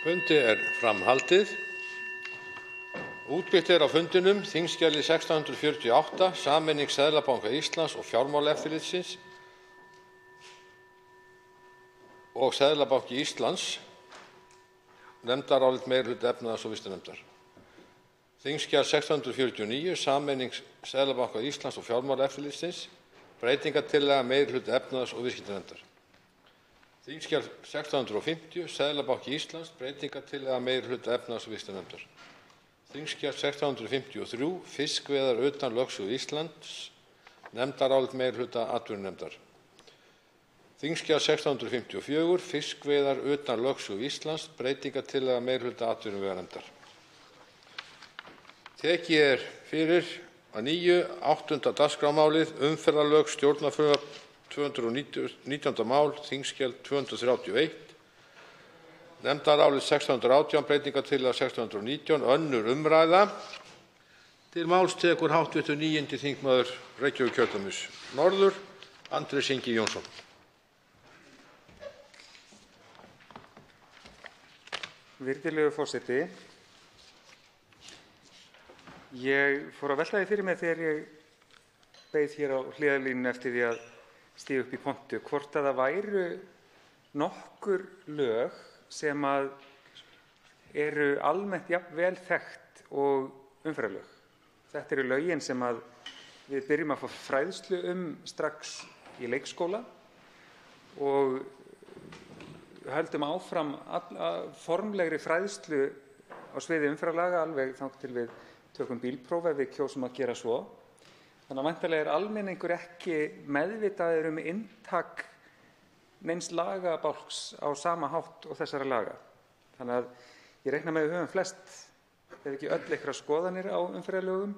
Fundi framhaldið. Útbýtt á fundinum þingskjali 1648, sameining Seðlabanka Íslands og Fjármálaeftirlitsins og Seðlabanki Íslands, nefndarálit meirihluta efnahags- og viðskiptanefndar. Þingskjal 649, sameining Seðlabanka Íslands og Fjármálaeftirlitsins, breytingartillaga meirihluta efnahags- og viðskiptanefndar. Þingskjal 650, Seðlabanki Íslands, breytingartillaga meirihluta efnahags- og viðskiptanefndar. Þingskjal 653, fiskveiðar utan lögsögu Íslands, nefndarálit meirihluta atvinnuveganefndar. Þingskjal 654, fiskveiðar utan lögsögu Íslands, breytingartillaga meirihluta atvinnuveganefndar. Tekið fyrir að nýju 8. dagskrármálið, umferðarlög, stjórnarfrumvarp 219. mál, þingskjal 231, nefndarálit 618, breytingartillaga 619, önnur umræða. Til máls tekur hv. 9. þingmaður Reykjavíkurkjördæmis norður, Andrés Ingi Jónsson. Virðulegur forseti, ég fór að velta því fyrir mér þegar ég beið hér á hliðarlínunni eftir því að stíga upp í pontu, hvort að það væru nokkur lög sem eru almennt jafn vel þekkt og umferðarlög. Þetta eru lögin sem við byrjum að fá fræðslu strax í leikskóla og höldum áfram formlegri fræðslu á sviði umferðarlaga alveg þangað til við tökum bílpróf ef við kjósum að gera svo. Þannig að væntanlega almenningur ekki meðvitaður inntak neins lagabálks á sama hátt og þessara laga. Þannig að ég reikna með að við höfum flest, ef ekki öll, einhverjar skoðanir á umferðarlögum.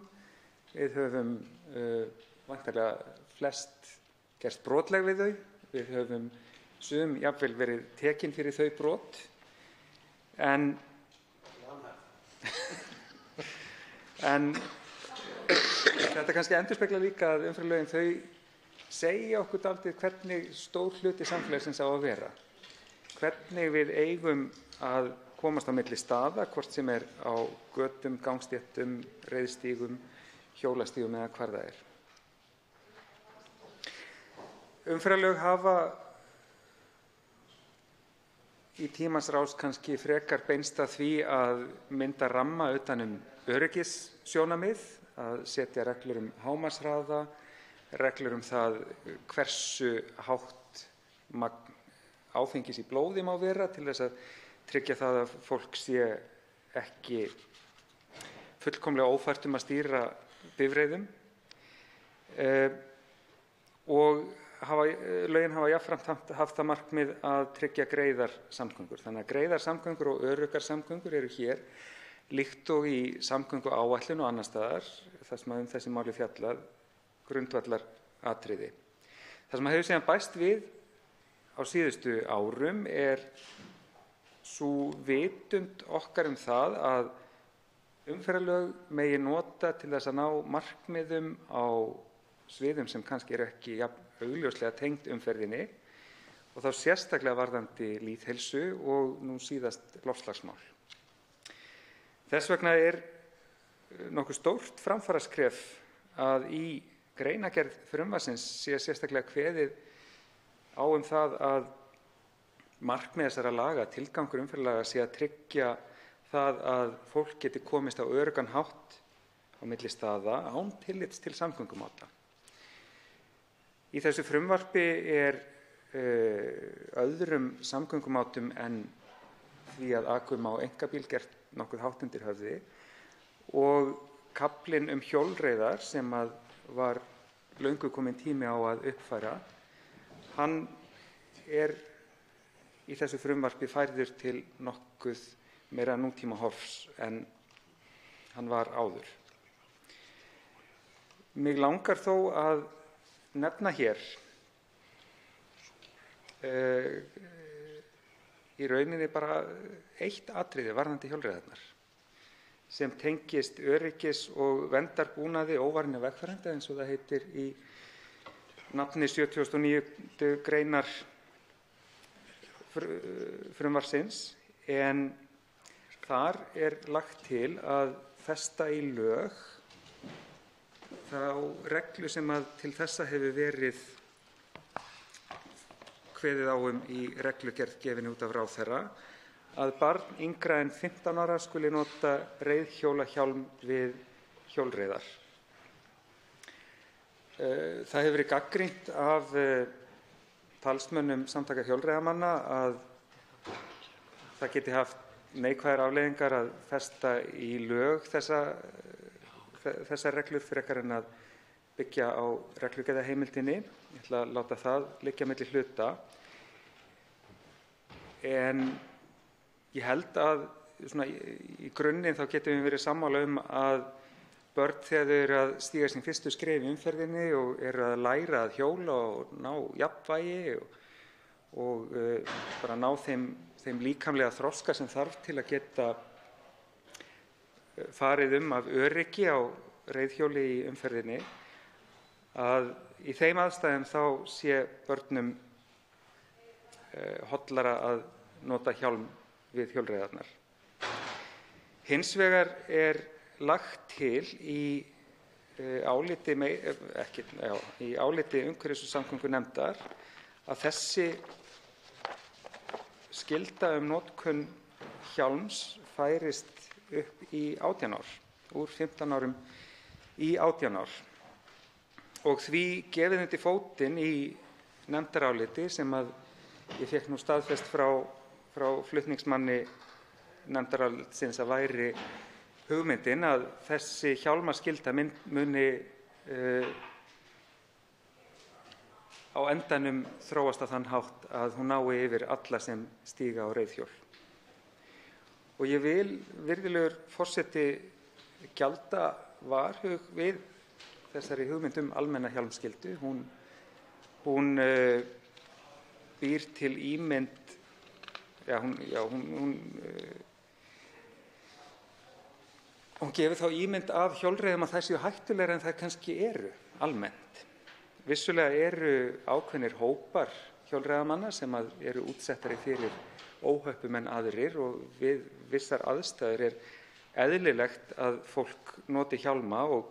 Við höfum væntanlega flest gerst brotleg við þau. Við höfum sum jafnvel verið tekin fyrir þau brot. En þetta kannski endurspeglar líka að umferðarlögin þau segja okkur dálítið hvernig stór hluti samfélagsins á að vera. Hvernig við eigum að komast á milli staða, hvort sem á götum, gangstéttum, reiðstígum, hjólastígum eða hvar það er. Umferðarlög hafa í tímans rás kannski frekar beinst að því að mynda ramma utan öryggissjónarmið, að setja reglur hámarkshraða, reglur það hversu hátt magn áfengis í blóði má vera til þess að tryggja það að fólk sé ekki fullkomlega ófært að stýra bifreiðum. Og lögin hafa jafnframt haft það markmið að tryggja greiðar samgöngur. Þannig að greiðar samgöngur og öruggar samgöngur eru hér líkt og í samgönguáætlun og annars staðar, þar sem þessi máli fjallað, grundvallaratriði. Það sem hefur síðan bæst við á síðustu árum sú vitund okkar það að umferðarlög megi nota til þess að ná markmiðum á sviðum sem kannski eru ekki jafn augljóslega tengd umferðinni og þá sérstaklega varðandi lýðheilsu og nú síðast loftslagsmál. Þess vegna nokkuð stórt framfaraskref að í greinargerð frumvarpsins sé sérstaklega kveðið á það að markmið þessara laga, tilgangur umferðarlaga, sé að tryggja það að fólk geti komist á öruggan hátt á milli staða án tillits til samgöngumáta. Í þessu frumvarpi öðrum samgöngumátum en því að akum á einkabíl gert nokkuð hátt undir höfði og kaflinn hjólreiðar sem var löngu kominn tími á að uppfæra, hann í þessu frumvarpi færður til nokkuð meira nútímahorfs en hann var áður. Mig langar þó að nefna hér í rauninni bara eitt atriði varðandi hjólreiðarnar sem tengist öryggis- og verndarbúnaði óvarinna vegfarenda, eins og það heitir í nafni 79. greinar frumvarpsins, en þar er lagt til að festa í lög þá reglu sem að til þessa hefur verið kveðið á í reglugerð gefin út af ráðherra, að barn yngra en 15 ára skuli nota reiðhjólahjálm við hjólreiðar. Það hefur verið gagnrýnt af talsmönnum samtaka hjólreiðamanna að það geti haft neikvæðar afleiðingar að festa í lög þessar reglur frekar en að byggja á reglugerðarheimildinni. Ég ætla að láta það liggja milli hluta. En ég held að svona í grunninn þá getum við verið sammála að börn þegar þau eru að stíga sín fyrstu skref í umferðinni og eru að læra að hjóla og ná jafnvægi og bara ná þeim líkamlega þroska sem þarf til að geta farið af öryggi á reiðhjóli í umferðinni, að í þeim aðstæðum þá sé börnum hollara að nota hjálm við hjólreiðarnar. Hins vegar er lagt til í áliti umhverfis- og samgöngunefndar að þessi skylda notkun hjálms færist upp í 18 ár, úr 15 árum í 18 ár. Og því gefið undir fótinn í nefndaráliti sem að ég fékk nú staðfest frá flutningsmanni nefndarálitsins að væri hugmyndin að þessi hjálmaskylda muni á endanum þróast á þann hátt að hún nái yfir alla sem stíga á reiðhjól. Og ég vil, virðulegur forseti, gjalda varhug við þessari hugmynd almenna hjálmskyldu. Hún býr til ímynd, hún gefur þá ímynd af hjólreiðum að þær séu hættulegar en þær kannski eru almennt. Vissulega eru ákveðnir hópar hjólreiðamanna sem eru útsettari fyrir óhöppum en aðrir og við vissar aðstæður er eðlilegt að fólk noti hjálma og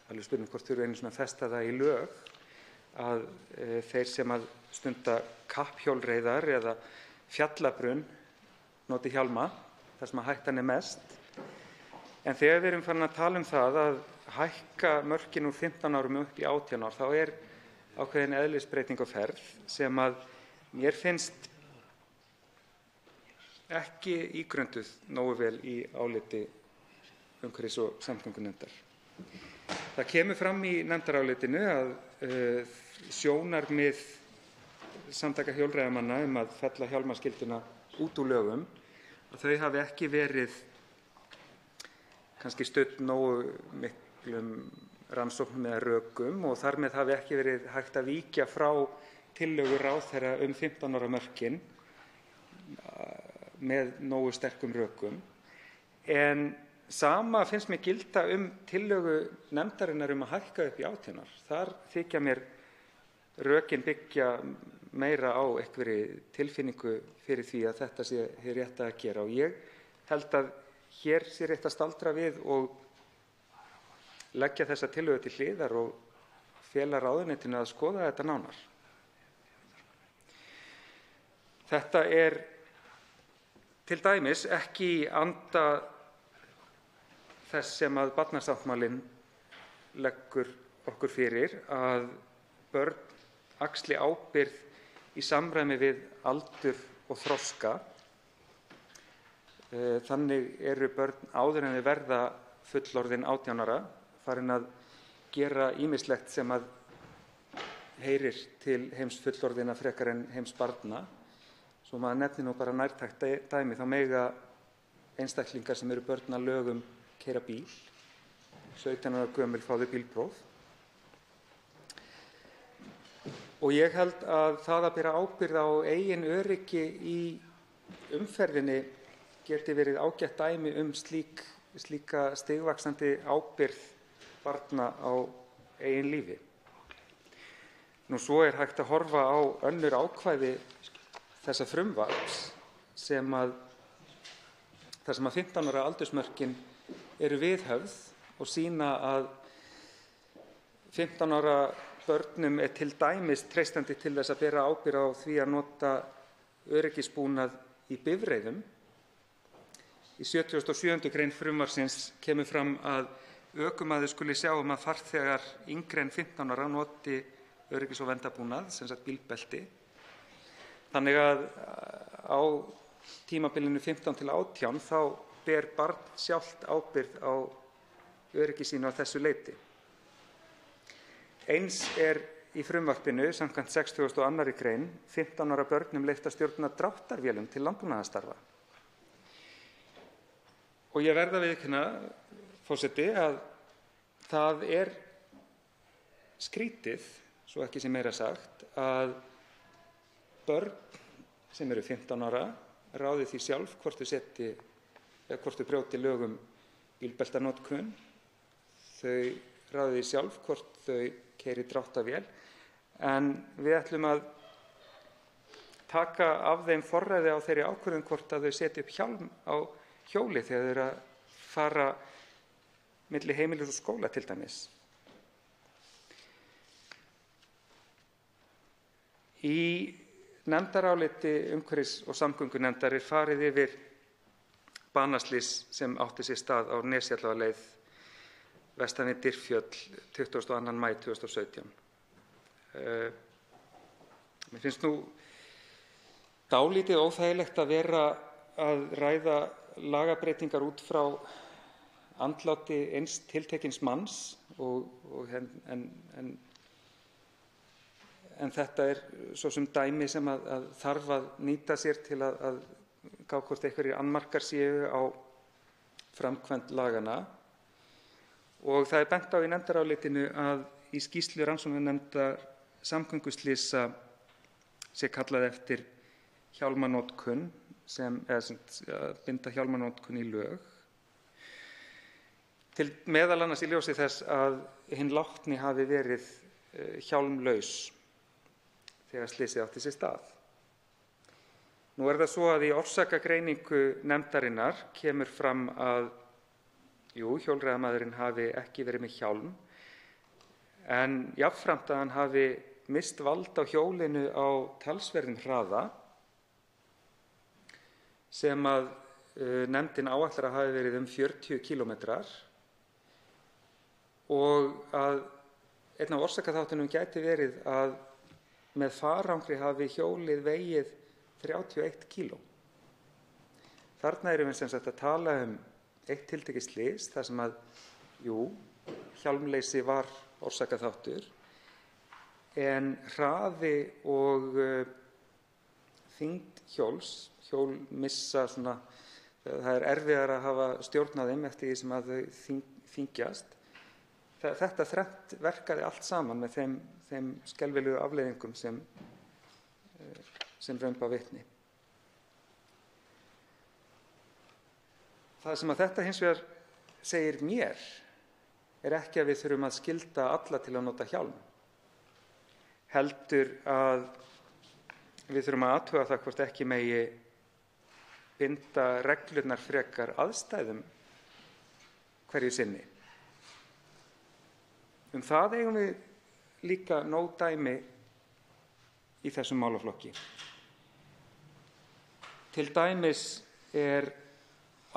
alveg spurning hvort þurfi einu svona að festa það í lög að þeir sem að stunda kapphjólreiðar eða fjallabrunn noti hjálma þar sem að hættan er mest. En þegar við erum farin að tala það að hækka mörkin úr 15 árum upp í 18 ár, þá er ákveðin eðlisbreyting á ferð sem að mér finnst ekki ígrunduð nógu vel í áliti umhverfis- og samgöngunefndar. Það kemur fram í nefndarálitinu að sjónarmið samtaka hjólreiðamanna að fella hjálmaskylduna út úr lögum, að þau hafi ekki verið kannski studd nógu miklum rannsóknum eða rökum og þar með hafi ekki verið hægt að víkja frá tillögu ráðherra 15 ára mörkin með nógu sterkum rökum. En sama finnst mér gilda tillögu nefndarinnar að hækka upp í 18 ár. Þar þykja mér rökin byggja meira á einhverri tilfinningu fyrir því að þetta sé hið rétta að gera og ég held að hér sé rétt að staldra við og leggja þessa tillögu til hliðar og fela ráðuneytinu að skoða þetta nánar. Þetta er til dæmis ekki í anda þess sem að barnasáttmálinn leggur okkur fyrir, að börn axli ábyrgð í samræmi við aldur og þroska. Þannig eru börn áður en þau verða fullorðin 18 ára farin að gera ýmislegt sem að heyrir til heims fullorðinna frekar en heims barna. Svo maður nefnir nú bara nærtækt dæmi, þá mega einstaklingar sem eru börn að lögum keyra bíl, 17 ára gömul fá þau bílpróf. Og ég held að það að bera ábyrgð á eigin öryggi í umferðinni geti verið ágætt dæmi slíka stigvaxandi ábyrgð barna á eigin lífi. Nú svo er hægt að horfa á önnur ákvæði þessa frumvarps sem að þar sem að 15 ára aldursmörkin eru viðhöfð og sýna að 15 ára börnum er til dæmis treystandi til þess að bera ábyrgð á því að nota öryggisbúnað í bifreiðum. Í 77. grein frumvarpsins kemur fram að ökumaður skuli sjá um að farþegar yngri en 15 ára noti öryggis- og verndarbúnað, sem sagt bílbelti. Þannig að á tímabilinu 15 til 18 þá ber barn sjálft ábyrgð á öryggi sínu að þessu leyti. Eins er í frumvarpinu, samkvæmt 62. grein, 15 ára börnum leyft að stjórna dráttarvélum til landbúnaðarstarfa. Og ég verð að viðurkenna, forseti, að það er skrítið, svo ekki sé meira sagt, að börn sem eru 15 ára ráði því sjálf hvort þau brjóti lög um bílbeltanotkun. Þau ráði því sjálf hvort þau keyri dráttarvél, en við ætlum að taka af þeim forræði á þeirri ákvörðun hvort að þau setji upp hjálm á hjóli þegar þau eru að fara milli heimilis og skóla til dæmis. Í nefndaráliti umhverfis- og samgöngunefndar er farið yfir banaslys sem átti sér stað á Nesjavallaleið vestan við Dyrfjöll 22. maí 2017. Mér finnst nú dálítið óþægilegt að vera að ræða lagabreytingar út frá andláti eins tiltekins manns en þetta er svo sem dæmi sem að þarf að nýta sér til að gá hvort einhverjir annmarkar séu á framkvæmd laganna. Og það er bent á í nefndarálitinu að í skýrslu rannsóknarnefndar samgönguslysa sé kallað eftir hjálmanotkun að binda hjálmanotkun í lög. Meðal annars í ljósi þess að hinn látni hafi verið hjálmlaus þegar slysið átti sér stað. Nú er það svo að í orsakagreiningu nefndarinnar kemur fram að hjólreiðamaðurinn hafi ekki verið með hjálm, en jafnframt að hann hafi misst vald á hjólinu á talsverðum hraða sem að nefndin áætlar að hafi verið 40 kílómetrar og að einn af orsakaþáttunum gæti verið að með farangri hafi hjólið vegið 31 kíló. Þarna erum við sem sagt að tala um eitt tiltekið slys þar sem að, hjálmleysi var orsakaþáttur, en hraði og þyngd hjól missa svona, það er erfiðara að hafa stjórn á þeim eftir því sem að þau þyngjast. Þetta þrennt verkaði allt saman með þeim skelfilegu afleiðingum sem raun bar vitni. Það sem að þetta hins vegar segir mér er ekki að við þurfum að skylda alla til að nota hjálm, heldur að við þurfum að athuga það hvort ekki megi binda reglurnar frekar aðstæðum hverju sinni. Það eigum við líka nóg dæmi í þessum málaflokki. Til dæmis er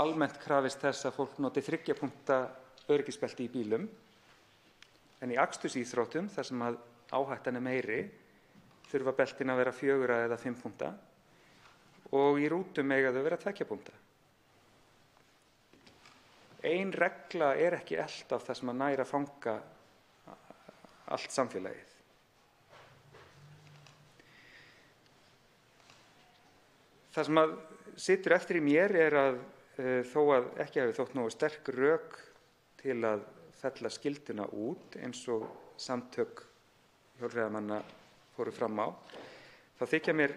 almennt krafist þess að fólk noti 3 punkta öryggisbelti í bílum, en í akstursíþróttum, þar sem að áhættan er meiri, þurfa beltin að vera 4 eða 5 punkta og í rútum mega þau vera 2 punkta. Ein regla er ekki elt af það sem að næra fanga allt samfélagið. Það sem að situr eftir í mér er að þó að ekki hafi þótt nógu sterk rök til að fella skylduna út eins og samtök hjólreiðamanna fóru fram á, þá þykja mér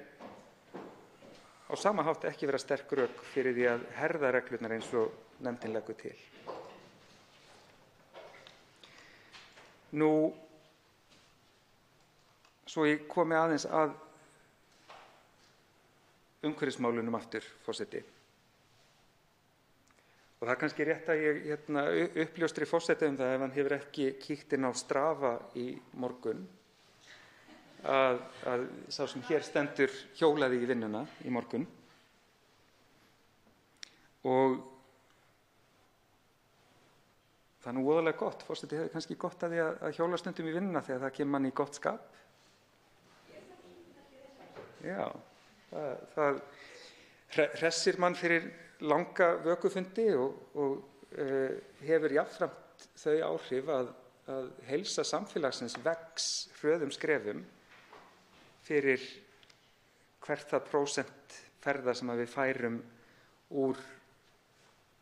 á sama hátt ekki vera sterk rök fyrir því að herða reglurnar eins og nefndin leggur til. Nú, svo ég komi aðeins að umhverfismálunum aftur, forseti. Og það er kannski rétt að ég uppljóstri forseta það ef hann hefur ekki kíkt inn á Strava í morgun að sá sem hér stendur hjólaði í vinnuna í morgun. Og það er nú voðalega gott. Forseti hefði kannski gott að því að hjóla stundum í vinnuna þegar það kemur mann í gott skap. Já, það hressir mann fyrir langa vökufundi og hefur jafnframt þau áhrif að heilsa samfélagsins vex hröðum skrefum fyrir hvert það prósent ferða sem við færum úr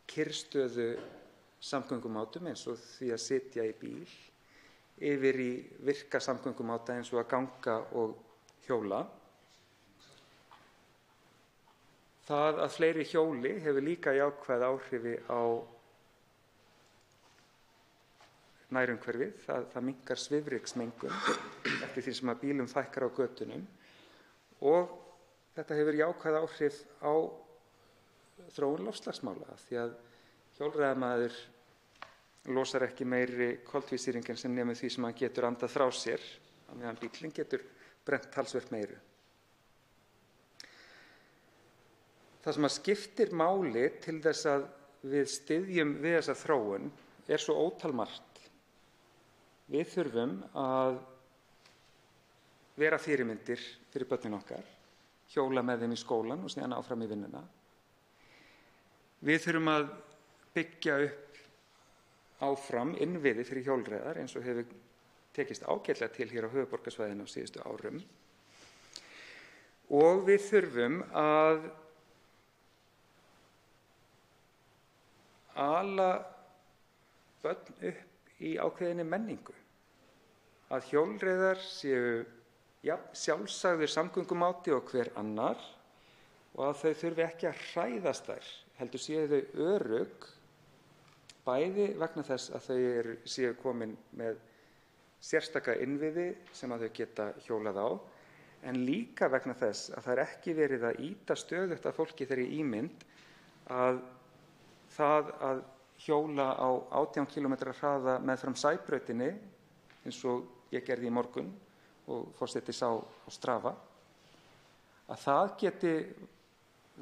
kyrrstöðu samgöngumátum eins og því að sitja í bíl yfir í virka samgöngumáta eins og að ganga og hjóla. Það að fleiri hjóli hefur líka jákvæð áhrifi á nærumhverfið. Það minnkar svifryksmengun eftir því sem að bílum fækkar á götunum og þetta hefur jákvæð áhrif á þróun loftslagsmála því að hjólreiðamaður losar ekki meiri koltvísýring en sem nemur því sem hann getur andað frá sér á meðan bíllinn getur brennt talsvert meiru. Það sem að skiptir máli til þess að við styðjum við þessa þróun er svo ótalmargt. Við þurfum að vera fyrirmyndir fyrir börnin okkar, hjóla með þeim í skólann og síðan áfram í vinnuna. Við þurfum að byggja upp áfram innviði fyrir hjólreiðar eins og hefur tekist ágætlega til hér á höfuðborgarsvæðinu á síðustu árum. Og við þurfum að ala börn upp í ákveðinni menningu. Að hjólreiðar séu sjálfsagður samgöngumáti og hver annar og að þau þurfi ekki að hræðast þær, heldur séu þau örugg, bæði vegna þess að þau séu komin með sérstaka innviði sem að þau geta hjólað á, en líka vegna þess að það er ekki verið að ýta stöðugt að fólki þeirri ímynd að það að hjóla á 18 km hraða meðfram Sæbrautinni, eins og ég gerði í morgun og forseti sá á Strava, að það geti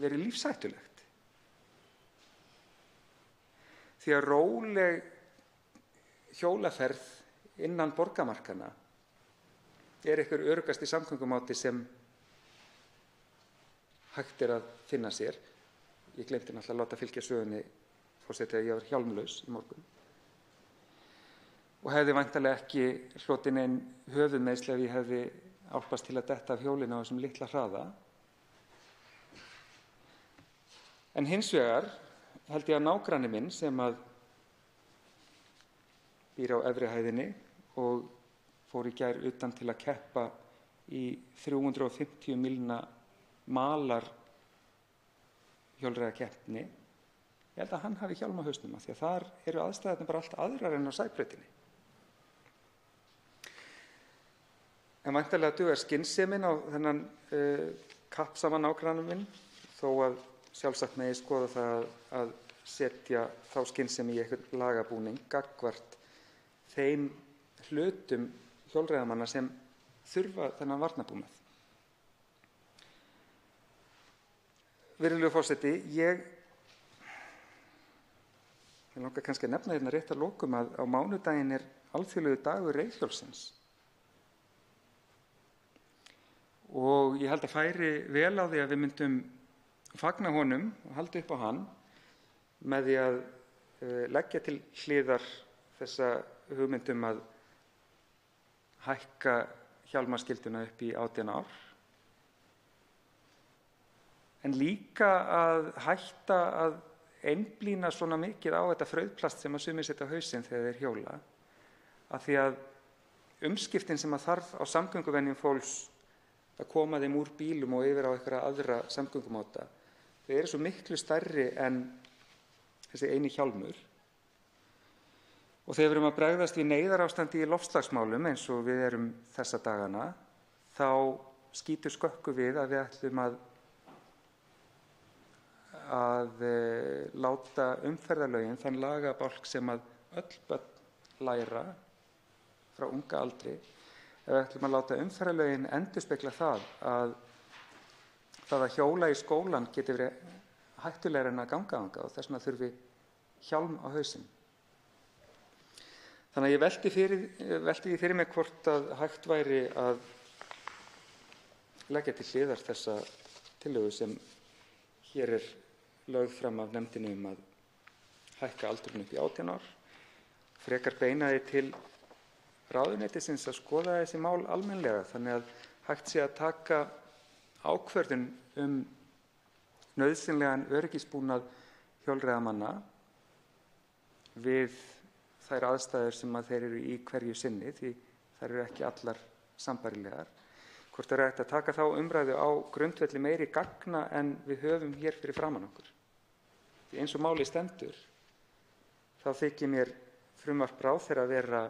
verið lífshættulegt. Því að róleg hjólaferð innan borgarmarkanna er einhver öruggasti samgöngumáti sem hægt er að finna sér. Ég gleymdi náttúrulega að láta fylgja sögunni forseti að ég var hjálmlaus í morgun og hefði væntanlega ekki hlotið nein höfuðmeiðsli ef ég hefði álpast til að detta af hjólinu á þessum litla hraða. En hins vegar held ég að nágranni minn sem að býr á efri hæðinni og fór í gær utan til að keppa í 350 mílna malar hjólreiðakeppni, ég held að hann hafi hjálm á hausnum því að þar eru aðstæðurnar bara allt aðrar en á Sæbrautinni. En væntanlega dugar skynsemin á þennan kappsama nágranna minn þó að sjálfsagt megi skoða það að setja þá skynsemi í einhvern lagabúning gagnvart þeim hlutum hjólreiðamanna sem þurfa þennan varnarbúnað. Virðulegur forseti, ég langar kannski að nefna hérna rétt að lokum að á mánudaginn er alþjóðlegur dagur reiðhjólsins. Og ég held að færi vel á því að við myndum fagna honum og halda upp á hann með því að leggja til hliðar þessa hugmyndum að hækka hjálmarskylduna upp í 18 ár. En líka að hætta að einblína svona mikið á þetta frauðplast sem að sumir setja á hausinn þegar þeir hjóla, af því að umskiptin sem að þarf á samgönguvenjum fólks að koma þeim úr bílum og yfir á einhverja aðra samgöngumáta, þau eru svo miklu stærri en þessi eini hjálmur. Og þegar við erum að bregðast við neyðarástandi í loftslagsmálum eins og við erum þessa dagana, þá skýtur skökku við að við ætlum að að láta umferðarlögin, þann lagabálk sem að öll börn læra frá unga aldri, ef við ætlum að láta umferðarlögin endurspegla það að hjóla í skólann geti verið hættulegra en að ganga þangað og þess vegna þurfi hjálm á hausinn. Þannig að ég velti því fyrir mig hvort að hægt væri að leggja til hliðar þessa tillögu sem hér er lögð fram af nefndinni að hækka aldurinn upp í 18 ár, frekar beina því til ráðuneytisins að skoða þessi mál almennilega þannig að hægt sé að taka ákvörðun nauðsynlegan öryggisbúnað hjólreiðamanna við þær aðstæður sem að þeir eru í hverju sinni, því þær eru ekki allar sambærilegar. Hvort það er hægt að taka þá umræðu á grundvelli meiri gagna en við höfum hér fyrir framan okkur. Því eins og málið stendur, þá þykir mér frumvarp ráðherra vera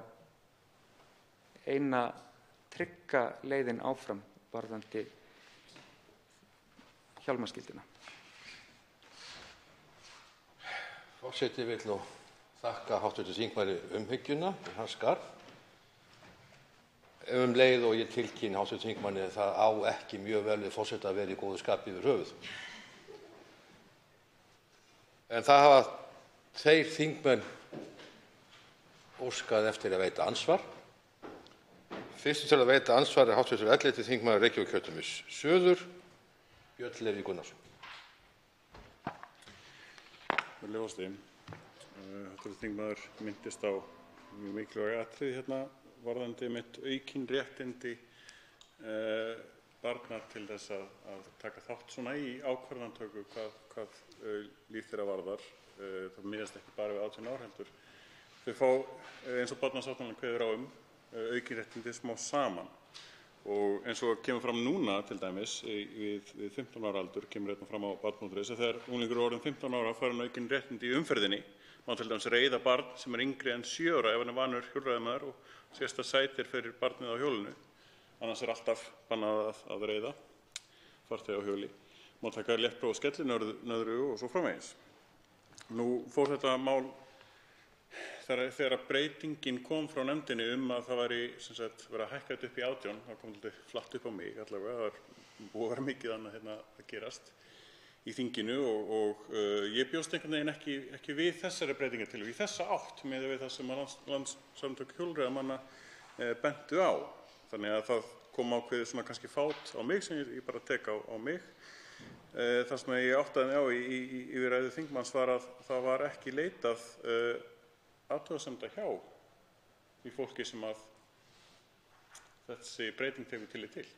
eina trygga leiðin áfram varðandi hjálmarskylduna. Forseti vill nú þakka hv. þingmanni umhyggjuna í hans garð. Leið og ég tilkynni hv. þingmanni að það á ekki mjög vel við forseta að vera í góðu skapi yfir höfuð. En það hafa þeir þingmenn óskað eftir að veita andsvar. Fyrstur til að veita andsvar er hv. 11. þingmaður Reykjavíkurkjördæmis suður, Björn Leví Gunnarsson. Virðulegur forseti. Hv. þingmaður minntist á mjög mikilvæg atriði hérna varðandi aukin réttindi barna til þess að taka þátt svona í ákvarðanatöku hvað líf þeirra varðar. Það miðast ekki bara við 18 ár heldur. Þau fá, eins og barnasáttmálinn kveður á aukin réttindi smá saman. Og eins og kemur fram núna til dæmis við 15 ára aldur, kemur þetta fram á barn.is, að þegar unglingur er orðinn 15 ára fær hann aukin réttindi í umferðinni. Má til dæmis reiða barn sem er yngri en 7 ára ef hann er vanur hjólreiðamaður og sést að sætir fyrir barnið á hjólinu. Annars er alltaf bannað að reiða farþega á hjóli. Má taka léttpróf á skellinöðru og svo framvegis. Nú fór þetta mál þegar breytingin kom frá nefndinni að það væri verið að hækka þetta upp í 18, það kom þetta flatt upp á mig allavega. Það var búið að vera mikið annað að gerast í þinginu og ég bjóst einhvern veginn ekki við þessari breytingartillögu í þessa átt miðað við það sem Landssamtök hjólreiðamanna bentu á. Þannig að það kom ákveðið svona kannski fát á mig sem ég bara tek á mig. Það sem ég áttaði mig á í ræðu þingmanns var að það var ekki leitað athugasemda hjá því fólki sem að þessi breyting tekur tillit til.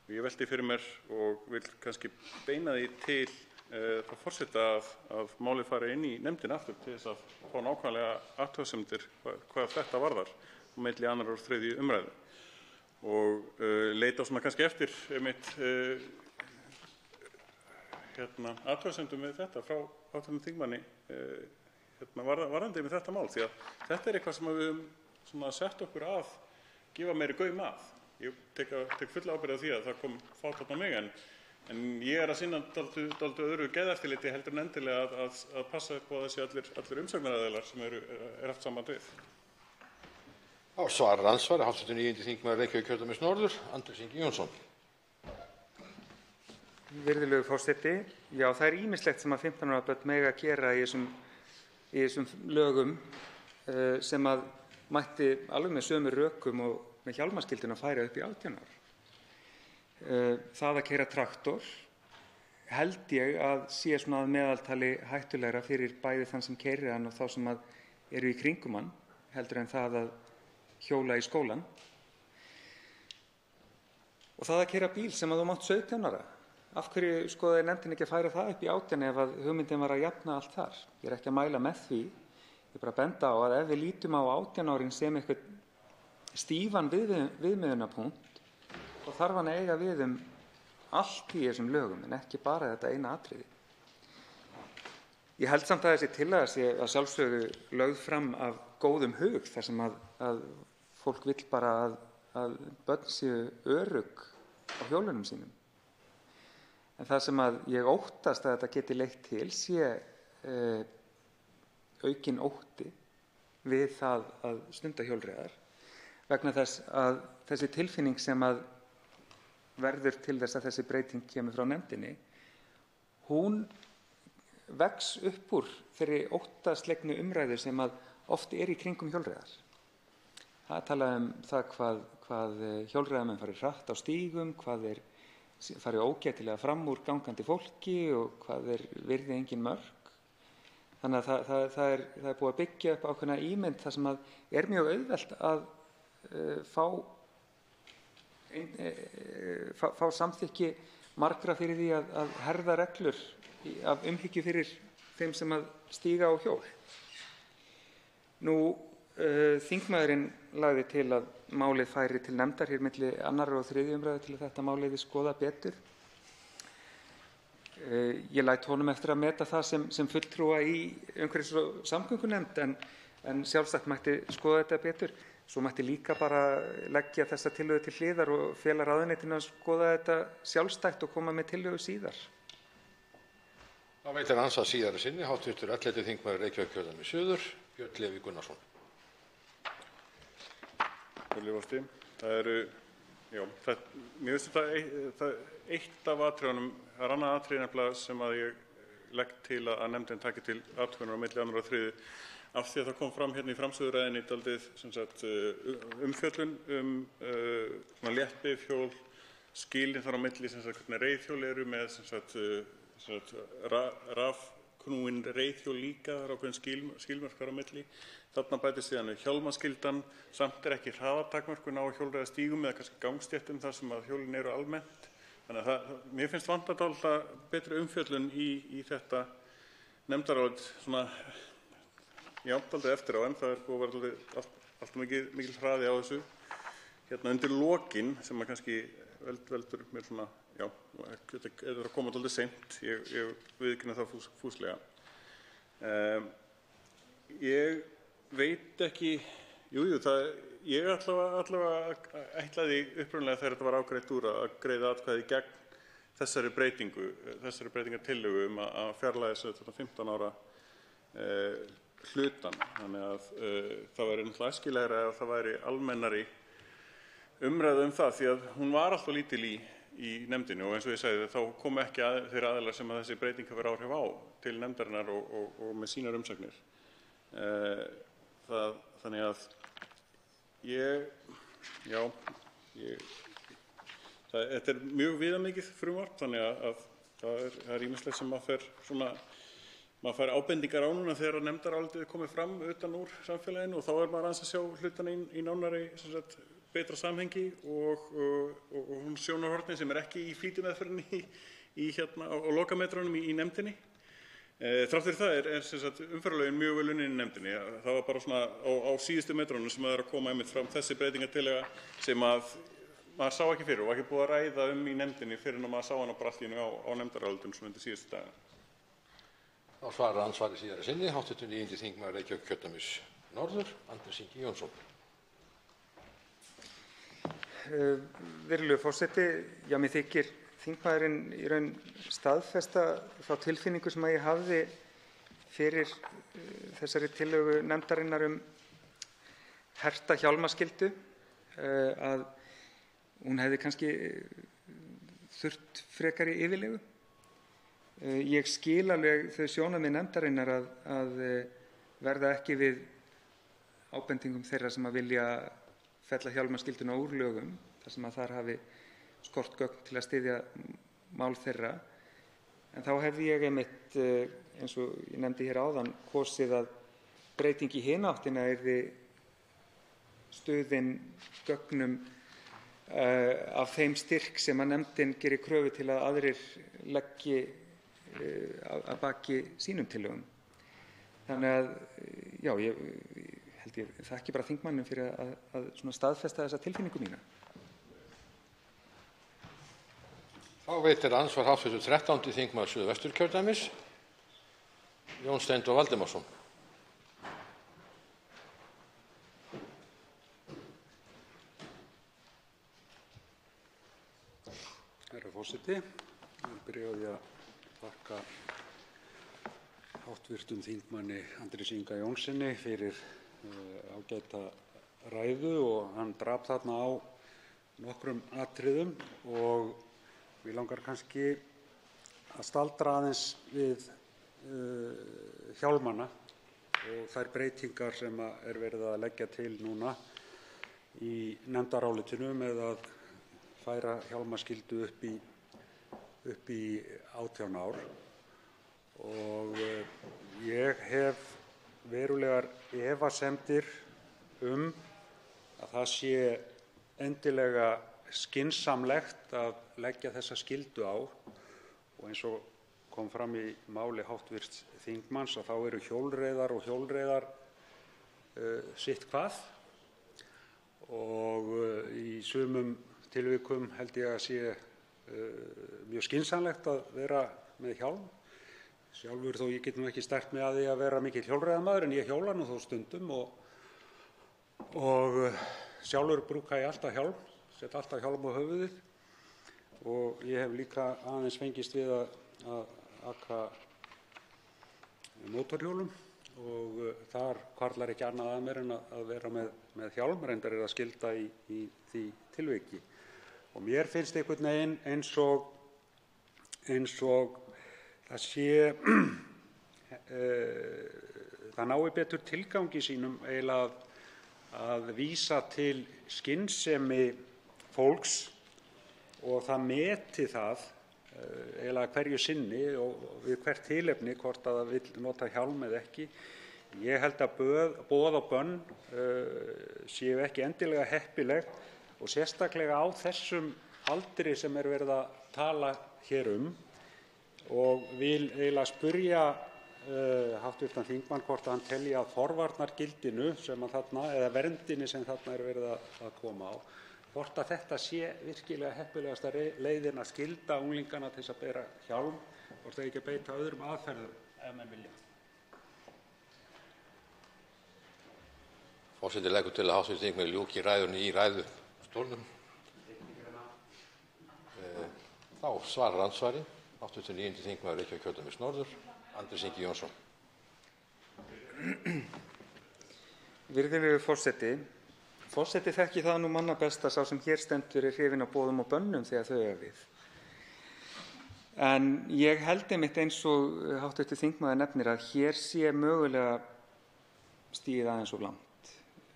Og ég velti fyrir mér og vil kannski beina því til það forseta að málið fari inn í nefndina aftur til þess að fá nákvæmlega athugasemdir hvað þetta varðar á milli 2. og 3. umræðu. Og leita svona kannski eftir athugasemdum við þetta frá hv. þingmanni varðandi með þetta mál, því að þetta er eitthvað sem við höfum sett okkur að gefa meiri gaum að. Ég tek fulla ábyrgð á því að það kom fát þarna á mig, en ég er að sinna dálítið öðru geðeftirliti heldur en endilega að passa upp á þessi allir umsagnaraðilar sem er haft samband við. Á svarar andsvari hv. 9. þingmaður Reykjavíkurkjördæmis norður, Andrés Ingi Jónsson. Virðulegur forseti, já, það er ýmislegt sem að 15 ára börn mega gera í þessum lögum sem að mætti alveg með sömu rökum og með hjálmarskylduna færa upp í 18 ár. Það að keyra traktor held ég að sé svona að meðaltali hættulegra fyrir bæði þann sem keyrir hann og þá sem að eru í kringum hann heldur en það að hjóla í skólann. Og það að keyra bíl sem að þú mátt 17 ára. Af hverju skoðaði nefndin ekki að færa það upp í 18 ef að hugmyndin var að jafna allt þar? Ég er ekki að mæla með því. Ég er bara að benda á að ef við lítum á 18 árin sem eitthvað stífan viðmiðunarpunkt, þá þarf hann að eiga við allt í þessum lögum en ekki bara þetta eina atriði. Ég held samt að þessi tillaga sé að sjálfsögðu lögð fram af góðum hug þar sem að fólk vill bara að börn séu örugg á hjólunum sínum. En það sem að ég óttast að þetta geti leitt til sé aukinn ótti við það að stunda hjólreiðar vegna þess að þessi tilfinning sem að verður til þess að þessi breyting kemur frá nefndinni, hún vex upp úr þeirri óttaslegnu umræðu sem að oft í kringum hjólreiðar. Það talað það hvað hjólreiðamenn fari hratt á stígum, hvað þeir fari ógætilega fram úr gangandi fólki og hvað þeir virði engin mörk. Þannig að það er búið að byggja upp ákveðna ímynd þar sem að mjög auðvelt að fá samþykki margra fyrir því að herða reglur af umhyggju fyrir þeim sem að stíga á hjól. Nú, þingmaðurinn lagði til að málið færi til nefndar hér milli 2. og 3. umræðu til að þetta mál yrði skoðað betur. Ég læt honum eftir að meta það sem fulltrúa í umhverfis- og samgöngunefnd en sjálfsagt mætti skoða þetta betur. Svo mætti líka bara leggja þessa tillögu til hliðar og fela ráðuneytinu að skoða þetta sjálfstætt og koma með tillögu síðar. Þá veitir andsvar síðari sinni hv. 11. þingmaður Reykjavíkurkjördæmis suður, Björn Leví Gunnarsson. Mér finnst þetta eitt af atriðunum, það er annað atriði nefnilega sem að ég legg til að nefndin taki til athugunar á milli 2. og 3. af því að það kom fram hérna í framsöguræðinni dálítið umfjöllun svona léttbifhjól, skilin þar á milli hvernig reiðhjól eru með rafknúin reiðhjól líka, það er ákveðin skilmörk á milli. Þarna bætist síðan hjálmaskyldan, samt ekki hraðatakmörkun á hjólreiðastígum eða kannski gangstéttum þar sem að hjólin eru almennt. Þannig að mér finnst vanta dálítið betri umfjöllun í þetta nefndarálit svona dálítið eftir á, en það er búið að vera alltaf mikil hraði á þessu. Hérna undir lokin sem að kannski veldur mér svona, þetta er að koma dálítið seint, ég viðurkenni það fúslega. Ég veit ekki, ég allavega ætlaði upprunalega þegar þetta var afgreitt úr að greiða atkvæði gegn þessari breytingartillögu að fjarlægja þetta 15 ára hlutann. Þannig að það væri náttúrulega æskilegra ef það væri almennari umræða það, því að hún var alltaf lítil í nefndinni og eins og ég sagði þá kom ekki þeir aðilar sem að þessi breyting hefur áhrif á til nefndarinnar og með sínar umsagnir. Þannig að þetta er mjög viðamikið frumvarp, þannig að það er ýmislegt sem maður fær ábendingar á núna þegar nefndarálitið er komið fram utan úr samfélaginu og þá er maður aðeins að sjá hlutana í nánari betra samhengi og sjónarhorni sem er ekki í flýtimeðferðinni á lokametrunum í nefndinni. Þrátt fyrir það er umferðarlögin mjög vel unnin í nefndinni. Það var bara svona á síðustu metrunum sem er að koma einmitt fram þessi breytingartillaga sem að maður sá ekki fyrir og var ekki búið að ræða í nefndinni fyrr en maður sá hana bara allt í einu á nefndarálitinu svona undir síðustu daga. Þá svarar andsvari síðari sinni hv. 9. þingmaður Reykjavíkurkjördæmis norður, Andrés Ingi Jónsson. Virðulegur forseti, mér þykir þingmaðurinn í raun staðfesta þá tilfinningu sem ég hafði fyrir þessari tillögu nefndarinnar herta hjálmaskyldu, að hún hefði kannski þurft frekari yfirlegu. Ég skil alveg þau sjónarmið nefndarinnar að verða ekki við ábendingum þeirra sem að vilja fella hjálmaskylduna úr lögum, þar sem að þar hafi skort gögn til að styðja mál þeirra. En þá hefði ég einmitt, eins og ég nefndi hér áðan, kosið að breyting í hina áttina yrði stuðin gögnum af þeim styrk sem að nefndin gerir kröfu til að aðrir leggi að baki sínum tillögum. Þannig að, ég held ég þakki bara þingmannum fyrir að svona staðfesta þessa tilfinningu mína. Þá veitir andsvar hv. 13. þingmaður Suðvesturkjördæmis, Jón Steindór Valdimarsson. Herra forseti, Ég vil byrja á því að þakka hv. þingmanni Andrési Inga Jónssyni fyrir ágæta ræðu og hann drap þarna á nokkrum atriðum og mig langar kannski að staldra aðeins við hjálmana og þær breytingar sem er verið að leggja til núna í nefndarálitinu með að færa hjálmaskyldu upp í 18 ár. Og ég hef verulegar efasemdir að það sé endilega skynsamlegt að leggja þessa skyldu á og eins og kom fram í máli hv. þingmanns að þá eru hjólreiðar og hjólreiðar sitt hvað og í sumum tilvikum held ég að sé mjög skynsamlegt að vera með hjálm. Sjálfur þó ég get nú ekki stært mig að því að vera mikill hjólreiðamaður en ég hjóla nú þó stundum og sjálfur brúka ég alltaf hjálm, set alltaf hjálm á höfuðið og ég hef líka aðeins fengist við að aka mótorhjólum og þar hvarflar ekki annað að mér en að vera með hjálm, reyndar er það skylda í því tilviki. Og mér finnst einhvern veginn eins og það sé það nái betur tilgangi sínum eiginlega að vísa til skynsemi fólks og það meti það eiginlega hverju sinni og við hvert tilefni hvort að það vill nota hjálm eða ekki. Ég held að boð og bönn séu ekki endilega heppileg og sérstaklega á þessum aldri sem er verið að tala hér og vil eiginlega spyrja hv. þingmann hvort hann telji að forvarnargildinu sem að þarna eða verndinni sem þarna er verið að koma á, hvort að þetta sé virkilega heppilegasta leiðin að skylda unglingana til þess að bera hjálm, hvort það ekki að beita öðrum aðferðum ef menn vilja. Forseti leggur til að hv. þingmaður ljúki ræðunni í ræðustólnum. Þá svarar andsvari hv. 9. þingmaður Reykjavíkurkjördæmis norður, Andrés Ingi Jónsson. Virðulegur forseti, forseti þekki það nú manna best að sá sem hér stendur er hrifinn af boðum og bönnum þegar þau eiga við. En ég held einmitt eins og hv. þingmaður nefnir að hér sé mögulega stigið aðeins of langt.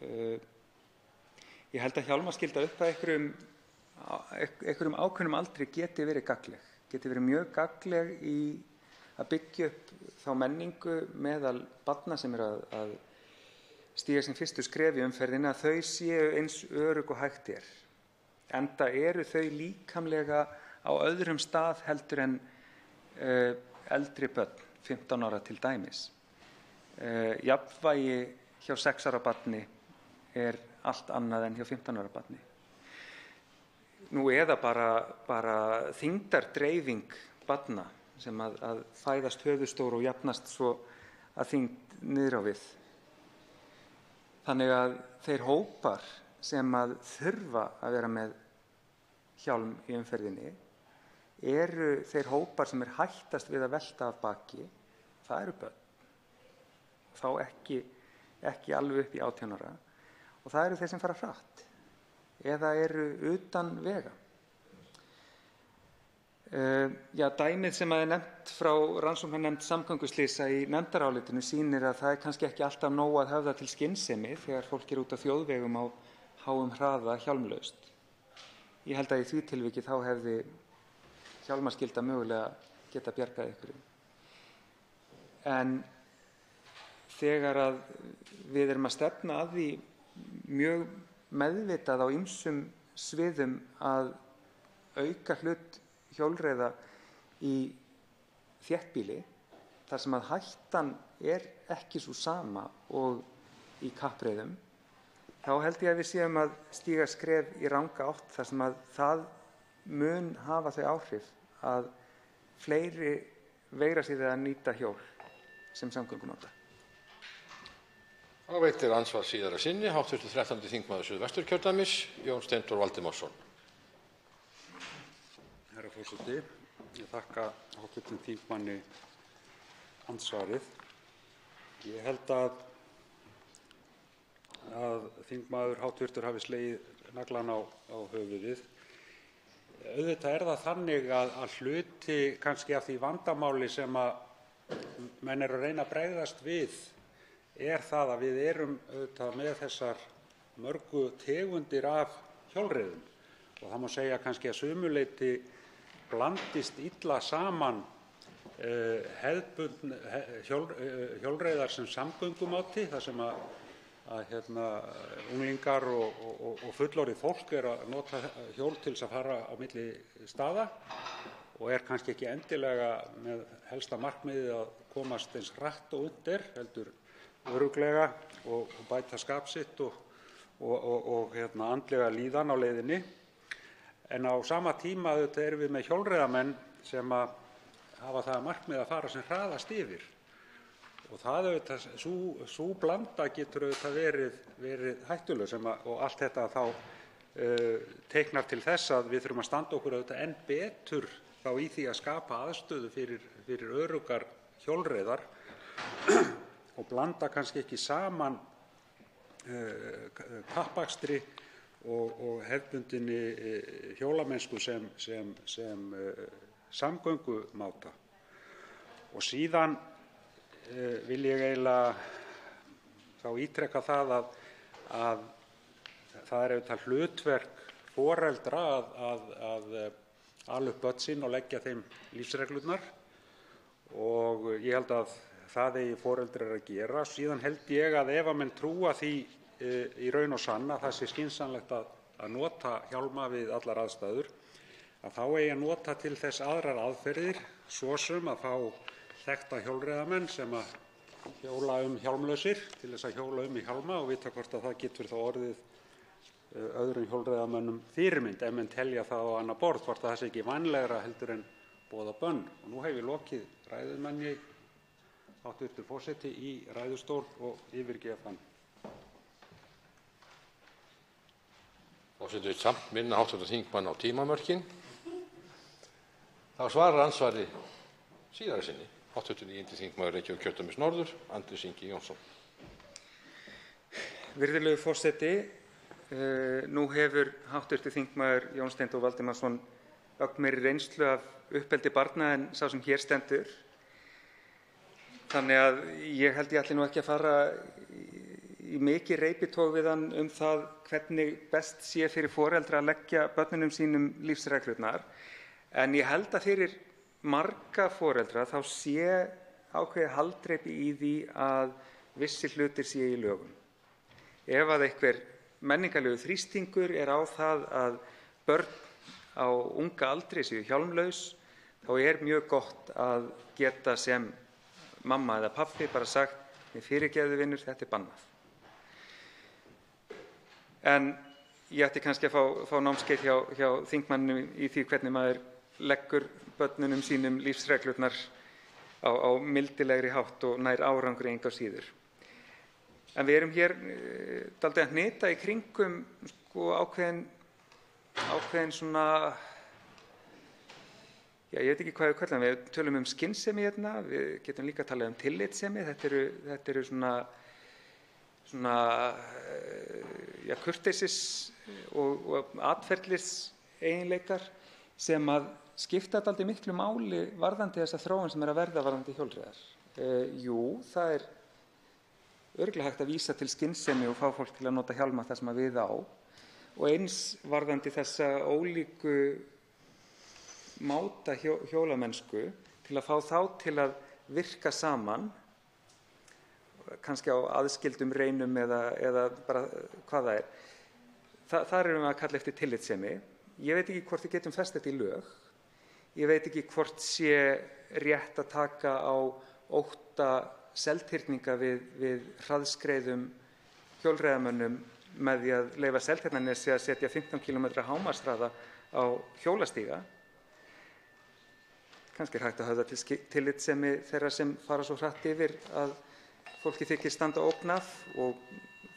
Ég held að hjálmaskylda upp að einhverjum ákveðnum aldri geti verið gagnleg, geti verið mjög gagnleg í að byggja upp þá menningu meðal barna sem eru að stíga sín fyrstu skref í umferðinni að þau séu eins örugg og hægt er. Enda eru þau líkamlega á öðrum stað heldur en eldri börn, 15 ára til dæmis. Jafnvægi hjá 6 ára barni er allt annað en hjá 15 ára barni. Nú eða bara þyngdardreifing barna sem að fæðast höfuðstór og jafnast svo að þyngd niður á við. Þannig að þeir hópar sem að þurfa að vera með hjálm í umferðinni eru þeir hópar sem er hættast við að velta af baki, það eru börn. Þá ekki alveg upp í 18 ára og það eru þeir sem fara hratt eða eru utan vega. Dæmið sem er nefnt frá rannsóknarnefnd samgönguslysa í nefndarálitinu sýnir að það er kannski ekki alltaf nóg að höfða til skynsemi þegar fólk er út á þjóðvegum á háum hraða hjálmlaust. Ég held að í því tilviki þá hefði hjálmaskylda mögulega geta bjargað einhverju. En þegar að við erum að stefna að því mjög meðvitað á ýmsum sviðum að auka hlut hjólreiða í þéttbýli þar sem að hættan er ekki sú sama og í kappreiðum, þá held ég að við séum að stíga skref í ranga átt þar sem að það mun hafa þau áhrif að fleiri veigra sér að nýta hjól sem samgöngumáta. Þá veitir andsvar síðara sinni hv. 13. þingmaður Suðvesturkjördæmis, Jón Steindór Valdimarsson. Herra forseti, Ég þakka hv. þingmanni andsvarið. Ég held að þingmaður hv. hafi slegið naglann á höfuðið. Auðvitað er það þannig að hluti kannski af því vandamáli sem að menn eru að reyna að bregðast við það að við erum auðvitað með þessar mörgu tegundir af hjólreiðum og það má segja kannski að sumu leyti blandist illa saman hjólreiðar sem samgöngumáti þar sem að unglingar og fullorðið fólk er að nota hjól til þess að fara á milli staða og er kannski ekki endilega með helsta markmiðið að komast eins hratt og unnt heldur örugglega og bæta skap sitt og andlega líðan á leiðinni. En á sama tíma auðvitað erum við með hjólreiðamenn sem að hafa það að markmiði að fara sem hraðast yfir. Og það auðvitað, sú blanda getur auðvitað verið hættuleg og allt þetta þá teiknar til þess að við þurfum að standa okkur auðvitað enn betur þá í því að skapa aðstöðu fyrir öruggar hjólreiðar og blanda kannski ekki saman kappakstri og hefðbundinni hjólamennsku sem samgöngumáta. Og síðan vil ég eiginlega þá ítreka það að það er auðvitað hlutverk foreldra að ala upp börn sín og leggja þeim lífsreglurnar og ég held að það eigi foreldrar að gera. Síðan held ég að ef að menn trúa því í raun og sann að það sé skynsamlegt að nota hjálma við allar aðstæður, að þá eigi að nota til þess aðrar aðferðir, svo sem að fá þekkta hjólreiðamenn sem að hjóla hjálmlausir til þess að hjóla í hjálma og vita hvort að það getur þá orðið öðrum hjólreiðamönnum fyrirmynd ef menn telja það á annað borð, hvort að það sé ekki vænlegra heldur en boða bönn. Og nú hef ég lokið ræðumanni, hv. forseti, í ræðustól og yfirgef hann. Forseti vill samt minna hv. þingmann á tímamörkin. Þá svarar andsvari síðari sinni hv. 9. þingmaður Reykjavíkurkjördæmis norður, Andrés Ingi Jónsson. Virðulegur forseti, nú hefur hv. þingmaður Jón Steindór Valdimarsson meiri reynslu af uppeldi barna en sá sem hér stendur. Þannig að ég held ég ætli nú ekki að fara í mikið reiptog við hann það hvernig best sé fyrir foreldra að leggja börnunum sínum lífsreglurnar. En ég held að fyrir marga foreldra þá sé ákveðið haldreipi í því að vissir hlutir séu í lögum. Ef að einhver menningarlegur þrýstingur er á það að börn á unga aldri séu hjálmlaus, þá er mjög gott að geta sem mamma eða pabbi bara sagt: "Mér fyrirgefðu vinur, þetta er bannað." En ég ætti kannski að fá námskeið hjá þingmanninum í því hvernig maður leggur börnunum sínum lífsreglurnar á mildilegri hátt og nær árangri engu að síður. En við erum hér dálítið að hnita í kringum ákveðin svona, ég veit ekki hvað við köllum, við tölum skynsemi hérna, við getum líka talað tillitssemi, þetta eru svona kurteisis og atferlis eiginleikar sem að skipta dálítið miklu máli varðandi þessa þróun sem er að verða varðandi hjólreiðar. Jú, það er örugglega hægt að vísa til skynsemi og fá fólk til að nota hjálma þar sem að við á og eins varðandi þessa ólíku máta hjólamennsku til að fá þá til að virka saman, kannski á aðskildum reinum eða bara hvað það er. Þar erum við að kalla eftir tillitssemi. Ég veit ekki hvort við getum fest þetta í lög. Ég veit ekki hvort sé rétt að taka á ótta Seltirninga við hraðskreiðum hjólreiðamönnum með því að leyfa Seltjarnarnesi að setja 15 km hámarkshraða á hjólastíga. Kannski er hægt að höfða til tillitssemi þeirra sem fara svo hratt yfir að fólki þykir standa ógnað og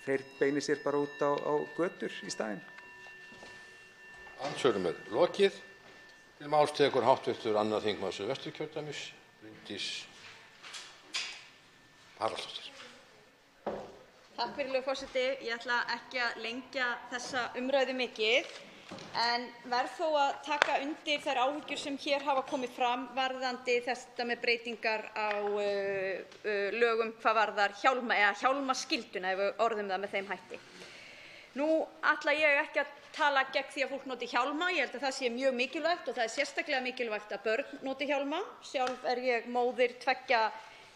þeir beini sér bara út á götur í staðinn. Andsvörum er lokið. Til máls tekur hv. 2. þingmaður Suðvesturkjördæmis, Bryndís Haraldsdóttir. Takk, virðulegur forseti. Ég ætla ekki að lengja þessa umræðu mikið, en verð þó að taka undir þær áhyggjur sem hér hafa komið fram varðandi þetta með breytingar á lögum hvað varðar hjálma eða hjálmaskylduna, ef við orðum það með þeim hætti. Nú ætla ég ekki að tala gegn því að fólk noti hjálma. Ég held að það sé mjög mikilvægt og það er sérstaklega mikilvægt að börn noti hjálma. Sjálf er ég móðir 2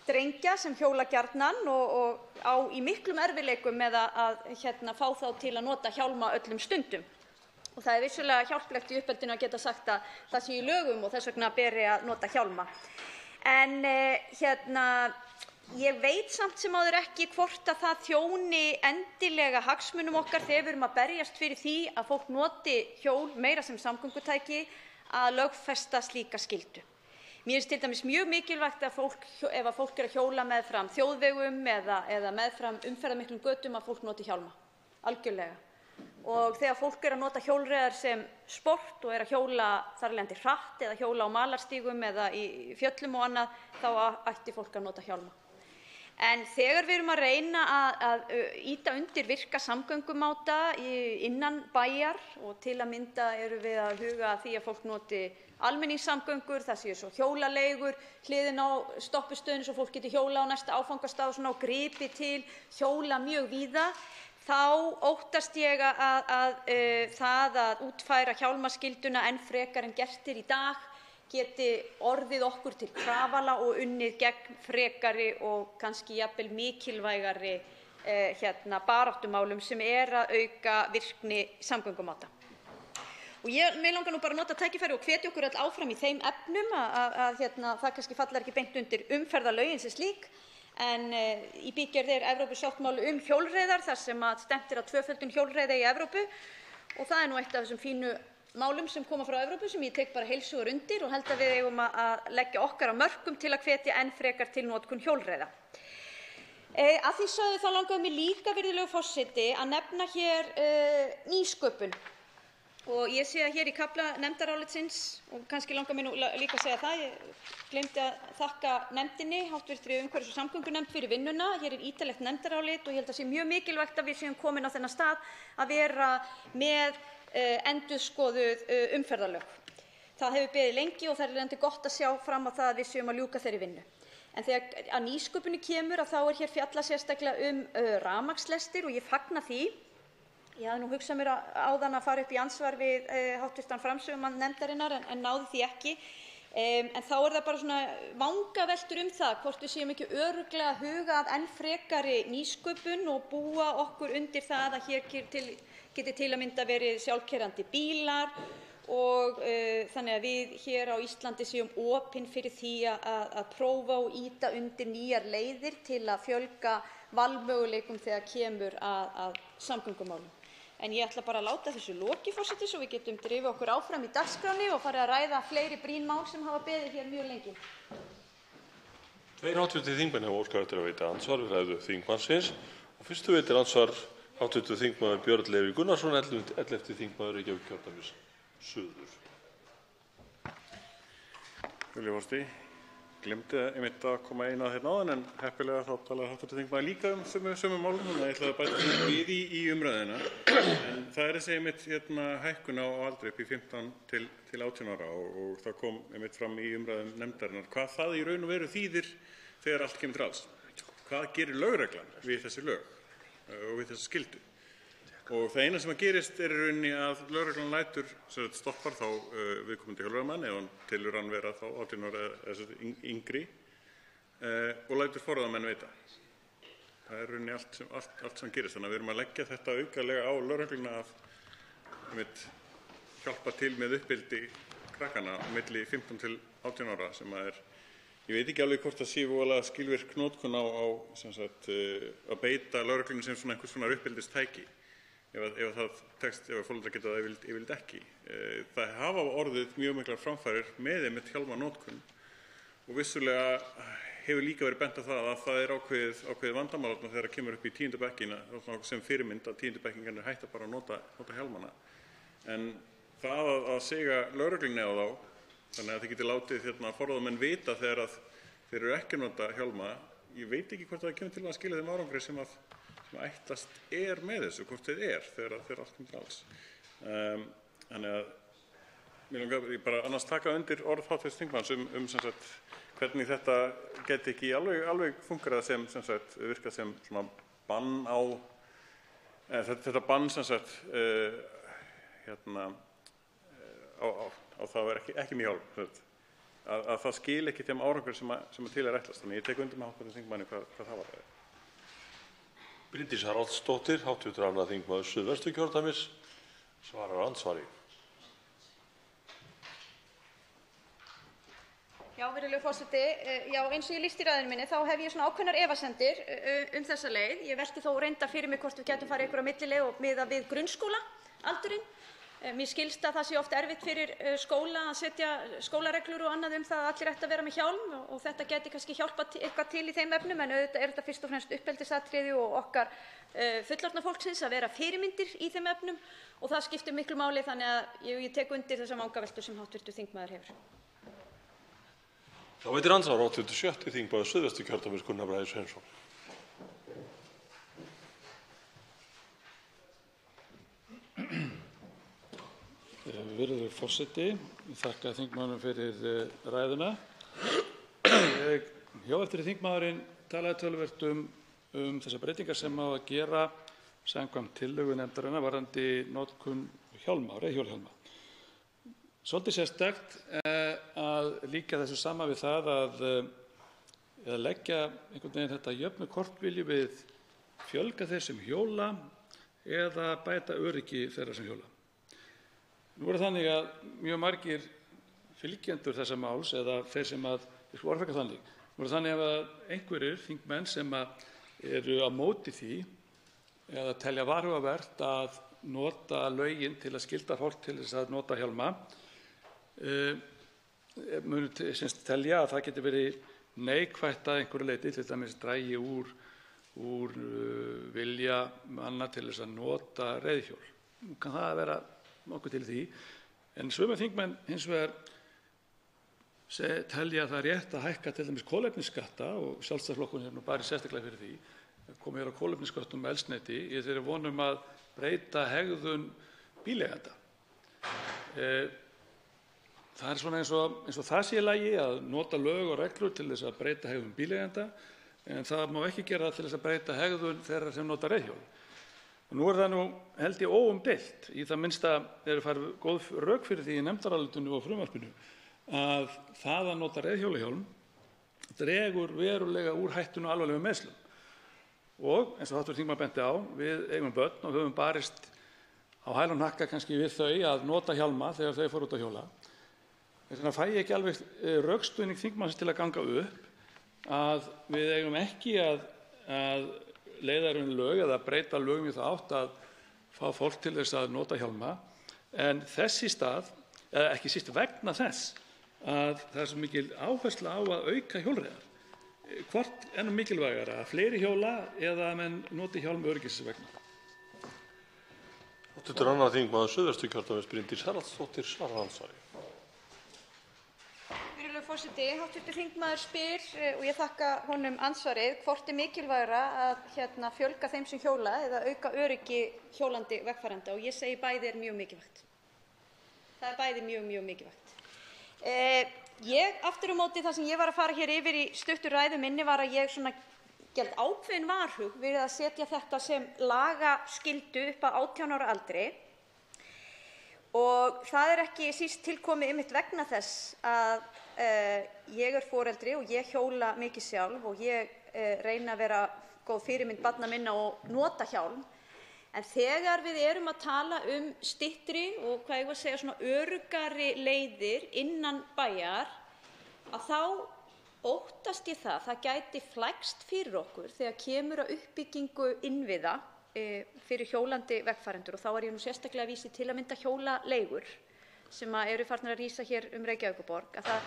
drengja sem hjóla gjarnan og á í miklum erfiðleikum með að fá þá til að nota hjálma öllum stundum. Og það er vissulega hjálplegt í uppeldinu að geta sagt að það sé í lögum og þess vegna beri að nota hjálma. En ég veit samt sem áður ekki hvort að það þjóni endilega hagsmunum okkar þegar við erum að berjast fyrir því að fólk noti hjól meira sem samgöngutæki að lögfesta slíka skyldu. Mér finnst til dæmis mjög mikilvægt að ef fólk er að hjóla meðfram þjóðvegum eða meðfram umferðarmiklum götum að fólk noti hjálma, algjörlega. Og þegar fólk er að nota hjólreiðar sem sport og er að hjóla þar af leiðandi hratt eða hjóla á malarstígum eða í fjöllum og annað, þá ætti fólk að nota hjálma. En þegar við erum að reyna að ýta undir virka samgöngumáta innan bæjar og til að mynda erum við að huga að því að fólk noti almenningssamgöngur, það séu svo hjólaleigur hliðin á stoppistöðinni svo fólk geti hjóla á næsta áfangastað og gripi til hjóla mjög víða, þá óttast ég að það að útfæra hjálmaskylduna enn frekar en gert er í dag geti orðið okkur til trafala og unnið gegn frekari og kannski jafnvel mikilvægari baráttumálum sem er að auka virkni samgöngumáta. Og mig langar nú bara að nota tækifærið og hvetja okkur öll áfram í þeim efnum að það kannski fallar ekki beint undir umferðarlögin sem slík, en í bígerð er Evrópusáttmáli hjólreiðar þar sem stefnt er að tvöföldun hjólreiða í Evrópu og það er nú eitt af þessum fínu málum sem koma frá Evrópu sem ég tek bara heils hugar undir og held að við eigum að leggja okkar af mörkum til að hvetja enn frekar til notkun hjólreiða. Að því sögðu þá langaði mig líka, virðulegur forseti, að nefna hér nýsköpun. Og ég sé að hér í kafla nefndarálitsins, og kannski langar mig nú líka að segja það, ég gleymdi að þakka nefndinni, hv. umhverfis- og samgöngunefnd fyrir vinnuna. Hér er ítarlegt nefndarálit og ég held að sé mjög mikilvægt að við séum komin á þennan stað að vera með endurskoðuð umferðarlög. Það hefur beðið lengi og það er gott að sjá fram á það að við séum að ljúka þeirri vinnu. En þegar að nýsköpuninni kemur þá er hér fjallað sérstaklega rafmagnslestir og ég fagna því. Ég hafði nú hugsað mér áðan að fara upp í andsvar við hv. framsögumann nefndarinnar en náði því ekki. En þá er það bara svona vangaveltur það hvort við séum ekki örugglega að huga að enn frekari nýsköpun og búa okkur undir það að hér geti til að mynda verið sjálfkeyrandi bílar og þannig að við hér á Íslandi séum opin fyrir því að prófa og ýta undir nýjar leiðir til að fjölga valmöguleikum þegar kemur að samgöngumálum. En ég ætla bara að láta þessu lokið, forseti, svo við getum drifið okkur áfram í dagskránni og farið að ræða fleiri brýn mál sem hafa beðið hér mjög lengi. 2 hv. þingmenn hafa óskað eftir að veita andsvar við ræðu þingmannsins og fyrstu veitir andsvar hv. þingmaður Björn Leví Gunnarsson, 11. þingmaður Reykjavíkurkjördæmis suður. Virðulegur forseti, gleymdi einmitt að koma inn að hérna áðan en heppilega þá talaði hv. þingmaður líka sömu málum þannig að ég ætlaði að bæta við í umræðuna. En það er þessi einmitt hækkun á aldri upp í 15 til 18 ára og það kom einmitt fram í umræðum nefndarinnar hvað það í raun og veru þýðir þegar allt kemur til alls. Hvað gerir lögreglan við þessi lög og við þessa skyldu? Og það eina sem gerist er í rauninni að lögreglan lætur stoppar þá viðkomandi hjólreiðamann ef hann telur hann vera þá 18 ára eða yngri og lætur forráðamenn vita. Það er í rauninni allt sem gerist. Þannig að við erum að leggja þetta aukalega á lögregluna að hjálpa til með uppeldi krakkana á milli 15 til 18 ára sem að ég veit ekki alveg hvort það sé voðalega skilvirk notkun á að beita lögreglunni sem svona einhvers konar uppeldistæki. Ef það tekst, ef foreldrar geta það yfirleitt ekki. Það hafa orðið mjög miklar framfarir með einmitt hjálmanotkun og vissulega hefur líka verið bent á það að það er ákveðið vandamál þegar það kemur upp í 10. bekkina sem fyrirmynd að 10. bekkingarnir hætta bara að nota hjálmana. En það að siga lögreglunni á þá þannig að þið getið látið forráðamenn vita þegar að þeir eru ekki að nota hjálma. Ég veit ekki hvort það kemur til að skila þeim árangri sem ætlast með þessu, hvort þeir þegar allt kemur til alls. Þannig að mér langar bara annars taka undir orð hv. þingmanns sem sagt hvernig þetta geti ekki alveg fungerað sem sagt virkað sem svona bann á þetta bann sem sagt á það að vera ekki með hjálm, að það skil ekki þeim árangur sem til ætlast. Þannig ég tek undir með hv. þingmanni hvað það varðar. Bryndís Haraldsdóttir, hv. 2. þingmaður Suðvesturkjördæmis, svarar andsvari. Já, virðulegur forseti. Já, eins og ég lýsti í ræðunni minni þá hef ég svona ákveðnar efasemdir þessa leið. Ég velti þó reyndar fyrir mig hvort við gætum farið einhverja millileið og miðað við grunnskólaaldurinn. Mér skilst að það sé oft erfitt fyrir skóla að setja skólareglur og annað það að allir ættu að vera með hjálm og þetta gæti kannski hjálpað eitthvað til í þeim efnum, en auðvitað þetta fyrst og fremst uppeldisatriði og okkar fullorðna fólksins að vera fyrirmyndir í þeim efnum og það skiptir miklu máli, þannig að ég tek undir þessar vangaveltur sem hv. þingmaður hefur. Þá veitir andsvar hv. 6. þingmaður Suðvesturkjördæmis Gunnar Bragi Sveinsson. Virðulegur forseti, ég þakka þingmanninum fyrir ræðuna. Hjá eftir þingmaðurinn talaði töluvert þessar breytingar sem á að gera samkvæmt tillögu nefndarinnar varðandi notkun hjálma, reiðhjólahjálma. Svolítið sérstakt að líka þessu saman við það að leggja einhvern veginn þetta jöfnu kortvilju við fjölga þeir sem hjóla eða bæta öryggi þeirra sem hjóla. Nú er þannig að mjög margir fylgjendur þessa máls eða þeir sem þannig. Nú er þannig að einhverjir þingmenn sem eru á móti því eða telja varhugavert að nota lögin til að skylda fólk til þess að nota hjálma munu telja að það geti verið neikvætt að einhverju leyti, til dæmis dragi úr vilja manna til þess að nota reiðhjól. Nú kann það að vera nokkuð til því, en sumir þingmenn hins vegar telja að það er rétt að hækka til dæmis kolefnisskatta og Sjálfstæðisflokkurinn hefur nú bara sérstaklega fyrir því komið hér á kolefnisskattum með eldsneyti í þeirri vonum að breyta hegðun bíleigenda. Það er svona eins og það sé í lagi að nota lög og reglur til þess að breyta hegðun bíleigenda, en það má ekki gera það til þess að breyta hegðun þeirra sem nota reiðhjól. Og nú er það held ég óumdeilt, í það minnsta eru farið góð rök fyrir því í nefndarálitinu og frumvarpinu að það að nota reiðhjólahjálm dregur verulega úr hættunu á alvarlegum meiðslum. Og eins og hv. þingmaður benti á, við eigum börn og höfum barist á hæl og hnakka kannski við þau að nota hjálma þegar þau fóru út að hjóla. Þess vegna fæ ég ekki alveg rökstuðning þingmannsins til að ganga upp að við eigum ekki að leiða lög eða breyta lögum í það átt að fá fólk til þess að nota hjálma, en þess í stað, eða ekki síst vegna þess að það er svo mikil áhersla á að auka hjólreiðar. Hvort ennum mikilvægara, að fleiri hjóla eða að menn noti hjálm öryggisins vegna? Hv. 2. þingmaður Suðvesturkjördæmis Bryndís Haraldsdóttir, svarar andsvari. Virðulegur forseti, hv. þingmaður spyr og ég þakka honum ansvarið, hvort mikilvægara að fjölga þeim sem hjóla eða auka öryggi hjólandi vegfarenda, og ég segi bæði er mjög mikilvægt. Það er bæði mjög mikilvægt. Ég aftur á móti það sem ég var að fara hér yfir í stuttu ræðu minni var að ég geld ákveðinn varhug við að setja þetta sem lagaskyldu upp að 18 ára aldri. Og það er ekki síst tilkomið einmitt vegna þess að ég er foreldri og ég hjóla mikið sjálf og ég reyna að vera góð fyrirmynd barna minna og nota hjálm. En þegar við erum að tala styttri og hvað ég var að segja svona öruggari leiðir innan bæjar, að þá óttast ég það gæti flækst fyrir okkur þegar kemur að uppbyggingu innviða fyrir hjólandi vegfarendur, og þá er ég nú sérstaklega að vísa til að mynda hjólaleigur sem eru farnar að rísa hér Reykjavíkurborg, að það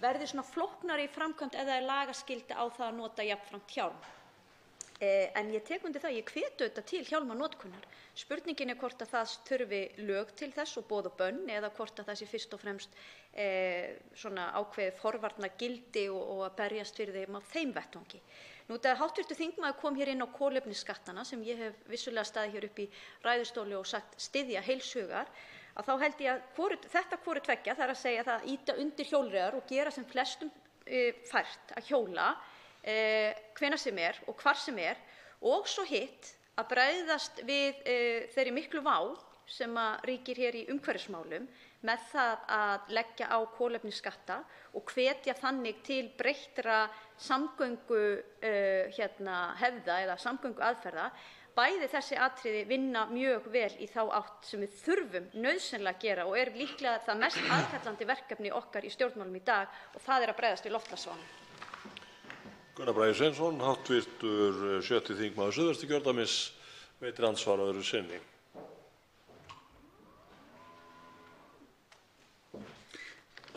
verði svona flóknari í framkvæmd ef það er lagaskylda á það að nota jafnframt hjálm. En ég tek undir það, ég hvet auðvitað til hjálmanotkunar. Spurningin hvort að það þurfi lög til þess og boð og bönn eða hvort að það sé fyrst og fremst svona ákveðið forvarnagildi og að berjast fyrir þeim á þeim vettvangi. Nú þegar hv. þingmaður kom hér inn á kolefnisskattana sem ég hef vissulega staðið hér upp í ræðustóli og sagt styðja heils hugar, að þá held ég að þetta hvoru tveggja, það er að segja það ýta undir hjólreiðar og gera sem flestum fært að hjóla hvenær sem og hvar sem og svo hitt að bregðast við þeirri miklu vá sem ríkir hér í umhverfismálum með það að leggja á kolefnisskatta og hvetja þannig til breyttra samgönguhefða eða samgönguaðferða. Bæði þessi atriði vinna mjög vel í þá átt sem við þurfum nauðsynlega að gera og líklega það mest aðkallandi verkefni okkar í stjórnmálum í dag og það að bregðast við loftslagsvánni. Gunnar Bragi Sveinsson, hv. 7. þingmaður Suðvesturkjördæmis, veitir andsvar öðru sinni.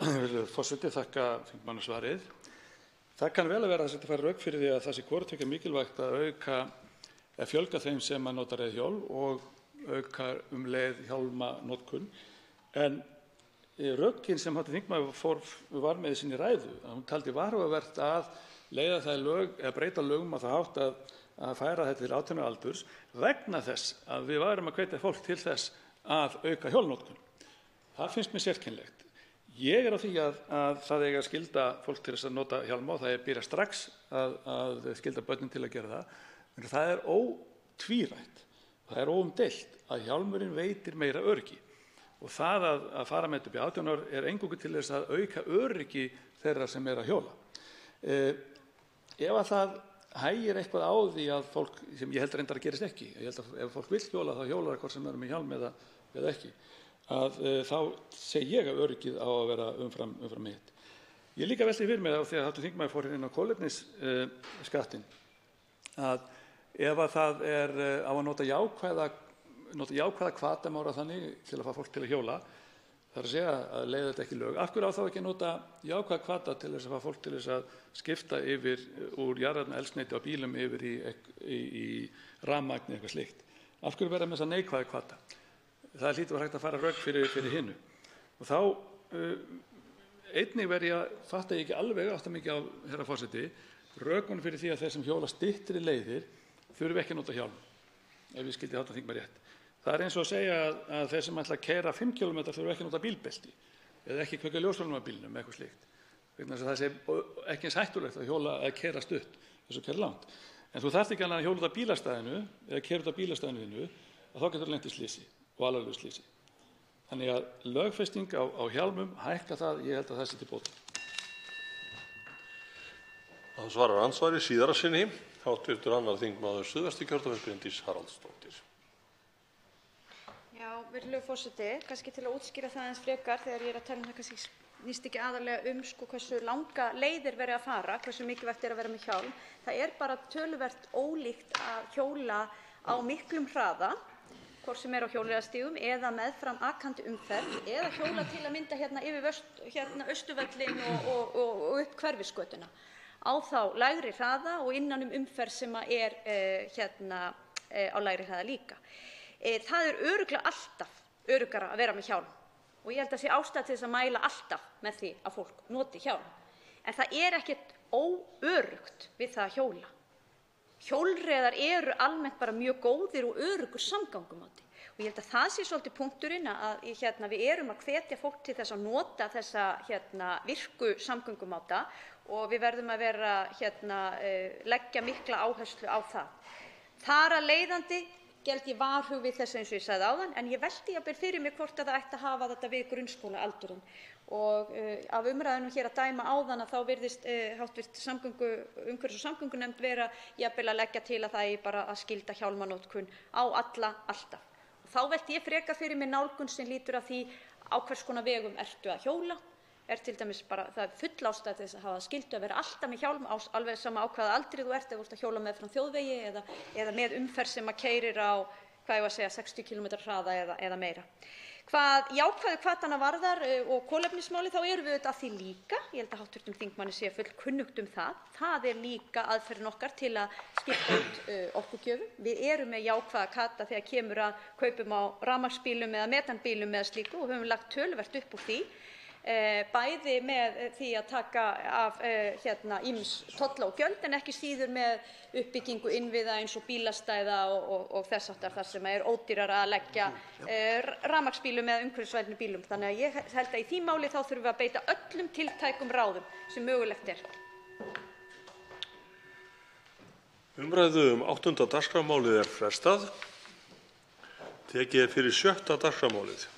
Virðulegur forseti, þakka þingmanni svarið. Það kann vel að vera að þetta færi rök fyrir því að það sé hvort tveggja mikilvægt að fjölga þeim sem nota reiðhjól og auka leið hjálmanotkun. En rökin sem hv. þingmaður var með í sinni ræðu, að hún taldi varhugavert að leiða það í lög eða breyta lögum á það hátt að færa þetta til 18 ára aldurs vegna þess að við værum að hvetja fólk til þess að auka hjólnotkun. Það finnst mér sérkennilegt. Ég á því að það eiga að skylda fólk til þess að nota hjálma og það byrja strax að skylda börnin til að gera það. En það ótvírætt, það óumdeilt að hjálmurinn veitir meira öryggi. Og það að fara með þetta upp í 18 ár eingöngu til þess að auka öryggi þeirra sem að hjóla. Ef að það hægir eitthvað á því að fólk, sem ég held reyndar að gerist ekki, ég held að ef fólk vill hjóla þá hjólar hvort sem með hjálm eða ekki, þá segi ég að öryggið á að vera umfram hitt. Ég líka velti fyrir mér þegar hv. þingmaður fór inn á kolefnisskattinn að ef að það á að nota jákvæða hvata má orða þannig til að fá fólk til að hjóla, það er að segja að leiða þetta ekki lög. Af hverju á þá ekki að nota jákvæða hvata til þess að fá fólk til þess að skipta yfir úr jarðefnaeldsneyti á bílum yfir í rafmagn eitthvað slíkt? Af hverju vera með þessa neikvæða hvata? Það hlýtur hægt að fara rök fyrir hinu. Og þá einnig fatta ég ekki alveg átta mikið á, herra forseti, rökunum fyrir því að þeir sem hjóla styttri leiðir þurfi ekki að nota hjálm, ef ég skildi hv. þingmann rétt. Það eins og að segja að þeir sem ætla að keyra 5 km þurfa ekki að nota bílbelti eða ekki kveikja ljósvélum á bílnum eitthvað slíkt. Það sé ekki eins hættulegt að hjóla að keyra stutt eins og keyra langt. En þú þarft ekki að hjóla út af bílastæðinu eða keyra út af bílastæðinu þínu að þá getur lent í slysi og alvarlegu slysi. Þannig að lögfesting á hjálmum hækka það, ég held að það sé til bóta. Það svarar andsvari síðara sinni, hv. 2. þingmaður Suðvesturkjördæmis Bryndís Haraldsdóttir. Já, virðulegur forseti, kannski til að útskýra það aðeins frekar þegar ég að tala það kannski snýst ekki aðallega hversu langa leiðir verið að fara, hversu mikilvægt að vera með hjálm. Það bara töluvert ólíkt að hjóla á miklum hraða, hvort sem á hjólreiðastígum eða meðfram akandi umferð eða hjóla til að mynda yfir Austurvöllinn og upp Hverfisgötuna á þá lægri hraða og innan umferð sem á lægri hraða líka. Það örugglega alltaf öruggara að vera með hjálm og ég held að sé ástæða til þess að mæla alltaf með því að fólk noti hjálm. En það ekkert óöruggt við það að hjóla. Hjólreiðar almennt bara mjög góðir og öruggur samgöngumáti og ég held að það sé svolítið punkturinn að við að hvetja fólk til þess að nota þessa virku samgöngumáta og við verðum að leggja mikla áherslu á það. Þar að leiðandi geld ég varhug við þessu eins og ég sagði áðan, en ég velti jafnvel fyrir mér hvort það ætti að hafa þetta við grunnskólaaldurinn. Og af umræðunum hér að dæma áðan þá virðist hv. umhverfis- og samgöngunefnd vera jafnvel að leggja til að það bara að skylda hjálmanotkun á alla alltaf. Og þá velti ég frekar fyrir mér nálgun sem lýtur að því á hvers konar vegum ertu að hjóla. Til dæmis bara það full ástæða til þess að hafa skyldu að vera alltaf með hjálm alveg sama á hvaða aldri þú ert, ef þú ert að hjóla meðfram þjóðvegi eða með umferð sem keyrir á 60 km hraða eða meira. Hvað jákvæðu hvatana varðar og kolefnismáli þá erum við auðvitað að því líka, ég held að hv. þingmanni sé fullkunnugt það. Það er líka aðferðin okkar til að skipta út orkugjöfum. Við erum með jákvæða hvata þegar kemur að kaupum á rafmagnsbílum eða metanbílum eða slíku og höfum lagt töluvert upp úr því. Bæði með því að taka af ýmis tolla og gjöld en ekki síður með uppbyggingu innviða eins og bílastæða og þess háttar þar sem er ódýrara að leggja rafmagnsbílum eða umhverfisvænni bílum. Þannig að ég held að í því máli þá þurfum við að beita öllum tiltækum ráðum sem mögulegt er. Umræðu 8. dagskrármálið frestað. Tekið fyrir 7. dagskrármálið.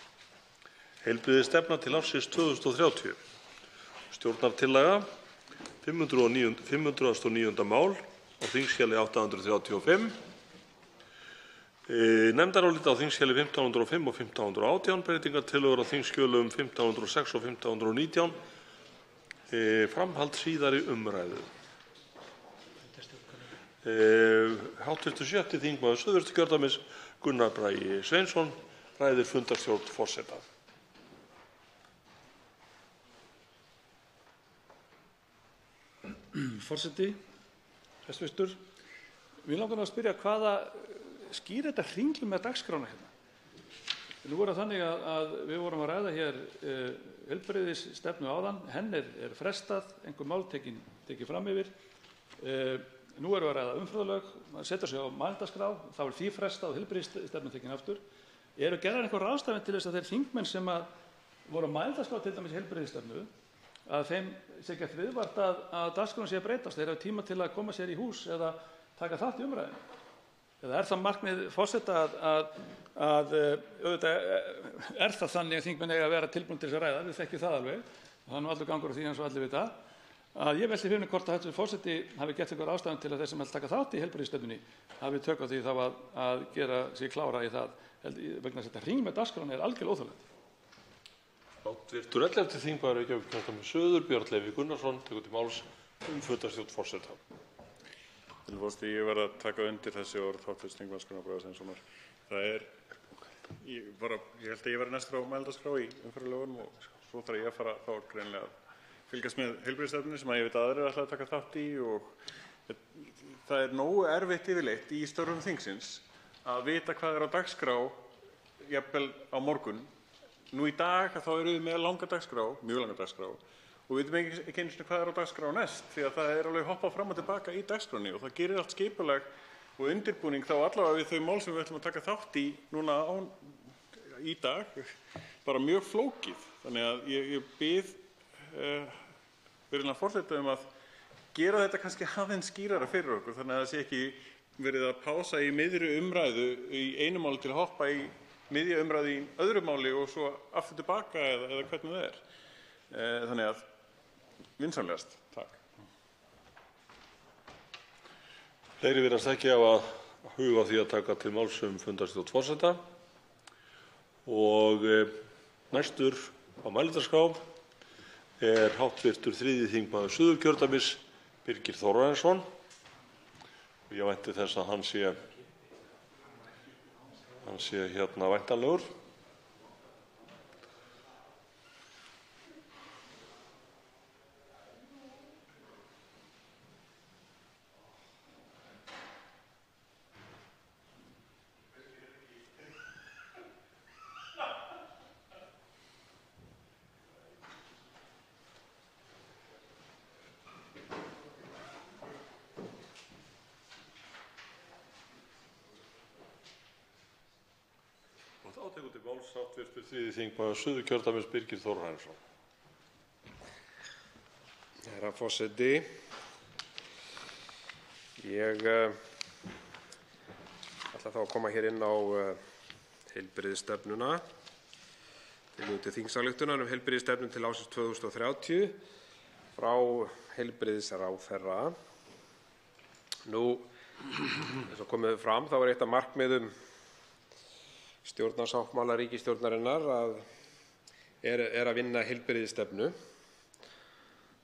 Heilbrigðisstefna til ársins 2030. Stjórnartillaga 509. mál á þingskjali 835. Nefndarálit á þingskjali 1505 og 1518. Breytingartillögur á þingskjölum 1506 og 1519. Framhald síðari umræðu. Hv. 6. þingmaður Suðvesturkjördæmis Gunnar Bragi Sveinsson ræðir fundarstjórn forseta. Forseti, hæstvirtur, mig langar að spyrja hvaða skýrir þetta hringl með dagskrána hérna. Nú er það þannig að við vorum að ræða hér heilbrigðisstefnu áðan, henni er frestað, einhver mál tekin fram yfir. Nú erum við að ræða umferðarlög, maður setur sig á mælendaskrá, þá er því frestað og heilbrigðisstefnu tekin aftur. Eru gerðar einhver ráðstafanir til þess að þeir þingmenn sem voru á mælendaskrá til dæmis heilbrigðisstefnu að þeim sé gert viðvart að dagskráin sé að breytast, þeir hafa tíma til að koma sér í hús eða taka þátt í umræðunni? Eða er það markmið forseta að auðvitað er það þannig að þingmenn eiga að vera tilbúin til þess að ræða, við þekkjum það alveg, það er nú allur gangur á því eins og allir vita, að ég velti fyrir mig hvort að hæstvirtur forseti hafi gert einhver ástæðan til að þeir sem taka þátt í heilbrigðisstefnunni hafi tök á því þá að gera sig klára í það, vegna þess að þetta hring með dagskrána er algjörlega óþolandi. Hv. 11. þingmaður Reykjavíkurkjördæmis suður Björn Leví Gunnarsson tekur til máls fundarstjórn forseta. Ég verð að taka undir þessi orð hv. þingmanns Gunnars Braga Sveinssonar. Það er, ég held að ég verði næstur á mælendaskrá í umferðarlögunum og svo þarf ég að fara þá greinilega að fylgjast með heilbrigðisstefnunni sem ég veit að aðrir ætla að taka þátt í og það er nógu erfitt yfirleitt í störfum þingsins að vita hvað er á dagskrá jafnvel á morgun. Nú í dag þá erum við með langa dagskrá, mjög langa dagskrá og við veitum ekki einu sinni hvað er á dagskrá næst því að það er alveg hoppað fram og tilbaka í dagskránni og það gerir allt skipulag og undirbúning þá allavega við þau mál sem við ætlum að taka þátt í núna í dag bara mjög flókið. Þannig að ég bið virðulegan forseta að gera þetta kannski aðeins skýrara fyrir okkur þannig að það sé ekki verið að pása í miðri umræðu í einu máli til að hoppa í miðja umræðu í öðru máli og svo aftur tilbaka eða hvernig það er. Þannig að vinsamlegast. Takk. Fleiri virðast ekki hafa huga á því að taka til máls fundarstjórn forseta og næstur á mælendaskrá er hv. 3. þingmaður Suðurkjördæmis Birgir Þórarinsson og ég vænti þess að hann sé hérna væntanlegur. Þá tekur til máls hv. 3. þingmaður Suðurkjördæmis Birgir Þórarinsson. Herra forseti, ég ætla þá að koma hér inn á heilbrigðisstefnuna, tillögu til þingsályktunar heilbrigðisstefnu til ársins 2030 frá heilbrigðisráðherra. Nú, eins og komið fram, þá er eitt af markmiðum stjórnarsáttmála ríkisstjórnarinnar er að vinna heilbrigðisstefnu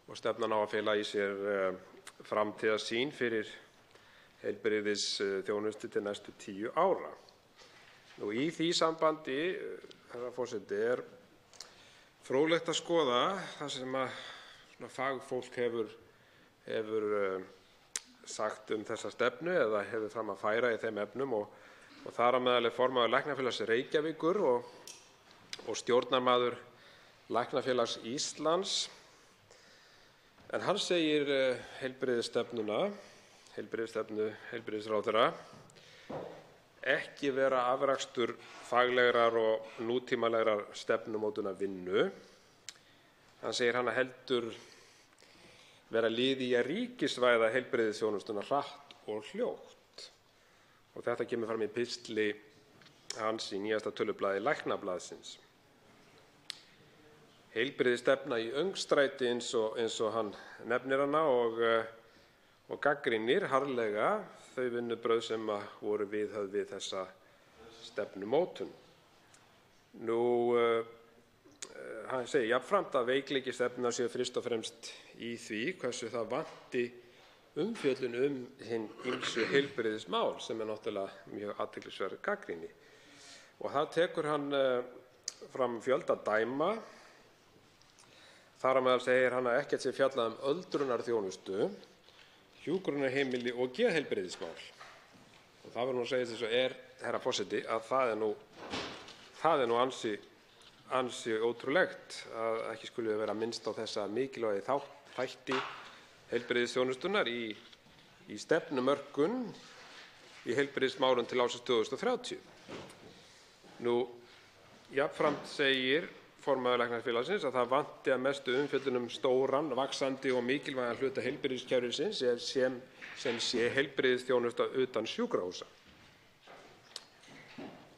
og stefnan á að fela í sér framtíðarsýn fyrir heilbrigðisþjónustu til næstu 10 ára. Í því sambandi herra forseti, er fróðlegt að skoða það sem fagfólk hefur sagt þessa stefnu eða hefur fram að færa í þeim efnum og þar á meðal er formaður Læknafélags Reykjavíkur og stjórnarmaður Læknafélags Íslands. En hann segir heilbrigðisstefnu heilbrigðisráðherra ekki vera afrakstur faglegrar og nútímalegrar stefnumótunarvinnu. Hann segir hana heldur vera lið í að ríkisvæða heilbrigðisþjónustuna hratt og hljótt. Og þetta kemur fram í pistli hans í nýjasta tölublaði Læknablaðsins. Heilbrigðisstefna í öngstræti eins og hann nefnir hana og gagnrýnir harðlega þau vinnubrögð sem voru viðhöfð við þessa stefnumótun. Hann segir jafnframt að veikleiki stefnunnar séu fyrst og fremst í því hversu það vanti umfjöllun hin ýmsu heilbrigðismál sem náttúrulega mjög athyglisverð gagnrýni. Og þar tekur hann fram fjölda dæma. Þar á meðal segir hann að ekkert sé fjallað öldrunarþjónustu, hjúkrunarheimili og geðheilbrigðismál. Og það verður að segja eins og herra forseti, að það er ansi ótrúlegt að ekki skuli vera minnst á þessa mikilvægi þætti heilbrigðisþjónustunnar í stefnumörkun í heilbrigðismálum til ársins 2030. Jafnframt segir formaður Læknafélagsins að það vanti að mestu umfjöllun stóran, vaxandi og mikilvægan hluta heilbrigðiskerfisins sem sé heilbrigðisþjónusta utan sjúkrahúsa.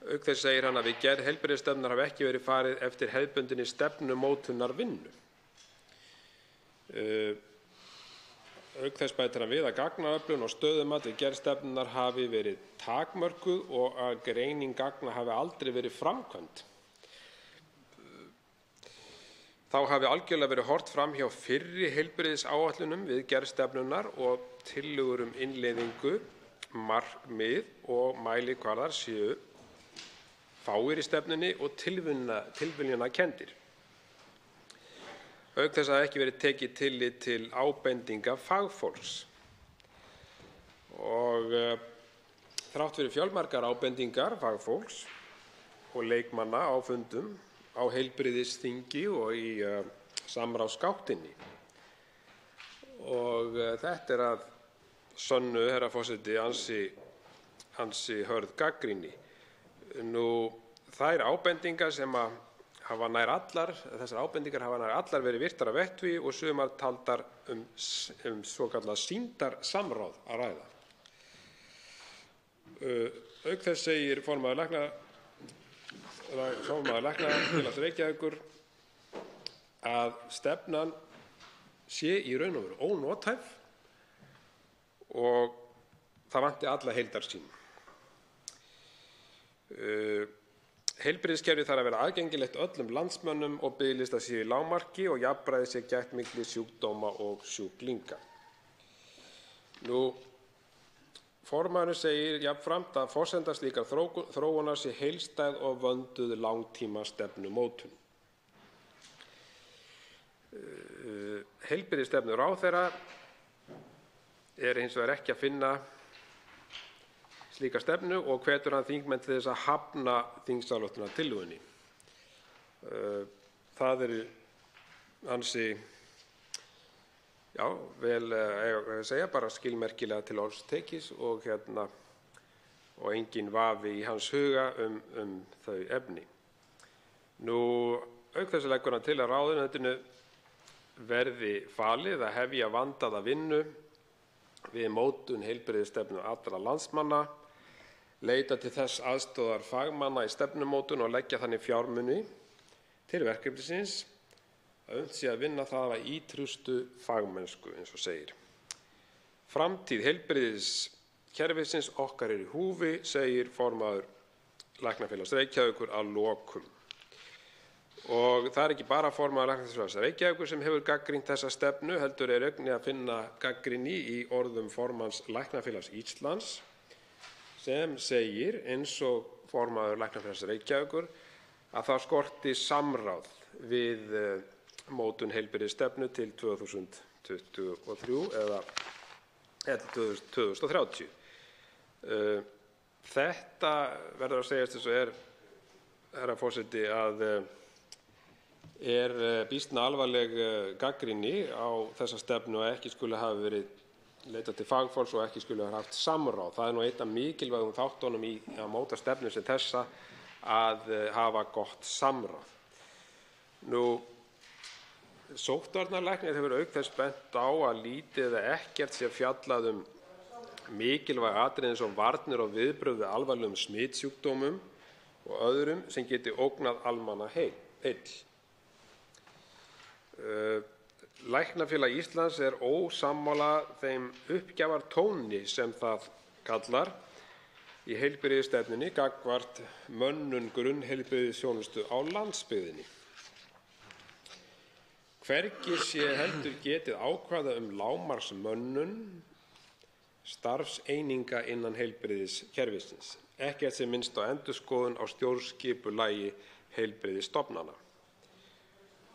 Auk þess segir hann að við gerð heilbrigðisstefnunnar hafi ekki verið farið eftir hefðbundinni stefnumótunarvinnu. Auk þess bætir hann við að gagnaöflun og stöðumat við gerð stefnunnar hafi verið takmörkuð og að greining gagna hafi aldrei verið framkvæmd. Þá hafi algjörlega verið horft fram hjá fyrri heilbrigðisáætlunum við gerð stefnunnar og tillögur innleiðingu, markmið og mælikvarðar séu fáir í stefnunni og tilviljunarkenndir. Auk þess að ekki verið tekið tillit til ábendinga fagfólks. Og þrátt fyrir fjölmargar ábendingar fagfólks og leikmanna á fundum á heilbrigðisþingi og í samráðsgáttinni. Og þetta er að sönnu, herra forseti, ansi hörð gagnrýni. Þær ábendingar sem hafa nær allar verið virtar að vettugi og sumar taldar svokallað sýndarsamráð að ræða. Auk þess segir formaður Læknafélags Reykjavíkur að stefnan sé í raun og veru ónothæf og það vanti alla heildarsýn. Heilbrigðiskerfið þarf að vera aðgengilegt öllum landsmönnum og biðlistar séu í lágmarki og jafnræðis sé gætt milli sjúkdóma og sjúklinga. Formaðurinn segir jafnframt að forsenda slíkar þróunar sé heildstæð og vönduð langtímastefnumótun. Heilbrigðisstefnu ráðherra hins vegar ekki að finna slíka stefnu og hvetur hann þingmenn til þess að hafna þingsályktunartillögunni. Það er ansi vel segja, bara skilmerkilega til orðs tekið og engin vafi í hans huga þau efni. Auk þess leggur hann til að ráðuneytinu verði falið að hefja vandaða vinnu við mótun heilbrigðisstefnu allra landsmanna, leita til þess aðstoðar fagmanna í stefnumótun og leggja þannig fjármuni til verkefnisins að unnt sé að vinna það af ítrustu fagmennsku, eins og segir. Framtíð heilbrigðiskerfisins okkar í húfi, segir formaður Læknafélags Reykjavíkur að lokum. Og það er ekki bara formaður Læknafélags Reykjavíkur sem hefur gagnrýnt þessa stefnu, heldur er einnig að finna gagnrýni í orðum formanns Læknafélags Íslands sem segir, eins og formaður Læknafélags Reykjavíkur, að það skorti samráð við mótun heilbrigðisstefnu til 2023 eða 2030. Þetta verður að segjast eins og herra forseti, að er býsna alvarleg gagnrýni á þessa stefnu að ekki skuli hafa verið leitað til fagfólks og ekki skuli hafa haft samráð. Það er nú einn af mikilvægum þáttunum í að móta stefnu sem þessa að hafa gott samráð. Sóttvarnalæknir hefur auk þess bent á að lítið eða ekkert sé fjallað mikilvæg atriði eins og varnir og viðbrögð við alvarlegum smitsjúkdómum og öðrum sem geti ógnað almannaheill. Læknafélag Íslands er ósammála þeim uppgjafartóni sem það kallar í heilbrigðisstefnunni gagnvart mönnun grunnheilbrigðisþjónustu á landsbyggðinni. Hvergi sé heldur getið ákvæða lágmarksmönnun starfseininga innan heilbrigðiskerfisins. Ekkert sé minnst á endurskoðun á stjórnskipulagi heilbrigðisstofnana.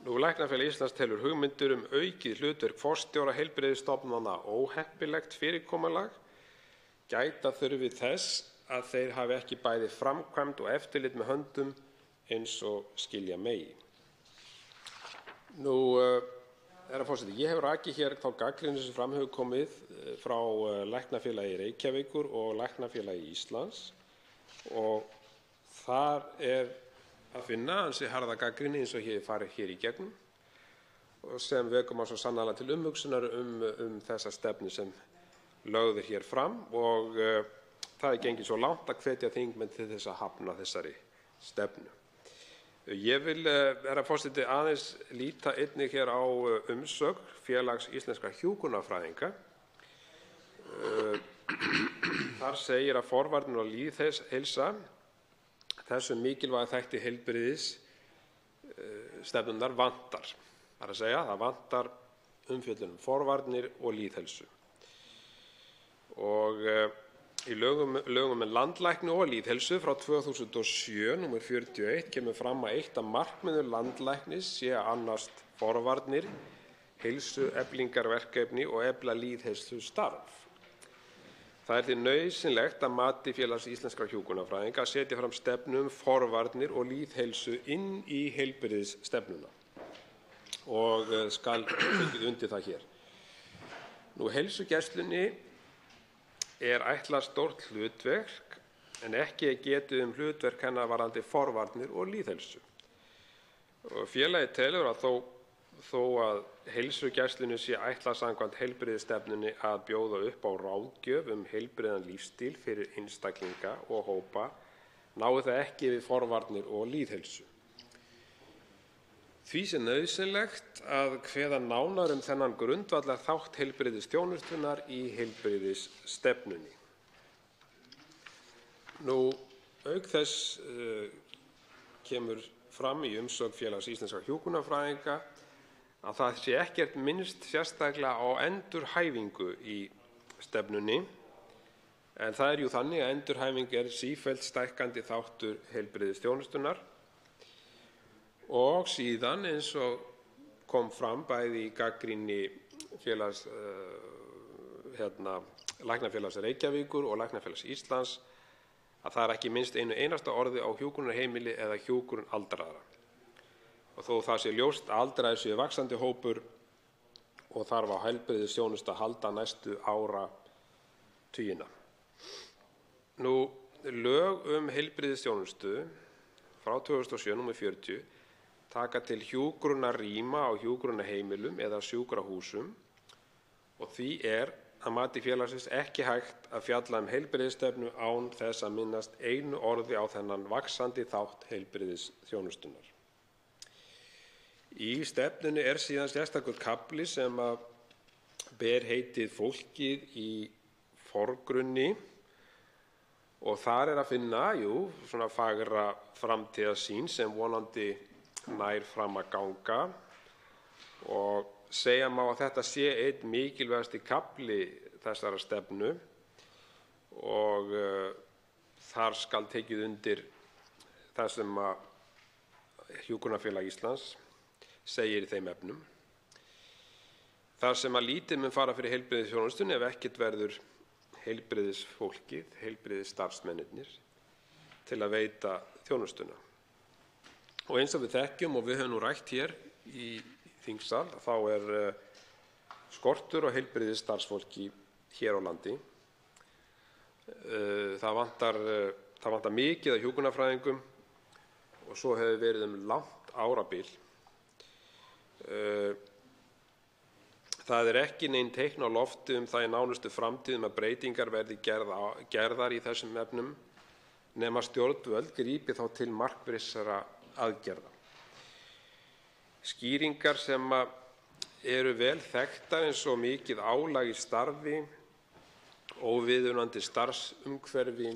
Læknafélag Íslands telur hugmyndir aukið hlutverk forstjóra heilbrigðisstofnana óheppilegt fyrirkomulag. Gæta þurfi þess að þeir hafi ekki bæði framkvæmd og eftirlit með höndum eins og skilja megi. Herra forseti, ég hef rakið hér þá gagnrýni sem fram hefur komið frá Læknafélagi Reykjavíkur og Læknafélagi Íslands og þar er að finna ansi harða gagnrýni eins og ég hef farið hér í gegnum og sem vekur maður svo sannarlega til umhugsunar þessa stefnu sem lögð hér fram og það er gengið svo langt að hvetja þingmenn til þess að hafna þessari stefnu. Ég vil, herra forseti, aðeins líta einnig hér á umsögn Félags íslenskra hjúkrunarfræðinga. Þar segir að forvarnir og lýðheilsa þessum mikilvæga þætti heilbrigðisstefnunnar vantar. Það er að segja, það vantar umfjöllun forvarnir og lýðheilsu. Og í lögum landlækni og lýðheilsu frá 2007, nr. 41, kemur fram að eitt af markmiðum landlæknis sé að annast forvarnir, heilsueflingarverkefni og efla lýðheilsustarf. Það er því nauðsynlegt að mati Félags íslenskra hjúkrunarfræðinga að setja fram stefnu forvarnir og lýðheilsu inn í heilbrigðisstefnuna og skal tekið undir það hér. Heilsugæslunni er ætlað stórt hlutverk en ekki er getið hlutverk hennar varðandi forvarnir og lýðheilsu. Félagið telur að þó að heilsugæslunni sé ætlað samkvæmt heilbrigðisstefnunni að bjóða upp á ráðgjöf heilbrigðan lífsstíl fyrir einstaklinga og hópa nái það ekki við forvarnir og lýðheilsu. Því sé nauðsynlegt að kveða nánar þennan grundvallarþátt heilbrigðisþjónustunnar í heilbrigðisstefnunni. Auk þess kemur fram í umsögn Félags íslenskra hjúkrunarfræðinga að það sé ekkert minnst sérstaklega á endurhæfingu í stefnunni en það er jú þannig að endurhæfing er sífellt stækkandi þáttur heilbrigðisþjónustunnar og síðan eins og kom fram bæði í gagnrýni Læknafélags Reykjavíkur og Læknafélags Íslands að það er ekki minnst einu einasta orði á hjúkrunarheimili eða hjúkrun aldraðra. Og þó það sé ljóst að aldraðir séu vaxandi hópur og þarf á heilbrigðisþjónustu að halda næstu áratugina. Lög heilbrigðisþjónustu frá 2007, nr. 40, taka til hjúkrunarrýma á hjúkrunarheimilum eða sjúkrahúsum og því er að mati félagsins ekki hægt að fjalla heilbrigðisstefnu án þess að minnast einu orði á þennan vaxandi þátt heilbrigðisþjónustunnar. Í stefnunni er síðan sérstakur kafli sem ber heitið Fólkið í forgrunni og þar er að finna, svona fagra framtíðarsýn sem vonandi nær fram að ganga og segja má að þetta sé einn mikilvægasti kafli þessara stefnu og þar skal tekið undir það sem Hjúkrunarfélag Íslands segir í þeim efnum: þar sem að lítið mun fara fyrir heilbrigðisþjónustunni ef ekkert verður heilbrigðisfólkið, heilbrigðisstarfsmennirnir, til að veita þjónustuna. Og eins og við þekkjum og við höfum nú rætt hér í þingsal, þá skortur á heilbrigðisstarfsfólki hér á landi. Það vantar mikið af hjúkrunarfræðingum og svo hefur verið langt árabil. Það ekki nein teikn á lofti það í nánustu framtíðum að breytingar verði gerðar í þessum efnum nema stjórnvöld grípi þá til markvissra aðgerða. Skýringar sem eru vel þekktar eins og mikið álag í starfi, óviðunandi starfsumhverfi,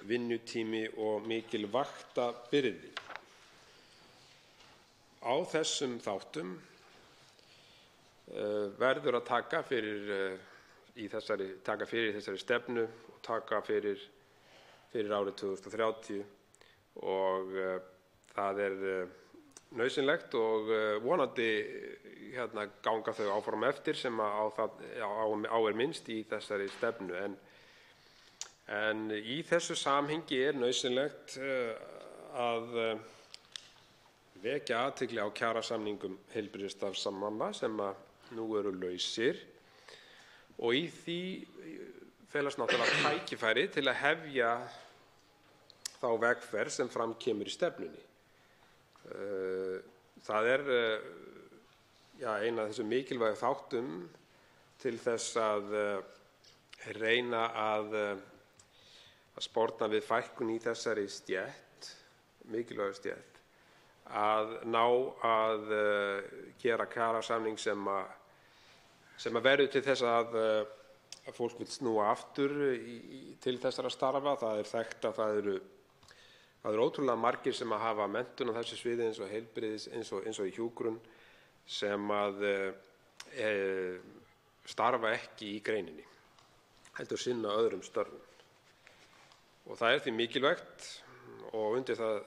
vinnutími og mikil vaktabyrði. Á þessum þáttum verður að taka fyrir í þessari stefnu og taka fyrir árið 2030 og það nauðsynlegt og vonandi ganga þau áfram eftir sem á minnst í þessari stefnu. En í þessu samhengi nauðsynlegt að vekja athygli á kjarasamningum heilbrigðisstarfsmanna sem nú eru lausir og í því felast náttúrulega tækifæri til að hefja þá vegferð sem fram kemur í stefnunni. Það ein af þessum mikilvægu þáttum til þess að reyna að sporna við fækkun í þessari mikilvægu stétt, að ná að gera kjarasamning sem verður til þess að fólk vill snúa aftur til þessara starfa. Það þekkt að það eru ótrúlega margir sem hafa menntun á þessu sviði eins og heilbrigðis, eins og í hjúkrun, sem starfa ekki í greininni, heldur sinna öðrum störfum. Og það því mikilvægt og undir það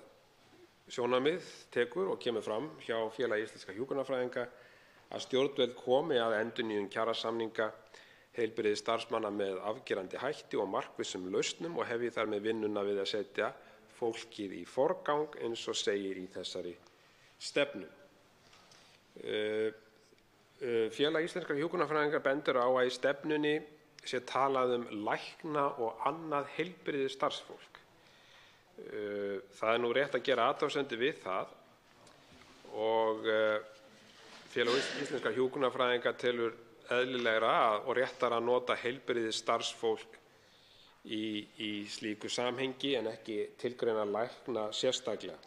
sjónarmið tekur og kemur fram hjá Félagi íslenskra hjúkrunarfræðinga að stjórnvöld komi að endurnýjun kjarasamninga heilbrigðisstarfsmanna með afgerandi hætti og markvissum lausnum og hefji þar með vinnuna við að setja fólkið í forgang eins og segir í þessari stefnu. Félag íslenskra hjúkrunarfræðinga bendir á að í stefnunni sé talað lækna og annað heilbrigðisstarfsfólk. Það nú rétt að gera athugasemdir við það og Félag íslenskra hjúkrunarfræðinga telur eðlilegra og réttara að nota heilbrigðisstarfsfólk í slíku samhengi en ekki tilgreina lækna sérstaklega.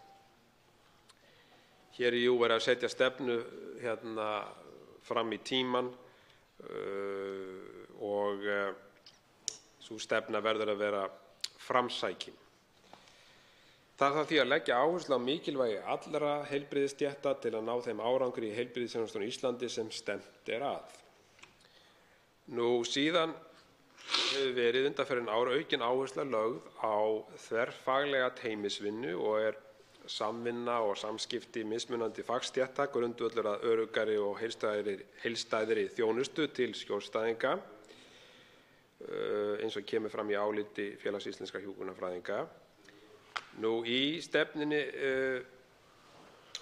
Hér verið að setja stefnu fram í tímann og sú stefna verður að vera framsækin. Það þarf því að leggja áherslu á mikilvægi allra heilbrigðisstétta til að ná þeim árangri í heilbrigðisþjónustu á Íslandi sem stefnt að. Síðan hefur verið undanfarin ár aukin áhersla lögð á þverfaglega teymisvinnu og samvinna og samskipti mismunandi fagstétta grundvöllur að öruggari og heildstæðri þjónustu til skjólstæðinga, eins og kemur fram í áliti Félags íslenskra hjúkrunarfræðinga. Í stefnunni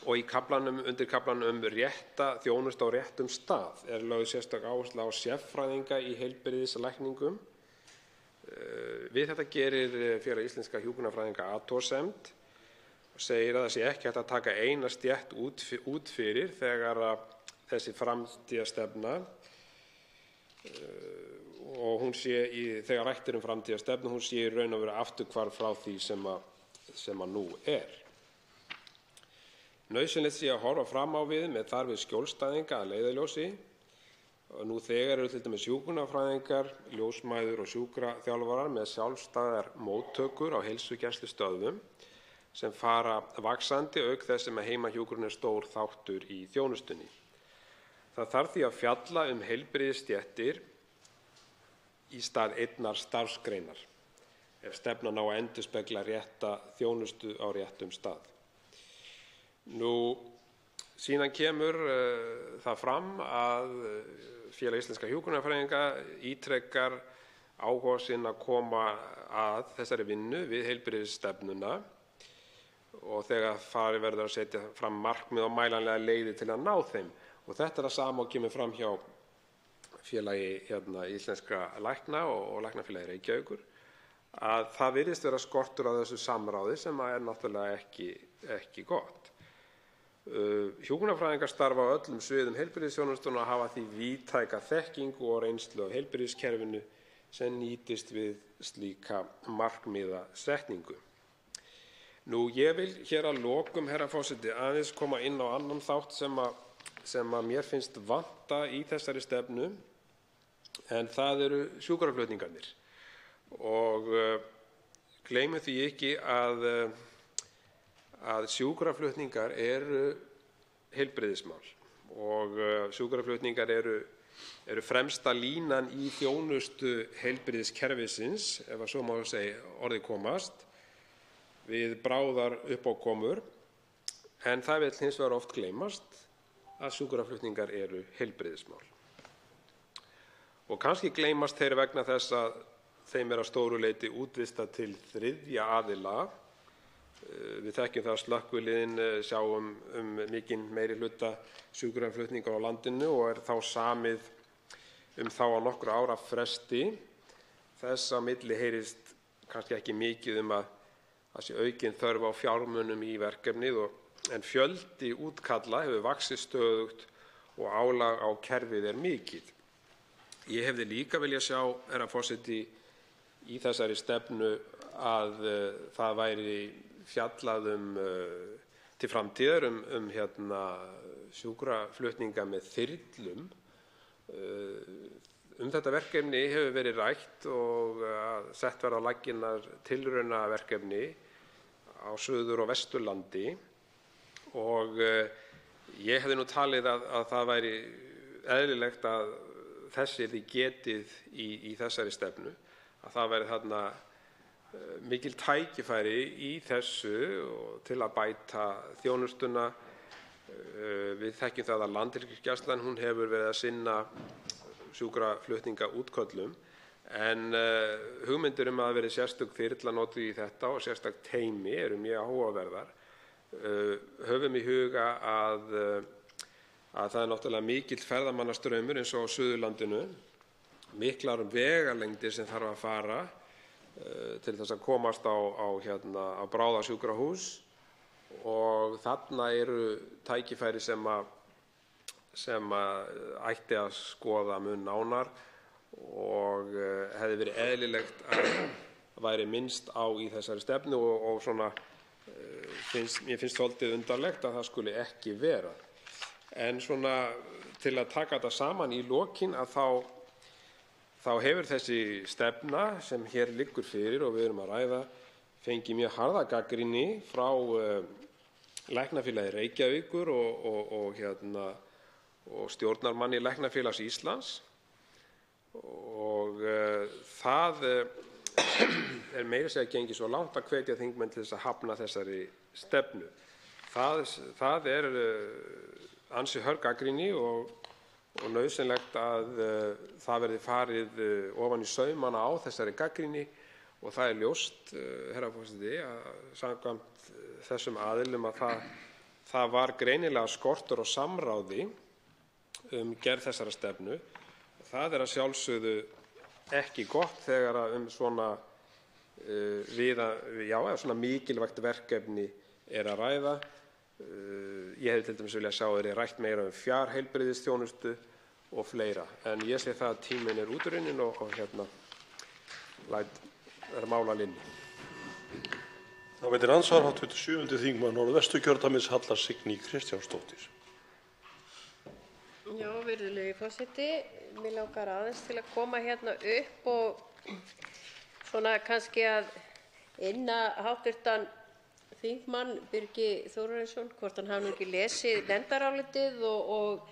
og undir kaflanum rétta þjónustu á réttum stað lögð sérstök áhersla á sérfræðinga í heilbrigðislækningum. Við þetta gerir Félag íslenskra hjúkrunarfræðinga athugasemd og segir að það sé ekki hægt að taka eina stétt út fyrir þegar þessi framtíðarstefna og þegar rætt framtíðarstefnu, hún sé í raun og veru afturhvarf frá því sem nú Nauðsynlegt sé að horfa fram á við með þarfir skjólstæðinga að leiðarljósi. Nú þegar eru til dæmis hjúkrunarfræðingar, ljósmæður og sjúkraþjálfarar með sjálfstæðar móttökur á heilsugæslustöðvum sem fara vaxandi auk þess sem heimahjúkrun stór þáttur í þjónustunni. Það þarf því að fjalla heilbrigðisstéttir í stað einnar starfsgreinar ef stefnan á að endurspegla rétta þjónustu á réttum stað. Síðan kemur það fram að Félag íslenskra hjúkrunarfræðinga ítrekar áhuga sinn að koma að þessari vinnu við heilbrigðisstefnuna og þegar farið verður að setja fram markmið og mælanlega leiðir til að ná þeim. Og þetta það sama og kemur fram hjá Félagi íslenskra lækna og Læknafélagi Reykjavíkur, að það virðist vera skortur á þessu samráði sem náttúrulega ekki gott. Hjúkrunarfræðingar starfa á öllum sviðum heilbrigðisþjónustunnar og hafa því víðtæka þekkingu og reynslu á heilbrigðiskerfinu sem nýtist við slíka markmiðasetningu. Ég vil hér að lokum, herra forseti, aðeins koma inn á annan þátt sem að mér finnst vanta í þessari stefnu, en það eru sjúkraflutningarnir. Og gleymum því ekki að sjúkraflutningar eru heilbrigðismál og sjúkraflutningar eru fremsta línan í þjónustu heilbrigðiskerfisins, ef að svo má segja orðið komast, við bráðar uppákomur, en það vill hins vegar oft gleymast að sjúkraflutningar eru heilbrigðismál. Og kannski gleymast þeir vegna þess að þeim að stóru leyti útvistað til þriðja aðila. Við þekkjum það að slökkviliðin sjá mikinn meirihluta sjúkraflutninga á landinu og þá samið þá á nokkurra ára fresti. Þess á milli heyrist kannski ekki mikið að sé aukin þörf á fjármunum í verkefnið, en fjöldi útkalla hefur vaxið stöðugt og álag á kerfið mikið. Ég hefði líka viljað sjá, herra forseti, í þessari stefnu að það væri fjallað til framtíðar sjúkraflutninga með þyrlum. Þetta verkefni hefur verið rætt og sett verið á laggirnar tilraunaverkefni á Suður- og Vesturlandi og ég hefði talið að það væri eðlilegt að þess yrði getið í þessari stefnu, að það væri þarna mikil tækifæri í þessu til að bæta þjónustuna. Við þekkjum það að Landhelgisgæslan hefur verið að sinna sjúkraflutningaútköllum, en hugmyndir að verði sérstök þyrla notuð í þetta og sérstök teymi eru mjög áhugaverðar. Höfum í huga að það náttúrulega mikill ferðamannastraumur eins og á Suðurlandinu, miklar vegalengdir sem þarf að fara til þess að komast á bráðasjúkrahús, og þarna eru tækifæri sem ætti að skoða mun nánar og hefði verið eðlilegt að væri minnst á í þessari stefnu og svona mér finnst svolítið undarlegt að það skuli ekki vera. En svona til að taka þetta saman í lokin að þá hefur þessi stefna sem hér liggur fyrir og við erum að ræða fengið mjög harða gagnrýni frá Læknafélagi Reykjavíkur og stjórnarmanni Læknafélags Íslands, og það meira að segja gengið svo langt að hvetja þingmenn til þess að hafna þessari stefnu. Það ansi hörð gagnrýni og nauðsynlegt að það verði farið ofan í saumana á þessari gagnrýni, og það ljóst, herra forseti, að samkvæmt þessum aðilum að það var greinilega skortur á samráði gerð þessara stefnu. Það að sjálfsögðu ekki gott þegar svona svona mikilvægt verkefni að ræða. Ég hefði til dæmis viljað sjá þeirri rætt meira fjarheilbrigðisþjónustu og fleira, en ég sé það að tíminn útrunninn og læt mála linni. Þá veitir andsvar hv. 7. þingmaður Norðvesturkjördæmis, Halla Signý Kristjánsdóttir. Já, virðulegi forseti, mig langar aðeins til að koma upp og svona kannski að inna hv. þingmann Birgi Þórarinsson, hvort hann hafi ekki lesið nefndarálitið og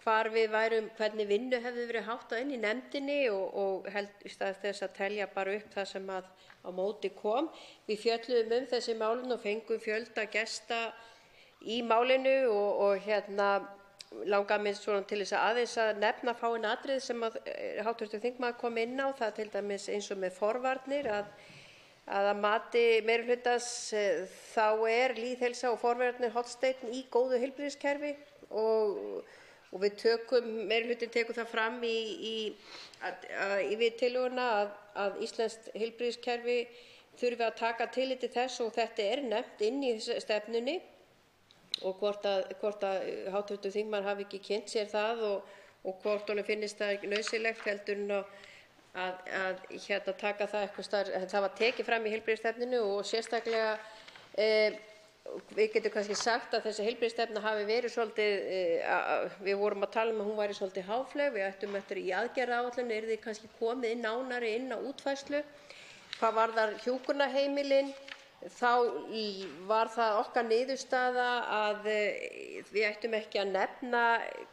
hvar við værum, hvernig vinnu hefði verið háttað inn í nefndinni og í stað þess að telja bara upp það sem að á móti kom. Við fjölluðum þessi málin og fengum fjölda gesta í málinu og langar mig svona til þess að aðeins að nefna fáein atriði sem hv. þingmaður kom inn á. Það til dæmis eins og með forvarnir að mati meirihlutans þá lýðheilsa og forvarnir hornsteinn í góðu heilbrigðiskerfi og meirihlutinn tekur það fram við tillöguna að íslenskt heilbrigðiskerfi þurfi að taka tillit til þess og þetta nefnt inn í stefnunni og hvort að hv. þingmaður hafi ekki kynnt sér það og hvort honum finnist það nauðsynlegt heldur en að taka það eitthvað staðar. Það var tekið fram í heilbrigðisstefnunni og sérstaklega við getum kannski sagt að þessi heilbrigðisstefna hafi verið svolítið, við vorum að tala að hún væri svolítið háfleyg, við ættum eftir í aðgerðaáætlun yrði kannski komið nánari inn á útfærslu. Hvað varðar hjúkrunarheimilin þá var það okkar niðurstaða að við ættum ekki að nefna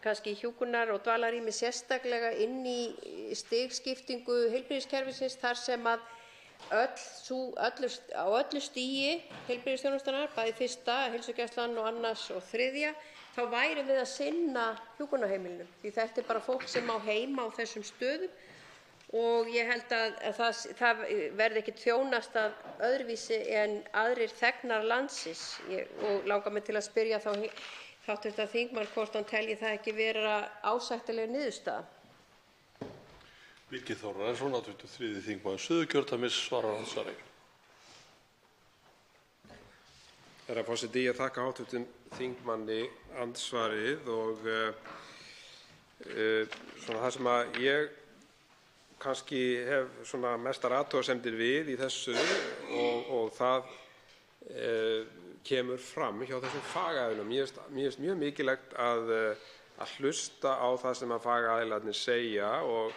kannski hjúkrunar- og dvalarrými sérstaklega inn í stigskiptingu heilbrigðiskerfisins þar sem að á öllu stigi heilbrigðisþjónustunnar, bæði fyrsta, heilsugæslan og annars og þriðja, þá værum við að sinna hjúkrunarheimilunum því þetta bara fólk sem á heima á þessum stöðum og ég held að það verði ekki þjónast að öðruvísi en aðrir þegnar landsins og langar mig til að spyrja þá hv. þingmann hvort hann telji það ekki vera ásættanleg niðurstaða. Birgir Þórarinsson, 3. þingmaður Suðurkjördæmis, svarar andsvari. Herra forseti, ég þakka hv. þingmanni andsvarið og svona það sem að ég kannski hef svona mestar athugasemdir við í þessu og það kemur fram hjá þessum fagaðilum. Mér finnst mjög mikilvægt að hlusta á það sem að fagaðilarnir segja og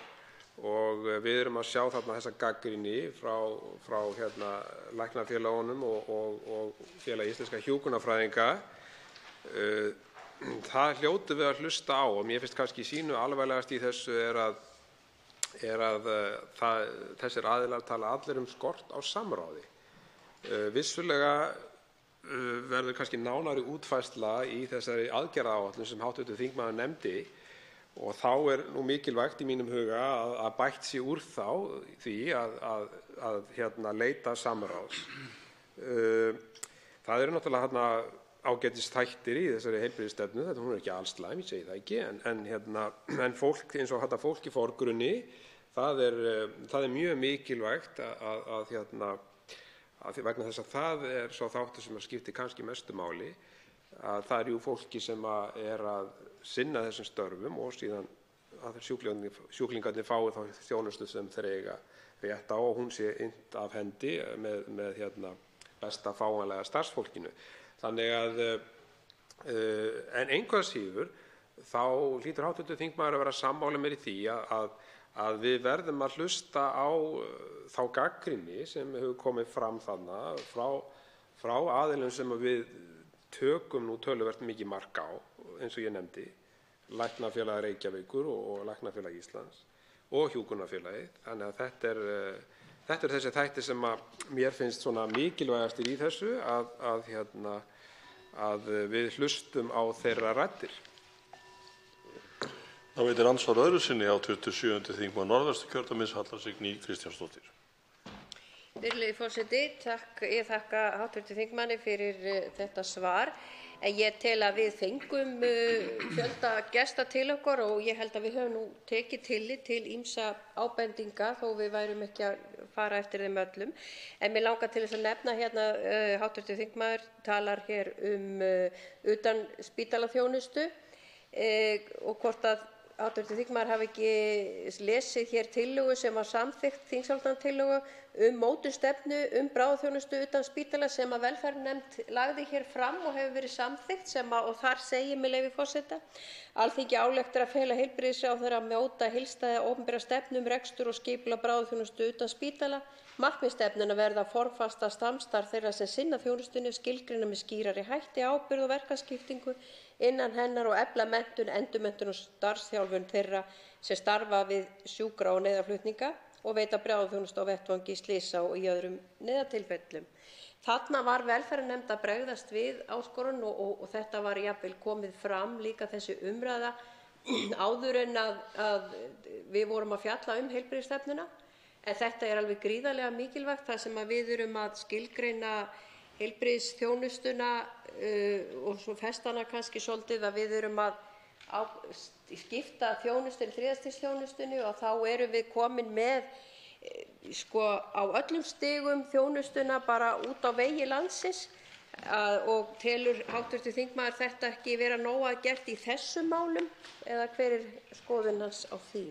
við erum að sjá þarna þessa gagnrýni frá læknafélögunum og Félagi íslenskra hjúkrunarfræðinga. Það hljótum við að hlusta á og mér finnst kannski sínu alvarlegast í þessu þessir aðilar tala allir skort á samráði. Vissulega verður kannski nánari útfærsla í þessari aðgerðaáætlun sem hv. þingmaður nefndi og þá nú mikilvægt í mínum huga að bætt sé úr því að leita samráðs. Það eru náttúrulega ágætis þættir í þessari heilbrigðisstefnu, hún ekki allslæm, ég segi það ekki, en fólk eins og þetta fólk í forgrunni, það er mjög mikilvægt að vegna þess að það sá þáttur sem skiptir kannski mestu máli, að það jú fólki sem að sinna þessum störfum og síðan að sjúklingarnir fái þá þjónustu sem þeir eiga rétt á og hún sé innt af hendi með besta fáanlega starfsfólkinu. Þannig að en engu að síður þá hlýtur hv. þingmaður að vera sammála mér í því að við verðum að hlusta á þá gagnrýni sem hefur komið fram þarna frá aðilum sem við tökum nú töluvert mikið mark á, eins og ég nefndi, Læknafélag Reykjavíkur og Læknafélag Íslands og Hjúkrunarfélagið. Þannig að þetta þessi þættir sem mér finnst svona mikilvægastir í þessu að við hlustum á þeirra raddir. Þá veitir andsvar öðru sinni á 27. þingmaður Norðvesturkjördæmis, Halla Signý Kristjánsdóttir. Virðulegi forseti, ég þakka hv. þingmanni fyrir þetta svar. En ég tel að við fengum fjölda gesta til okkur og ég held að við höfum nú tekið tillit til ýmsa ábendinga þó við værum ekki að fara eftir þeim öllum. En mig langar til þess að nefna hérna, hv. þingmaður talar hér utan spítalaþjónustu og hvort að hv. þingmaður hafi ekki lesið hér tillögu sem var samþykkt þingsályktunartillögu mótun stefnu bráðaþjónustu utan spítala sem að velferðarnefnd lagði hér fram og hefur verið samþykkt og þar segir með leyfi forseta: Alþingi ályktar að fela heilbrigðisráðherra að móta heildstæða opinbera stefnu rekstur og skipulag bráðaþjónustu utan spítala. Markmið stefnunnar verða formfasta samstarf þeirra sem sinna þjónustunni, skilgreina með skýrari hætti ábyrgð og verkaskiptingu innan hennar og efla menntun, endurmenntun og starfsþjálfun þeirra sem starfa við sjúkra- og neyðarflutninga og veita bráðaþjónustu á vettvangi slysa og í öðrum neyðartilfellum. Þarna var velferðarnefnd að bregðast við áskorun og þetta var jafnvel komið fram líka þessi umræða áður en að við vorum að fjalla heilbrigðisstefnuna. En þetta er alveg gríðarlega mikilvægt þar sem við erum að skilgreina heilbrigðisþjónustuna og svo festa hana kannski svolítið að við erum að skipta þjónustunni, þriðjastigsþjónustunni og þá erum við komin með á öllum stigum þjónustuna bara út á vegi landsins og telur hv. þingmaður þetta ekki vera nóg að gert í þessum málum eða hver skoðun hans á því?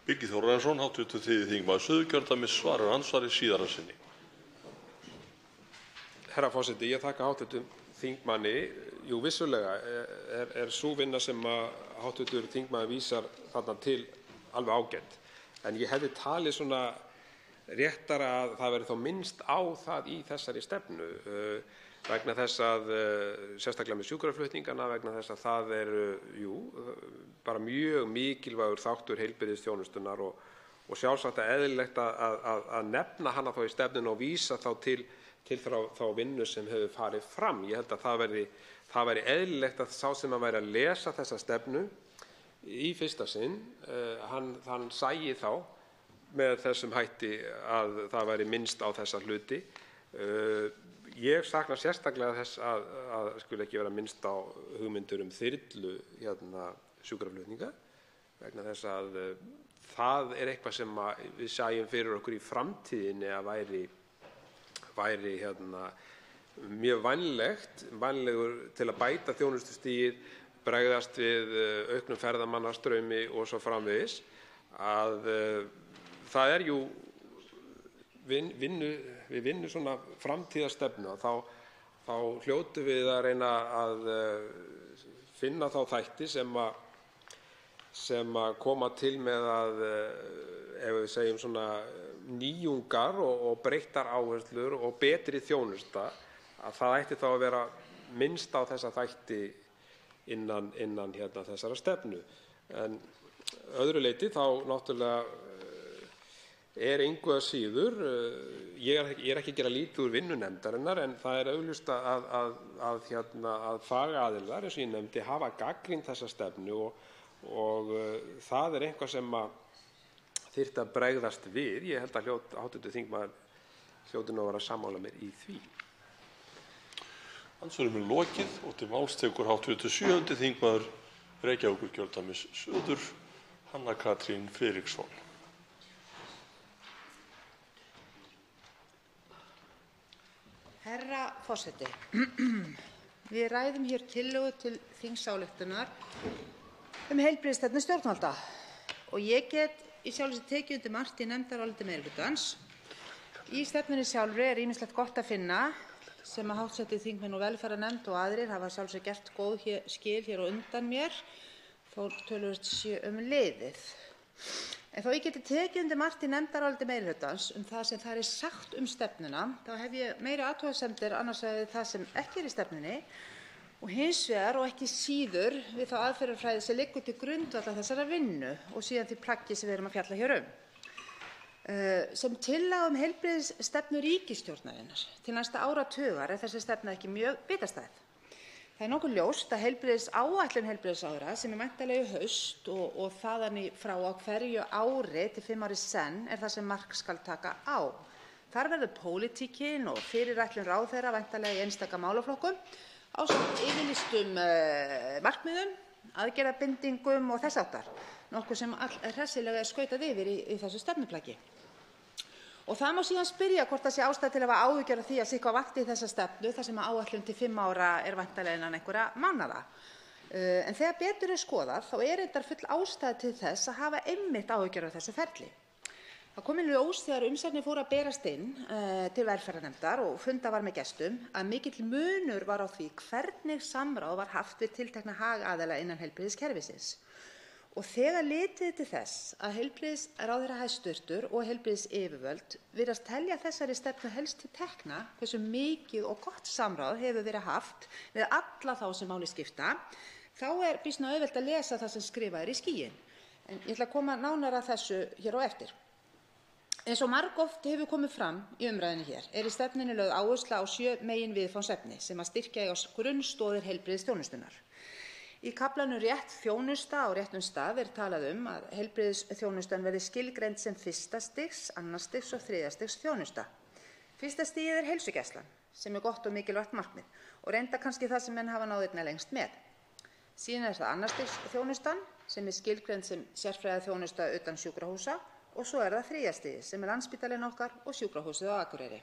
Birgir Þórarinsson, hv. 3. þingmaður Suðurkjördæmis, svarar andsvari síðara sinni. Herra forseti, ég þakka hv. þingmanni. Jú, vissulega er sú vinna sem hv. þingmaður vísar þarna til alveg ágæt. En ég hefði talið svona réttara að það verði þá minnst á það í þessari stefnu vegna þess að sérstaklega með sjúkraflutningana, vegna þess að það bara mjög mikilvægur þáttur heilbrigðisþjónustunnar og sjálfsagt eðlilegt að nefna hana þá í stefnunni og vísa þá til þá vinnu sem hefur farið fram. Ég held að það væri eðlilegt að sá sem væri að lesa þessa stefnu í fyrsta sinn, hann sæi þá með þessum hætti að það væri minnst á þessa hluti. Ég sakna sérstaklega þess að skuli ekki vera minnst á hugmyndir þyrlu sjúkraflutninga vegna þess að það er eitthvað sem við sæjum fyrir okkur í framtíðinni að væri mjög vænlegur til að bæta þjónustustigið, bregðast við auknum ferðamannastraumi og svo framvegis, að það er við vinnum svona framtíðarstefnu þá hljótum við að reyna að finna þá þætti sem koma til með að ef við segjum svona nýjungar og breyttar áherslur og betri þjónusta, að það ætti þá að vera minnst á þessa þætti innan þessara stefnu. En öðru leyti þá náttúrulega er engu að síður, ég er ekki að gera lítið úr vinnu nefndarinnar, en það er augljóst að fagaðilar, eins og ég nefndi, hafa gagnrýnt þessa stefnu og það er eitthvað sem þyrfti að bregðast við. Ég held að hv. þingmaður hljóti nú að vera sammála mér í því. Andsvörum er lokið og til máls tekur hv. 7. þingmaður Reykjavíkurkjördæmis suður, Hanna Katrín Friðriksson. Herra forseti. Við ræðum hér tillögu til þingsályktunar heilbrigðisstefnu stjórnvalda og ég get í sjálfu sér tekið undir margt í nefndaráliti meirihlutans. Í stefnunni sjálfri er ýmislegt gott að finna sem hv. þingmenn og velferðarnefnd og aðrir hafa sjálfsög gert góð skil hér á undan mér, þó töluvert sé liðið. En þó ég geti tekið undir margt í nefndaráliti meirihlutans það sem þar er sagt stefnuna, þá hef ég meiri athugasemdir annars vegar við það sem ekki er í stefnunni og hins vegar og ekki síður við þá aðferðafræði sem liggur til grundvallar þessarar vinnu og síðan því plaggi sem við erum að fjalla hér Sem tillaga heilbrigðisstefnu ríkisstjórnarinnar til næsta áratugar er þessi stefna ekki mjög bitastæð. Það er nokkuð ljóst að heilbrigðisáætlun heilbrigðisráðherra sem er væntanlega í haust og þaðan í frá á hverju ári til 5 ára í senn er það sem mark skal taka á. Þar verður pólitíkin og fyrirætlun ráðherra væntanlega í einstaka málaflokkum ásamt yfirlýstum markmiðum, aðgerðabindingum og þess háttar, nokkuð sem hressilega er skautað yfir í þessu stefnuplaggi. Og það má síðan spyrja hvort það sé ástæða til að hafa áhyggjur af því að sitthvað vanti í þessa stefnu þar sem áætlun til 5 ára er væntanlega innan einhverra mánaða. En þegar betur er skoðað þá er reyndar full ástæða til þess að hafa einmitt áhyggjur af þessu ferli. Það kom í ljós þegar umsagnir fóru að berast inn til velferðarnefndar og fundað var með gestum að mikill munur var á því hvernig samráð var haft við tiltekna hagaðila innan heilbrigðiskerfisins. Og þegar litið til þess að heilbrigðisráðherra hæstvirtur og heilbrigðisyfirvöld virðast telja þessari stefnu helst til tekna hversu mikið og gott samráð hefur verið haft við alla þá sem máli skipta, þá er býsna auðvelt að lesa það sem skrifað er í skýin. En ég ætla að koma nánar að þessu hér á eftir. Eins og margoft hefur komið fram í umræðunni hér í stefnunni lögð áhersla á 7 meginviðfangsefni sem að styrkja eiga grunnstoðir heilbrigðisþjónustunnar. Í kaflanum rétt þjónusta á réttum stað talað að heilbrigðisþjónustan verði skilgreind sem 1. stigs, 2. stigs og 3. stigs þjónusta. 1. stigið heilsugæslan, sem gott og mikilvægt markmið og reynda kannski það sem menn hafa náð einna lengst með. Síðan það 2. stigs þjónustan, sem skilgreind sem sérfræðiþjónusta utan sjúkrahúsa, og svo það 3. stigið, sem Landspítalinn okkar og sjúkrahúsið á Akureyri.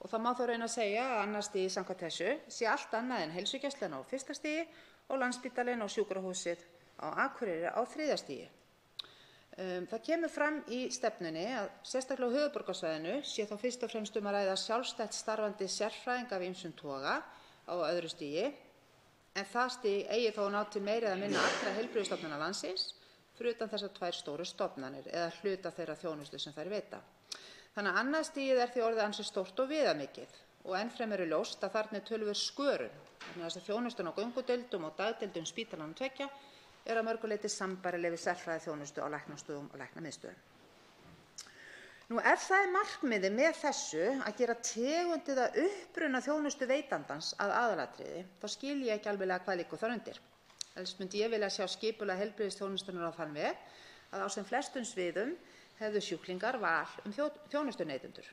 Og það má þó reyna að segja að 2. stigið samkvæmt þessu sé allt annað en heilsugæslan á 1. stigi og Landspítalinn og sjúkrahúsið á Akureyri á 3. stigi. Það kemur fram í stefnunni að sérstaklega á höfuðborgarsvæðinu sé þá fyrst og fremst að ræða sjálfstætt starfandi sérfræðinga af ýmsum toga á öðru stigi, en það stig eigi þó að ná til meira eða minna allra heilbrigðisstofnana landsins, fyrir utan þessar 2 stóru stofnanir eða hluta þeirra þjónustu sem þær veita. Þannig að 2. stigið því orðið ansi stórt og viðamikið og ennfremur ljóst að þarna töluverð skörun, vegna þess að þjónustan á göngudeildum og dagdeildum spítalanna 2 að mörgu leyti sambærileg við sérfræðiþjónustu á læknastofum og læknamiðstöðvum. Ef það markmiðið með þessu að gera tegundið að uppruna þjónustu veitandans að aðalatriði, þá skil ég ekki alveg hvað liggur þar undir. Helst myndi ég vilja sjá skipulag heilbrigðisþjónustunnar á þann veg að á sem flestum sviðum hefðu sjúklingar val þjónustuneytendur.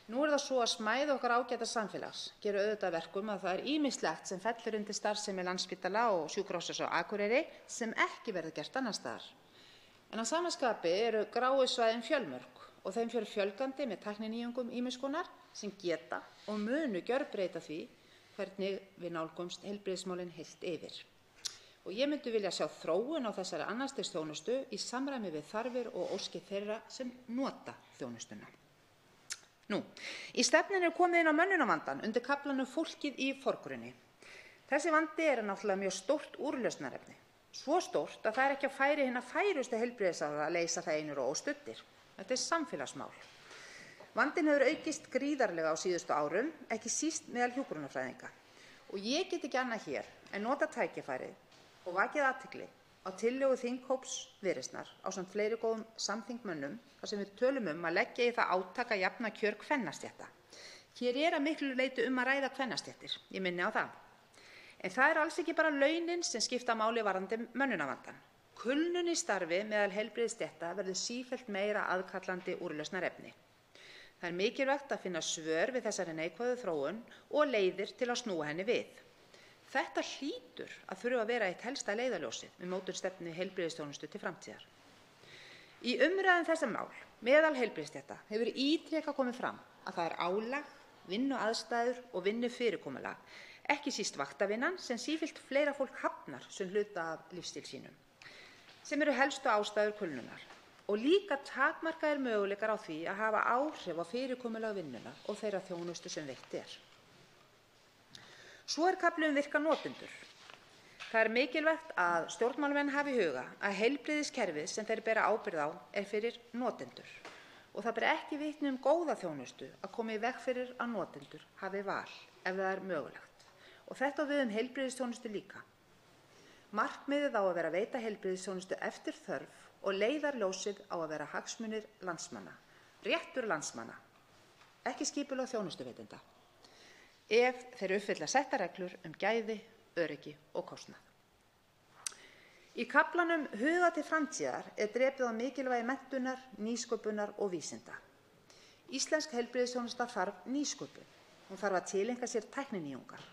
Nú það svo að smæð okkar ágæta samfélags gerir auðvitað verkum að það ýmislegt sem fellur undir starfsemi Landspítala og sjúkrahússins á Akureyri sem ekki verður gert annars staðar. En að sama skapi eru gráu svæðin fjölmörg og þeim fer fjölgandi með tækninýjungum ýmiss konar sem geta og munu gjörbreyta því hvernig við nálgumst heilbrigðismálin heilt yfir. Og ég myndi vilja sjá þróun á þessari 2. stigs þjónustu í samræmi við þarfir og óskir þeirra sem nota þjónustuna. Í stefnunni komið inn á mönnunarvandann undir kaflanum fólkið í forgrunni. Þessi vandi náttúrulega mjög stórt úrlausnarefni. Svo stórt að það ekki á færi hinna færustu heilbrigðisráðherra að leysa það einir og óstuddir. Þetta samfélagsmál. Vandinn hefur aukist gríðarlega á síðustu árum, ekki síst meðal hjúkrunarfræðinga. Og ég get ekki annað hér en nota tækifærið og vakið athygli á tillögu þinghóps Viðreisnar ásamt fleiri góðum samþingmönnum þar sem við tölum að leggja í það átak að jafna kjör kvennastétta. Hér að miklu leyti að ræða kvennastéttir, ég minni á það. En það alls ekki bara launin sem skipta máli varðandi mönnunarvandann. Kulnun í starfi meðal heilbrigðisstétta verður sífellt meira aðkallandi úrlausnarefni. Það mikilvægt að finna svör við þessari neikvæðu þróun og leiðir til að snúa henni við. Þetta hlýtur að þurfa að vera eitt helsta leiðarljósið við mótun stefnu heilbrigðisþjónustu til framtíðar. Í umræðum þessa mál meðal heilbrigðisstétta hefur ítrekað komið fram að það álag, vinnuaðstæður og vinnufyrirkomulag, ekki síst vaktavinnan sem sífellt fleira fólk hafnar sem hluta af lífsstíl sínum, sem eru helstu ástæður kulnunar og líka takmarkaðir möguleikar á því að hafa áhrif á fyrirkomulag vinnunnar og þeirra þjónustu sem veitt Svo kafli virka notendur. Það mikilvægt að stjórnmálamenn hafi í huga að heilbrigðiskerfið sem þeir bera ábyrgð á fyrir notendur og það ber ekki vitni góða þjónustu að koma í veg fyrir að notendur hafi val ef það mögulegt. Og þetta við heilbrigðisþjónustu líka. Markmiðið á að vera að veita heilbrigðisþjónustu eftir þörf og leiðarljósið á að vera hagsmunir landsmanna, réttur landsmanna, ekki skipulag þjónustuveitenda. Ef þeir uppfylla settar reglur gæði, öryggi og kostnað. Í kaflanum Huga til framtíðar drepið á mikilvægi menntunar, nýsköpunar og vísinda. Íslensk heilbrigðisþjónusta þarf nýsköpun. Hún þarf að tileinka sér tækninýjungar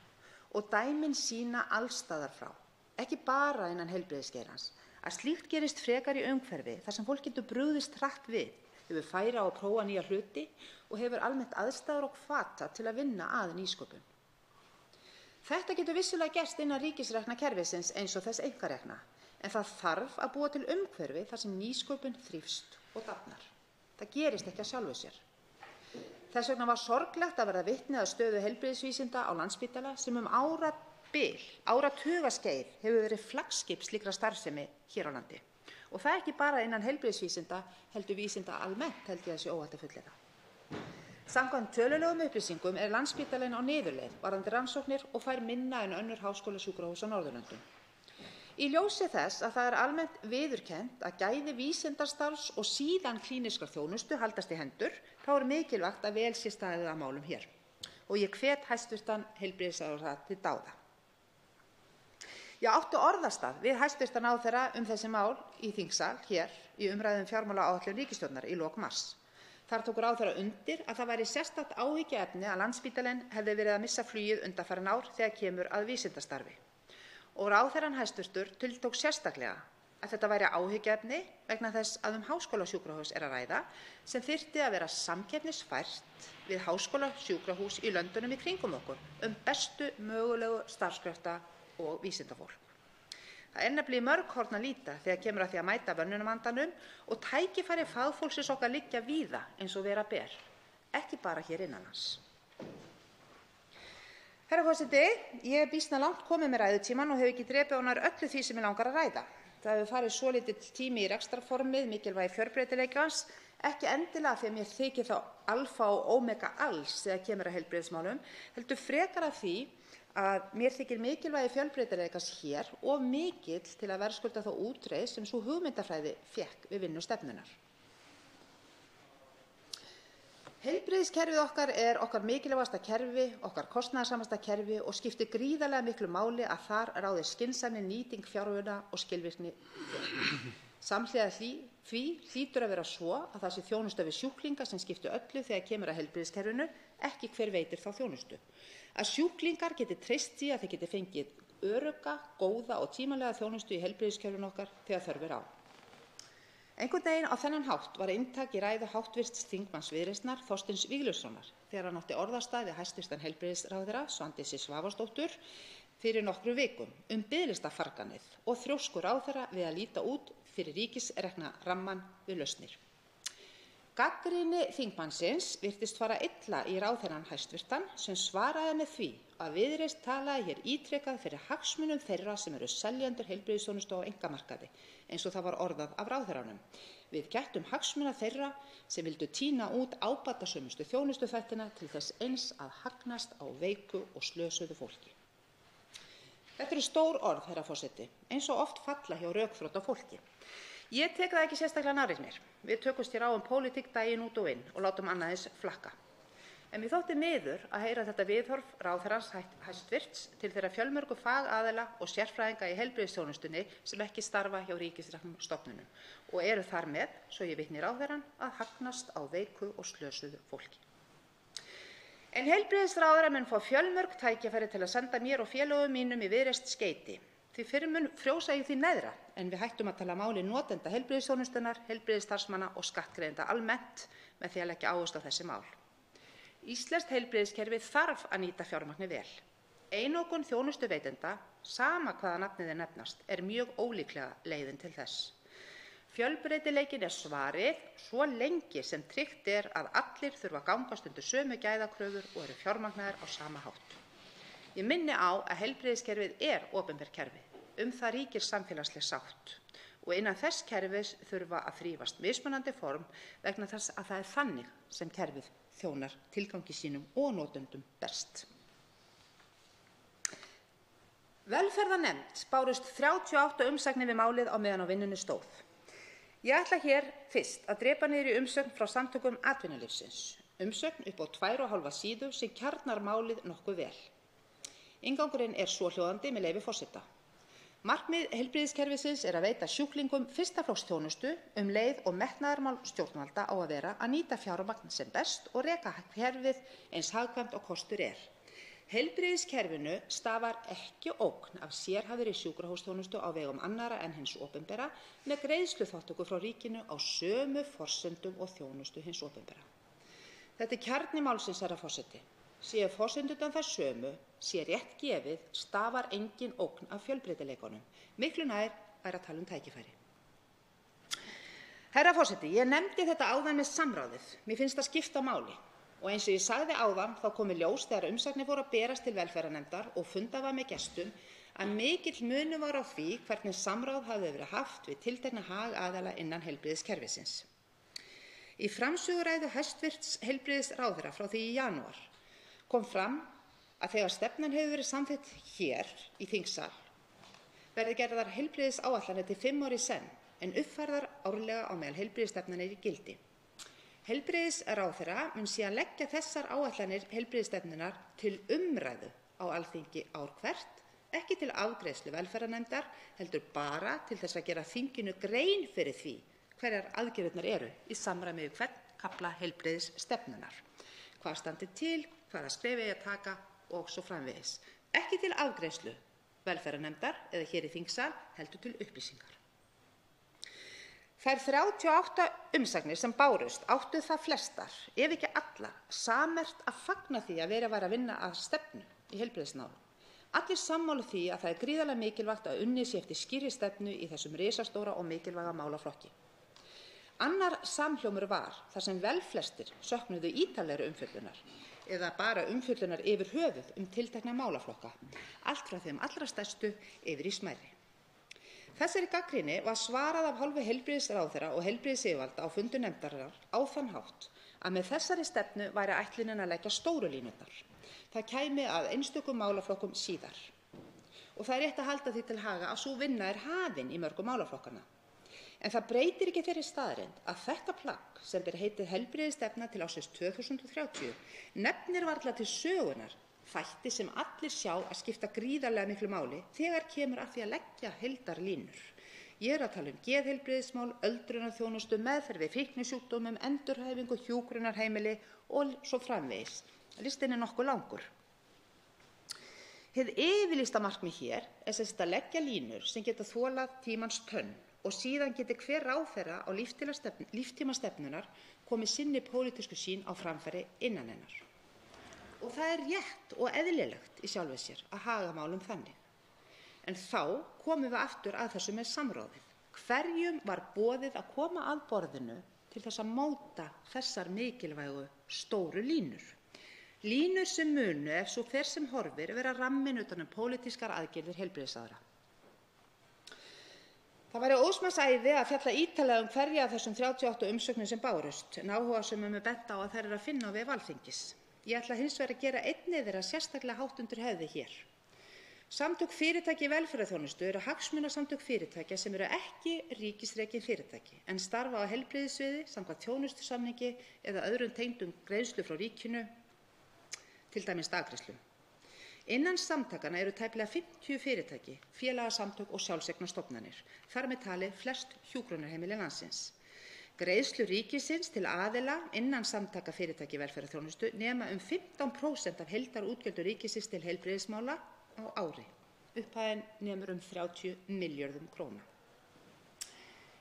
og dæmin sýna alls staðar frá, ekki bara innan heilbrigðisgeirans, að slíkt gerist frekar í umhverfi þar sem fólk getur brugðist hratt við, hefur færi á að prófa nýja hluti og hefur almennt aðstæður og hvata til að vinna að nýsköpun. Þetta getur vissulega gerst innan ríkisrekna kerfisins eins og þess einkarekna, en það þarf að búa til umhverfi þar sem nýsköpun þrífst og dafnar. Það gerist ekki að sjálfu sér. Þess vegna var sorglegt að verða vitni að stöðu heilbrigðisvísinda á Landspítala sem áratugaskeið hefur verið flaggskip slíkra starfsemi hér á landi. Og það ekki bara innan heilbrigðisvísinda, heldur vísinda almennt, held ég að sé óhætt að fullyrða. Samkvæmt tölulegum upplýsingum Landspítalinn á niðurleið varðandi rannsóknir og fær minna en önnur háskólasjúkrahús á Norðurlöndum. Í ljósi þess að það er almennt viðurkennt að gæði vísindastarfs og síðan klínískrar þjónustu haldast í hendur, þá er mikilvægt að vel sé staðið að málum hér. Og ég hvet hæstv. Heilbrigðisráðherra til dáða. Ég átti orðastað við hæstv. Ráðherra þessi mál í þingsal hér í umræðum fjármálaáætlun ríkisstjórnar í lok mars. Þar tók ráðherra undir að það væri sérstakt áhyggjuefni að Landspítalinn hefði verið að missa flugið undanfarin ár þegar kemur að vísindastarfi. Og ráðherrann hæstvirtur tiltók sérstaklega að þetta væri áhyggjuefni vegna þess að háskólasjúkrahús er að ræða sem þyrfti að vera samkeppnisfært við háskólasjúkrahús í löndunum í kringum okkur bestu mögulegu starfskrafta og vísindafólk. Það er nefnilega í mörg horn að líta þegar kemur að því að mæta mönnunarvandanum og tækifæri fagfólksins okkar liggja víða eins og vera ber, ekki bara hér innan hans. Herra forseti, ég er býsna langt komið með ræðutímann og hef ekki drepið á nær öllu því sem mig langar að ræða. Það hefur farið svolítill tími í rekstrarformið, mikilvægi fjölbreytileikans, ekki endilega því að mér þykir þá alfa og omega alls þegar kemur að heilbrigðismálum, heldur frekar af því að mér þykir mikilvægi fjölbreytileikans hér of mikill til að verðskulda þá útreið sem sú hugmyndafræði fékk við vinnu stefnunnar. Heilbrigðiskerfið okkar er okkar mikilvægasta kerfi, okkar kostnaðarsamasta kerfi og skiptir gríðarlega miklu máli að þar ráði skynsamleg nýting fjármuna og skilvirkni. Samhliða því hlýtur að vera svo að það sé þjónusta við sjúklinga sem skipti öllu þegar kemur að heilbrigðiskerfinu, ekki hver veitir þá þjónustu. Að sjúklingar geti treyst því að þeir geti fengið örugga, góða og tímanlega þjónustu í heilbrigðiskerfinu okkar þegar þörf er á. Einhvern veginn á þennan hátt var inntak í ræðu háttvirts þingmanns Viðreisnar Þorsteins Víglundssonar þegar hann átti orðastað við hæstv. Heilbrigðisráðherra Svandísi Svavarsdóttur fyrir nokkrum vikum biðlistafarganið og þrjósku ráðherra við að líta út fyrir ríkisrekna ramman við lausnir. Gagnrýni þingmannsins virtist fara illa í ráðherrann hæstvirtan sem svaraði með því að Viðreisn talaði hér ítrekað fyrir hagsmunum þeirra sem eru seljendur heilbrigðisþjónustu á einkamarkaði, eins og það var orðað af ráðherranum. Við gættum hagsmuna þeirra sem vildu tína út ábatasömustu þjónustuþættina til þess eins að hagnast á veiku og slösuðu fólki. Þetta eru stór orð, herra forseti, eins og oft falla hjá rökþrota fólki. Ég tek það ekki sérstaklega nærri mér. Við tökumst hér á pólitík daginn út og inn og látum annaðins flakka. En mér þótti miður að heyra þetta viðhorf ráðherrans hæstvirts til þeirra fjölmörgu fagaðila og sérfræðinga í heilbrigðisþjónustunni sem ekki starfa hjá ríkisreknum stofnunum og eru þar með, svo ég vitni ráðherrann, að hagnast á veiku og slösuðu fólki. En heilbrigðisráðherra mun fá fjölmörg tækifæri til að senda mér og félögum mínum í Viðreisn skeyti. Því fyrr mun frjósa í því neðra en við hættum að tala máli notenda heilbrigðisþjónustunnar, heilbrigðisstarfsmanna og skattgreiðenda almennt með því að leggja áherslu á þessi mál. Íslenskt heilbrigðiskerfi þarf að nýta fjármagni vel. Einokun þjónustuveitenda, sama hvaða nafnið nefnast, er mjög ólíklega leiðin til þess. Fjölbreytileikinn er svarið svo lengi sem tryggt er að allir þurfa að gangast undir sömu gæðakröfur og eru fjármagnaðir á sama hátt. Ég minni á að heilbrigðiskerfið er opinber kerfi. Það ríkir samfélagsleg sátt og innan þess kerfis þurfa að þrífast mismunandi form vegna þess að það er þannig sem kerfið þjónar tilgangi sínum og notendum best. Velferðarnefnd bárust 38 umsagnir við málið á meðan á vinnunni stóð. Ég ætla hér fyrst að drepa niður í umsögn frá samtökum atvinnulífsins. Umsögn upp á 2,5 síðu sem kjarnar málið nokkuð vel. Inngangurinn er svohljóðandi með leyfi forseta. Markmið heilbrigðiskerfisins er að veita sjúklingum fyrsta flokks þjónustu leið og metnaðarmál stjórnvalda á að vera að nýta fjármagn sem best og reka kerfið eins hagkvæmt og kostur er. Heilbrigðiskerfinu stafar ekki ógn af sérhæfðri sjúkrahúsþjónustu á vegum annarra en hins opinbera með greiðsluþátttöku frá ríkinu á sömu forsendum og þjónustu hins opinbera. Þetta er kjarni málsins, herra forseti. Séu forsendurnar þær sömu, sé rétt gefið, stafar engin ógn af fjölbreytileikunum. Miklu nær að tala tækifæri. Herra forseti, ég nefndi þetta áðan með samráðið. Mér finnst það skipta máli. Og eins og ég sagði áðan þá kom í ljós þegar umsagnir fóru að berast til velferðarnefndar og fundað var með gestum að mikill munur var á því hvernig samráð hafði verið haft við tiltekna hagaðila innan heilbrigðiskerfisins. Í framsöguræðu hæstvirts heilbrigðisráðherra frá því í janúar kom fram að þegar stefnan hefur verið samþykkt hér í þingsal verði gerðar heilbrigðisáætlanir til 5 ára í senn en uppfærðar árlega á meðal heilbrigðisstefnanir í gildi. Heilbrigðisráðherra mun síðan leggja þessar áætlanir heilbrigðisstefnunnar til umræðu á Alþingi ár hvert, ekki til afgreiðslu velferðarnefndar, heldur bara til þess að gera þinginu grein fyrir því hverjar aðgerðirnar eru í samræmi við hvern kafla heilbrigðisstefnunnar, hvað standi til, hvaða skref eigi að taka og svo framvegis. Ekki til afgreiðslu velferðarnefndar eða hér í þingsal, heldur til upplýsingar. Þær 38 umsagnir sem bárust áttu það flestar, ef ekki allar, sammerkt að fagna því að verið væri að vinna að stefnu í heilbrigðismálum. Allir sammála því að það er gríðarlega mikilvægt að unnið sé eftir skýrri stefnu í þessum risastóra og mikilvæga málaflokki. Annar samhljómur var þar sem velflestir söknuðu ítarlegri umfjöllunar eða bara umfjöllunar yfir höfuð tiltekna málaflokka, allt frá þeim allra stærstu yfir í smærri. Þessari gagnrýni var svarað af hálfu heilbrigðisráðherra og heilbrigðisyfirvalda á fundum nefndarinnar á þann hátt að með þessari stefnu væri ætlunin að leggja stóru línurnar. Það kæmi að einstökum málaflokkum síðar. Og það er rétt að halda því til haga að sú vinna er hafin í mörgum málaflokkana. En það breytir ekki þeirri staðreynd að þetta plagg sem ber heitið heilbrigðisstefna til ársins 2030 nefnir varla til sögunar þætti sem allir sjá að skipta gríðarlega miklu máli þegar kemur að því að leggja heildarlínur. Ég er að tala geðheilbrigðismál, öldrunarþjónustu, meðferð við fíknisjúkdómum, endurhæfingu, hjúkrunarheimili og svo framvegis. Listinn er nokkuð langur. Hið yfirlýsta markmið hér er sem sagt að leggja línur sem geta þolað tímans tönn og síðan geti hver ráðherra á líftíma stefnunar komið sinni pólitísku sýn á framfæri innan hennar. Og það er rétt og eðlilegt í sjálfu sér að haga málum þannig. En þá komum við aftur að þessu með samráðið. Hverjum var boðið að koma að borðinu til þess að móta þessar mikilvægu stóru línur? Línur sem munu, ef svo fer sem horfir, vera rammin utan pólitískar aðgerðir heilbrigðisráðherra. Það væri óðs manns æði að fjalla ítarlega hverja af þessum 38 umsögnum sem bárust, en áhugasömum er bent á að þær eru að finna á vef Alþingis. Ég ætla hins vegar að gera einnig þeirra sérstaklega hátt undir höfði hér. Samtök fyrirtækja í velferðarþjónustu eru hagsmunasamtök fyrirtækja sem eru ekki ríkisrekin fyrirtæki en starfa á heilbrigðissviði samkvæmt þjónustusamningi eða öðrum tengdum greiðslu frá ríkinu, til dæmis daggreiðslum. Innan samtakanna eru tæplega 50 fyrirtæki, félagasamtök og sjálfseignarstofnanir, þar með talið flest hjúkrunarheimili landsins. Greiðslur ríkisins til aðila innan samtaka fyrirtæki í velferðarþjónustu nema 15% af heildarútgjöldum ríkisins til heilbrigðismála á ári. Upphæðin nemur 30 milljörðum króna.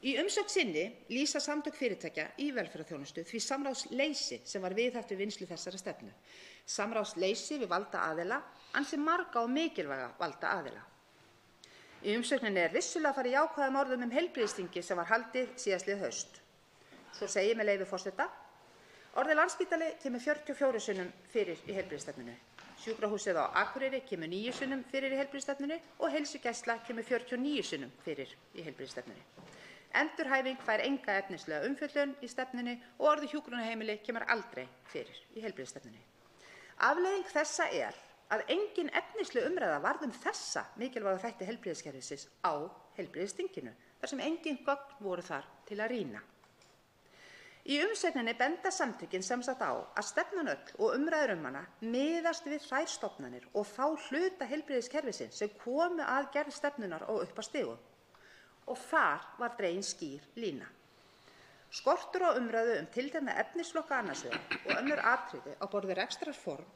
Í umsögn sinni lýsa samtök fyrirtækja í velferðarþjónustu því samráðsleysi sem var viðhaft við vinnslu þessara stefnu. Samráðsleysi við valda aðila, ansi marga og mikilvæga valda aðila. Í umsögninni er vissulega farið jákvæðum orðum heilbrigðisþingi sem var haldið síðastliðið haust. Svo segir með leyfi forseta: orðið Landspítali kemur 44 sinnum fyrir í heilbrigðisstefnunni. Sjúkrahúsið á Akureyri kemur 9 sinnum fyrir í heilbrigðisstefnunni og heilsugæsla kemur 49 sinnum fyrir í heilbrigðisstefnunni. Endurhæfing fær enga efnislega umfjöllun í stefnunni og orðið hjúkrunarheimili kemur aldrei fyrir í heilbrigðisstefnunni. Afleiðing þessa er að engin efnisleg umræða varð þessa mikilvægu þætti heilbrigðiskerfisins á heilbrigðisþinginu, þar sem engin gögn voru þar til að rýna. Í umsögninni benda samtökin sem sagt á að stefnan öll og umræður hana miðast við þær stofnanir og þá hluta heilbrigðiskerfisins sem komu að gerð stefnunar og upp að stigum. Og þar var dregin skýr lína. Skortur á umræðu tiltekna efnisflokka annars vegar og önnur atriði á borð við rekstrarform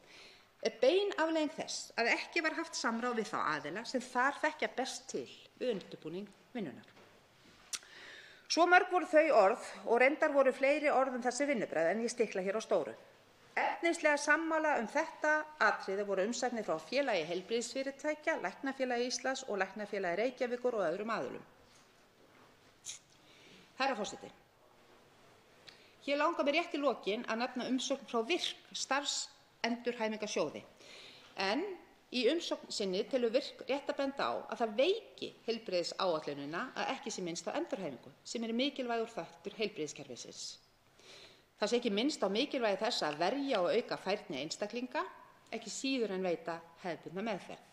er bein afleiðing þess að ekki var haft samráð við þá aðila sem þar þekkja best til við undirbúning vinnunnar. Svo mörg voru þau orð og reyndar voru fleiri orð þessi vinnubragð en ég stikla hér á stóru. Efnislega sammála þetta atriði voru umsagnir frá Félagi heilbrigðisfyrirtækja, Læknafélagi Íslands og Læknafélagi Reykjavíkur og öðrum aðilum. Herra forseti, hér langar mér rétt í lokin að nefna umsögn frá VIRK starfsendurhæfingarsjóði. En í umsögn sinni telur VIRK rétt að benda á að það veiki heilbrigðisáætlunina að ekki sé minnst á endurhæfingu, sem er mikilvægur þáttur heilbrigðiskerfisins. Það sé ekki minnst á mikilvægi þess að verja og auka færni einstaklinga, ekki síður en veita hefðbundna meðferð.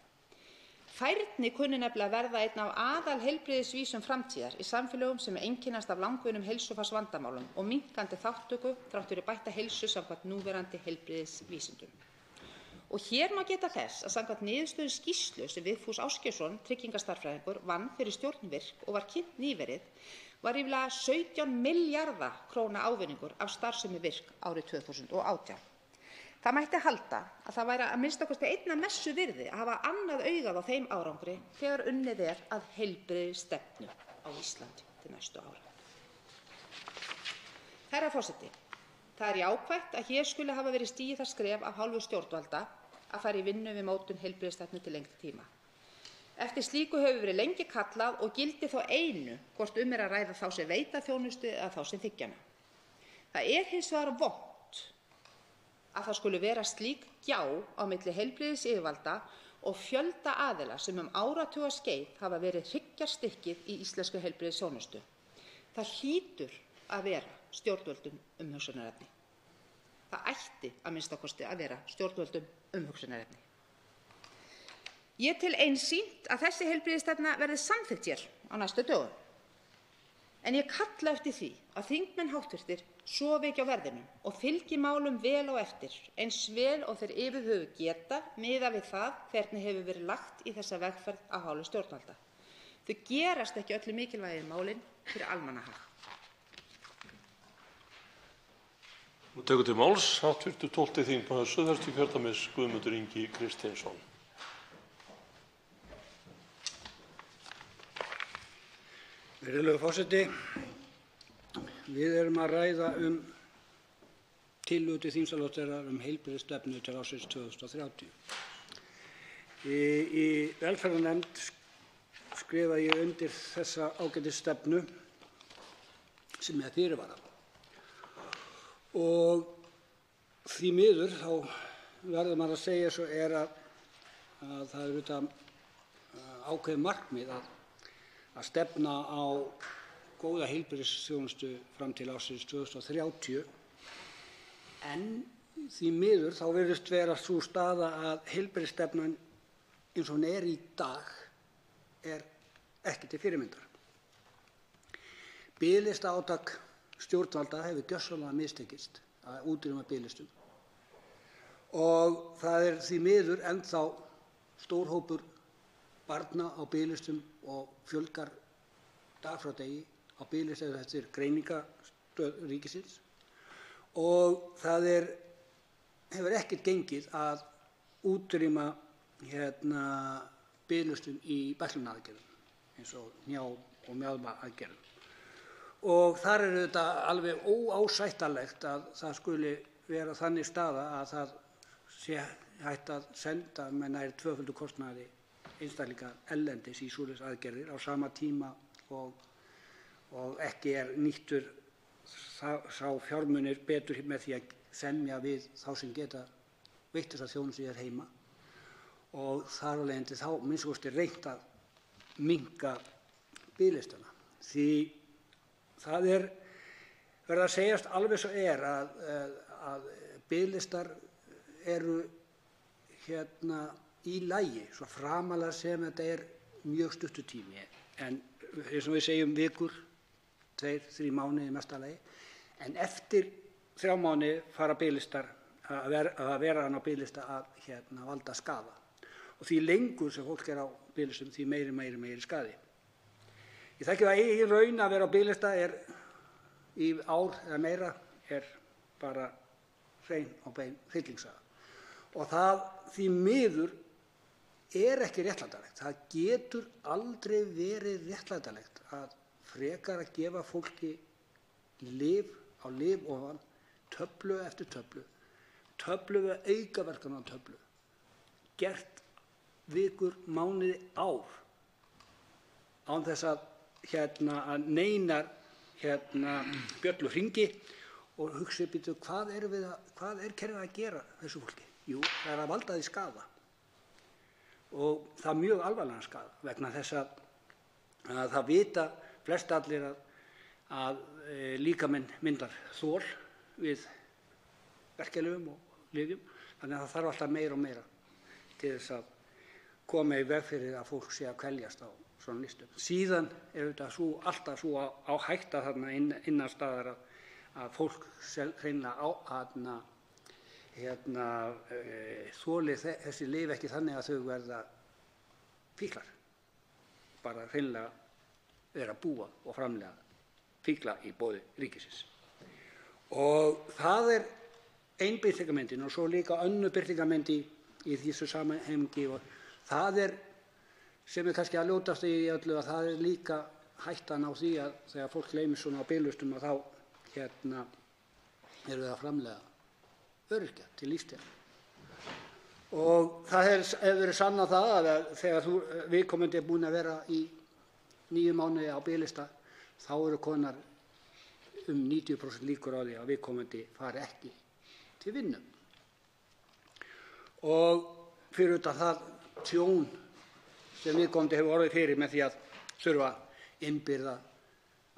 Færni kunni nefnilega að verða einn af aðalheilbrigðisvísum framtíðar í samfélögum sem einkennast af langvinnum heilsufarsvandamálum og minnkandi þátttöku þrátt fyrir bætta heilsu samkvæmt núverandi heilbrigðisvísindum. Og hér má geta þess að samkvæmt niðurstöðu skýrslu sem Vigfús Ásgeirsson, tryggingastarfræðingur, vann fyrir stjórn VIRK og var kynnt nýverið, var ríflega 17 milljarða króna ávinningur af starfsemi VIRK árið 2018. Það mætti halda að það væri að minnsta kosti einna messu virði að hafa annað augað á þeim árangri þegar unnið að heilbrigðisstefnu á Íslandi til næstu ára. Herra forseti, það er jákvætt að hér skuli hafa verið stigið það skref af hálfu stjórnvalda að fara í vinnu við mótun heilbrigðisstefnu til lengri tíma. Eftir slíku hefur verið lengi kallað og gildi þó einu hvort að ræða þá sem veita þjónustu eða þá sem þiggja hana. Það er hins vegar vont að það skuli vera slík gjá á milli heilbrigðisyfirvalda og fjölda aðila sem áratugaskeið hafa verið hryggjarstykkið í íslenskri heilbrigðisþjónustu. Það hlýtur að vera stjórnvöldum umhugsunarefni. Það ætti að minnsta kosti að vera stjórnvöldum umhugsunarefni. Ég tel einsýnt að þessi heilbrigðisstefna verði samþykkt hér á næstu dögum. En ég kalla eftir því að þingmenn háttvirtir sofi ekki á verðinum og fylgi málum vel á eftir, eins vel og þeir yfir höfuð geta miðað við það hvernig hefur verið lagt í þessa vegferð af hálfu stjórnvalda. Þau gerast ekki öllu mikilvægir málin fyrir almannahag. Nú tekur til máls hv. 12. þingmaður Suðvesturkjördæmis Guðmundur Ingi Kristinsson. Virðulegur forseti, við erum að ræða tillögu til þingsályktunar heilbrigðisstefnu til ársins 2030. Í velferðarnefnd skrifa ég undir þessa ágætisstefnu sem er fyrirvara. Og því miður þá verður maður að segja svo að það er auðvitað ákveðið markmið að stefna á góða heilbrigðisþjónustu fram til ársins 2030, en því miður þá virðist vera sú staða að heilbrigðisstefnan eins og hún er í dag er ekki til fyrirmyndar. Biðlistaátak stjórnvalda hefur gjörsamlega mistekist að útrýma biðlistum og það er því miður ennþá stór hópur barna á biðlistum og fjölgar dag frá degi á biðlistum eftir greiningastöð ríkisins og það hefur ekkert gengið að útrýma biðlistum í bæklunaraðgerðum eins og hnjá- og mjaðmaaðgerðum. Og þar er þetta alveg óásættanlegt að það skuli vera þannig staða að það sé hægt að senda með nær tvöföldu kostnaði einstaklinga erlendis í svoleiðis aðgerðir á sama tíma og ekki er nýttur sá fjármunir betur með því að semja við þá sem geta veitt þessa þjónustu hér heima og þar af leiðandi þá minnsta kosti reynt að minnka biðlistana. Því það verður að segjast alveg svo að biðlistar eru í lagi, svo framalega sem þetta er mjög stuttur tími, en eins og við segjum vikur, 2-3 mánuði í mesta lagi, en eftir 3 mánuði fara biðlistar að vera á biðlista að valda skaða. Og því lengur sem fólk er á biðlistum, því meiri skaði. Ég þekki það í raun að vera á biðlista í ár eða meira er bara hrein og bein hryllingssaga. Og það því miður er ekki réttlætanlegt. Það getur aldrei verið réttlætanlegt að frekar að gefa fólki lyf á lyf ofan, töflu eftir töflu, töflu við aukaverkanir á töflu, gert vikur, mánuði, ár, án þess að neinar bjöllu hringi og hugsi býtu hvað er kerfið að gera þessu fólki? Jú, það er að valda því skaða og það mjög alvarlegan skaða vegna þess að það vita flest allir að líkaminn myndar þol við verkjalyfjum og lyfjum, þannig að það þarf alltaf meira og meira til þess að koma í veg fyrir að fólk sé að kveljast á svona listum. Síðan þetta alltaf svo á hætta þarna innan staðar að fólk hreinlega þoli þessi lyf ekki þannig að þau verða fíklar. Bara hreinlega vera að búa og framleiða fíkla í boði ríkisins. Og það ein birtingarmyndin og svo líka önnur birtingarmynd í þessu samhengi og það sem kannski að ljótast í öllu að það líka hættan á því að þegar fólk gleymir svona á biðlistum að þá eru það að framleiða öryrkja til lífstíðar. Og það hefur verið sannað það að þegar viðkomandi búinn að vera í 9 mánuði á biðlista þá eru konar 90% líkur á því að viðkomandi fari ekki til vinnu. Og fyrir utan það tjón sem viðkomandi hefur orðið fyrir með því að þurfa að innbyrða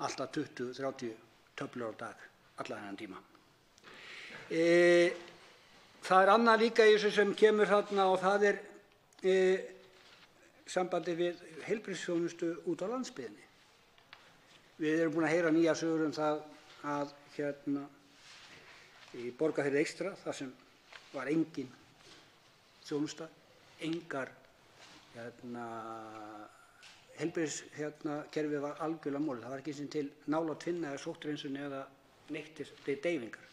alltaf 20-30 töflur á dag allan þennan tíma. Það annað líka í þessu sem kemur þarna og það sambandi við heilbrigðisþjónustu út á landsbyggðinni. Við erum búin að heyra nýjar sögur það að í Borgarfirði eystra þar sem var engin þjónusta, engar heilbrigðiskerfið var algjörlega molið. Það var ekki sem til nálatvinna eða sótthreinsun eða neitt til deyfingar.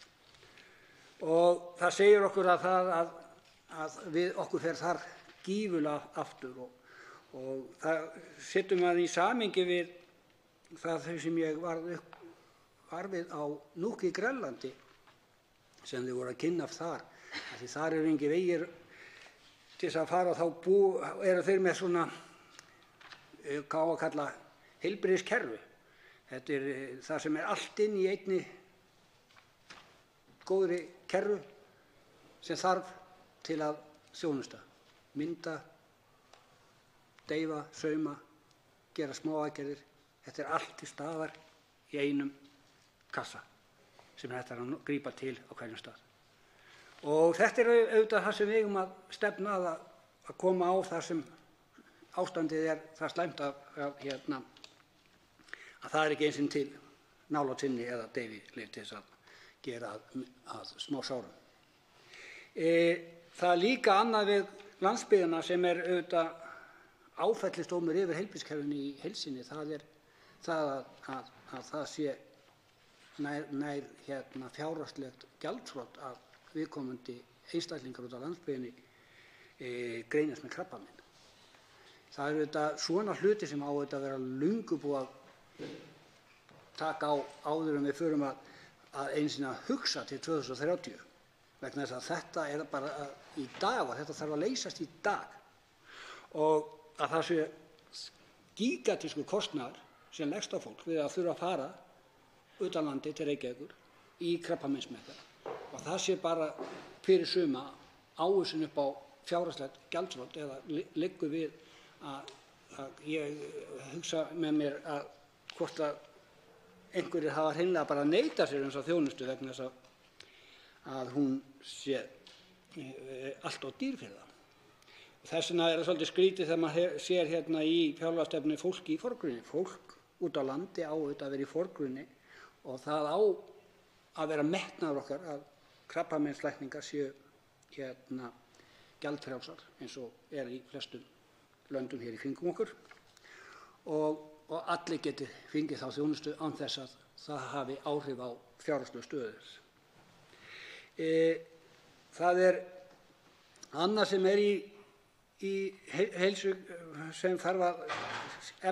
Og það segir okkur að við okkur fer þar gífurlega aftur og það setjum að í samhengi við það sem ég var við á Nuuk í Grænlandi sem þau voru að kynna þar. Því þar eru engir vegir til þess að fara og þá eru þeir með svona, hvað á að kalla, heilbrigðiskerfi. Þetta það sem allt inn í einni góðri kerru sem þarf til að þjónusta. Mynda, deyfa, sauma, gera smáaðgerðir. Þetta allt til staðar í einum kassa sem þetta að grípa til á hverjum stað. Og þetta auðvitað það sem við eigum að stefna að koma á þar sem ástandið það slæmt að það ekki eins og til nálatvinni eða deyfilyf til þess að gera að smá sárum. Það líka annað við landsbyggðina sem auðvitað áfellisdómur yfir heilbrigðiskerfinu í heild sinni, það það að það sé nær fjárhagslegt gjaldþrot að viðkomandi einstaklingar út á landsbyggðinni greinast með krabbamein. Það auðvitað svona hluti sem á að vera löngu búið að taka á áður en við förum að einu sinni að hugsa til 2030 vegna þess að þetta bara í dag og þetta þarf að leysast í dag og að það sé gigantískur kostnaður sem leggst á fólk við að þurfa að fara utan landi til Reykjavíkur í krabbameinsmeðferð og það sé bara fyrir suma ávísun upp á fjárhagslegt gjaldþrot eða liggur við að ég hugsa með mér að hvort að einhverjir hafa hreinlega bara neitað sér þessa þjónustu vegna þess að hún sé allt of dýr fyrir það. Þess vegna það svolítið skrítið þegar maður sér hérna í fjárlagastefnu fólk í forgrunni. Fólk út á landi á að vera í forgrunni og það á að vera metnaður okkar að krabbameinslækningar séu gjaldfrjálsar eins og í flestum löndum hér í kringum okkur og allir geti fengið þá þjónustu án þess að það hafi áhrif á fjárhagslegu stöðu þess. Það annað sem í heilsu sem þarf að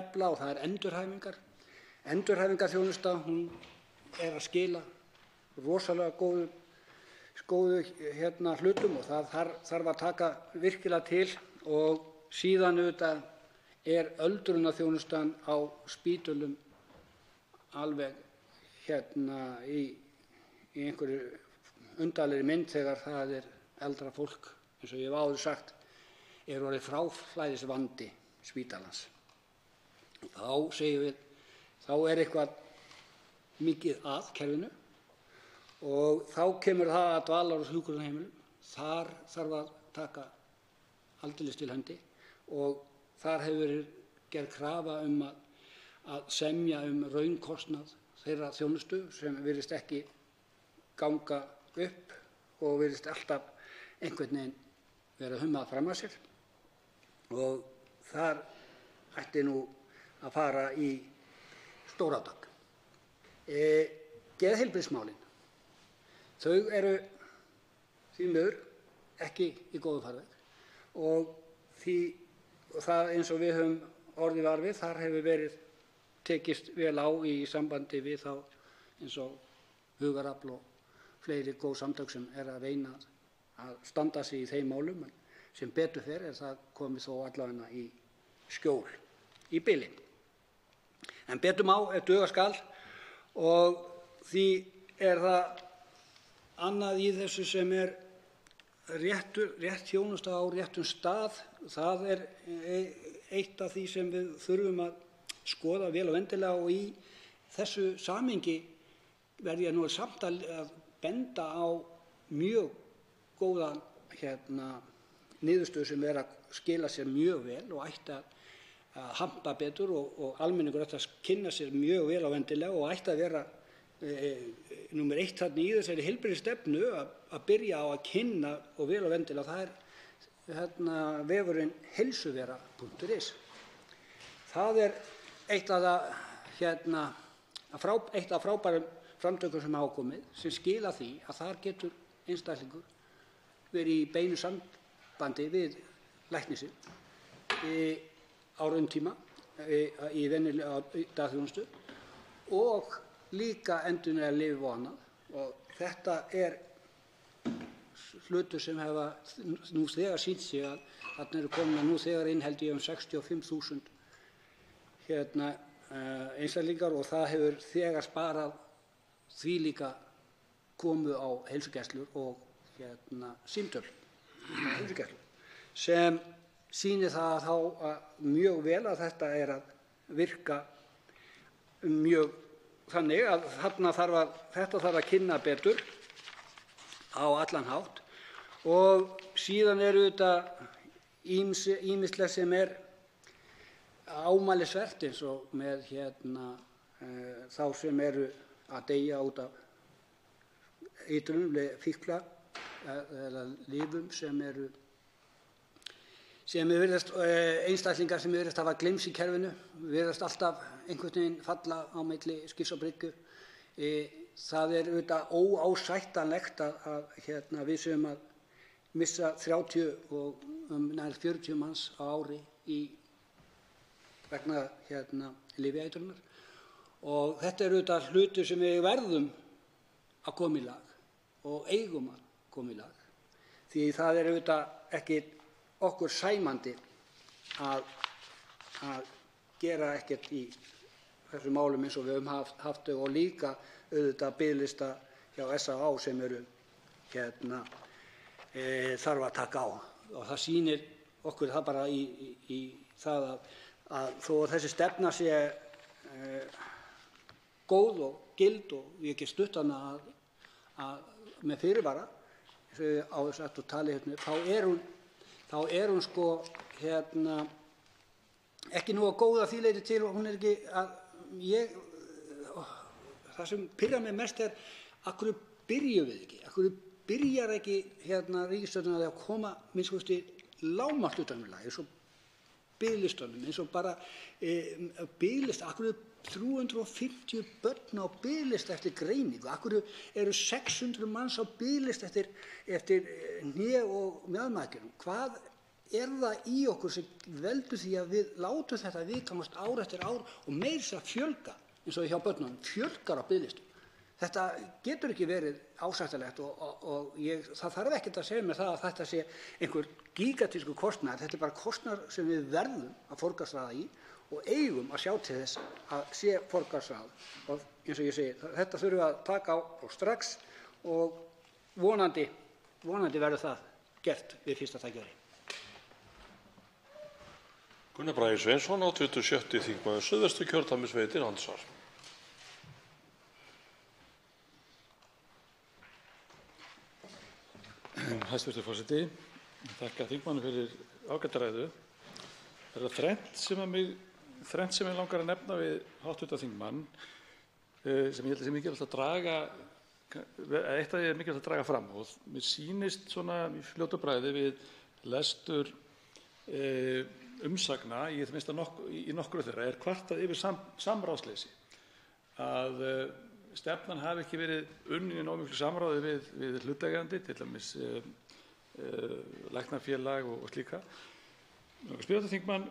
efla og það endurhæfingar. Endurhæfingarþjónusta, hún að skila rosalega góðu hlutum og það þarf að taka virkilega til og síðan auðvitað öldrunarþjónustan á spítölum alveg í einhverju undarlegri mynd þegar það eldra fólk, eins og ég hef áður sagt, orðið fráflæðisvandi spítalans. Þá segjum við, þá eitthvað mikið að kerfinu og þá kemur það að dvalar- og hjúkrunarheimilum. Þar þarf að taka aldeilis til hendi og þar hefur verið gerð krafa að semja raunkostnað þeirra þjónustu sem virðist ekki ganga upp og virðist alltaf einhvern veginn vera hummað fram að sér. Og þar ætti nú að fara í stórátak. Geðheilbrigðismálin, þau eru því miður ekki í góðum farveg og það eins og við höfum orðið var við, þar hefur verið tekist vel á í sambandi við þá eins og Hugarafl og fleiri góð samtök sem að reyna að standa sig í þeim málum, en sem betur fer það komið þó allavega í skjól í bili. En betur má ef duga skal og því það annað í þessu sem rétt þjónusta á réttum stað. Það eitt af því sem við þurfum að skoða vel og vendilega, og í þessu samhengi verð ég nú samt að benda á mjög góða niðurstöðu sem að skila sér mjög vel og ætti að hampa betur og almenningur ætti að kynna sér mjög vel og vendilega og ætti að vera númer 1 þarna í þessari heilbrigðisstefnu að byrja á að kynna og vel og vendilega. Það vefurinn heilsuvera.is. Það eitt af frábærum framtökum sem hafa komið sem skila því að þar getur einstaklingur verið í beinu sambandi við lækni sinn á rauntíma í venjulega dagþjónustu og líka endurnýja lyf og annað. Og þetta hlutur sem hafa nú þegar sýnt sig að þarna eru komin nú þegar inn held ég 65.000 einstaklingar og það hefur þegar sparað því líka komu á heilsugæslur og símtöl á heilsugæslur sem sýnir það þá mjög vel að þetta að virka mjög þannig að þetta þarf að kynna betur á allan hátt. Og síðan þetta ýmislegt sem ámælisvert eins og með þá sem eru að deyja út af eitrunum, fíkla eða lyfum sem virðast einstaklingar sem virðast hafa gleymst í kerfinu, virðast alltaf einhvern veginn falla á milli skips og bryggju. Það auðvitað óásættanlegt að við séum að missa 30 og nær 40 manns á ári vegna lyfjaeitrunar. Og þetta auðvitað hlutur sem við verðum að koma í lag og eigum að koma í lag. Því það auðvitað ekki okkur sæmandi að gera ekkert í þessum málum eins og við höfum haft þau og líka auðvitað biðlista hjá SÁÁ sem þarf að taka á. Og það sýnir okkur það bara í það að þó að þessi stefna sé góð og gild og ég get stutt hana með fyrirvara, eins og ég áður sagt og talið þá hún sko ekki nú að góða því leyti til og hún ekki það sem pirrar mig mest af hverju byrjum við ekki, af hverju byrjar ekki ríkisstjórnin að koma minnst kosti lágmark utanumlega eins og biðlistunum, eins og bara biðlista, af hverju 350 börn á biðlista eftir greiningu, af hverju eru 600 manns á biðlista eftir hné- og mjaðmaðgerðum, hvað það í okkur sem veldur því að við látum þetta viðgangast ár eftir ár og meira þess að fjölga eins og hjá börnunum, fjölgar á biðlistum. Þetta getur ekki verið ásættanlegt og það þarf ekkert að segja mér það að þetta sé einhver gigantískur kostnaður. Þetta bara kostnaður sem við verðum að forgangsraða í og eigum að sjá til þess að sé forgangsraðað. Og eins og ég segi, þetta þurfum við að taka á strax og vonandi verður það gert við fyrsta tækifæri. Gunnar Bragi Sveinsson, 87. þingmaður Suðvesturkjördæmis, veitir andsvar. Hæstv. forseti, þakka þingmanni fyrir ágæta ræðu. Það er þrennt sem ég langar að nefna við hv. þingmann sem ég held að sé mikilvægt að draga, eitt af því er mikilvægt að draga fram og mér sýnist svona í fljótu bragði við lestur umsagna, í það minnsta í nokkru þeirra, er kvartað yfir samráðsleysi. Að stefnan hafi ekki verið unnin í nógu miklu samráði við hlutaðeigandi, til dæmis læknafélag og slíka. Ég vil spyrja þingmann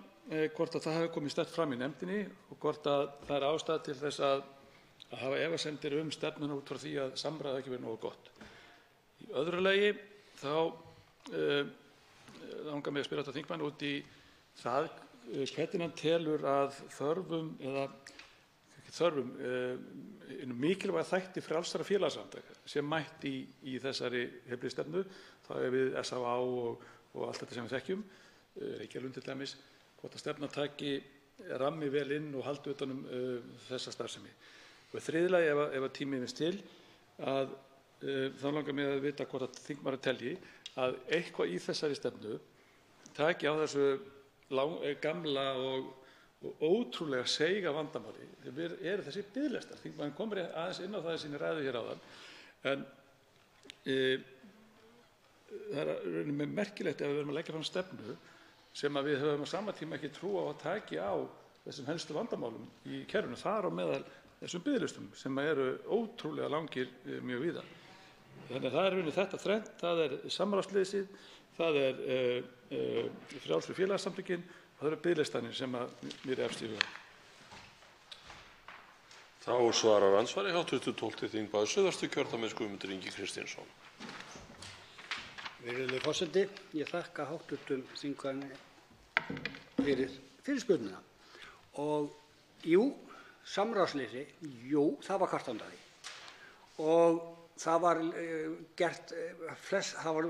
hvort að það hafi komið sterkt fram í nefndinni og hvort að það er ástæða til þess að hafa efasemdir stefnuna út frá því að samráð hafi ekki verið nógu gott. Í öðru lagi þá langar mig að spyrja þingmann út í það hvernig hann telur að mikilvæga þætti frjálsra félagasamtaka sem mætt í þessari heilbrigðisstefnu, það er við SÁÁ og allt þetta sem við þekkjum, Reykjalund til dæmis, hvort að stefnan taki rammi vel inn og haldi utan þessa starfsemi. Og í þriðja lagi, ef að tíminn vinnst til, þá langar mig að vita hvort að þingmaður telji að eitthvað í þessari stefnu taki á þessu gamla og ótrúlega seiga vandamáli. Þeir eru þessi biðlistar. Þingmaðurinn komur aðeins inn á það í sinni ræðu hér áðan, en það er rauninni merkilegt ef við erum að leggja fram stefnu sem að við höfum á sama tíma ekki trú á að taki á þessum helstu vandamálum í kerfinu, þar á meðal þessum biðlistum sem eru ótrúlega langir mjög víða. Þannig að það er rauninni þetta þrennt, það er samráðsleysið, það er frjálsu félagasamtökin og það eru biðlistanir sem mér er efst í huga. Þá svarar andsvari hv. 12. þingmaður Suðvesturkjördæmis Guðmundur Ingi Kristinsson. Virðulegur forseti, ég þakka hv. þingmanni fyrir fyrirspurnina. Og jú, samráðsleysi, það var kvartað undan því. Og það var gert, það var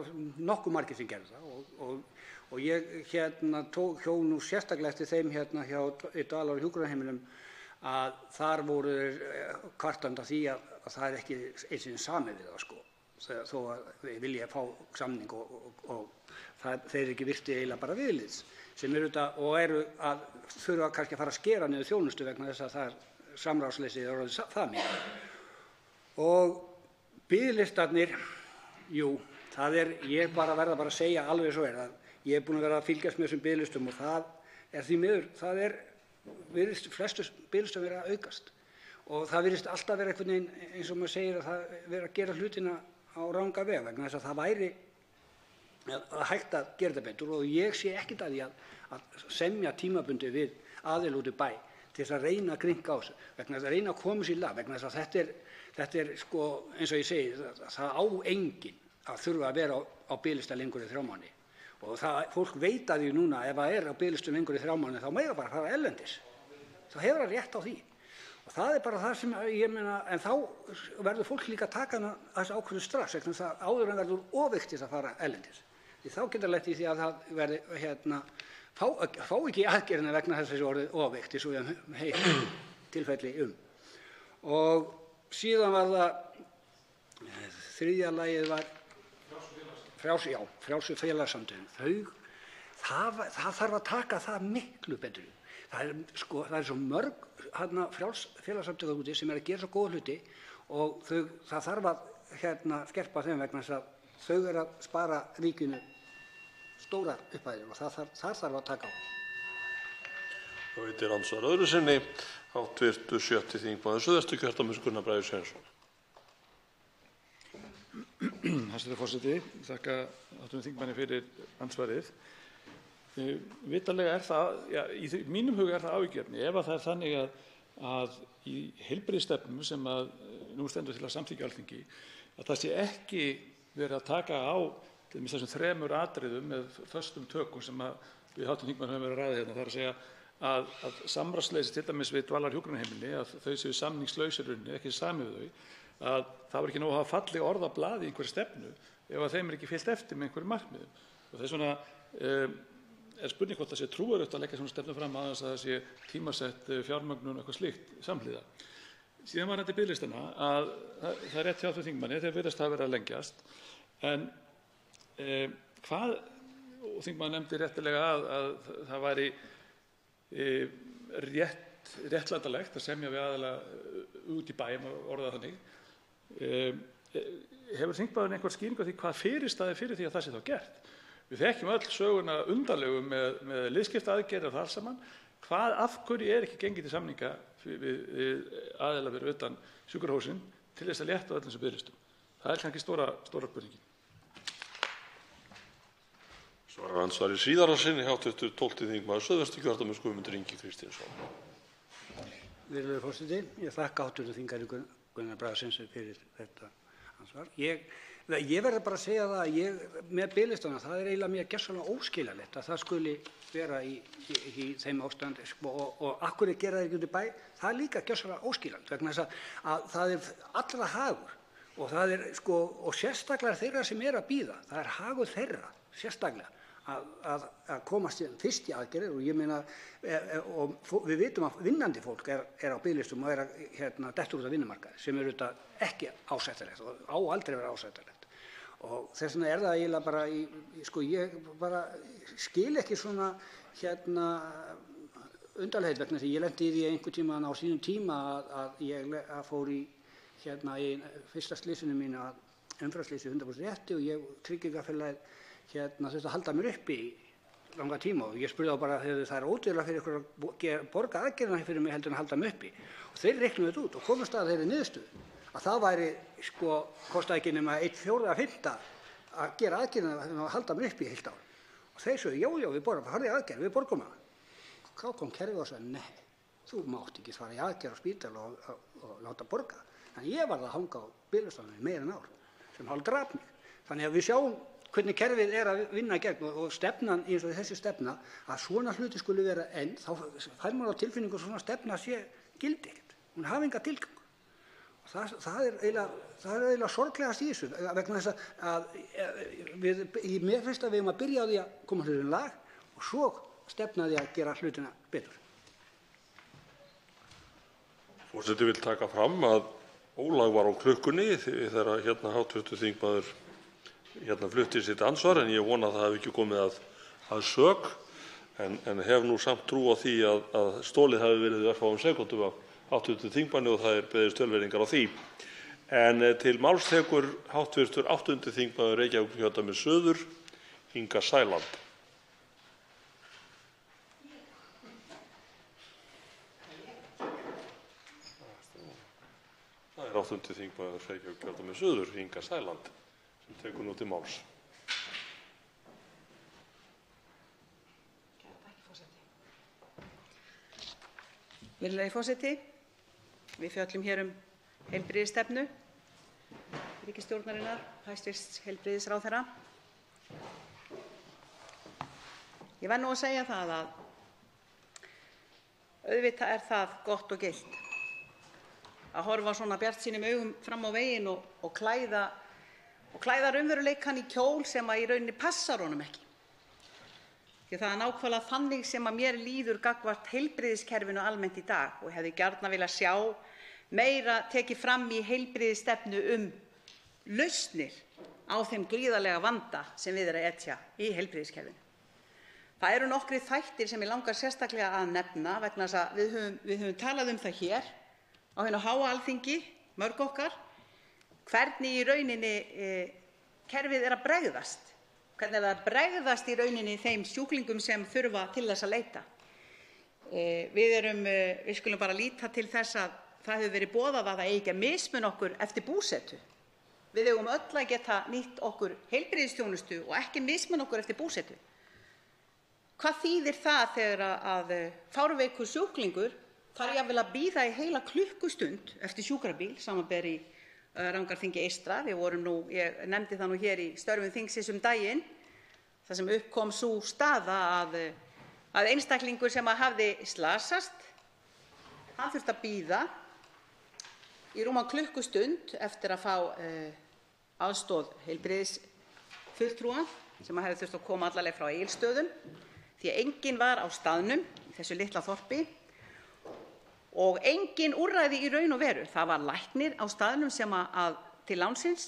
nokkuð margir sem gerðu það og ég hjó nú sérstaklega eftir þeim hjá dvalar- og hjúkrunarheimilum að þar voru kvartað undan því að það er ekki eins og samið við það, sko. Þó að við vilja fá samning og þeir eru ekki virti eiginlega bara viðliðs sem eru að þurfa kannski að fara að skera niður þjónustu vegna þess að það er samráðsleysi orðið það mikið. Og biðlistarnir, ég verða bara að segja alveg svo að ég er búinn að vera að fylgjast með þessum biðlistum og það er því miður, virðist flestu biðlistum vera að aukast og það virðist alltaf vera einhvern veginn eins og maður segir að það vera að gera hlutina á ranga veg vegna þess að það væri hægt að gera þetta betur og ég sé ekkert að því að semja tímabundið við aðila út í bæ til þess að reyna að grynnka á þessu, vegna þess að reyna að koma sér í lag, vegna þess að þetta er sko, eins og ég segi, það á enginn að þurfa að vera á biðlista lengur í 3 mánuði og fólk veit að því núna ef það er á biðlistum lengur í 3 mánuði þá mega bara fara erlendis, þá hefur það rétt á því. Og það er bara það sem ég meina, en þá verður fólk líka að taka þessu ákvörðun strax, vegna þess að áður en verður ofveikt að fara erlendis. Því þá getur lent í því að það verði fá ekki aðgerðina vegna þess að þessi orðið ofveikt, eins og við höfum tilfelli Og síðan var það þriðja lagið var frjálsu félagasamtökin. Það þarf að taka það miklu betur. Það er svo mörg frjáls félagasamtök úti sem að gera svo góða hluti og það þarf að skerpa þeim vegna þess að þau eru að spara ríkinu stórar upphæðir og þar þarf að taka á. Og þetta er andsvar öðru sinni, hv. 7. þingmaður Suðvesturkjördæmis Gunnar Bragi Sveinsson. Hæstv. forseti, þakka hv. þingmanni fyrir andsvarið. Vitanlega er það, í mínum huga er það áhyggjuefni ef það er þannig að í heilbrigðisstefnu sem að nú stendur til að samþykkja á Alþingi, að það sé ekki verið að taka á þessum 3 atriðum með föstum tökum sem við hv. þingmann höfum verið að ræða hérna. Það er að segja að samráðsleysi til dæmis við dvalar- og hjúkrunarheimili, að þau séu samningslausir í rauninni, ekki samið við þau, að það var ekki nóg að hafa falleg orð á blaði í einhverri stefnu ef að þeim er ekki fylgt eftir með einhverjum markmiðum. Og þess vegna er spurning hvort það sé trúverðugt að leggja svona stefnu fram aðeins að það sé tímasett fjármögnun og eitthvað slíkt samhliða. Síðan varðandi biðlistana, að það er rétt hjá hv. þingmanni, þeir virðast hafa verið að lengjast, en og þingmaður nefndi réttilega að það væri réttlætanlegt að semja við aðila út í bæ, orða það þannig. Hefur þingmaðurinn einhver skýringu á því hvað fyrirstaðið fyrir því að það sé þá gert? Við þekkjum öll söguna undarlegu með liðskiptaaðgerðir og það allt saman. Af hverju ekki gengið til samninga við aðila fyrir utan sjúkrahúsin til þess að létta öllum þessum biðlistum? Það kannski stóra spurningin. Svarar andsvari síðara sinni hv. 12. þingmaður Suðvesturkjördæmis Guðmundur Ingi Kristinsson. Virðulegur forseti, ég þakka hv. þingmanni Gunnar Bragasyni fyrir þetta ansvar. Ég verð bara að segja það að með biðlistana, það eiginlega mér gersamlega óskiljanlegt að það skuli vera í þeim ástandi og af hverju gera það ekki út í bæ, það líka gersamlega óskiljanlegt vegna þess að það allra hagur og það og sérstaklega þeirra sem að bíða, það hagur þeirra sérstaklega að komast fyrst í aðgerðir og ég meina og við vitum að vinnandi fólk á biðlistum og að dettur út af vinnumarkaði sem þetta ekki ásættanlegt og á aldrei vera ásættanlegt. Og þess vegna það eiginlega bara ég bara skil ekki svona undarlegheit vegna því ég lenti í því einhvern tímann á sínum tíma að ég fór í fyrsta slysinu mínu að umferðarslysi 100% rétti og ég tryggingafélagið þurfti að halda mér uppi í langa tíma og ég spurði þá bara það er ódýrara fyrir ykkur að borga aðgerðina fyrir mig heldur en að halda mig uppi og þeir reiknuðu þetta út og komust að þeirri niðurstöðu að það væri kostaði ekki nema 1/4 að 5 að gera aðgerðina að halda mér uppi í heilt ár og þeir sögðu já við farið í aðgerð, við borgum hana. Þá kom kerfið og sagði nei, þú mátt ekki fara í aðgerð á spítal og láta borga. Þannig ég varð að hanga á biðlistanum í meira en ár sem hálf drap mig. Þannig að við sjáum hvernig kerfið að vinna gegn og stefnan eins og þessi stefna að svona hluti skuli vera en þá fær maður á tilfinningu að svona stefna sé gildi ekkert. Hún hafi enga tilgang. Það er eiginlega sorglegast í þessu vegna þess að mér finnst að við að byrja á því að koma hlutin lag og svo stefna því að gera hlutina betur. Forseti vill taka fram að ólag var á klukkunni þegar hv. þingmaður flutti sitt ansvar en ég vona að það hafi ekki komið að sök en hef nú samt trú á því að stólið hafi verið í örfáum sekúndum af hv. þingmanni og það beðist velvirðingar á því. En til máls tekur hv. 8. þingmaður Reykjavíkurkjördæmis suður, Inga Sæland. Það er 8. þingmaður Reykjavíkurkjördæmis suður, Inga Sæland, sem tekur nú til máls. Virðulegi forseti, við fjöllum hér heilbrigðisstefnu ríkisstjórnarinnar, hæstv. heilbrigðisráðherra. Ég verð nú að segja það að auðvitað það gott og gilt að horfa svona bjartsýnum augum fram á veginn og klæða raunveruleikann í kjól sem í rauninni passar honum ekki. Því það er nákvæmlega þannig sem að mér líður gagnvart heilbrigðiskerfinu almennt í dag og hefði gjarnan viljað sjá meira tekið fram í heilbrigðisstefnu lausnir á þeim gríðarlega vanda sem við að etja í heilbrigðiskerfinu. Það eru nokkrir þættir sem ég langar sérstaklega að nefna vegna þess að við höfum talað það hér á hinu háa Alþingi, mörg okkar, hvernig í rauninni kerfið að bregðast. Hvernig það bregðast í rauninni þeim sjúklingum sem þurfa til þess að leita. Við skulum bara líta til þess að það hefur verið boðað að það eigi ekki að mismuna okkur eftir búsetu. Við eigum öll að geta nýtt okkur heilbrigðisþjónustu og ekki mismuna okkur eftir búsetu. Hvað þýðir það þegar að fárveikur sjúklingur þarf jafnvel að bíða í heila klukkustund eftir sjúkrabíl, samanber í Rangárþingi eystra. Ég nefndi það nú hér í störfum þingsins daginn, þar sem upp kom sú staða að einstaklingur sem hafði slasast, hann þurfti að bíða í rúma klukkustund eftir að fá aðstoð heilbrigðisfulltrúa sem hefði þurft að koma alla leið frá Egilsstöðum því að enginn var á staðnum í þessu litla þorpi og engin úrræði í raun og veru. Það var læknir á staðnum sem til lánsins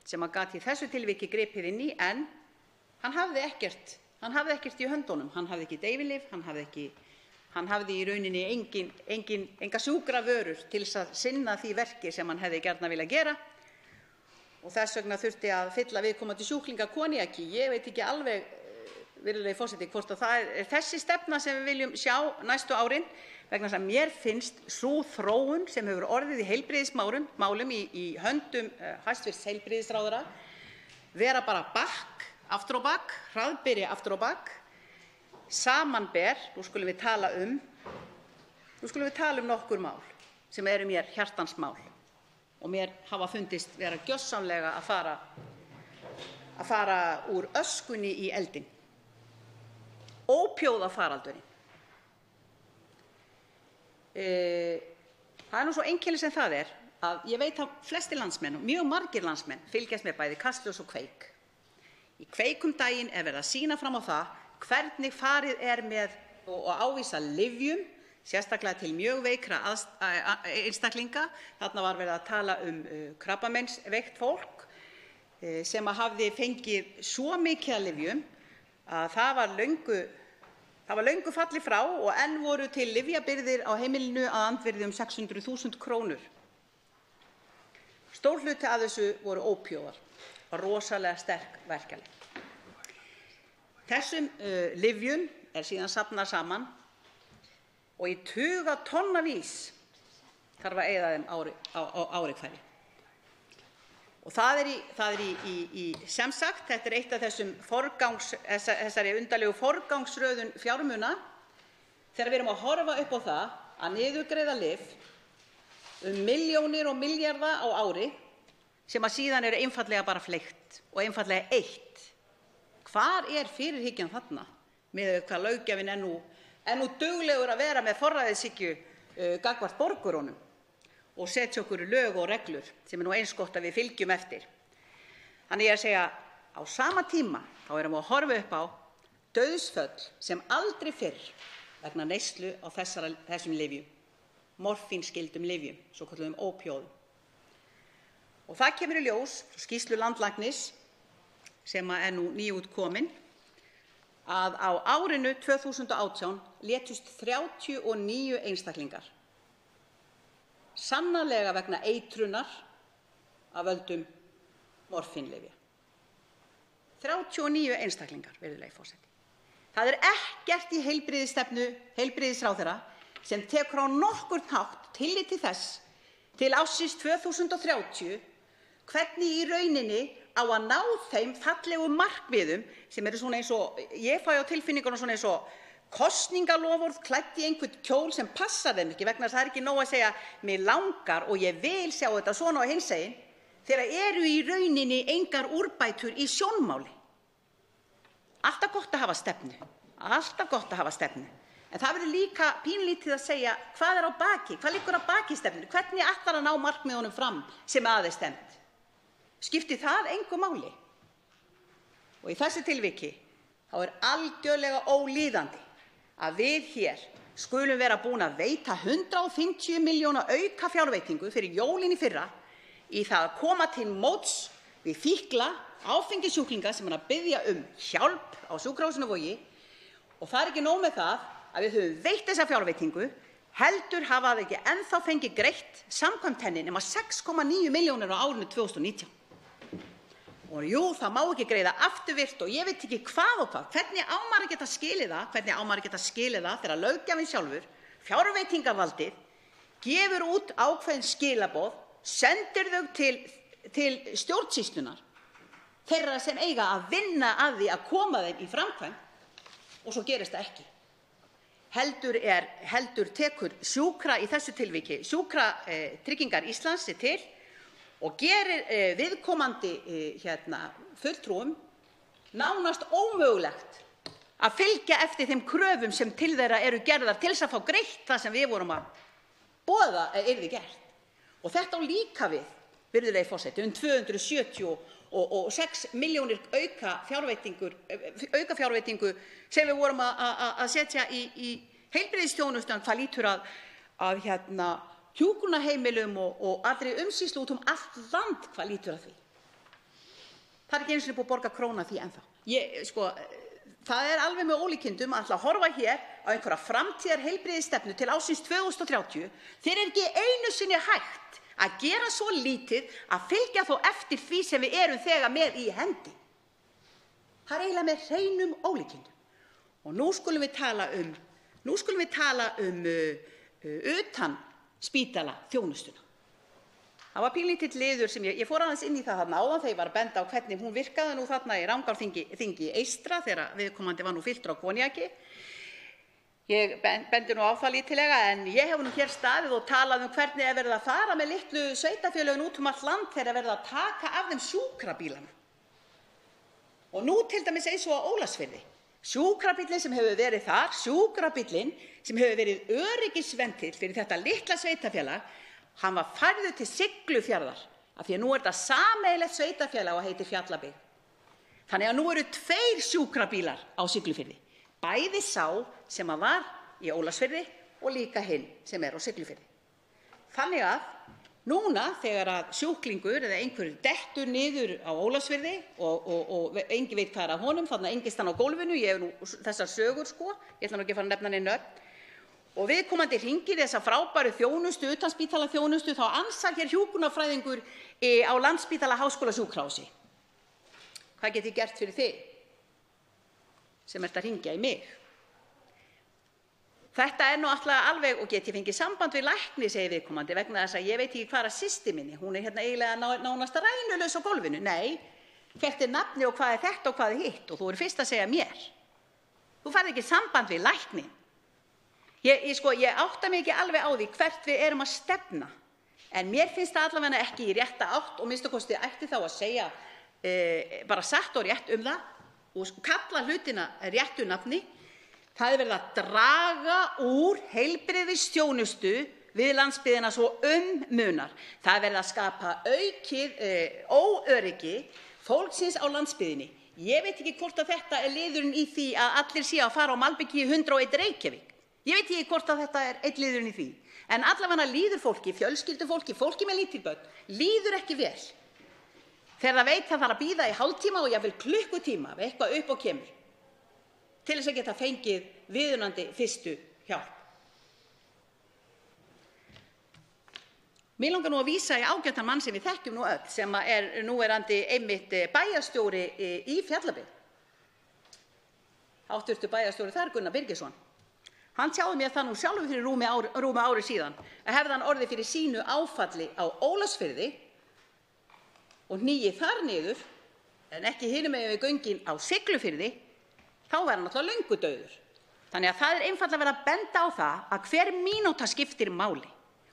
sem gat í þessu tilviki gripið inn í en hann hafði ekkert í höndunum. Hann hafði ekki deyfilyf, hann hafði ekki Hann hafði í rauninni enga sjúkravörur til þess að sinna því verki sem hann hefði gjarnan viljað gera og þess vegna þurfti að fylla viðkomandi sjúklinga koníaki. Ég veit ekki alveg, virðulegi forseti, hvort að það er þessi stefna sem við viljum sjá næstu árin, vegna þess að mér finnst sú þróun sem hefur orðið í heilbrigðismálum í höndum hæstv. Heilbrigðisráðherra vera bara aftur á bak, hraðbyrja aftur á bak, samanber. Nú skulum við tala um nokkur mál sem eru mér hjartans mál og mér hafa fundist vera gjörsamlega að fara úr öskunni í eldinn. Ópíóíðafaraldurinn. Það nú svo einkennilegt sem það að ég veit að flestir landsmenn og mjög margir landsmenn fylgjast með bæði Kastljós og Kveik. Í Kveik daginn verið að sýna fram á það hvernig farið með og ávísa lyfjum, sérstaklega til mjög veikra einstaklinga. Þarna var verið að tala krabbameinsveikt fólk sem hafði fengið svo mikið af lyfjum að það var löngu fallið frá og enn voru til lyfjabirgðir á heimilinu að andvirði 600.000 krónur. Stór hluti af þessu voru ópíóíðar, var rosalega sterk verkjalyf. Þessum lyfjum síðan safnað saman og í tugatonnavís þarf að eyða þeim á ári hverju. Og það er sem sagt, þetta eitt af þessari undarlegu forgangsröðun fjármuna þegar við erum að horfa upp á það að niðurgreiða lyf milljónir og milljarða á ári sem að síðan eru einfaldlega bara fleygt og einfaldlega eytt. Hvar er fyrirhyggjan þarna miðað við hvað löggjafinn er nú duglegur að vera með forræðishyggju gagnvart borgurunum og setja okkur lög og reglur sem nú eins gott að við fylgjum eftir. Þannig ég að segja, á sama tíma þá erum við að horfa upp á dauðsföll sem aldrei fyrr vegna neyslu á þessum lyfjum, morfínskyldum lyfjum, svokölluðum ópíóíðum. Og það kemur í ljós frá skýrslu landlæknis sem er nú nýútkomin að á árinu 2018 létust 39 einstaklingar, sannarlega vegna eitrunar af völdum morfínlyfja. 39 einstaklingar, virðulegi forseti. Það er ekkert í heilbrigðisstefnu heilbrigðisráðherra sem tekur á nokkurn hátt tillit til þess til ársins 2030 hvernig í rauninni á að ná þeim fallegu markmiðum sem eru svona eins og, ég fæ á tilfinninguna svona eins og kosningaloforð klædd í einhvern kjól sem passar þeim ekki, vegna þess að það er ekki nóg að segja mig langar og ég vil sjá þetta svona og hinsegin þegar eru í rauninni engar úrbætur í sjónmáli. Alltaf gott að hafa stefnu, en það verður líka pínlítið að segja hvað er á baki, hvað liggur á baki stefnunni, hvernig ætlar að ná markmiðunum fram sem að er stefnt. Skiptir það engu máli? Og í þessu tilviki þá er algjörlega ólíðandi að við hér skulum vera búin að veita 150 milljóna auka fjárveitingu fyrir jólin í fyrra í það að koma til móts við fíkla áfengissjúklinga sem að biðja hjálp á sjúkrahúsinu Vogi. Og það er ekki nóg með það að við höfum veitt þessa fjárveitingu, heldur hafa það ekki ennþá fengið greitt samkvæmt henni nema 6,9 milljónir á árinu 2019. Og jú, það má ekki greiða afturvirkt og ég veit ekki hvað og hvað. Hvernig á maður að geta skilið það þegar löggjafinn sjálfur, fjárveitingavaldið, gefur út ákveðin skilaboð, sendir þau til stjórnsýslunnar, þeirra sem eiga að vinna að því að koma þeim í framkvæmd og svo gerist það ekki. Heldur tekur í þessu tilviki Sjúkratryggingar Íslands sig til og gerir viðkomandi fulltrúum nánast ómögulegt að fylgja eftir þeim kröfum sem til þeirra eru gerðar til þess að fá greitt það sem við vorum að boða yrði gert. Og þetta á líka við, virðulegi forseti, 276 milljónir auka fjárveitingu sem við vorum að setja í heilbrigðisþjónustuna hvað lýtur að hjúkrunarheimilum og allri umsýslu út allt land hvað lýtur að því. Það er ekki einu sinni búið að borga krónu af því ennþá. það er alveg með ólíkindum að ætla að horfa hér á einhverja framtíðar heilbrigðisstefnu til ársins 2030 þegar ekki einu sinni hægt að gera svo lítið að fylgja þó eftir því sem við erum þegar með í hendi. Það er eiginlega með hreinum ólíkindum. Og nú skulum við tala um utan spítala þjónustuna. Það var pínlítill liður sem ég fór aðeins inn í það þarna áðan þegar ég var að benda á hvernig hún virkaði nú þarna í Rangárþingi eystra þegar viðkomandi var nú fylltur á koníaki. Ég bendi nú á það lítillega, en ég hef nú hér staðið og talað um hvernig er verið að fara með litlu sveitarfélögin út allt land þegar er verið að taka af þeim sjúkrabílana. Og nú til dæmis eins og á Ólafsfirði. Sjúkrabíllinn sem hefur verið þar, sjúkrabíllinn sem hefur verið öryggisventill fyrir þetta litla sveitarfélag, hann var færður til Siglufjarðar af því að nú er þetta sameiginlegt sveitarfélag og heitir Fjallabyggð. Þannig að nú eru 2 sjúkrabílar á Siglufirði, bæði sá sem var í Ólafsfirði og líka hinn sem er á Siglufirði. Þannig að núna þegar að sjúklingur eða einhver dettur niður á Ólafsfirði og enginn veit hvað er að honum, þarna engist hann á gólfinu, ég hef nú þessar sögur ég ætla nú ekki að fara að nefna neinn nöfn, og viðkomandi hringir þessa frábæru þjónustu, utanspítala þjónustu, þá ansar hér hjúkrunarfræðingur á Landspítala Háskólasjúkrahúsi. Hvað get ég gert fyrir þig sem ert að hringja í mig? Þetta er nú alltaf alveg, og get ég fengið samband við lækni, segir viðkomandi, vegna þess að ég veit ekki hvað er að systir minni, hún er hérna eiginlega nánast rænulaus á gólfinu. Nei, hvert er nafni og hvað er þetta og hvað er hitt, og þú er fyrst að segja mér. Þú færð ekki samband við lækni. Ég átta mig ekki alveg á því hvert við erum að stefna, en mér finnst það allavega ekki í rétta átt, og minnsta kosti ætti þá að segja bara satt og rétt um það og kalla hlutina réttu nafni. Það er verið að draga úr heilbrigðisþjónustu við landsbyggðina svo munar. Það er verið að skapa aukið óöryggi fólksins á landsbyggðinni. Ég veit ekki hvort að þetta er liðurinn í því að allir séu að fara á malbyggi 101 Reykjavík. Ég veit ekki hvort að þetta er einn liðurinn í því. En allavega líður fólki, fjölskyldufólki, fólki með lítil börn, líður ekki vel þegar það veit það þarf að bíða í hálftíma og jafnvel klukkutíma við eitthvað upp og kemur til þess að geta fengið viðunandi fyrstu hjálp. Mig langar nú að vísa í ágætan mann sem við þekkjum nú öll, sem er núverandi einmitt bæjarstjóri í Fjallabyggð. Háttvirtur bæjarstjóri þar, Gunnar Birgisson. Hann tjáði mér það nú sjálfur fyrir rúmu ári síðan að hefði hann orðið fyrir sínu áfalli á Ólafsfirði og hnigið þar niður, en ekki hinum megin við göngin á Siglufirði, þá var hann náttúrulega löngu dauður. Þannig að það er einfaldlega verið að benda á það að hver mínúta skiptir máli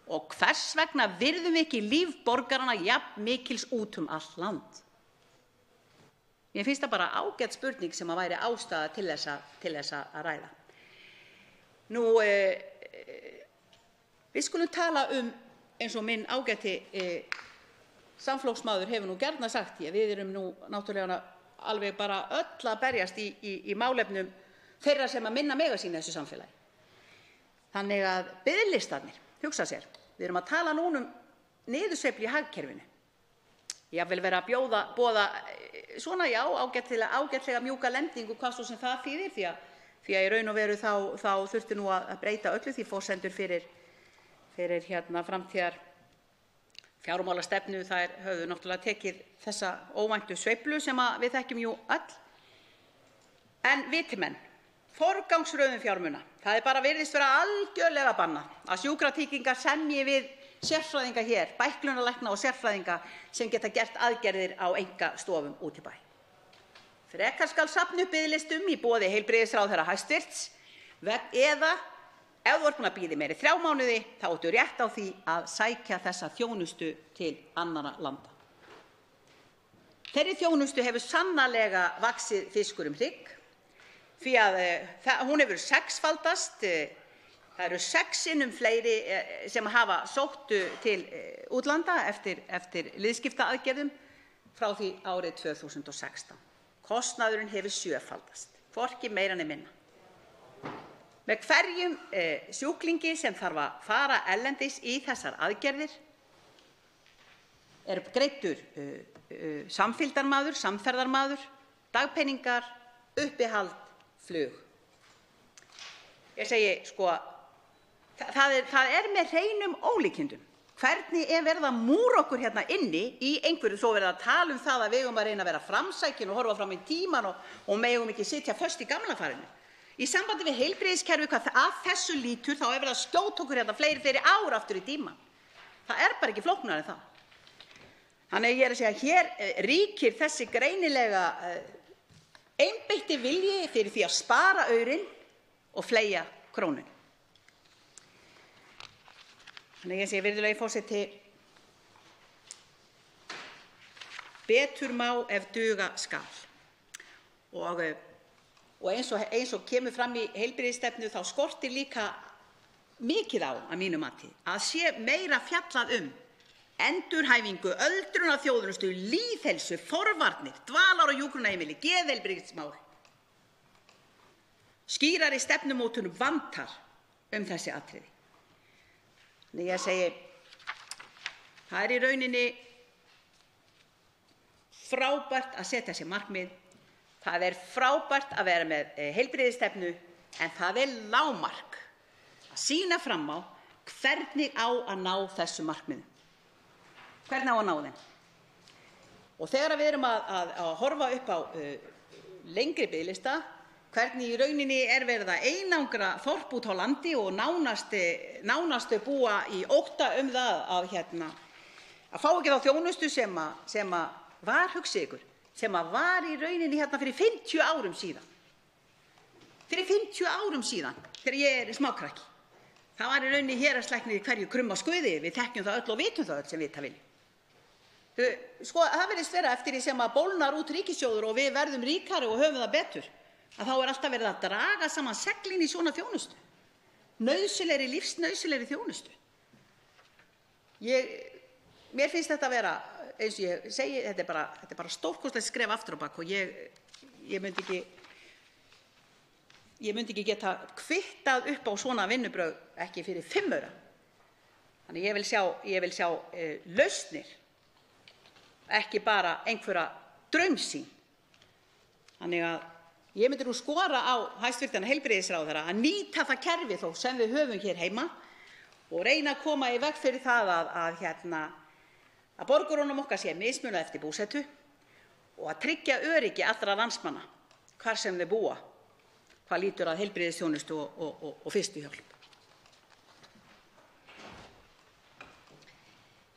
og hvers vegna virðum við ekki líf borgaranna jafn mikils út allt land. Mér finnst það bara ágæt spurning sem að væri ástæða til þess að ræða. Nú, við skulum tala eins og minn ágæti samflokksmaður hefur nú gjarna sagt, við erum nú náttúrulega alveg bara öll að berjast í málefnum þeirra sem að minna mega sín í þessu samfélagi. Þannig að biðlistarnir, hugsa sér, við erum að tala núna niðursveiflu í hagkerfinu. Jafnvel vera að boða svona, já, ágætlega mjúka lendingu, hvað svo sem það þýðir, því að í raun og veru þá þurfti nú að breyta öllu því forsendur fyrir framtíðar fjármálastefnu, þær höfðu náttúrulega tekið þessa óvæntu sveiflu sem við þekkjum jú öll. En viti menn, forgangsröðun fjármuna, það er bara virðist vera algjörlega bannað að Sjúkratryggingar semji við sérfræðinga hér, bæklunarlækna og sérfræðinga sem geta gert aðgerðir á einkastofum úti í bæ. Frekar skal safna upp biðlistum í boði heilbrigðisráðherra hæstvirts, eða ef þú ert búin að bíða í meira en 3 mánuði, þá áttu rétt á því að sækja þessa þjónustu til annarra landa. Þeirri þjónustu hefur sannarlega vaxið fiskur hrygg, því að hún hefur 6-faldast. Það eru 6 sinnum fleiri sem hafa sótt til útlanda eftir liðskiptaaðgerðum frá því árið 2016. Kostnaðurinn hefur 7-faldast, hvorki meira né minna. Með hverjum sjúklingi sem þarf að fara erlendis í þessar aðgerðir er greiddur samfylgdarmaður, samferðarmaður, dagpeningar, uppihald flug. Ég segi, sko, það er með hreinum ólíkindum. Hvernig er verið að múra okkur hérna inni í einhverju, svo verið að tala um það að við eigum að reyna að vera framsækin og horfa fram í tímann og megum ekki sitja föst í gamla farinu. Í sambandi við heilbrigðiskerfið, hvað að þessu lítur, þá er verið að skjóta okkur hérna fleiri ár aftur í tímann. Það er bara ekki flóknara en það. Þannig að ég er að segja að hér ríkir þessi greinilega einbeitti vilji fyrir því að spara aurinn og fleygja krónunni. Þannig að ég segi, virðulegi forseti, betur má ef duga skal. Og eins og kemur fram í heilbrigðisstefnu þá skortir líka mikið á, að mínu mati, að sé meira fjallað endurhæfingu, öldrunarþjónustu, lýðheilsu, forvarnir, dvalar- og hjúkrunarheimili, geðheilbrigðismál. Skýrari stefnumótun vantar þessi atriði. Þannig ég segi, það er í rauninni frábært að setja sér markmið. Það er frábært að vera með heilbrigðisstefnu, en það er lágmark að sýna fram á hvernig á að ná þessu markmiðum. Hvernig á að ná þeim? Og þegar við erum að horfa upp á lengri biðlista, hvernig í rauninni er verið að einangra þorp út á landi og nánast búa í ótta það að fá ekki þá þjónustu sem var, hugsið ykkur, sem var í rauninni fyrir 50 árum síðan. Fyrir 50 árum síðan, þegar ég er smákrakki. Það var í rauninni héraðslæknir í hverju krummaskuði. Við þekkjum það öll og vitum það öll sem vita vilja. Sko, það virðist vera eftir því sem að bólnar út ríkissjóður og við verðum ríkari og höfum það betur, að þá er alltaf verið að draga saman seglin í svona þjónustu. Nauðsynlegri, lífsnauðsynlegri þjónustu. Mér finnst þetta vera, eins og ég segi, þetta er bara stórkostlegt skref aftur á bak og ég myndi ekki geta kvittað upp á svona vinnubrögð, ekki fyrir 5 aura. Þannig ég vil sjá lausnir, ekki bara einhverja draumsýn. Þannig að ég myndi nú skora á hæstv. Heilbrigðisráðherra að nýta það kerfi þó sem við höfum hér heima og reyna að koma í veg fyrir það að borgurunum okkar sé mismunað eftir búsetu og að tryggja öryggi allra landsmanna hvar sem þau búa, hvað lýtur að heilbrigðisþjónustu og fyrstu hjálp.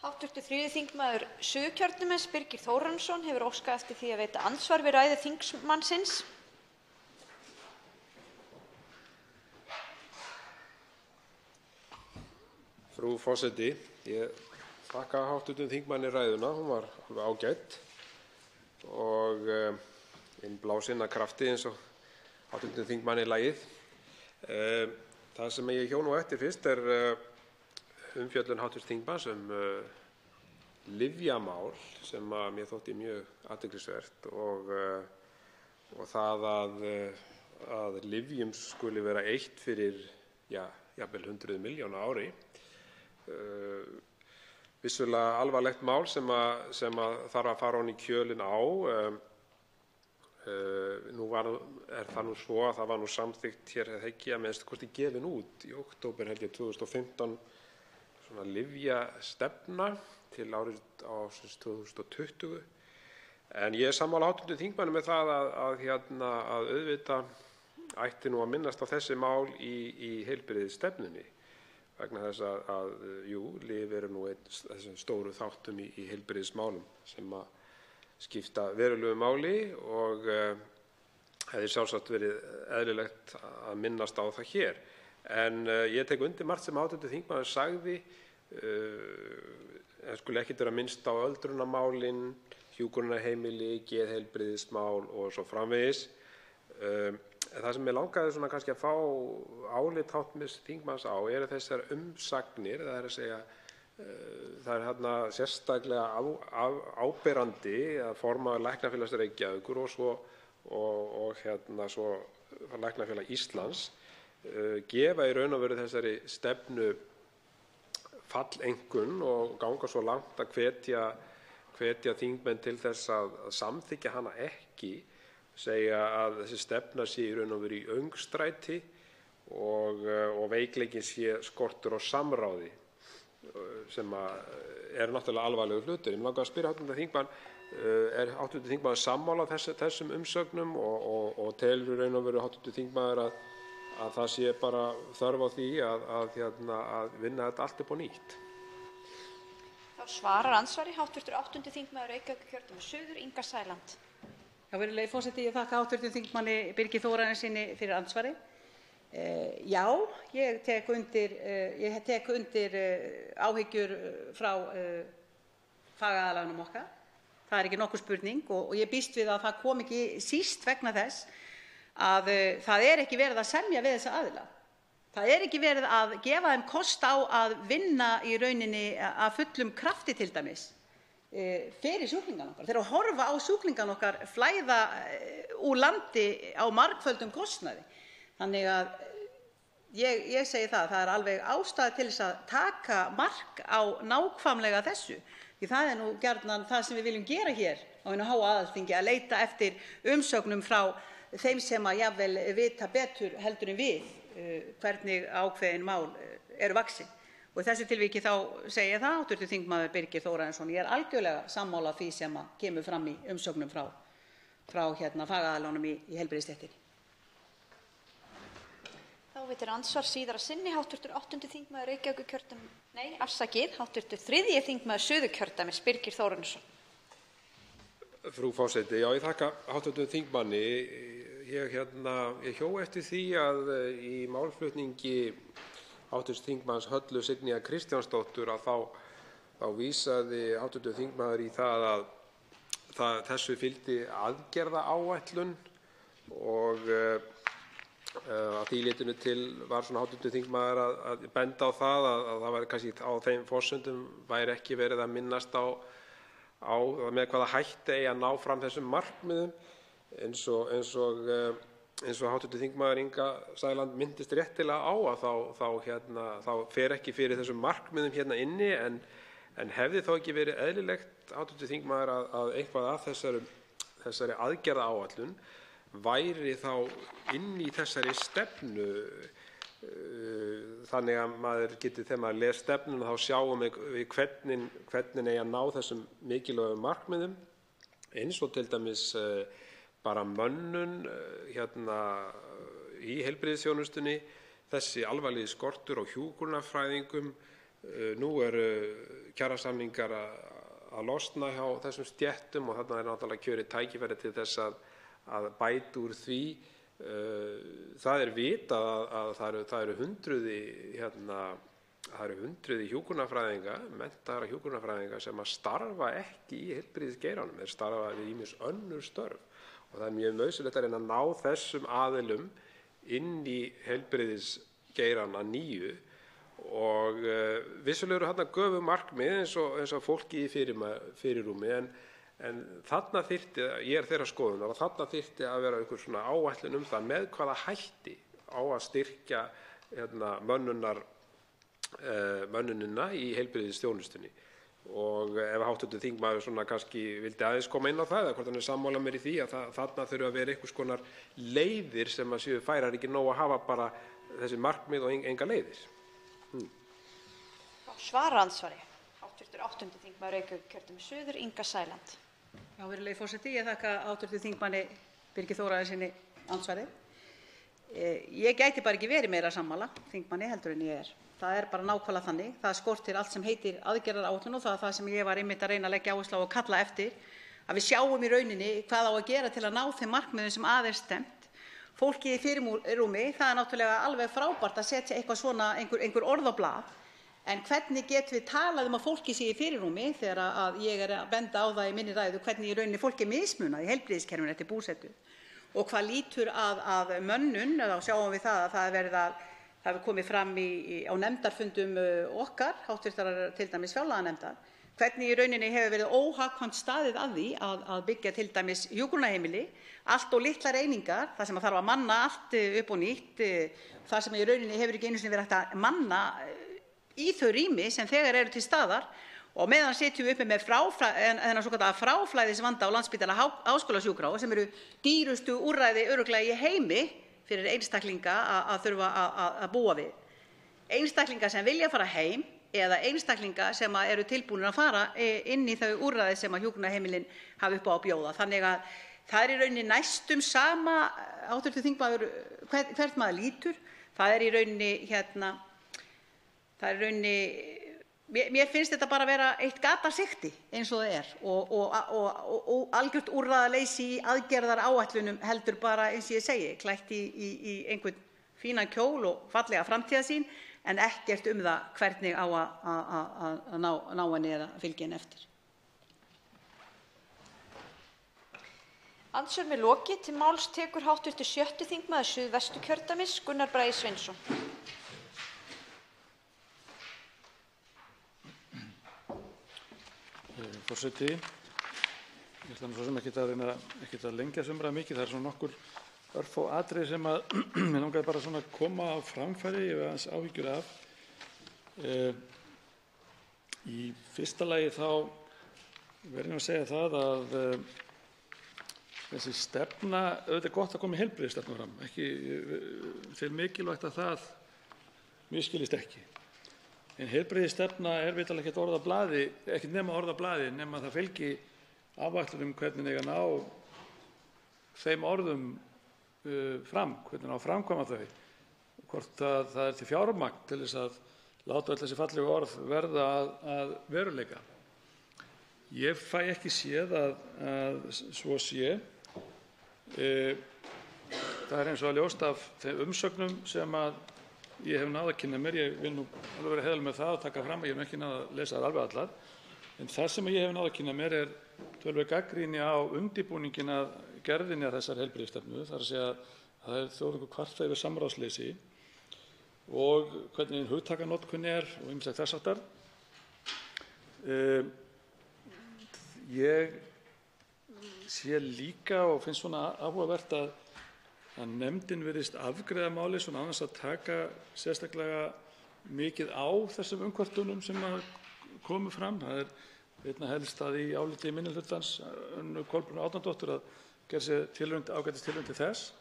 Hv. 3. þingmaður Suðurkjördæmis, Birgir Þórarinsson, hefur óskað eftir því að veita andsvar við ræðu þingmannsins. Frú forseti, ég þakka hv. þingmanni ræðuna, hún var alveg ágæt og innblásin af krafti eins og hv. þingmanni lagið. Það sem ég hjó nú eftir fyrst er umfjöllun hv. þingmanns lyfjamál sem mér þótti mjög athyglisvert og það að lyfjum skuli vera eytt fyrir jafnvel 100 milljóna á ári. Vissulega alvarlegt mál sem þarf að fara ofan í kjölinn á. Nú er það nú svo að það var nú samþykkt hér að minnsta kosti gefin út í október 2015 svona lyfjastefna til ársins 2020. En ég er sammála hv. þingmanni með það að auðvitað ætti nú að minnast á þessi mál í heilbrigðisstefnunni vegna þess að lyf eru nú einn þessum stóru þáttum í heilbrigðismálum sem skipta verulegu máli og hefði sjálfsagt verið eðlilegt að minnast á það hér. En ég tek undir margt sem hv. þingmaður sagði. Skuli ekkert vera minnst á öldrunarmálin, hjúkrunarheimili, geðheilbrigðismál og svo framvegis. Það sem mig langaði svona kannski að fá álit hv. þingmanns á eru þessar umsagnir, það er að segja það er þarna sérstaklega áberandi að formaður Læknafélags Reykjavíkur og svo Læknafélag Íslands gefa í raun og veru þessari stefnu falleinkunn og ganga svo langt að hvetja þingmenn til þess að samþykkja hana ekki segja að þessi stefna sé í raun og veru í öngstræti og veikleikinn sé skortur á samráði sem er náttúrulega alvarlegur hlutur. Mig langar að spyrja hv. þingmann, er hv. þingmaður sammála þessum umsögnum og telur í raun og veru hv. þingmaður að það sé bara þörf á því að vinna þetta allt upp á nýtt? Þá svarar andsvari hv. 8. þingmaður Reykjavíkurkjördæmis suður, Inga Sæland. Já, virðulegi forseti, ég þakka hv. þingmanni Birgi Þórarinssyni fyrir andsvarið. Já, ég tek undir áhyggjur frá fagaðilanum okkar. Það er ekki nokkur spurning og ég býst við að það kom ekki síst vegna þess að það er ekki verið að semja við þessa aðila. Það er ekki verið að gefa þeim kost á að vinna í rauninni af fullum krafti til dæmis fyrir sjúklingana okkar. Þeir eru að horfa á sjúklingana okkar flæða úr landi á margföldum kostnaði. Þannig að ég segi það er alveg ástæða til þess að taka mark á nákvæmlega þessu. Því það er nú gjarnan það sem við viljum gera hér á hinu háa aðalþingi, að leita eftir umsögnum frá þeim sem að jafnvel vita betur heldur en við hvernig ákveðin mál eru vaxin. Og í þessu tilviki þá segi ég það, hv. þingmaður Birgir Þórarinsson, ég er algjörlega sammála því sem kemur fram í umsögnum frá fagaðilunum í heilbrigðisstéttinni. Þá veitir andsvar síðara sinni hv. 8. þingmaður Reykjavíkurkjördæmis, hv. 3. þingmaður Suðurkjördæmis, Birgir Þórarinsson. Frú forseti, já, ég þakka hv. þingmanni. Ég hjó eftir því að í málflutningi hv. þingmanns Höllu Signýjar Kristjánsdóttur að þá vísaði hv. þingmaður í það að þessu fylgdi aðgerðaáætlun og að því leytinu til var svona hv. þingmaður að benda á það að það væri kannski á þeim forsendum væri ekki verið að minnast á með hvaða hætti eigi að ná fram þessum markmiðum eins og hv. þingmaður Inga Sæland minntist réttilega á að þá fer ekki fyrir þessum markmiðum hérna inni en hefði þá ekki verið eðlilegt, hv. þingmaður, að eitthvað af þessari aðgerðaáætlun væri þá inn í þessari stefnu þannig að maður geti, þegar maður les stefnuna, þá sjáum við hvernig eigi að ná þessum mikilvægu markmiðum, eins og til dæmis bara mönnun í heilbrigðisþjónustunni, þessi alvarlegi skortur á hjúkrunarfræðingum. Nú eru kjarasamningar að losna hjá þessum stéttum og þarna er náttúrulega kjörið tækifæri til þess að bæta úr því. Það er vitað að það eru hundruði hjúkrunarfræðinga, menntaðra hjúkrunarfræðinga sem að starfa ekki í heilbrigðisgeiranum, þeir starfa við ýmis önnur störf og það er mjög nauðsynlegt að reyna að ná þessum aðilum inn í heilbrigðisgeiran að nýju og vissulega eru þarna göfug markmið eins og fólki í fyrirrúmi en þarna þyrfti, ég er þeirrar skoðunar, að þarna þyrfti að vera einhver svona áætlun það með hvaða hætti á að styrkja mönnunina í heilbrigðisþjónustunni. Og ef hv. þingmaður svona kannski vildi aðeins koma inn á það, eða hvort hann er sammála mér í því að þarna þurfa að vera einhvers konar leiðir sem að séu færar, ekki nóg að hafa bara þessi markmið og enga leiðir. Svara andsvari hv. 8. þingmaður Reykjavíkurkjördæmis suður, Inga Sæland. Já, virðulegi forseti, ég þakka hv. þingmanni Birgi Þórarinssyni andsvarið. Ég gæti bara ekki verið meira sammála þingmanni heldur en ég er. Það er bara nákvæmlega þannig. Það skortir allt sem heitir aðgerðaáætlun og það er það sem ég var einmitt að reyna að leggja áherslu á og kalla eftir, að við sjáum í rauninni hvað á að gera til að ná þeim markmiðum sem að er stefnt. Fólkið í fyrirrúmi, það er náttúrulega alveg frábært að setja eitthvað svona, einhver orð á blað, en hvernig getum við talað að fólki sé í fyrirrúmi þegar að ég er að benda á það í minni ræðu hvernig í rauninni fólki er mismunað í heilbrigðiskerfinu eftir búsetu og hvað lítur að mönnun, þá sjáum við það að það hefur komið fram á nefndarfundum okkar, háttvirtrar til dæmis fjárlaganefndar, hvernig í rauninni hefur verið óhagkvæmt staðið að því að byggja til dæmis hjúkrunarheimili, allt og litlar einingar, þar sem þarf að manna allt upp og nýtt, þar sem í rauninni hefur ekki einu sinni verið hægt að manna í þau rými sem þegar eru til staðar Og meðan sitjum við uppi með þennan svokallaða fráflæðisvanda á Landspítala háskólasjúkrahúsi sem eru dýrustu úrræði örugglega í heimi fyrir einstaklinga að þurfa að búa við. Einstaklinga sem vilja fara heim eða einstaklinga sem eru tilbúnir að fara inn í þau úrræði sem hjúkrunarheimilin hafa upp á að bjóða. Þannig að það í rauninni næstum sama, hv. þingmaður, hvert maður lítur. Það í rauninni, mér finnst þetta bara vera eitt gatasigti eins og það og algjört úrræðaleysi í aðgerðaráætlunum heldur bara, eins og ég segi, klætt í einhvern fínan kjól og fallega framtíðarsýn en ekkert það hvernig á að ná henni eða fylgja henni eftir. Andsvör með lokið. Til máls tekur hv. 6. þingmaður Suðvesturkjördæmis, Gunnar Bragi Sveinsson. Forseti, ég ætla svo sem ekkert að lengja umræðu mikið. Það svona nokkur örfá atriði sem að mér langaði bara svona að koma á framfæri, ég hef aðeins áhyggjur af. Í fyrsta lagi þá verðum við að segja það að þessi stefna, auðvitað er gott að koma í heilbrigðisstefnu fram, ekki til mikilvægt að það misskilist ekki. En heilbrigðisstefna vitanlega ekkert orð á blaði, ekkert nema orð á blaði, nema það fylgi áætlun hvernig eiga að ná þeim orðum fram, hvernig á að framkvæma þau, hvort það til fjármagn til þess að láta öll þessi fallegu orð verða að veruleika. Ég fæ ekki séð að svo sé. Það eins og að ljóst af þeim umsögnum sem að ég hef náð að kynna mér. Ég vil nú alveg vera heiðarlegur með það og taka fram að ég hef ekki náð að lesa þær alveg allar. En það sem ég hef náð að kynna mér töluverð gagnrýni á undirbúninginn að gerðinni að þessari heilbrigðisstefnu. Það að segja að það þjóðingur kvarta yfir samráðsleysi og hvernig hugtakanotkun og ýmislegt þess háttar. Ég sé líka og finnst svona áhugavert að nefndin virðist afgreiða málið svona án þess að taka sérstaklega mikið á þessum umkvörtunum sem komu fram. Það einna helst að í áliti minnihlutans Önnu Kolbrúnar Árnadóttur að gera sér ágætis tilraun til þess.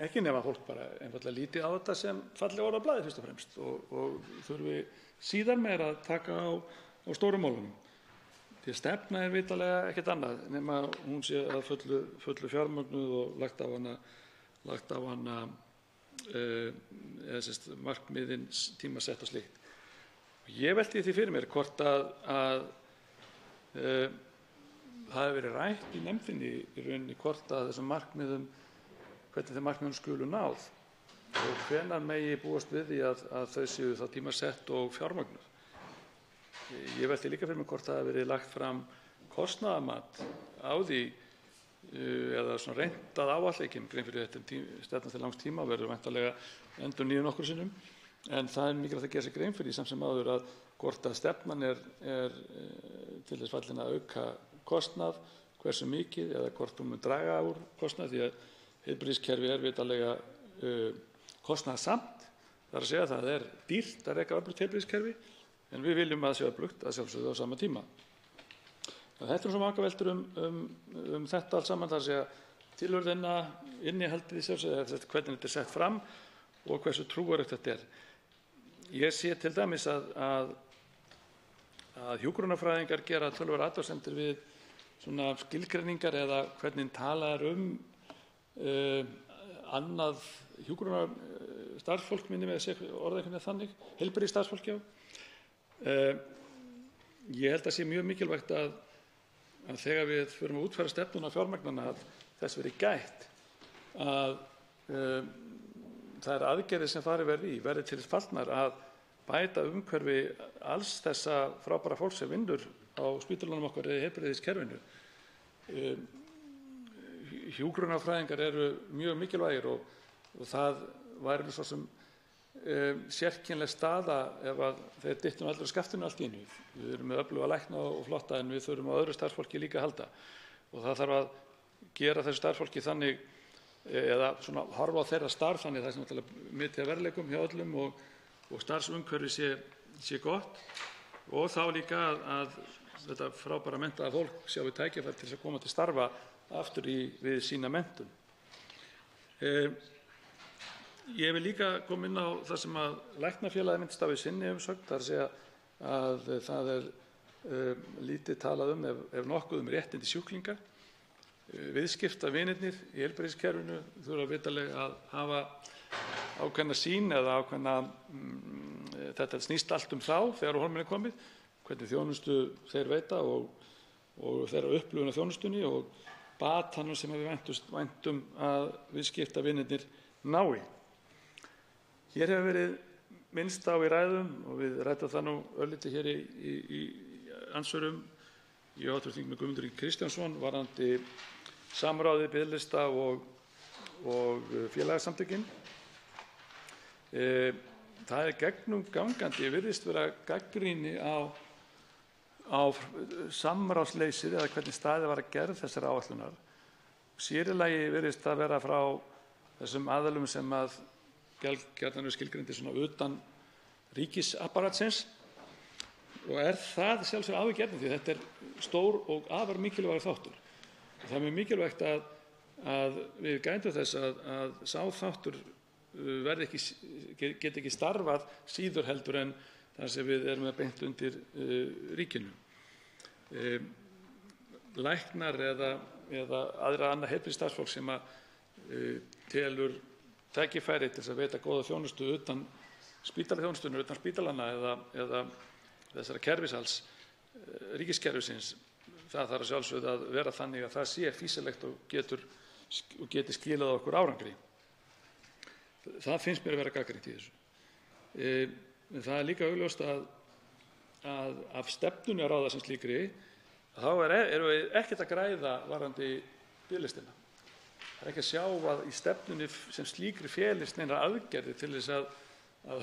Ekki nema fólk bara einfaldlega líti á þetta sem falleg orð á blaði fyrst og fremst og þurfi síðar meira að taka á stórum málunum. Því að stefna vitanlega ekkert annað nema hún sé að fullu fjármögnuð og lagt á hana markmiðin tímasett og slíkt. Ég velti því fyrir mér hvort að það hefur verið rætt í nefndinni í rauninni hvort að þessum markmiðum, hvernig þeim markmiðum skulu náð og hvenær megi búast við því að þau séu þá tímasett og fjármögnuð. Ég velti líka fyrir mig hvort það hafi verið lagt fram kostnaðarmat á því eða svona reynt að áætla ekki grein fyrir þetta stefna til langs tíma verður væntanlega endurnýjuð nokkrum sinnum en það mikilvægt að gera sér grein fyrir samt sem áður að hvort að stefnan til þess fallin að auka kostnað, hversu mikið eða hvort hún mun draga úr kostnað því að heilbrigðiskerfi vitanlega kostnaðarsamt. Það að segja að það dýrt að reka öflugt heilbrigðiskerfi en við viljum að það sé öflugt að sjálfsögðu á sama tíma. Þetta svo vangaveltur þetta allt saman, það að segja tilurðina, innihaldið í sjálfsögðu, hvernig þetta sett fram og hversu trúverðugt þetta Ég sé til dæmis að hjúkrunarfræðingar gera töluverðar athugasemdir við svona skilgreiningar eða hvernig talað annað hjúkrunarstarfsfólk minni með að orða einhvern veginn þannig, heilbrigðisstarfsfólk já. Ég held að sé mjög mikilvægt að þegar við förum að útfæra stefnuna fjármagnana að þess verði gætt að þær aðgerðir sem farið verði til þess fallnar að bæta umhverfi alls þessa frábæra fólk sem vinnur á spítölunum okkar eða heilbrigðiskerfinu. Hjúkrunarfræðingar eru mjög mikilvægir og það væri svo sem sérkennileg staða ef að þeir dyttum allir á skaftinu allt í einu. Við erum með öfluga lækna og flotta en við þurfum á öðru starfsfólki líka að halda og það þarf að gera þessu starfsfólki þannig eða svona horfa á þeirra starf þannig það sem náttúrulega mikið að verðleikum hjá öllum og starfsumhverfi sé gott og þá líka að þetta frábæra menntaða fólk sjái tækifæri til að koma til starfa aftur við sína menntun. Ég vil líka koma inn á það sem að Læknafélagið minntist á í sinni umsögn, það er að segja að það lítið talað ef nokkuð réttindi sjúklinga. Viðskiptavinirnir í heilbrigðiskerfinu þurfa vitanlega að hafa ákveðna sýn eða ákveðna, þetta snýst allt þá þegar á hólminn komið, hvernig þjónustu þeir veita og þeirra upplifun af þjónustunni og batanum sem við væntum að viðskiptavinirnir nái. Hér hefur verið minnst á í ræðum og við ræddum það nú örlítið hér í andsvörum í hv. þm. Guðmundur Ingi Kristjánsson varðandi samráði, biðlista og félagasamtökin. Það gegnumgangandi, virðist vera gagnrýni á samráðsleysið eða hvernig staðið var að gerð þessar áætlunar. Sér í lagi virðist það vera frá þessum aðilum sem að gjarnan eru skilgreindir svona utan ríkisapparatsins og það sjálfsögðu áhyggjuefni því þetta stór og afar mikilvægur þáttur. Það er mjög mikilvægt að við gætum þess að sá þáttur geti ekki starfað síður heldur en þar sem við erum beint undir ríkinu. Læknar eða annað heilbrigðisstarfsfólk sem telur tækifæri til að veita góða þjónustu utan spítalaþjónustunnar, utan spítalanna eða þessara kerfishalds ríkiskerfisins, það þarf að sjálfsögðu að vera þannig að það sé fýsilegt og geti skilað okkur árangri. Það finnst mér að vera gagnrýnt í þessu. Það líka augljóst að af stefnunni að ráða sem slíkri þá erum við ekkert að græða varðandi biðlistina. Það ekki að sjá að í stefnunni sem slíkri felist neina aðgerðir til þess að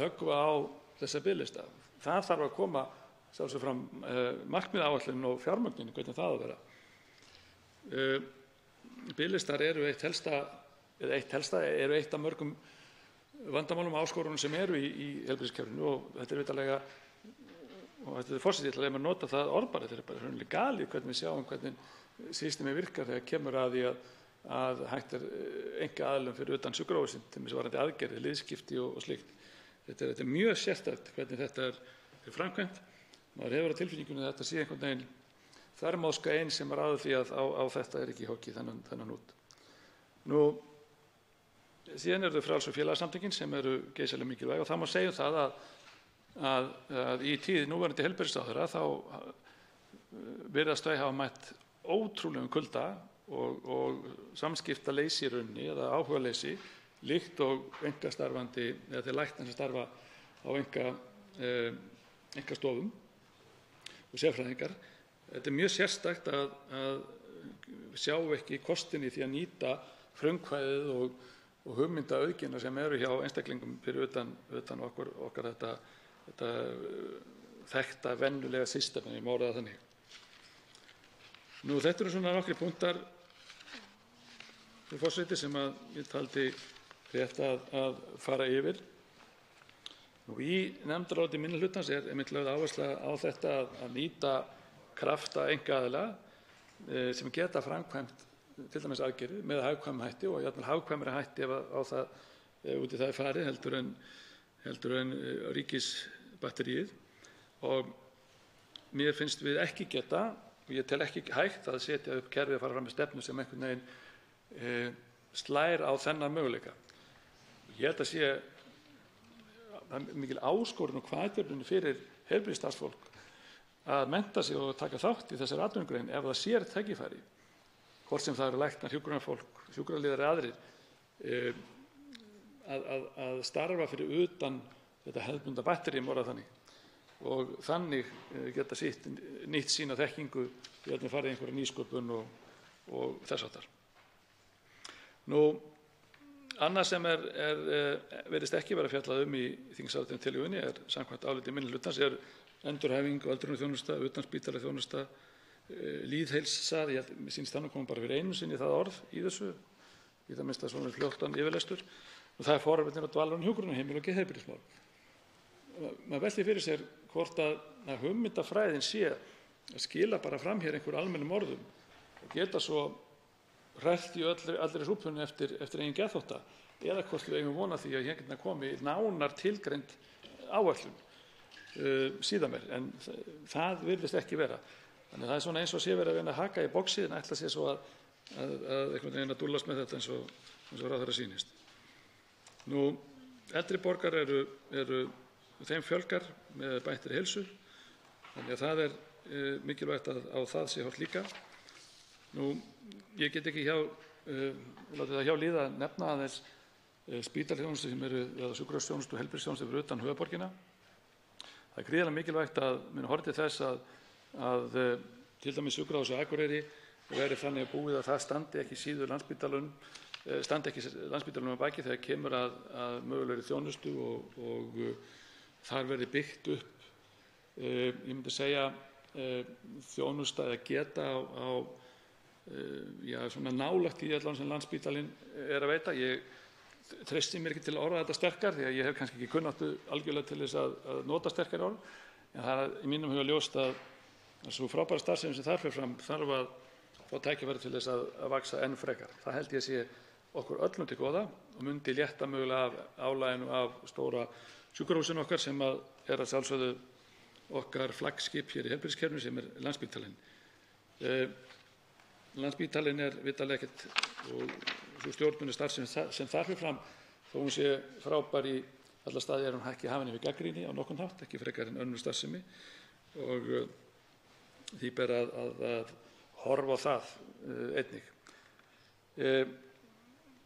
höggva á þessa biðlista. Það þarf að koma sjálfsög fram markmiðaáætlun og fjármögnun, hvernig það að vera. Biðlistar eru eitt af mörgum vandamálum og áskorunum sem eru í heilbrigðiskerfinu og þetta vitanlega, og þetta forseti, ég ætla að leyfa mér að nota það orðbarið, þetta bara hreinlega galið hvernig við sjáum hvernig systemið virkar þegar kemur að því að hægt einkaaðilum fyrir utan sjúkrahúsin til þess varðandi aðgerðir, liðskipti og slíkt. Þetta er mjög sérstakt hvernig þetta er framkvæmt. Maður hefur á tilfinningunni að þetta sé einhvern veginn þvermóðska ein sem ráður því að á þetta ekki hoggið þennan út. Síðan eru frjáls- og félagasamtökin sem eru geysilega mikilvæg og það má segja það að í tíð núverandi heilbrigðisráðherra þá virðast þau hafa mætt ótrúlegum kulda og samskiptaleysi í rauninni eða áhugaleysi líkt og einkastarfandi eða þeir læknar sem starfa á einkastofum og sérfræðingar. Þetta er mjög sérstakt að sjá ekki kostinni því að nýta frumkvæðið og hugmyndaauðgina sem eru hjá einstaklingum fyrir utan okkar þetta þekkta venjulega systemi, ég má orða það þannig. Þetta eru svona nokkrir punktar, frú forseti, sem að ég taldi rétt að fara yfir. Í nefndaráliti minnihlutans er einmitt lögð áhersla á þetta að nýta krafta einkaaðila sem geta framkvæmt til dæmis aðgerðir með hagkvæmum hætti og jafnvel hagkvæmari hætti ef á það út í það er farið heldur en ríkisbatteríið. Og mér finnst við ekki geta, og ég tel ekki hægt að setja upp kerfi að fara fram með stefnu sem einhvern veginn slær á þennan möguleika. Ég held að sé mikil áskorun og hvatyrðun fyrir heilbrigðisstarfsfólk að mennta sig og taka þátt í þessari atvinnugrein ef það sér tækifæri, hvort sem það eru læknar, hjúkrunarfólk, sjúkraliðar eða aðrir, að starfa fyrir utan þetta hefðbundna batterí, má orða þannig, og þannig geta nýtt sína þekkingu í að fara í einhverja nýsköpun og þess háttar. Annað sem virðist ekki vera fjallað í þingsályktunartillögunni samkvæmt áliti minnihlutans endurhæfing og öldrunarþjónusta, utanspítalaþjónusta, lýðheilsa. Mér sýnist það koma bara fyrir einu sinni það orð í þessu, í það minnsta svona fljóttan yfirlestur, og það er forvarnir á dvalar- og hjúkrunarheimili og geðheilbrigðismál. maður veltir fyrir sér hvort að hugmyndafræðin sé að skila bara fram hér einhver almennum orðum og geta svo hrært í allri súpunni eftir eigin geðþótta, eða hvort við eigum vona því að hérna komi nánar tilgreind áætlun síðan meir, en það virðist ekki vera. Þannig að það er svona eins og sé verið að reyna að haka í boxið en ætla sér svo að einhvern veginn að dúllast með þetta eins og ráðherra sýnist. Nú, eldri borgar eru þeim fjölgar með bættri heilsu, þannig að það er mikilvægt að á það sé horft líka. Nú, ég get ekki látið það hjá líða að nefna aðeins spítalþjónustu sem eru, eða sjúkrahúsþjónustu og heilbrigðisþjónustu fyrir utan höfuðborgina. Það er gríðarlega mikilvægt að menn horfi til þess að til dæmis sjúkrahúsið á Akureyri verði þannig búið að það standi ekki síður Landspítalanum að baki þegar kemur að mögulegri þjónustu og þar verði byggt upp, ég myndi segja, þjónusta eða geta á svona nálægt í allan sem Landspítalinn er að veita. Ég treysti mér ekki til að orða þetta sterkar því að ég hef kannski ekki kunnáttu algjörlega til þess að nota sterkari orð, en það er í mínum huga ljóst að svo frábæra starfsemi sem þar fer fram þarf að fá tækifæri til þess að vaxa enn frekar. Það held ég sé okkur öllum til góða og myndi létta mögulega af álaginu af stóra sjúkrahúsinu okkar sem er að sjálfsögðu okkar flaggskip hér í heilbrigðiskerfinu sem er Landspítalinn. Landspítalinn er vitanlega ekkert, og svo stjórnbundin starfsemi sem þar fer fram, þó hún sé frábær í alla staði hún ekki hafin yfir gagnrýni á nokkurn hátt, ekki frekar en önnur starfsemi, og því ber að horfa á það einnig.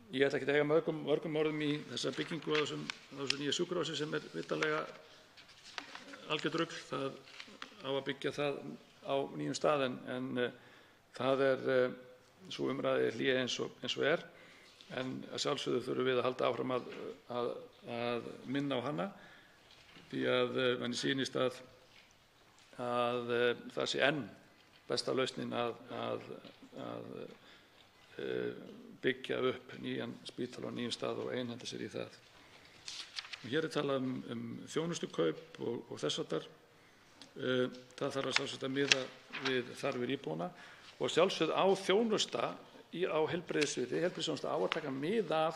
Ég ætla ekki að eiga mörgum orðum í þessa byggingu á þessu nýja sjúkrahúsi sem er vitanlega algjört rugl. Það á að byggja það á nýjum stað en það er svo umræði hlé eins og er, en að sjálfsögðu þurfum við að halda áfram að minna á hana því að manni sýnist að það sé enn besta lausnin að byggja upp nýjan spítala á nýjum stað og einhenda sér í það. Hér er talað um þjónustukaup og þess háttar. Það þarf að sjálfsagt að miða við þarfir íbúanna og sjálfsögð á þjónusta á heilbrigðissviði, heilbrigðisþjónusta á að taka mið af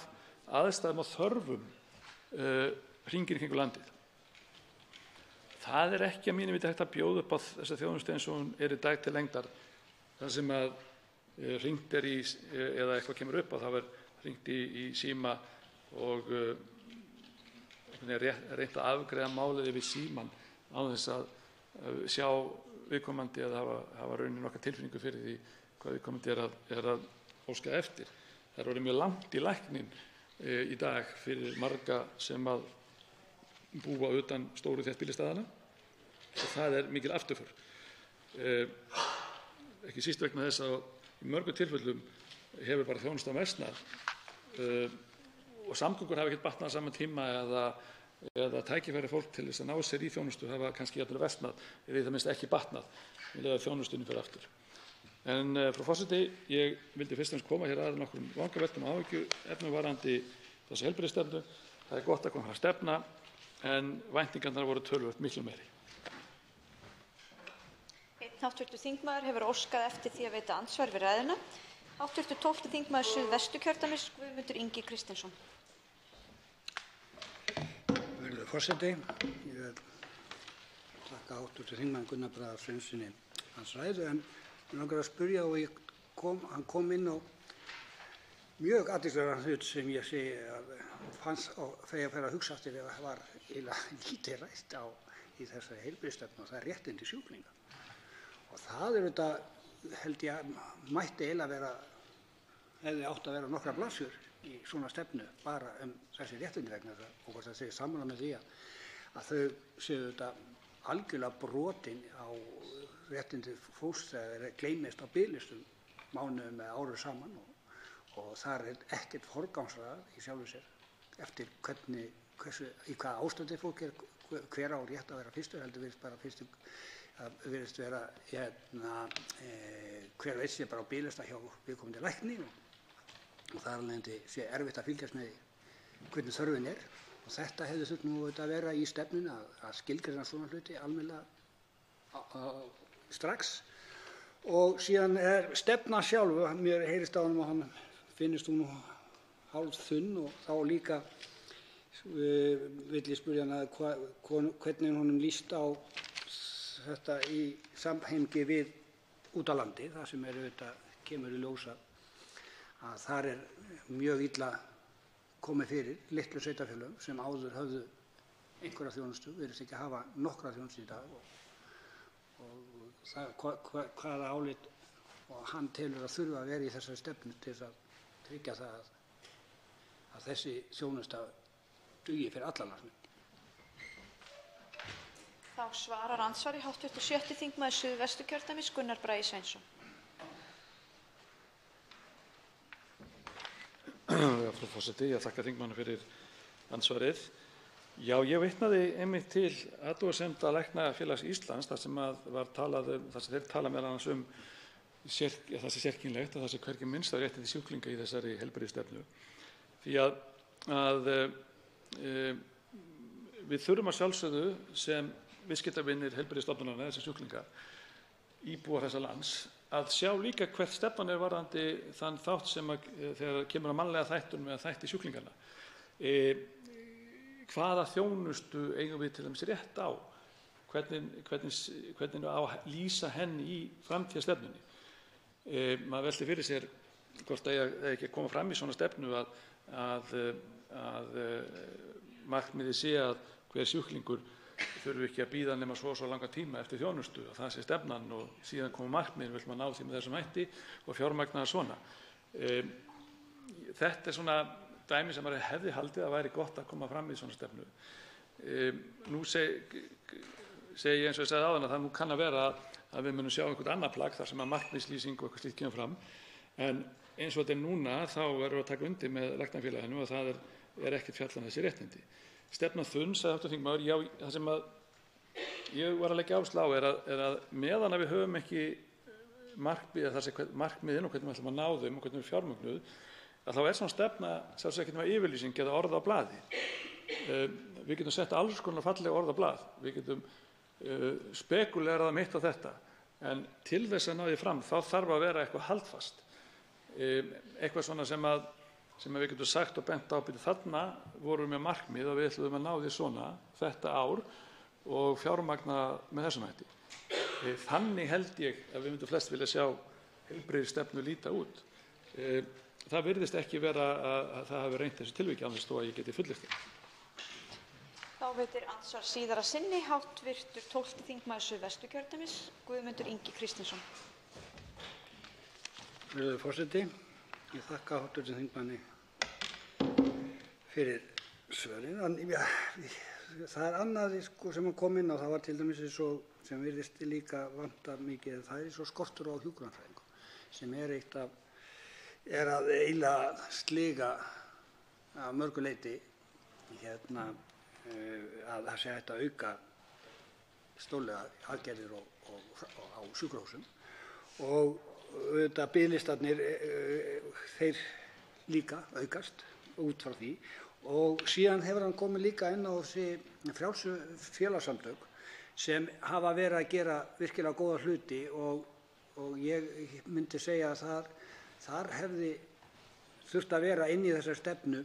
aðstæðum og þörfum hringinn í kringum landið. Það er ekki að mínu viti hægt að bjóða upp á þessa þjónustu eins og hún er í dag til lengdar. Það sem að hringt er í eða eitthvað kemur upp á, þá er hringt í síma og reynt að afgreiða málið yfir síman án þess að sjá viðkomandi eða hafa raunin okkar tilfinningu fyrir því hvað viðkomandi er að óska eftir. Það er orðið mjög langt í læknin í dag fyrir marga sem að búa utan stóru þéttbýlisstaðanna og það er mikil afturför. Ekki síst vegna þess að í mörgum tilfellum hefur bara þjónustan versnað og samgöngur hafa ekkert batnað á sama tíma eða tækifæri fólk til þess að ná sér í þjónustu hafa kannski jafnvel versnað eða í það minnst ekki batnað með þjónustunni fyrir aftur. En frú forseti, ég vildi fyrst og fremst koma hér að nokkrum vangaveltum og áhyggjuefnum varðandi þessa heilbrigðisstefnu. Það er gott að koma að stefna en væntingarnar voru töluvert miklu meiri. Hv. þingmaður hefur óskað eftir því að veita andsvar við ræðuna. Hv. 12. þingmaður Suðvesturkjördæmis, Guðmundur Ingi Kristinsson. Virðulegur forseti, ég vil þakka hv. þingmanni Gunnar Braga Sveinssyni hans ræðu, en mig langar að spyrja og hann kom inn á mjög athyglisverðan hlut sem ég sé að fannst þegar ég fer að hugsa eftir eða var eiginlega lítið rætt í þessari heilbrigðisstefnu og það er réttindi sjúklinga. Og það er auðvitað, held ég, mætti eiginlega hefði átt að vera nokkrar blaðsjur í svona stefnu bara þessi réttindi vegna þess og hvort það segir sammála með því að þau séu auðvitað algjörlega brotin á réttindi fólks þegar þeir gleymist á biðlistum mánuðum eða árum saman og þar er ekkert forgangsraðað í sjálfu sér eftir í hvaða ástandi fólk er, hver á rétt að vera fyrstur, heldur virðist bara fyrstur. Það virðist vera hver veit sé bara á biðlista hjá viðkomandi lækni og þar af leiðandi sé erfitt að fylgjast með hvernig þörfin er Og þetta hefði þurft nú auðvitað að vera í stefnunni að skilgreina svona hluti almennilega strax. Og síðan stefnan sjálf, mér heyrist á honum og hann finnist hún hálf þunn og þá líka vill ég spyrja hann hvernig honum líst á þetta í samhengi við út á landi, það sem auðvitað kemur í ljós að þar mjög illa komið fyrir litlu sveitarfélögum sem áður höfðu einhverja þjónustu, virðist ekki hafa nokkra þjónustu í dag og hvaða álit og hann telur að þurfa að vera í þessari stefnu til þess að tryggja það að þessi þjónusta dugi fyrir alla landsmenn. Þá svarar andsvari hv. 7. þingmaður Suðvesturkjördæmis Gunnar Bragi Sveinsson. Frú forseti, ég þakka þingmanni fyrir andsvarið. Já, ég vitnaði einmitt til athugasemda Læknafélags Íslands þar sem þeir tala meðal annars það sé sérkennilegt að það sé hvergi minnst á réttindi sjúklinga í þessari heilbrigðisstefnu. Því að við þurfum að sjálfsögðu sem viðskiptavinir heilbrigðisstofnananna, þessir sjúklinga, íbúar þessa lands, að sjá líka hvert stefnan varðandi þann þátt sem þegar kemur að mannlega þættunum eða þætti sjúklinganna. Hvaða þjónustu eigum við til dæmis rétt á? Hvernig á að lýsa henni í framtíðarstefnunni? Maður veltir fyrir sér hvort það ekki að koma fram í svona stefnu að markmiðið sé að hver sjúklingur þurfi ekki að bíða nema svo langa tíma eftir þjónustu, að það sé stefnan og síðan koma markmiðin, vill maður ná því með þessum hætti og fjármagna svona. Þetta svona dæmi sem maður hefði haldið að væri gott að koma fram í svona stefnu. Nú segi ég eins og ég sagði áðan að það nú kann að vera að við munum sjá einhvern annan plagg þar sem að markmiðslýsing og eitthvað slíkt kemur fram, en eins og þetta núna þá verður að taka undir með Læknafélaginu að það ekkert fjallan þessi réttindi. Stefna þunn, sagði hv. þingmaður, já, það sem að ég var að leggja áherslu á að meðan að við höfum ekki markmiðin og hvernig við ætlum að ná þeim og hvernig við fjármögnuð, að þá svona stefna sjálfsagt ekki nema yfirlýsing eða orð á blaði. Við getum sett alls konar fallega orð á blað, við getum spekulerað mitt á þetta, en til þess að ná því fram þá þarf að vera eitthvað haldfast, eitthvað svona sem við getum sagt og bent á að þarna vorum við með markmið og við ætlum að ná því svona þetta ár og fjármagna með þessum hætti. Þannig held ég að við myndum flest vilja sjá heilbrigðisstefnu líta út. Það virðist ekki vera að það hafi reynt þessu tilviki án þess þó að ég geti fullyrt það. Þá veitir andsvar síðara sinni hv. 12. þingmaður Suðvesturkjördæmis Guðmundur Ingi Kristinsson. Virðulegur forseti, ég þakka hv. þingmanni fyrir svörin. Það annað sem kom inn á, það var til dæmis eins og sem virðist líka vanta mikið, það svo skortur á hjúkrunarfræðingum sem eitt af að eiginlega sliga að mörgu leyti að það sé hægt að auka stórlega aðgerðir á sjúkrahúsum og auðvitað biðlistarnir þeir líka aukast út frá því og síðan hefur hann komið líka inn á þessi frjálsu félagasamtök sem hafa verið að gera virkilega góða hluti og ég myndi segja að þar hefði þurft að vera inn í þessari stefnu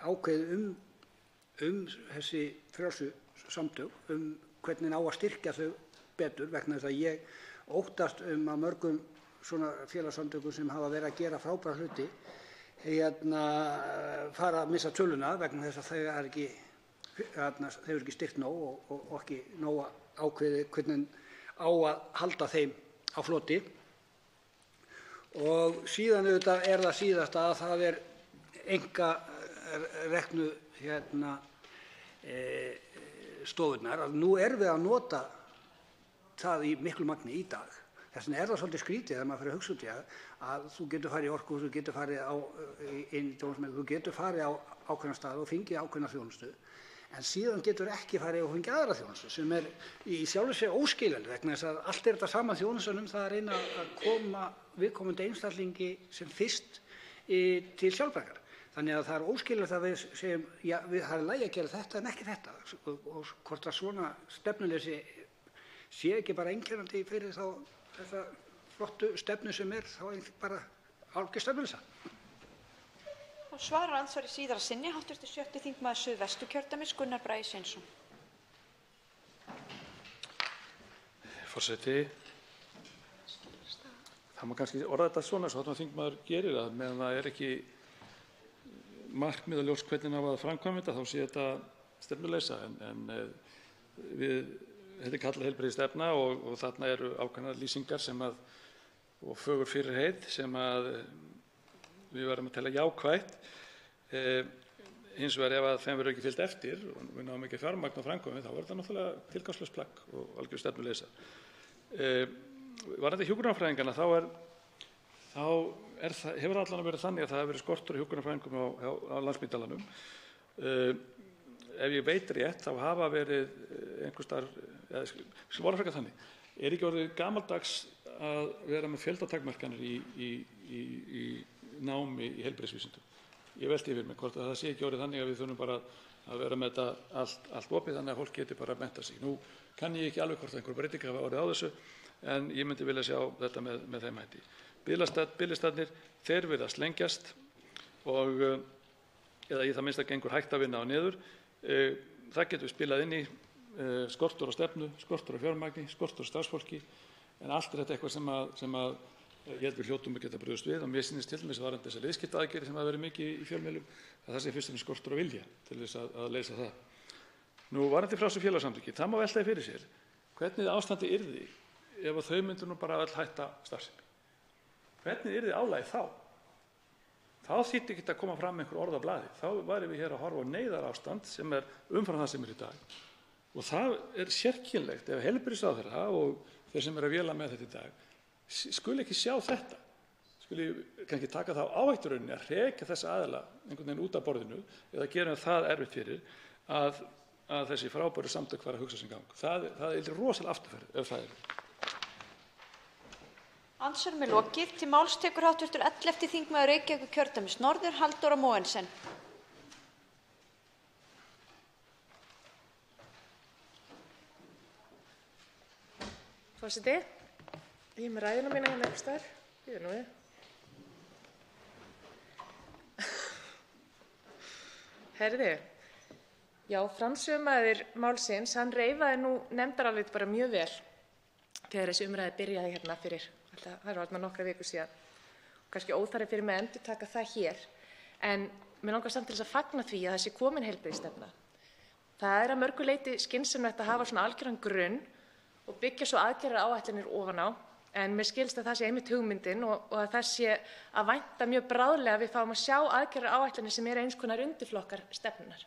ákveðið þessi frjálsu samtök, hvernig á að styrkja þau betur vegna þess að ég óttast að mörgum svona félagasamtökum sem hafa verið að gera frábæra hluti fara að missa töluna vegna þess að þau eru ekki styrkt nóg og ekki nóg ákveðið hvernig á að halda þeim á floti. Og síðan auðvitað það síðasta að það einkareknu stofurnar að nú við að nota það í miklu magni í dag. Þess vegna það svolítið skrítið þegar maður fyrir að hugsa út í að þú getur farið í orkuhús, þú getur farið inn í þjónustu, þú getur farið á ákveðna staði og fengið ákveðna þjónustu, en síðan getur ekki farið og fengið aðra þjónustu sem í sjálfu sér óskiljanlegt vegna þess að allt þetta sama þjónustan það að reyna að koma viðkomandi einstaklingi sem fyrst til sjálfbjargar. Þannig að það er óskiljanlegt að við segjum, já, það er í lagi að gera þetta en ekki þetta. Og hvort að svona stefnuleysi sé ekki bara einkennandi fyrir þá þessa flottu stefnu sem þá bara algjör stefnuleysa. Og svarar andsvari síðara sinni hv. 7. þingmaður Suðvesturkjördæmis Gunnar Bragi Sveinsson. Forseti, það má kannski orða þetta svona svo hv. þingmaður gerir að meðan það ekki markmið og ljós hvernig á að framkvæma þetta, þá sé þetta stefnuleysa. En þetta kallað heilbrigðisstefna og þarna eru ákveðnar lýsingar og fögur fyrirheit sem við verðum að telja jákvætt. Hins vegar ef að þeim verður ekki fylgt eftir og við náum ekki fjármagn á framkvæmdinni, þá er þetta náttúrulega tilgangslaust plagg og algjör stefnuleysa. Varðandi hjúkrunarfræðingana hefur allan verið þannig að það hefur verið skortur á hjúkrunarfræðingum á Landspítalanum. Ef ég veit rétt þá hafa verið einhvers staðar, sem voru frekar þannig, ekki orðið gamaldags að vera með fjöldatakmarkanir í námi í heilbrigðisvísindum. Ég velti fyrir mig hvort að það sé ekki orðið þannig að við þurfum bara að vera með þetta allt opið þannig að fólk geti bara að mennta sig. Nú kann ég ekki alveg hvort einhver breytingar hafa orðið á þessu en ég myndi vilja sjá þetta með þeim hætti. Biðlistarnir, þeir virðast lengjast eða í það minnsta gengur hægt að vinna á niður. Það getur við spilað inn í skortur á stefnu, skortur á fjármagni, skortur á starfsfólki en allt er þetta eitthvað sem ég held við hljótum að geta brugðist við og mér sýnist til dæmis varðandi þessar viðskiptaaðgerðir sem hafa verið mikið í fjölmiðlum að það sé fyrst og fremst skortur á vilja til þess að leysa það. Nú varðandi frjáls- og félagasamtökin, það má velta fyrir sér hvernig ástandið yrði ef þau myndu nú bara öll hætta starfsemi. Hvernig yrði álagið þá? Þá þýddi ekki að koma fram einhver orð á blaði. Þá værum við hér að horfa á neyðarástand sem er umfram það sem er í dag. Og það er sérkennilegt ef heilbrigðisráðherra og þeir sem eru að véla með þetta í dag skuli ekki sjá þetta. Skuli kannski taka þá áhætturauninni að hrekja þessa aðila einhvern veginn út af borðinu eða gera það erfitt fyrir að þessi frábæru samtök fara að hugsa sinn gang. Það er rosalega afturferð ef það er. Andsvörum er lokið. Til máls tekur hv. 11. þingmaður Reykjavíkurkjördæmis norður Halldóra Mogensen. Forseti, ég er með ræðuna mína hérna einhvers staðar. Bíðið nú við. Heyrðu, já, framsögumaður málsins, hann reifaði nú nefndarálit bara mjög vel þegar þessi umræði byrjaði hérna fyrir, það eru alveg nokkra vikur síðan. Kannski óþarfi fyrir mig að endurtaka það hér, en mér langar samt til þess að fagna því að þessi komin heilbrigðisstefna. Það er að mörgu leyti skynsamlegt að hafa svona algjöran grunn og byggja svo aðgerðaáætlanir ofan á, en mér skilst að það sé einmitt hugmyndin og að það sé að vænta mjög bráðlega að við fáum að sjá aðgerðaáætlanir sem eru eins konar undirflokkar stefnunnar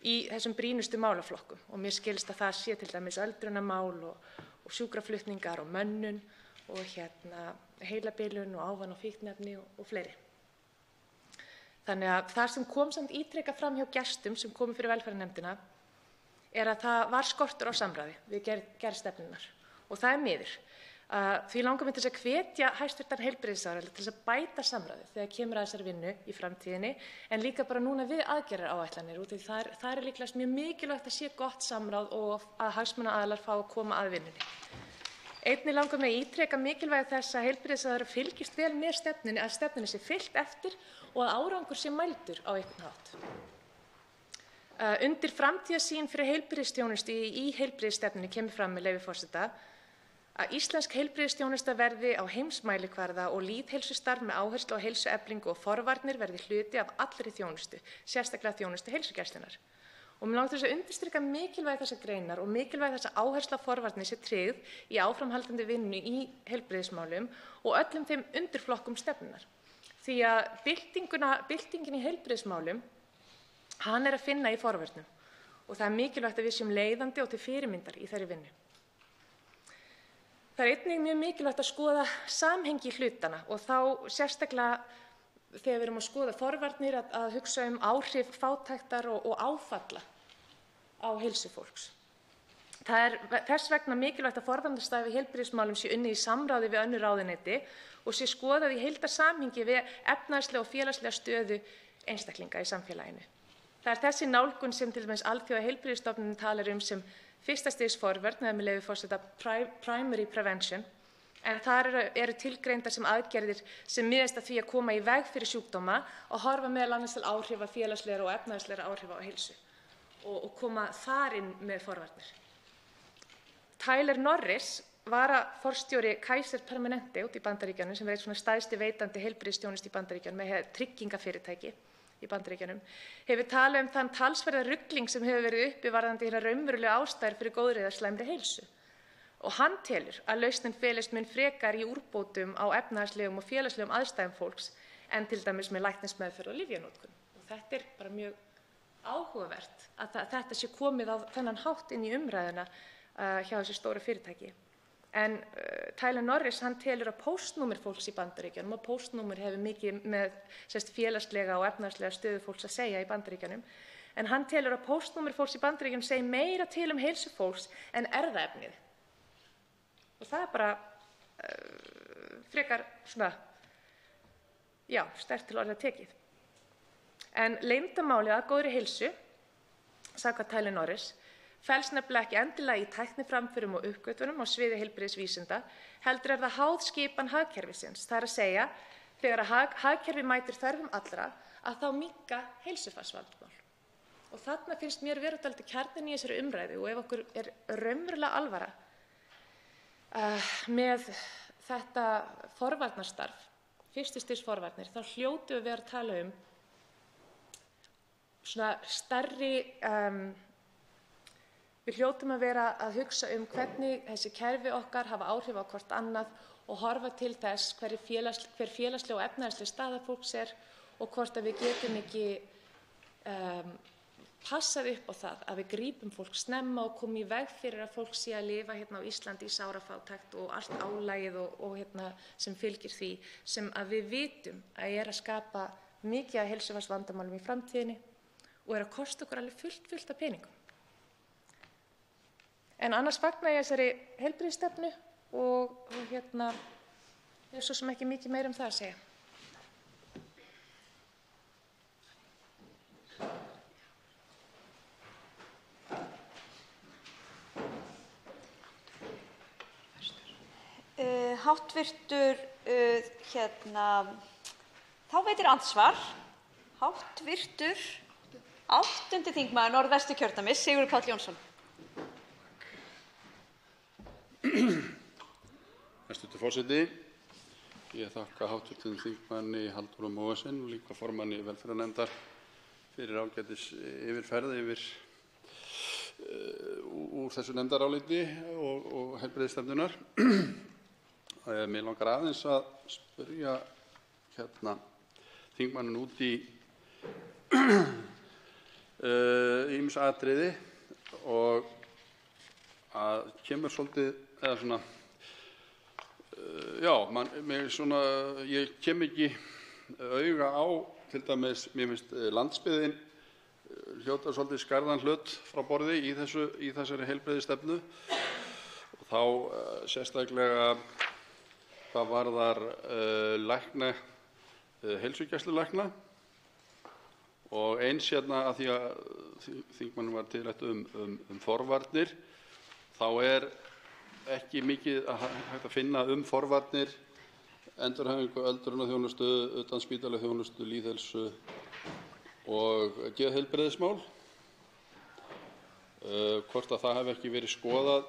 í þessum brýnustu málaflokkum. Og mér skilst að það sé til dæmis öldrunarmál og sjúkraflutningar og mönnun og heilabilun og ávana- og fíkniefni og fleiri. Þannig að það sem kom samt ítrekað fram hjá gestum sem komu fyrir velferðarnefndina er að það var skortur á samráði við gerð stefnunnar og það er miður. Því langar mig til þess að hvetja hæstv. Heilbrigðisráðherra til þess að bæta samráðið þegar kemur að þessari vinnu í framtíðinni en líka bara núna við aðgerðaráætlanir út af því það er líklegast mjög mikilvægt að sé gott samráð og að hagsmunaaðilar fái að koma að vinnunni. Einnig langar mig að ítreka mikilvægi þess að heilbrigðisráðherra fylgist vel með stefnunni, að stefnunni sé fylgt eftir og að árangur sé mældur á einhvern hátt. Undir framtíðarsýn fyrir heilbrigðisþjónustu í heilbrigðisstefnunni kemur fram með leyfi forseta að íslensk heilbrigðisþjónusta verði á heimsmælikvarða og lýðheilsustarf með áherslu á heilsueflingu og forvarnir verði hluti af allri þjónustu, sérstaklega þjónustu heilsugæslunnar. Og mér langar til þess að undirstrika mikilvægi þessa greinar og mikilvægi þess að áhersla á forvarnir sé tryggð í áframhaldandi vinnu í heilbrigðismálum og öllum þeim undirflokkum stefnunnar. Því að byltingin í heilbrigðismálum hann er að finna í forvörnum og það er mikilvægt að við séum leiðandi og til fyrirmyndar í þeirri vinnu. Það er einnig mjög mikilvægt að skoða samhengi hlutana og þá sérstaklega þegar við erum að skoða forvarnir að hugsa áhrif fátæktar og áfalla á heilsu fólks. Það þess vegna mikilvægt að forvarnarstarf í heilbrigðismálum sé unnið í samráði við önnur ráðuneyti og sé skoðað í heildarsamhengi við efnahagslega og félagslega stöðu einstaklinga í samfélaginu. Það er þessi nálgun sem til dæmis Alþjóðaheilbrigðisstofnunin talar sem fyrsta stigs forvörn, eða með leyfi forseta primary prevention, en þar eru tilgreindar sem aðgerðir sem miðast að því að koma í veg fyrir sjúkdóma og horfa meðal annars til áhrifa félagslegra og efnahagslegra áhrifa á heilsu og koma þar inn með forvarnir. Tyler Norris, varaforstjóri Kaiser Permanente út í Bandaríkjunum, sem eitt svona stærsti veitandi heilbrigðisþjónustu í Bandaríkjunum með tryggingafyrirtæki í Bandaríkjunum, hefur talað þann talsverða rugling sem hefur verið uppi varðandi hinar raunverulegu ástæður fyrir góðri eða slæmri heilsu. Og hann telur að lausnin felist mun frekar í úrbótum á efnahagslegum og félagslegum aðstæðum fólks en til dæmis með læknismeðferð og lyfjanotkun. Og þetta bara mjög áhugavert að þetta sé komið á þennan hátt inn í umræðuna hjá þessu stóra fyrirtæki. En Tyler Norris, hann telur að póstnúmer fólks í Bandaríkjunum, og póstnúmer hefur mikið með félagslega og efnahagslega stöðu fólks að segja í Bandaríkjunum, en hann telur að póstnúmer fólks í Bandaríkjunum segi meira til heilsu fólks en erfðaefnið. Og það bara frekar svona, sterkt til orða tekið. En leyndarmálið að góðri heilsu, samkvæmt Tyler Norris, felst nefnilega ekki endilega í tækniframförum og uppgötvunum á sviði heilbrigðisvísinda, heldur það háð skipan hagkerfisins. Það er að segja, þegar hagkerfi mætir þörfum allra, að þá minnka heilsufarsvandamál. Og þarna finnst mér vera dálítið kjarninn í þessari umræðu, og ef okkur er raunverulega alvara með þetta forvarnarstarf, fyrstu stigs forvarnir, þá hljótum við vera að tala svona stærri, við hljótum að vera að hugsa hvernig þessi kerfi okkar hafa áhrif á hvort annað og horfa til þess hver félagsleg og efnahagsleg staða fólks og hvort að við getum ekki passað upp á það að við grípum fólk snemma og komum í veg fyrir að fólk sé að lifa hérna á Íslandi í sárafátækt og allt álagið og sem fylgir því, sem að við vitum að að skapa mikið af heilsufarsvandamálum í framtíðinni og að kosta okkur alveg fullt af peningum. En annars fagna ég þessari heilbrigðisstefnu og er svo sem ekki mikið meira það að segja. Háttvirtur, þá veitir andsvar, háttvirtur 8. þingmaður Norðvesturkjördæmis, Sigurður Páll Jónsson. Hæstv. forseti, ég þakka háttvirtum þingmanni Halldóru Mogensen og líka formanni velferðarnefndar fyrir ágætis yfirferð úr þessu nefndaráliti og heilbrigðisstefnunnar. Mig langar aðeins að spyrja þingmanninn út í ýmis atriði og að kemur svolítið eða svona ég kem ekki auga á til dæmis, mér finnst landsbyggðin hljóta svolítið skarðan hlut frá borði í þessari heilbrigðisstefnu og þá sérstaklega hvað varðar heilsugæslulækna og eins að því að þingmannum var tilætt forvarnir, þá ekki mikið hægt að finna forvarnir, endurhæfingu, öldrunarþjónustu, utanspítalaþjónustu, lýðheilsu og geðheilbrigðismál. Hvort að það hafi ekki verið skoðað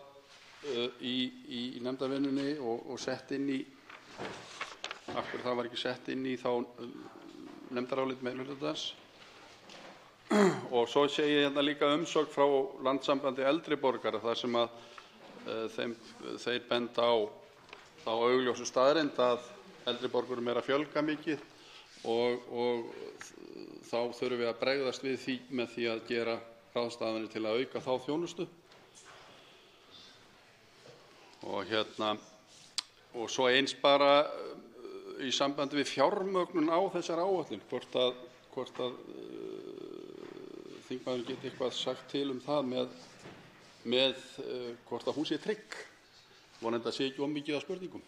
í nefndarvinnunni og sett inn í, af hverju það var ekki sett inn í þá nefndarálit meirihlutans. Og svo segi ég líka umsögn frá Landssambandi eldri borgara þar sem að þeir benda á þá augljósu staðreynd að eldri borgurum að fjölga mikið og þá þurfum við að bregðast við því með því að gera ráðstafanir til að auka þá þjónustu. Og svo eins bara í sambandi við fjármögnun á þessari áætlun, hvort að þingmaðurinn geti eitthvað sagt til það með hvort að hún sé trygg. Vonandi að sé ekki of mikið af spurningum.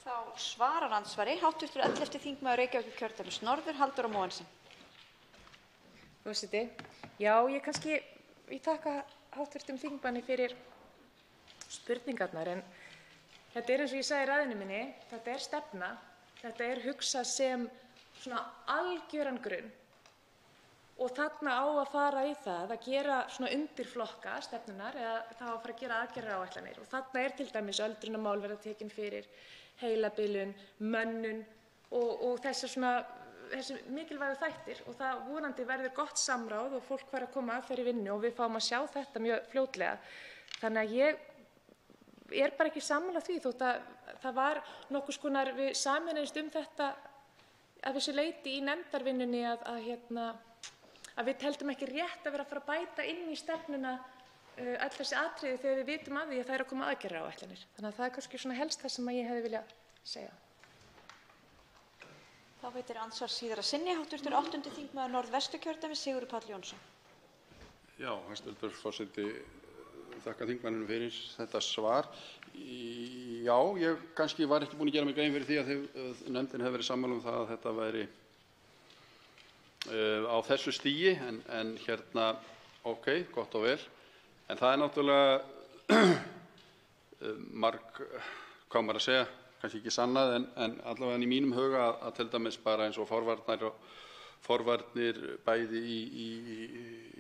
Þá svarar andsvari hv. 11. þingmaður Reykjavíkurkjördæmis norður, Halldóra Mogensen. Forseti, já, ég þakka hv. þingmanni fyrir spurningarnar, en þetta eins og ég sagði í ræðunni minni, þetta stefna, þetta hugsað sem svona algjöran grunn og þarna á að fara í það að gera svona undirflokka stefnunnar eða það á að fara að gera aðgerðaáætlanir og þarna til dæmis öldrunarmál verða tekin fyrir, heilabilun, mönnun og þessi mikilvægu þættir og það vonandi verður gott samráð og fólk fær að koma að þeirri vinnu og við fáum að sjá þetta mjög fljótlega. Þannig að ég bara ekki sammála því þótt að það var nokkurs konar við sameinuðumst þetta að vissu leyti í nefndarvinnunni að við teldum ekki rétt að vera að fara að bæta inn í stefnuna öll þessi atriði þegar við vitum að því að það að koma aðgerðaáætlanir. Þannig að það kannski svona helst það sem ég hefði viljað segja. Þá veitir andsvar síðara sinni hv. 8. þingmaður Norðvesturkjördæmis Sigurður Páll Jónsson. Já, hæstv. Forseti, þakka þingmanninum fyrir þetta svar. Já, ég kannski var ekki búinn að gera mig grein fyrir því að nefndin hefði verið sammála það að þetta væri á þessu stigi, en ok, gott og vel. En það náttúrulega hvað maður að segja, kannski ekki sannað, en allavega í mínum huga að til dæmis bara eins og forvarnir bæði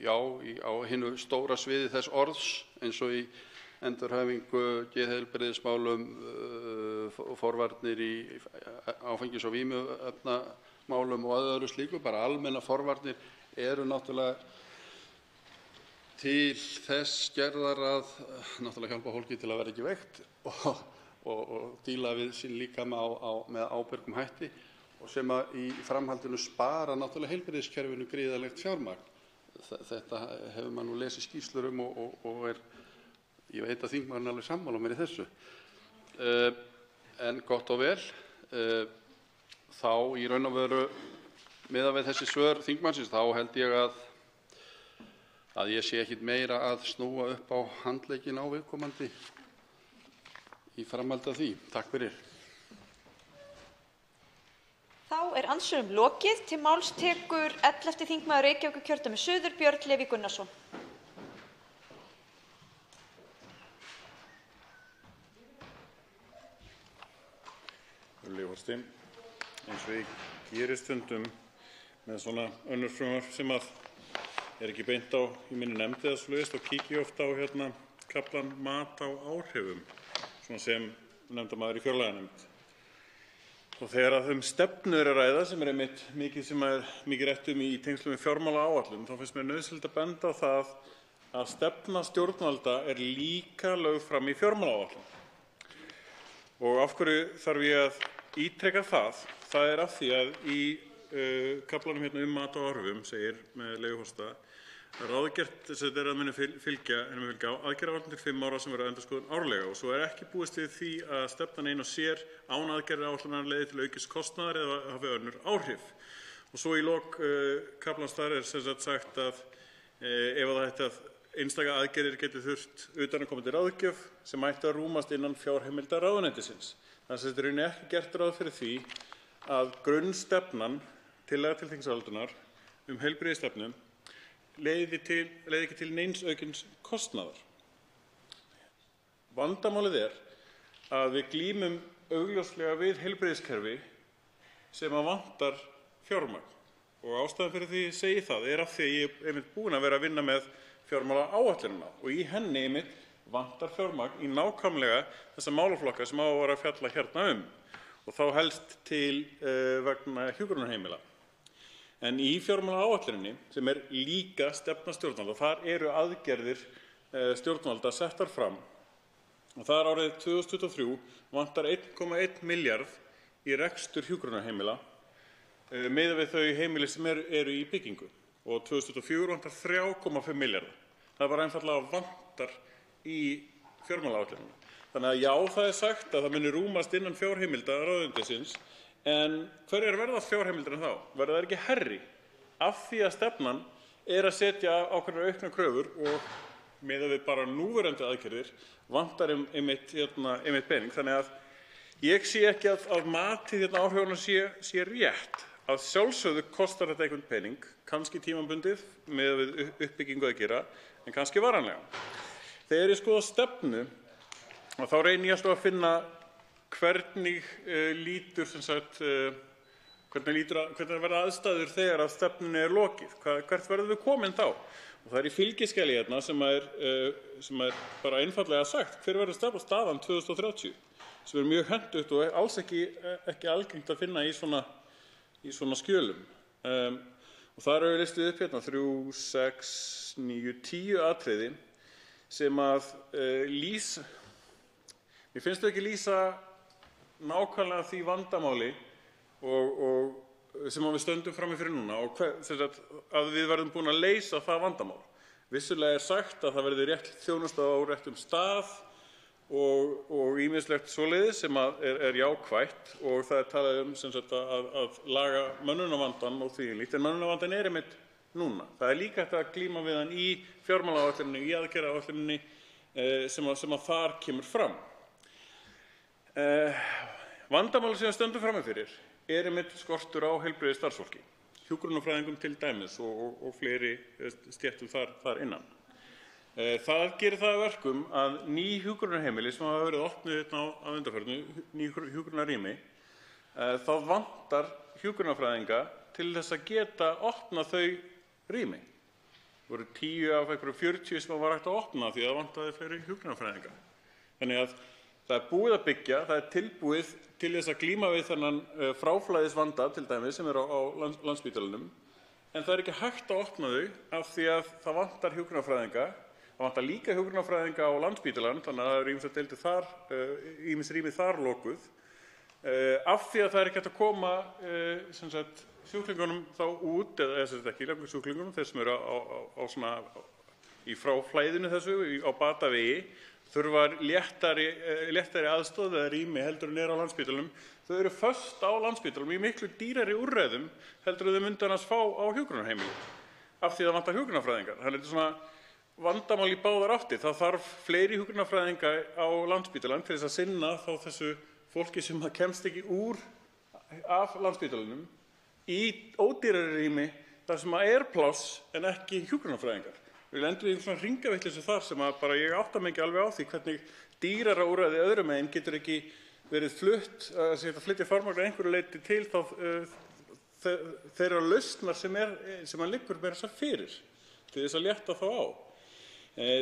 á hinu stóra sviði þess orðs eins og í endurhæfingu, geðheilbrigðismálum, forvarnir í áfengis- og vímuefnamálum og öðru slíku, bara almennar forvarnir eru náttúrulega til þess gerðar að náttúrulega hjálpa fólki til að vera ekki veikt og díla við sín líkama með ábyrgum hætti og sem að í framhaldinu spara náttúrulega heilbrigðiskerfinu gríðarlegt fjármagn. Þetta hefur maður nú lesið skýrslur og ég veit að þingmaðurinn alveg sammála mér í þessu. En gott og vel, þá í raun og veru miðað við þessi svör þingmannsins, þá held ég að ég sé ekkit meira að snúa upp á handlegginn á viðkomandi í framhaldi af því. Takk fyrir. Þá andsvörum lokið. Til máls tekur 11. þingmaður Reykjavíkurkjördæmis suður, Björn Leví Gunnarsson. Eins og ég geri stundum með svona önnur frumvarp sem að ekki beint á í minni nefnd eða svoleiðis, þá kíki ég oft á kaflann mat á áhrifum, svona sem nefndarmaður í fjárlaganefnd. Og þegar stefnu að ræða sem einmitt mikið rætt í tengslum við fjármálaáætlun, þá finnst mér nauðsynlegt að benda á það að stefna stjórnvalda líka lögð fram í fjármálaáætlun. Og af hverju þarf ég að ítreka það? Það af því að í kaflanum mat á áhrifum segir með leyfi forseta ráðgert að muni fylgja aðgerðaáætlun til 5 ára sem verða endurskoðun árlega og svo ekki búist við því að stefnan ein og sér án aðgerðaáætlunar leiði til aukins kostnaðar eða hafi önnur áhrif. Og svo í lok kaflans þar sagt að ef það ætti að einstaka aðgerðir geti þurft utanaðkomandi ráðgjöf sem ætti að rúmast innan fjárheimilda ráðuneytisins. Þannig að þetta ekki gert ráð fyrir því að grunnstefnan, tillaga til þingsályktunar heilbrigðisstefnu, leiði ekki til neins aukins kostnaðar. Vandamálið að við glímum augljóslega við heilbrigðiskerfi sem að vantar fjármagn. Og ástæðan fyrir því ég segi það af því að ég einmitt búinn að vera að vinna með fjármálaáætlunina og í henni vantar fjármagn í nákvæmlega þessa málaflokka sem á að vera að fjalla hérna og þá helst til vegna hjúkrunarheimila. En í fjármálaáætluninni sem líka stefna stjórnvalda, þar eru aðgerðir stjórnvalda settar fram og þar árið 2023 vantar 1,1 milljarð í rekstur hjúkrunarheimila miðað við þau heimili sem eru í byggingu og 2024 vantar 3,5 milljarða. Það bara einfaldlega vantar í fjármálaáætlunina. Þannig að já, það sagt að það muni rúmast innan fjárheimilda ráðuneytisins, en hverjar verða fjárheimildirnar þá? Verða þær ekki hærri? Af því að stefnan að setja ákveðnar auknar kröfur og miðað við bara núverandi aðgerðir vantar einmitt pening. Þannig að ég sé ekki að matið áhrifanna sé rétt. Að sjálfsögðu kostar þetta einhvern pening, kannski tímabundið miðað við uppbyggingu að gera, en kannski varanlega. Þegar ég skoða stefnu, þá reyni ég alltaf að finna hvernig verða aðstæður þegar að stefnunni lokið. Hvert verðum við komin þá? Og það í fylgiskjali sem er bara einfaldlega sagt hver verður staðan 2030, sem mjög hentugt og alls ekki algengt að finna í svona skjölum. Og þar eru listuð upp 3, 6, 9, 10 atriði sem að mér finnst þau ekki lýsa nákvæmlega því vandamáli og sem við stöndum frammi fyrir núna og að við verðum búin að leysa það vandamál. Vissulega sagt að það verði rétt þjónusta á réttum stað og ýmislegt svoleiðis sem er jákvætt og það talað að laga mönnunarvandann og því líkt, en mönnunarvandann einmitt núna. Það líka hægt að glíma við hann í fjármálaáætluninni, í aðgerðaáætluninni sem að þar kemur fram. Vandamál sem við stöndum frammi fyrir einmitt skortur á heilbrigðisstarfsfólki, hjúkrunarfræðingum til dæmis og fleiri stéttum þar innan. Það gerir það að verkum að ný hjúkrunarheimili sem hafa verið opnuð á undanförnu, ný hjúkrunarrými, þá vantar hjúkrunarfræðinga til þess að geta opnað þau rými. Það voru 10 af einhverjum 40 sem var hægt að opna því að það vantaði fleiri hjúkrunarfræðinga. Þannig að það er búið að byggja, það er tilbúið til þess að glíma við þennan fráflæðisvanda til dæmis sem er á Landspítalanum, en það er ekki hægt að opna þau af því að það vantar hjúkrunarfræðinga. Það vantar líka hjúkrunarfræðinga á Landspítalann, þannig að það eru ýmsar deildir þar, ýmis rými þar lokuð, af því að það er ekki hægt að koma sjúklingunum þá út, eða ekki lengur sjúklingunum, þeir sem eru í fráflæðinu þessu, á batavegi, þurfa léttari aðstoð eða rými heldur en á Landspítalanum. Þau eru föst á Landspítalanum í miklu dýrari úrræðum heldur en þau myndu annars fá á hjúkrunarheimili af því það vantar hjúkrunarfræðingar. Þannig þetta er vandamál í báðar áttir. Það þarf fleiri hjúkrunarfræðinga á Landspítalann til þess að sinna þá þessu fólki sem kemst ekki af Landspítalanum í ódýrari rými þar sem er pláss en ekki hjúkrunarfræðingar. Við lendum í svona hringavitleysu þar sem að bara ég átta mig ekki alveg á því hvernig dýrara úrræði öðrum megin getur ekki verið flytja fjármagn að einhverju leyti til þeirra lausnar sem að liggur meira þess að fyrir til þess að létta þá á.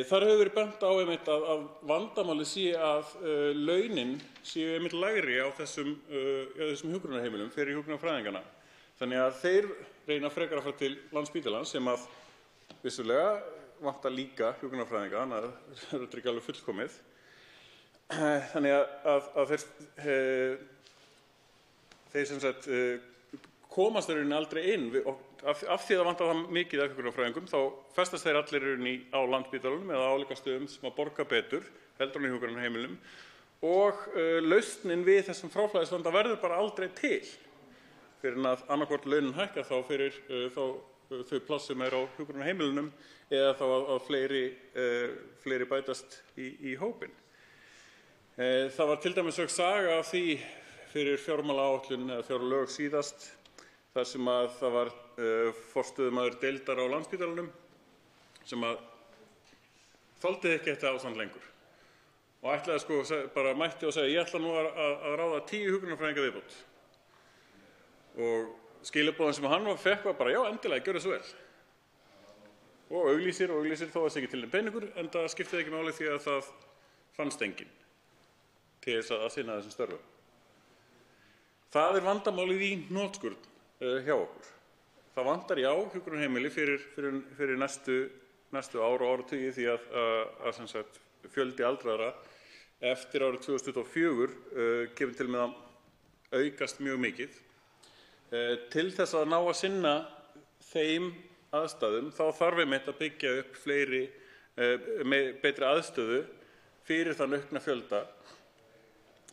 Þar hefur verið bent á einmitt að vandamáli sé að launin séu einmitt lægri á þessum hjúkrunarheimilum fyrir hjúkrunarfræðingana. Þannig að þeir reyna frekar að fara til Landspítalans sem að vissulega vantar líka hjúkrunarfræðinga, þannig að það er ekki alveg fullkomið. Þannig að þeir komast þeir aldrei inn af því að það vantar það mikið af hjúkrunarfræðingum, þá festast þeir allir á Landspítalanum eða álíka stöðum sem að borga betur heldur en í hjúkrunarheimilum og lausnin við þessum fráflæðisvanda verður bara aldrei til fyrir að annarkvort launin hækka þá fyrir þau pláss sem á hjúkrunarheimilunum eða þá að fleiri bætast í hópinn. Það var til dæmis sögð saga af því fyrir fjármálaáætlun eða fjárlög síðast þar sem að það var forstöðumaður deildar á Landspítalanum sem að þoldi ekki þetta ástand lengur og ætlaði bara mætti og segja ég ætla nú að ráða 10 hjúkrunarfræðinga viðbót og skilaboðin sem hann fekk var bara já endilega gjörðu svo vel og auglýsir þó að það sé ekki til þeim peningur en það skiptið ekki máli því að það fannst enginn til þess að sinna þessum störfum. Það er vandamálið í hnotskurn hjá okkur. Það vantar já hjúkrunarheimili fyrir næstu ár og áratugi því að sem sagt, fjöldi aldraðra eftir árið 2024 kemur til með að aukast mjög mikið. Til þess að ná að sinna þeim aðstæðum þá þarf einmitt að byggja upp fleiri með betri aðstöðu fyrir þann aukna fjölda.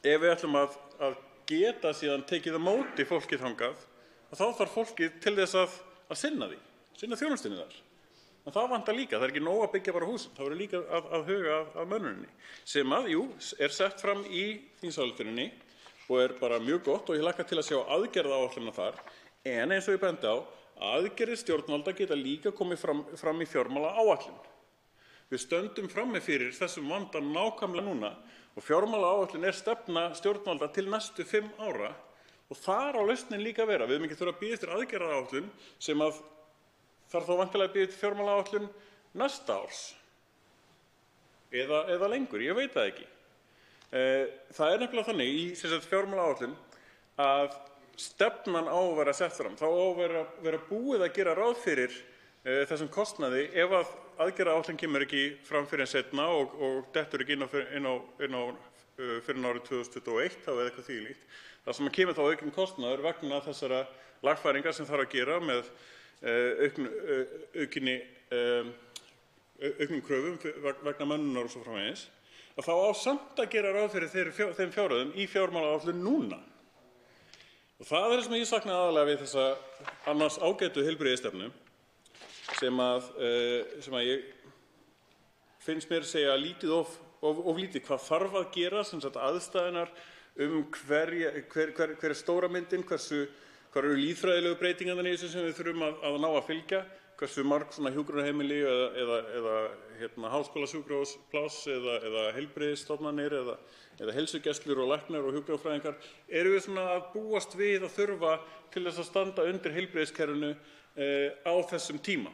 Ef við ætlum að geta síðan tekið á móti fólkið þangað, þá þarf fólkið til þess að sinna því, sinna þjónustunni þar. En það vantar líka, það er ekki nóg að byggja bara húsin, það verður líka að huga að mönnuninni sem er sett fram í þingsályktuninni og er bara mjög gott og ég hlakka til að sjá aðgerðaáætlunina þar. En eins og ég bendi á, aðgerðir stjórnvalda geta líka komið fram í fjármálaáætlun. Við stöndum frammi fyrir þessum vanda nákvæmlega núna og fjármálaáætlun er stefna stjórnvalda til næstu 5 ára og þar á lausnin líka að vera. Við höfum ekki þurfa að bíða eftir aðgerðaáætlun sem að þarf þá væntanlega að bíða eftir fjármálaáætlun næsta árs eða lengur, ég veit það ekki. Það er nefnilega þannig í fjármálaáætlun að stefnan á að vera sett fram, þá á að vera búið að gera ráð fyrir þessum kostnaði ef að aðgerðaáætlun kemur ekki fram fyrir en seinna og dettur ekki inn á fyrir árið 2021 þá eða eitthvað þvílíkt. Það sem kemur þá aukinn kostnaður vegna þessara lagfæringa sem þarf að gera með auknum kröfum vegna mönnunar og svo framvegis, að þá á samt að gera ráð fyrir þeim fjárhæðum í fjármálaáætlun núna. Og það er það sem ég sakna aðalega við þessa annars ágætu heilbrigðisstefnu sem að ég finnst mér segja lítið of lítið hvað þarf að gera, sem sagt aðstæðunar hver er stóra myndin, hvað eru líffræðilegu breytingarnar í þessu sem við þurfum að ná að fylgja, hversu marg svona hjúkrunarheimili eða háskólasjúkrahúspláss eða heilbrigðisstofnanir eða heilsugæslur og læknar og hjúkrunarfræðingar erum við svona að búast við að þurfa til þess að standa undir heilbrigðiskerfinu á þessum tíma.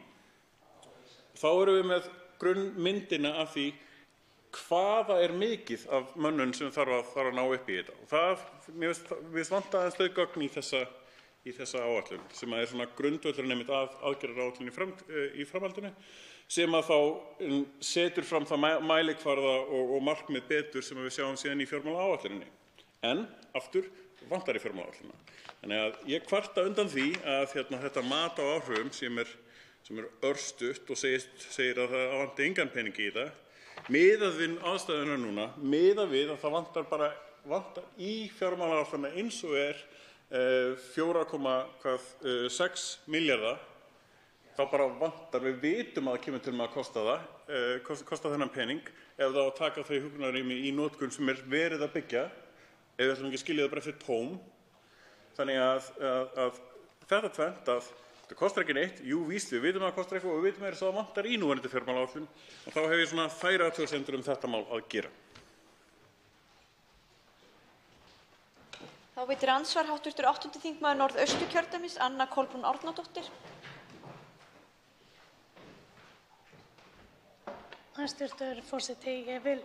Þá erum við með grunnmyndina af því hvaða er mikið af mönnun sem þarf að ná upp í þetta. Og mér finnst vanta aðeins þau gögn í þessa áætlun sem er svona grundvöllurinn einmitt að aðgerðaáætlun í framhaldinu sem að þá setur fram það mælikvarða og markmið betur sem við sjáum síðan í fjármálaáætluninni. En aftur vantar í fjármálaáætlunina. Þannig að ég kvarta undan því að þetta mat á áhrifum sem er örstutt og segir að það vanti engan pening í þetta, miðað við aðstæðuna núna, miðað við að það vantar í fjármálaáætlunina eins og er 4,6 milljarða, þá bara vantar, við vitum að það kemur til með að kosta þennan pening ef það á að taka þau hjúkrunarrými í notkun sem er verið að byggja, ef við ætlum ekki að skilja það bara eftir tóm. Þannig að þetta tvennt að þetta kostar ekki neitt, jú víst, við vitum að það kostar eitthvað og við vitum að það vantar í núverandi fjármálaáætlun og þá hef ég svona þær athugasemdir þetta mál að gera. Þá veitir andsvar hv. 8. þingmaður Norðausturkjördæmis, Anna Kolbrún Árnadóttir. Hæstv. forseti, ég vil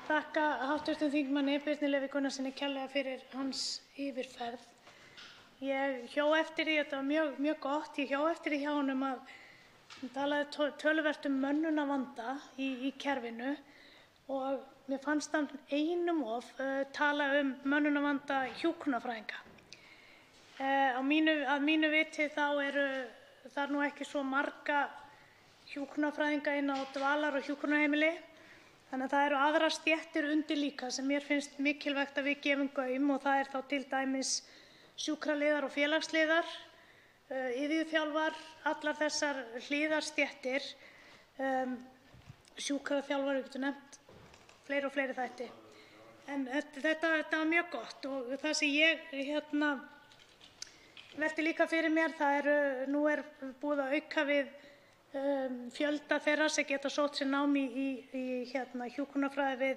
þakka hv. þingmanni Birni Leví Gunnarssyni kærlega fyrir hans yfirferð. Ég hjó eftir því, þetta var mjög gott, ég hjó eftir því hjá honum að hann talaði töluvert mönnunarvanda í kerfinu og mér fannst hann einum of tala mönnunarvanda hjúkrunarfræðinga. Að mínu viti þá eru þar nú ekki svo marga hjúkrunarfræðinga inn á dvalar- og hjúkrunarheimili, þannig að það eru aðrar stéttir undir líka sem mér finnst mikilvægt að við gefum gaum og það er þá til dæmis sjúkraliðar og félagsliðar, iðjuþjálfar, allar þessar hliðarstéttir, sjúkraþjálfar, við getum nefnt fleiri og fleiri þætti. En þetta var mjög gott og það sem ég velti líka fyrir mér, nú er búið að auka við fjölda þeirra sem geta sótt sér nám í hjúkrunarfræði við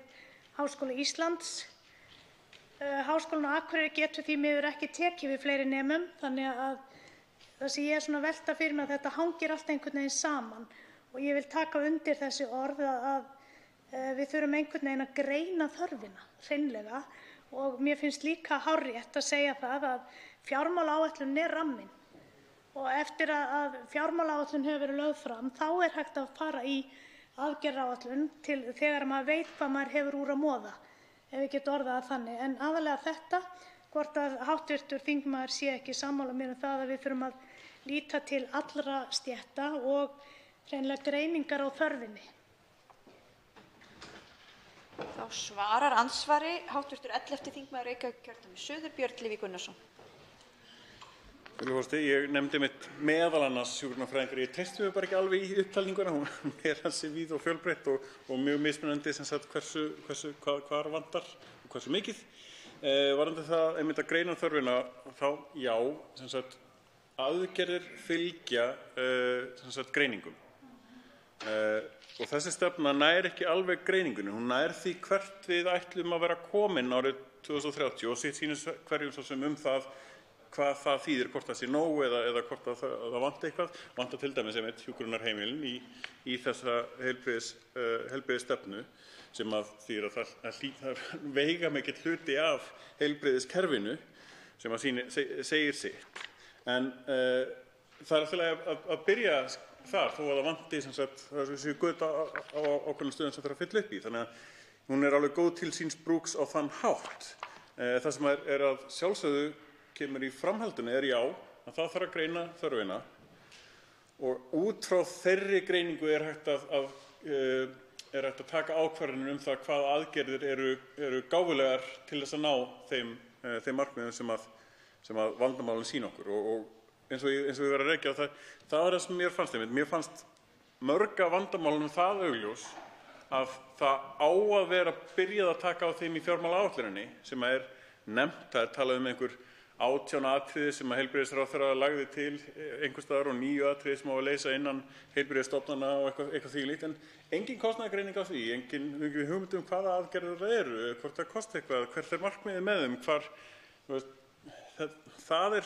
Háskóla Íslands. Háskólinn á Akureyri getur því miður ekki tekið við fleiri nemum, þannig að það sem ég er svona að velta fyrir mér, þetta hangir allt einhvern veginn saman og ég vil taka undir þessi orð að við þurfum einhvern veginn að greina þörfina hreinlega og mér finnst líka hárrétt að segja það að fjármálaáætlun er ramminn og eftir að fjármálaáætlun hefur verið lögð fram þá er hægt að fara í aðgerðaáætlun til þegar maður veit hvað maður hefur úr að moða, ef ég get orðað það þannig. En aðalega þetta, hvort að hv. þingmaður sé ekki sammála mér það að við þurfum að líta til allra stétta og hreinlega greiningar á þörfinni. Þá svarar andsvari hv. 11. þingmaður Reykjavíkurkjördæmis suður, Björn Leví Gunnarsson. Ég nefndi mitt meðal annars hjúkrunarfræðingar. Ég treysti mig bara ekki alveg í upptalninguna. Hún ansi víð og fjölbreytt og mjög mismunandi hvar vantar og hversu mikið. Varðandi það einmitt að greina þörfina, þá já, aðgerðir fylgja greiningum. Og þessi stefna nær ekki alveg greiningunni. Hún nær því hvert við ætlum að vera komin árið 2030 og sýnir hverjum svo sem það hvað það þýðir, hvort það sé nóg eða hvort það vanti eitthvað. Vantar til dæmis einmitt hjúkrunarheimilin í þessa heilbrigðisstefnu sem að þýðir að það veigamikill hluti af heilbrigðiskerfinu sem að segir sitt. En það alltaf að byrja þar þó að það vanti þessi göt á ákveðnum stöðum sem þarf að fylla upp í. Þannig að hún alveg góð til síns brúks á þann hátt. Það sem að sjálfsögðu kemur í framhaldinu já, að það þarf að greina þörfina og út frá þeirri greiningu hægt að taka ákvarðanir það hvaða aðgerðir eru gáfulegar til þess að ná þeim markmiðum sem að vandamálin sýna okkur og eins og ég var að rekja það var það sem mér fannst einmitt. Mér fannst mörg af vandamálunum það augljós að það á að vera byrjað að taka á þeim í fjármálaáætluninni sem nefnt, það talað einhver 18 atriði sem að heilbrigðisráðherra lagði til einhvers staðar og 9 atriði sem á að leysa innan heilbrigðisstofnana og eitthvað því líkt, en engin kostnaðargreining á því, engin hugmynd hvaða aðgerðir það eru, hvort það kosti eitthvað, hvert markmiðið með þeim, það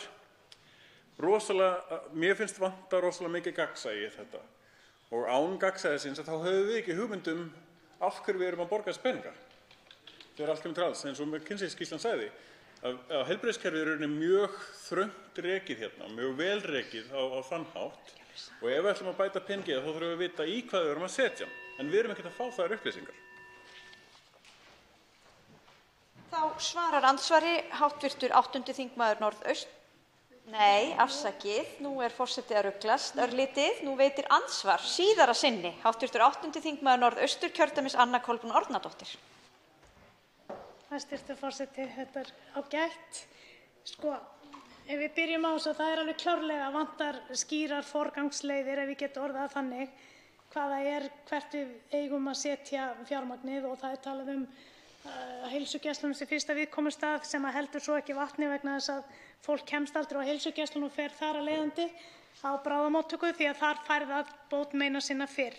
rosalega, mér finnst vanta rosalega mikið gagnsæi í þetta og án gagnsæisins þá höfum við ekki hugmynd af hverju við erum að borga þessa peninga. Þegar allt kemur til alls, eins og McKinsey-skýrslan sagði, að heilbrigðiskerfið er mjög þröngt rekið hérna, mjög vel rekið á þann hátt og ef við ætlum að bæta peningi þá þurfum við að vita í hvað við erum að setja, en við erum ekkert að fá þær upplýsingar. Þá svarar andsvari hv. 8. þingmaður Norðaust. Nei, afsakið, nú forseti að ruglast örlítið. Nú veitir andsvar síðara sinni hv. 8. þingmaður Norðausturkjördæmis Anna Kolbrún Árnadóttir. Hæstv. forseti, þetta ágætt. Ef við byrjum á þessu, það alveg klárlega vantar skýrar forgangsleiðir, ef við getum orðað það þannig, hvert við eigum að setja fjármagnið og það talað heilsugæsluna sem fyrsta viðkomustað sem heldur svo ekki vatni vegna þess að fólk kemst aldrei á heilsugæsluna og fer þar af leiðandi á bráðamóttöku því að þar fær það bótmeina sinna fyrr.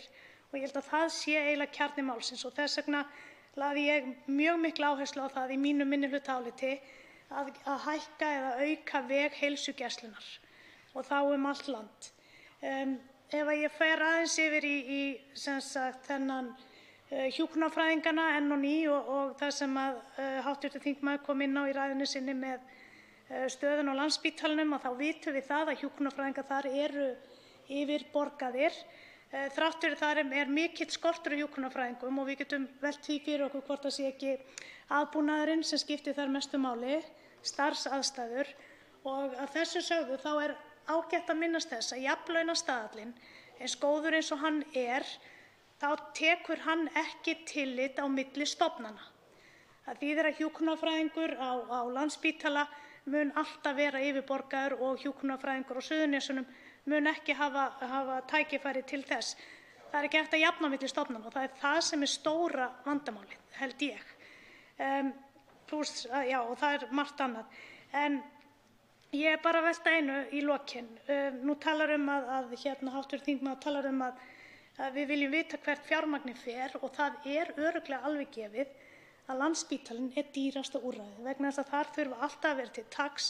Og ég held að það sé eiginlega kjarni málsins og þess vegna lagði ég mjög mikla áherslu á það í mínu minnihlutaáliti að hækka eða auka veg heilsugæslunnar og þá allt land. Ef ég fer aðeins yfir í þennan hjúkrunarfræðingana enn og ný og það sem að hv. þingmaður kom inn á í ræðunni sinni með stöðuna á Landspítalanum, þá vitum við það að hjúkrunarfræðingar þar eru yfirborgaðir. Þrátt fyrir það mikill skortur á hjúkrunarfræðingum og við getum velt því fyrir okkur hvort það sé ekki aðbúnaðurinn sem skiptir þar mestu máli, starfsaðstæður. Og að þessu sögðu þá ágætt að minnast þess að jafnlaunastaðallinn, eins góður eins og hann þá tekur hann ekki tillit á milli stofnana. Það þýðir að hjúkrunarfræðingur á Landspítala mun alltaf vera yfirborgaður og hjúkrunarfræðingur á Suðurnesjunum mun ekki hafa tækifæri til þess. Það ekki hægt að jafna milli stofnana og það það sem stóra vandamálið, held ég. Og það margt annað. En ég bara að velta einu í lokin. Nú talar að hv. þingmaður talar að við viljum vita hvert fjármagnið fer og það örugglega alveg gefið að Landspítalinn dýrasta úrræðið vegna þess að þar þurfa alltaf að vera til taks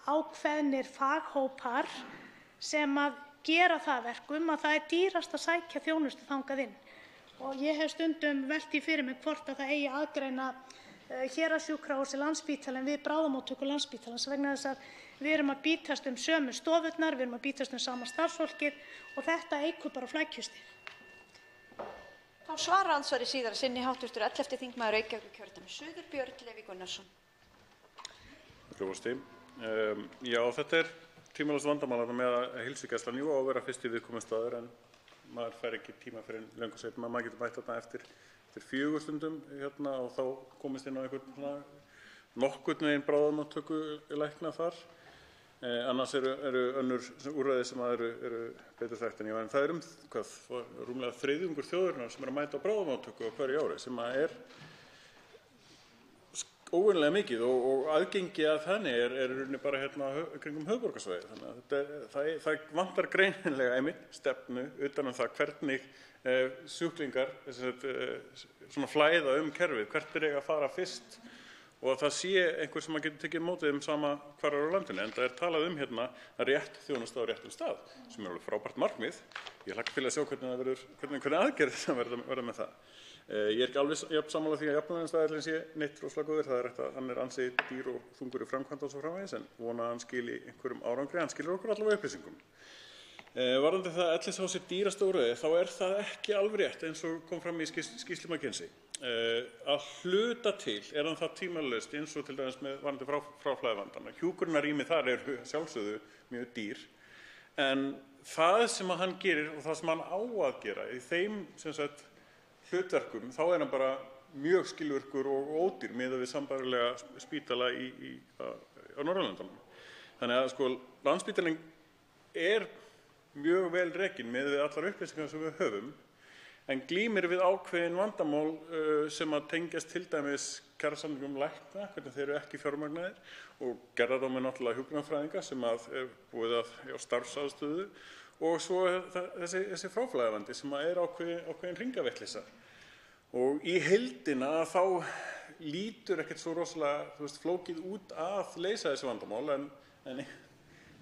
ákveðnir faghópar sem að gera það verkum að það dýrast að sækja þjónustu þangað inn. Og ég hef stundum velt því fyrir mig hvort að það eigi að aðgreina héraðssjúkrahúsið Landspítalinn við bráðamóttöku Landspítalans vegna þess að við erum að bítast sömu stofurnar, við erum að bítast sama starfsfólkið og þetta eykur bara flækjustig. Þá svarar andsvari síðara sinni hv. 11. þingmaður Reykjavíkurkjördæmis suður Björn Leví Gunnarsson. Já, þetta tvímælalaust vandamál með að heilsugæslan á að vera fyrsti viðkomustaður en maður fær ekki tíma fyrir löngu seinna. Maður getur mætt þarna eftir 4 stundum og þá komist inn á einhvern nokkurn veginn bráðamóttöku lækna þar. Annars eru önnur úrræði sem eru betur þekkt en ég. En það rúmlega þriðjungur þjóðarinnar sem að mæta á bráðamóttöku á hverju ári, sem er óvenjulega mikið og aðgengi að þannig er í rauninni bara kringum höfuðborgarsvæðið. Þannig að það vantar greinilega einmitt stefnu utan það hvernig sjúklingar svona flæða kerfið, hvert eiga að fara fyrst og að það sé einhver sem getur tekið mótið sama hvar á landinu. En það talað að rétt þjónusta á réttum stað, sem alveg frábært markmið. Ég hlakka til að sjá hvernig aðgerðir sem verða með það. Ég ekki alveg jafn sammála því að jafnvægisstaðallinn sé neitt rosalega góður. Hann ansi dýr og þungur í framkvæmd og svo framvegis, en vona að hann skili einhverjum árangri. Hann skilir okkur allavega upplýsingum. Varðandi það að LSH sé dýrasta úrræði, þá er það ekki alveg rétt eins og kom fram í skýrslu McKinsey. Að hluta til er hann það tímalaust eins og til dæmis með varðandi fráflæðivandann. Hjúkrunarrými þar sjálfsögðu mjög dýr, en það sem hann gerir og það sem hann á að gera í þeim hlutverkum, þá er hann bara mjög skilvirkur og ódýr miðað við sambærilega spítala á Norðurlöndunum. Þannig að Landspítalinn er mjög vel rekinn miðað við allar upplýsingar sem við höfum, en glímir við ákveðin vandamál sem að tengjast til dæmis kjarasamningum lækna, hvernig þeir eru ekki fjármagnaðir, og gerðardómur náttúrulega hjúkrunarfræðinga sem er búið að starfsaðstöðu, og svo þessi fráflæðivandi sem er ákveðin hringavitleysa. Og í heildina þá lítur ekkert svo rosalega flókið út að leysa þessi vandamál,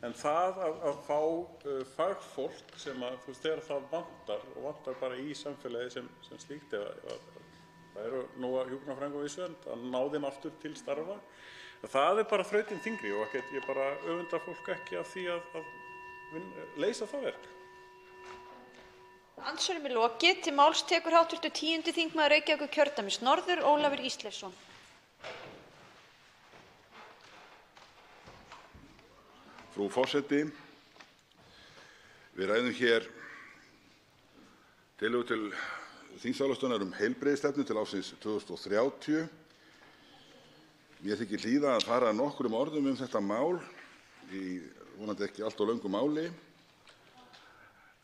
en það að fá fagfólk sem þegar það vantar og vantar bara í samfélagi sem slíkt, það eru nóga hjúkrunarfræðinga á vissu, að ná þeim aftur til starfa, það er bara þrautin þyngri og ég bara öfunda fólk ekki af því að leysa það verk. Andsvörum er lokið. Til máls tekur hv. 10. þingmaður Reykjavíkurkjördæmis norður, Ólafur Ísleifsson. Frú forseti, við ræðum hér tillögu til þingsályktunar heilbrigðisstefnu til ársins 2030. Mér þykir hlýða að fara nokkrum orðum þetta mál í vonandi ekki allt of löngu máli.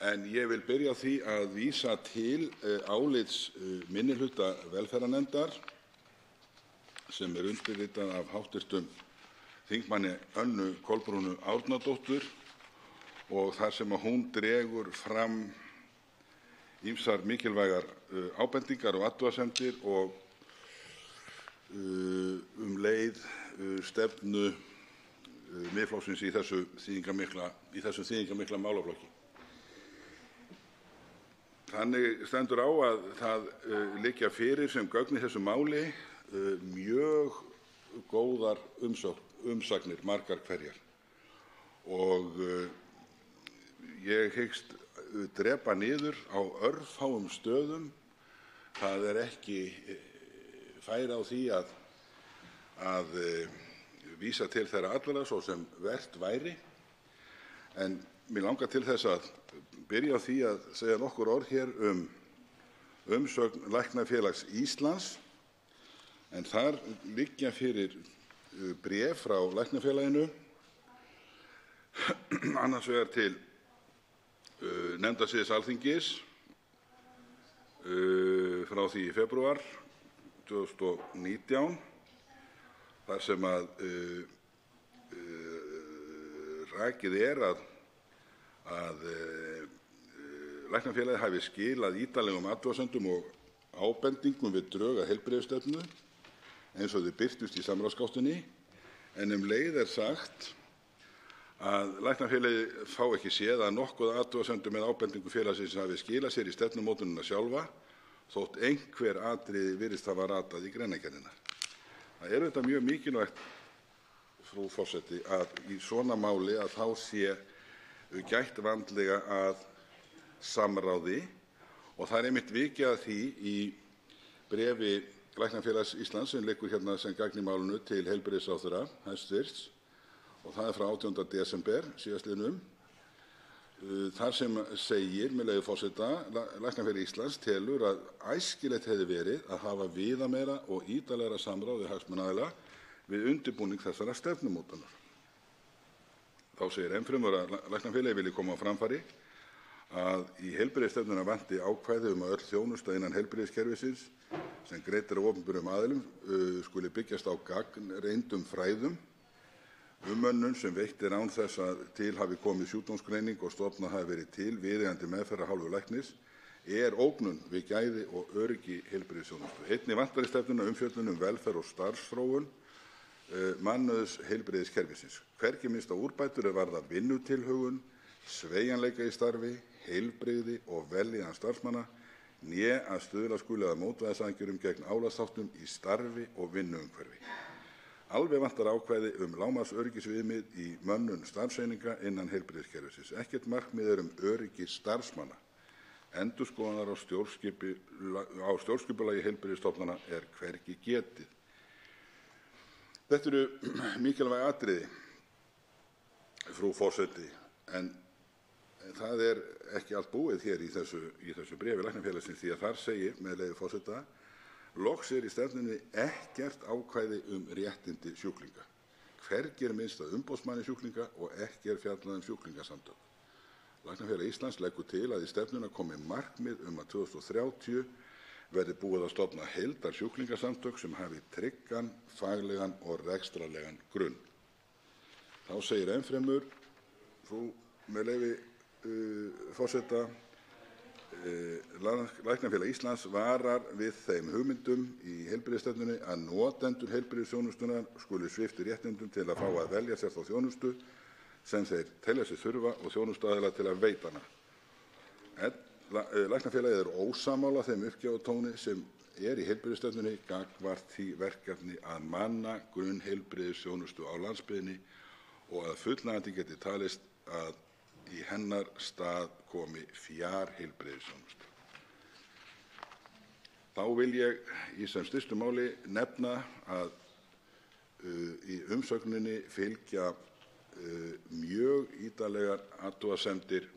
En ég vil byrja á því að vísa til álits minnihluta velferðarnefndar sem undirritað af hv. þingmanni Önnu Kolbrúnu Árnadóttur og þar sem hún dregur fram ýmsar mikilvægar ábendingar og athugasemdir og leið stefnu Miðflokksins í þessu þýðingarmikla málaflokki. Þannig stendur á að það liggja fyrir sem gögn í þessu máli mjög góðar umsagnir, margar hverjar. Og ég hyggst drepa niður á örfáum stöðum. Það er ekki færi á því að vísa til þeirra allra svo sem vert væri, en mig langar til þess að byrja á því að segja nokkur orð hér umsögn Læknafélags Íslands, en þar liggja fyrir bréf frá Læknafélaginu, annars vegar til nefndasviðs Alþingis frá því í febrúar 2019, þar sem að rakið er að Læknafélagið hafi skilað ítarlegum athugasemdum og ábendingum við drög að heilbrigðisstefnu eins og þau birtust í samráðsgáttinni, en leið er sagt að Læknafélagið fá ekki séð að nokkuð athugasemdum með ábendingu félagsins hafi skilað sér í stefnumótunina sjálfa, þótt einhver atriði virðist hafa ratað í greinargerðina. Það er þetta mjög mikilvægt, frú forseti, að í svona máli að þá sé gætt vandlega að samráði, og það er einmitt vikið að því í bréfi Læknafélags Íslands sem liggur hérna sem gagn í málinu til heilbrigðisráðherra hæstvirts, og það er frá 18. desember síðastliðnum, þar sem segir, með leyfi forseta, Læknafélag Íslands telur að æskilegt hefði verið að hafa viðameira og ítarlegra samráð við hagsmunaaðila við undirbúning þessara stefnumótunar. Þá segir ennfremur að Læknafélagið vilji koma á framfæri að í heilbrigðisstefnuna vanti ákvæði að öll þjónusta innan heilbrigðiskerfisins sem greidd er af opinberum aðilum skuli byggjast á gagnreyndum fræðum. Umönnun sem veitt er án þess að til hafi komið sjúkdómsgreining og stofnað hafi verið til viðeigandi meðferð af hálfu læknis er ógnun við gæði og öryggi heilbrigðisþjónustu. Einnig vantar í stefnuna umfjöllun velferð og starfsþróun mannauðs heilbrigðiskerfisins. Hvergi minnst á úrbætur er varða vinnutilhögun, sveigjanleika í starfi, heilbrigði og vellíðan starfsmanna, né að stuðla skuli að mótvægisaðgerðum gegn álagsþáttum í starfi og vinnuumhverfi. Alveg vantar ákvæði lágmarksöryggisviðmið í mönnun starfseininga innan heilbrigðiskerfisins. Ekkert markmið er öryggi starfsmanna. Endurskoðunar á stjórnskipulagi heilbrigðisstofnana er hvergi getið. Þetta eru mikilvæg atriði, frú forseti, en það er ekki allt búið hér í þessu bréfi Læknafélagsins því að þar segir, með leyfi forseta, loks er í stefnunni ekkert ákvæði réttindi sjúklinga. Hvergi er minnst að umboðsmanni sjúklinga og ekki er fjallað sjúklingasamtök. Læknafélag Íslands leggur til að í stefnuna komi markmið að 2030 verði búið að stofna heildarsjúklingasamtök sem hafi tryggan, faglegan og rekstrarlegan grunn. Þá segir ennfremur, með leyfi forseta, Læknafélag Íslands varar við þeim hugmyndum í heilbrigðisstefnunni að notendur heilbrigðisþjónustunnar skuli sviptir réttindum til að fá að velja sér þá þjónustu sem þeir telja sig þurfa og þjónustuaðila til að veita hana. Læknafélagið er ósammála þeim uppgjáfatóni sem er í heilbrigðisstefnunni gagnvart því verkefni að manna grunnheilbrigðisþjónustu á landsbyggðinni og að fullnægjandi geti talist að í hennar stað komi fjarheilbrigðisþjónusta. Þá vil ég í sem stystu máli nefna að í umsögninni fylgja mjög ítarlegar athugasemdir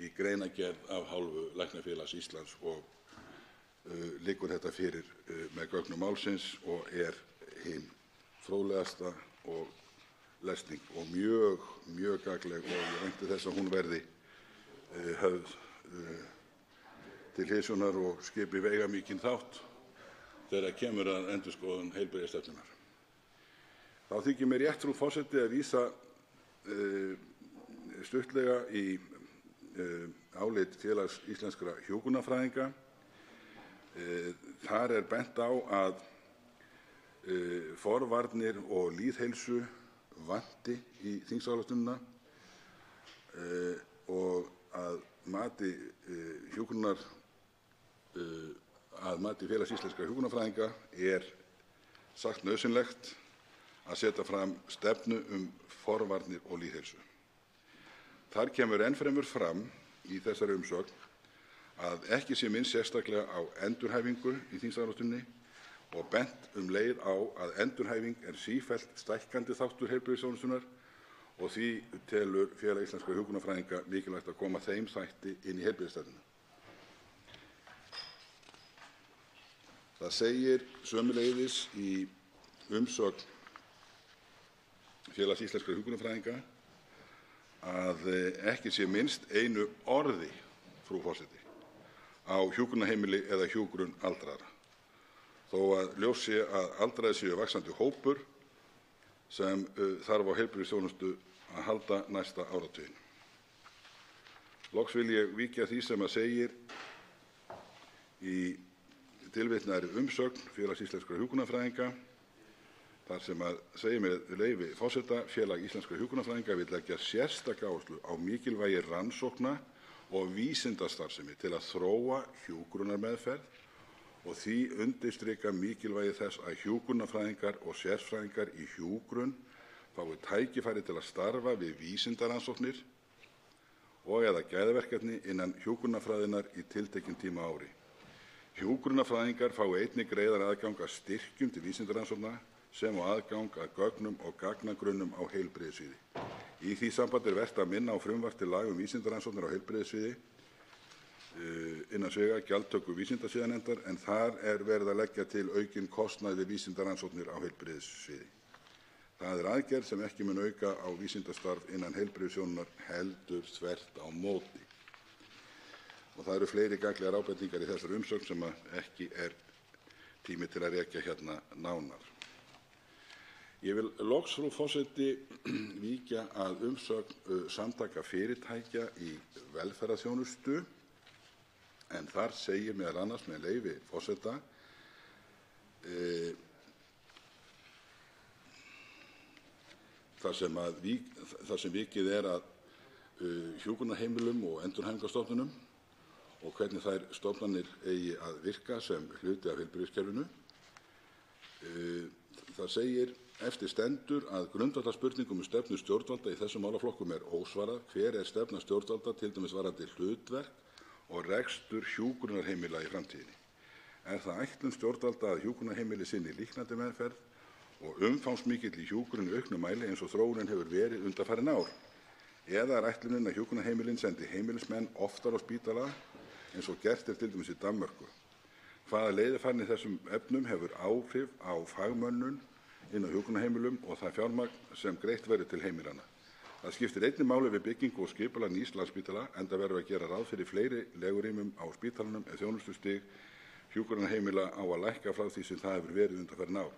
í greinargerð af hálfu Læknafélags Íslands og liggur þetta fyrir með gögnum málsins og er hin fróðlegasta og lesning og mjög gagnleg og ég vænti þess að hún verði höfð til hliðsjónar og skipi veigamikinn þátt þegar kemur að endurskoðun heilbrigðisstefnunnar. Þá þykir mér rétt, frú forseti, að vísa stuttlega í álit Félags íslenskra hjúkrunarfræðinga. Þar er bent á að forvarnir og lýðheilsu vanti í þingsályktunina og að mati Félags íslenskra hjúkrunarfræðinga er sagt nauðsynlegt að setja fram stefnu forvarnir og lýðheilsu. Þar kemur ennfremur fram í þessari umsögn að ekki sé minnst sérstaklega á endurhæfingu í þingsályktuninni og bent leið á að endurhæfing er sífellt stækkandi þáttur heilbrigðisþjónustunnar og því telur Félag íslenskra hjúkrunarfræðinga mikilvægt að koma þeim þætti inn í heilbrigðisstefnuna. Það segir sömuleiðis í umsögn Félags íslenskra hjúkrunarfræðinga að ekki sé minnst einu orði, frú forseti, á hjúkrunarheimili eða hjúkrun aldraðra, þó að ljóst sé að aldraðir séu vaxandi hópur sem þarf á heilbrigðisþjónustu að halda næsta áratuginn. Loks vil ég víkja að því sem að segir í tilvitnaðri umsögn Félags íslenskra hjúkrunarfræðinga þar sem að segir með leyfi forseta: Félag íslenskra hjúkrunarfræðinga vill leggja sérstaka áherslu á mikilvægi rannsókna og vísindastarfsemi til að þróa hjúkrunarmeðferð og því undirstrika mikilvægi þess að hjúkrunarfræðingar og sérfræðingar í hjúkrun fái tækifæri til að starfa við vísindarannsóknir og eða gæðaverkefni innan hjúkrunarfræðinnar í tiltekinn tíma á ári. Hjúkrunarfræðingar fái einnig greiðari aðgang að styrkjum til vísindarannsókna sem og aðgang að gögnum og gagnagrunnum á heilbrigðissviði. Í því sambandi er vert að minna á frumvarp til laga vísindarannsóknir á heilbrigðissviði innan svega gjaldtöku vísindasiðanefndar en þar er verið að leggja til aukinn kostnað við vísindarannsóknir á heilbrigðissviði. Það er aðgerð sem ekki mun auka á vísindastarf innan heilbrigðisþjónustunnar heldur þvert á móti. Og það eru fleiri gagnlegar ábendingar í þessari umsögn sem ekki er tími til að rekja hérna nánar. Ég vil loks, frú forseti, víkja að umsögn Samtaka fyrirtækja í velferðarþjónustu, en þar segir meðal annars með leyfi forseta: þar sem vikið er að hjúkrunarheimilum og endurhæfingarstofnunum og hvernig þær stofnanir eigi að virka sem hluti af heilbrigðiskerfinu. Það segir: eftir stendur að grundvallarspurningum stefnu stjórnvalda í þessum málaflokkum er ósvarað. Hver er stefna stjórnvalda, til dæmis varðandi hlutverk og rekstur hjúkrunarheimila í framtíðinni? Er það ætlun stjórnvalda að hjúkrunarheimili sinni líknandi meðferð og umfangsmikilli hjúkrun í auknum mæli eins og þróunin hefur verið undanfarin ár? Eða er ætlunin að hjúkrunarheimilin sendi heimilismenn oftar á spítala eins og gert er til dæmis í Danmörku? Hvaða leiðarfarni í þessum efnum hefur áhrif á fagmönnun inn á hjúkrunarheimilum og það fjármagn sem greitt verður til heimilanna? Það skiptir einnig máli við byggingu og skipulag nýs Landspítala, enda verður að gera ráð fyrir fleiri legurýmum á spítalanum ef þjónustustig hjúkrunarheimila á að lækka frá því sem það hefur verið undanfarin ár.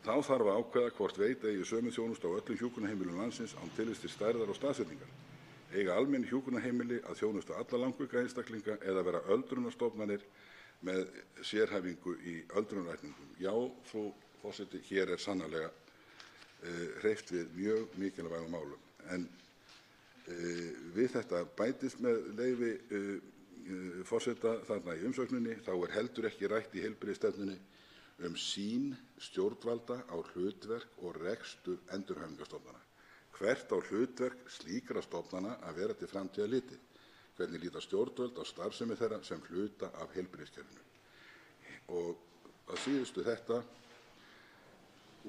Þá þarf að ákveða hvort veita eigi sömu þjónustu á öllum hjúkrunarheimilum landsins án tillits til stærðar og staðsetningar. Eiga almenn hjúkrunarheimili að þjónusta alla langveika einstaklinga eða vera öldrunarstofnanir með sérhæfingu í öldrunarlækningum? Já, frú forseti, hér er sannarlega hreyft við mjög mikilvægum málum. En við þetta bætist með leyfi forseta þarna í umsögninni, þá er heldur ekki rætt í heilbrigðisstefnunni sýn stjórnvalda á hlutverk og rekstur endurhæfingarstofnana. Hvert á hlutverk slíkra stofnana að vera til framtíðar litið? Hvernig líta stjórnvöld á starfsemi þeirra sem hluta af heilbrigðiskerfinu? Og að síðustu þetta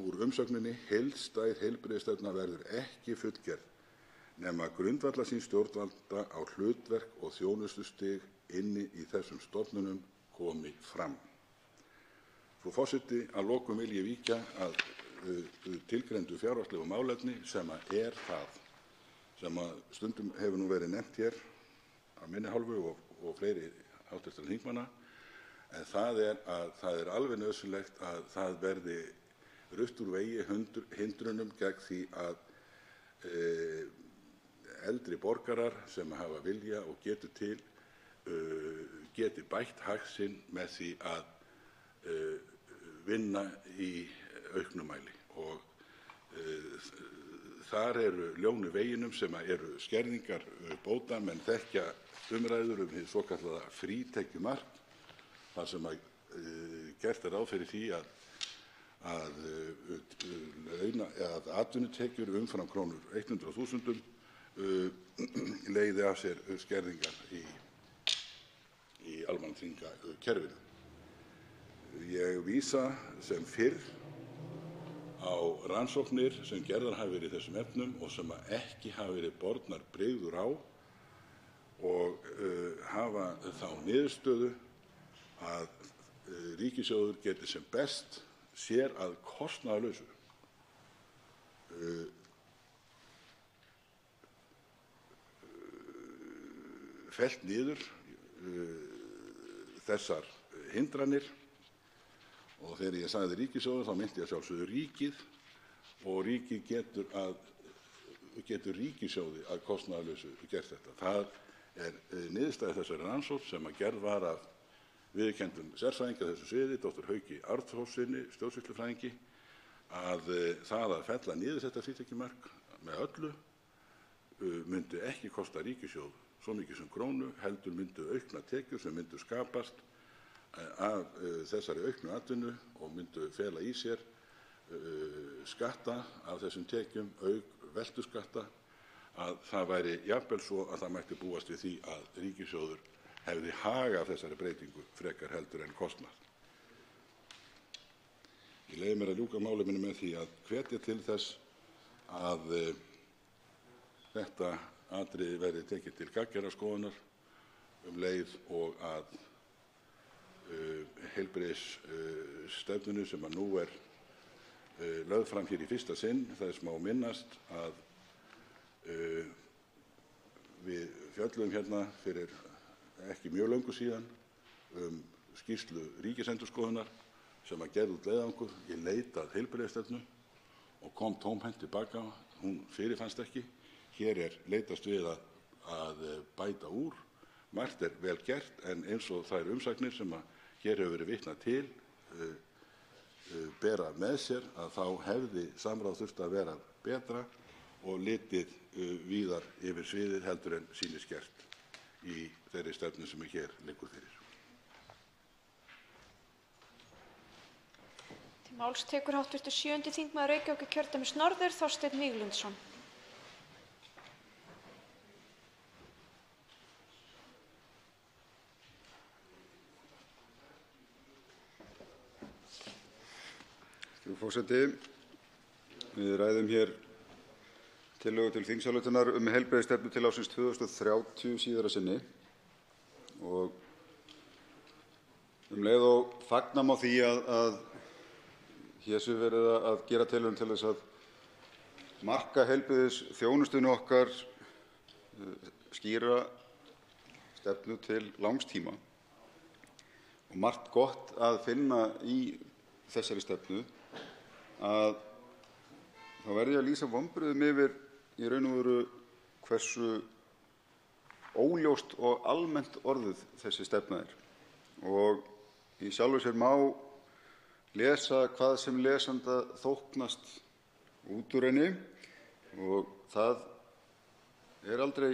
úr umsögninni: heildstæð heilbrigðisstefna verður ekki fullgerð nema grundvallarsýn stjórnvalda á hlutverk og þjónustustig inni í þessum stofnunum komi fram. Frú forseti, að lokum vil ég víkja að tilgreindu fjárhagslegu málefni sem er það sem stundum hefur nú verið nefnt hér af minni hálfu og fleiri hv. þingmanna, en það er að það er alveg nauðsynlegt að það verði rutt úr vegi hindrunum gegn því að eldri borgarar sem hafa vilja og getu til geti bætt hag sinn með því að vinna í auknum mæli. Og þar eru ljónu veginum sem eru skerðingar bóta. Menn þekkja umræður hið svokallaða frítekjumark, þar sem gert er ráð fyrir því að atvinnutekjur umfram krónur 100.000 leiði af sér skerðingar í almannatryggingakerfinu. Ég vísa sem fyrr á rannsóknir sem gerðar hafa verið í þessum efnum og sem ekki hafa verið bornar brigður á og hafa þá niðurstöðu að ríkissjóður geti sem best sér að kostnaðarlausu fellt niður þessar hindranir. Og þegar ég sagði ríkissjóður þá meinti ég sjálfsögðu ríkið, og ríkið getur ríkissjóði að kostnaðarlausu gert þetta. Það er niðurstaða þessari rannsókn sem gerð var af viðurkenndum sérfræðingi á þessu sviði, Dr. Hauki Arnþórssyni, stjórnsýslufræðingi, að það að fella niður þetta frítekjumark með öllu myndi ekki kosta ríkissjóð svo mikið sem krónu, heldur myndu aukna tekjur sem myndu skapast af þessari auknu atvinnu og myndu fela í sér skatta af þessum tekjum, auk veltuskatta, að það væri jafnvel svo að það mætti búast við því að ríkissjóður hefði hag af þessari breytingu frekar heldur en kostnað. Ég leyfi mér að ljúka máli mínu með því að hvetja til þess að þetta atriði verði tekið til gagngerrar skoðunar leið og að heilbrigðisstefnunni sem nú er lögð fram hér í fyrsta sinn. Þess má minnast að við fjölluðum hérna fyrir ekki mjög löngu síðan skýrslu Ríkisendurskoðunar sem gerði út leiðangur í leit að heilbrigðisstefnu og kom tómhent til baka. Hún fyrirfannst ekki. Hér leitast við að bæta úr. Margt vel gert, en eins og þær umsagnir sem hér hefur verið vitnað til bera með sér að þá hefði samráð þurft að vera betra og litið víðar yfir sviðið heldur en sýnist gert í þeirri stefnu sem hér liggur fyrir. Til máls tekur hv. 7. þingmaður Reykjavíkurkjördæmis norður, Þorsteinn Víglundsson. Frú forseti, við ræðum hér tillögu til þingsályktunar heilbrigðisstefnu til ársins 2030 síðara sinni og leið og fagna má því að hér sé verið að gera tilraun til þess að marka heilbrigðisþjónustunni okkar skýra stefnu til langs tíma og margt gott að finna í þessari stefnu. Þá verð ég að lýsa vonbrigðum yfir í raun og veru hversu óljóst og almennt orðuð þessi stefna og í sjálfu sér má lesa hvað sem lesanda þóknast út úr henni og það aldrei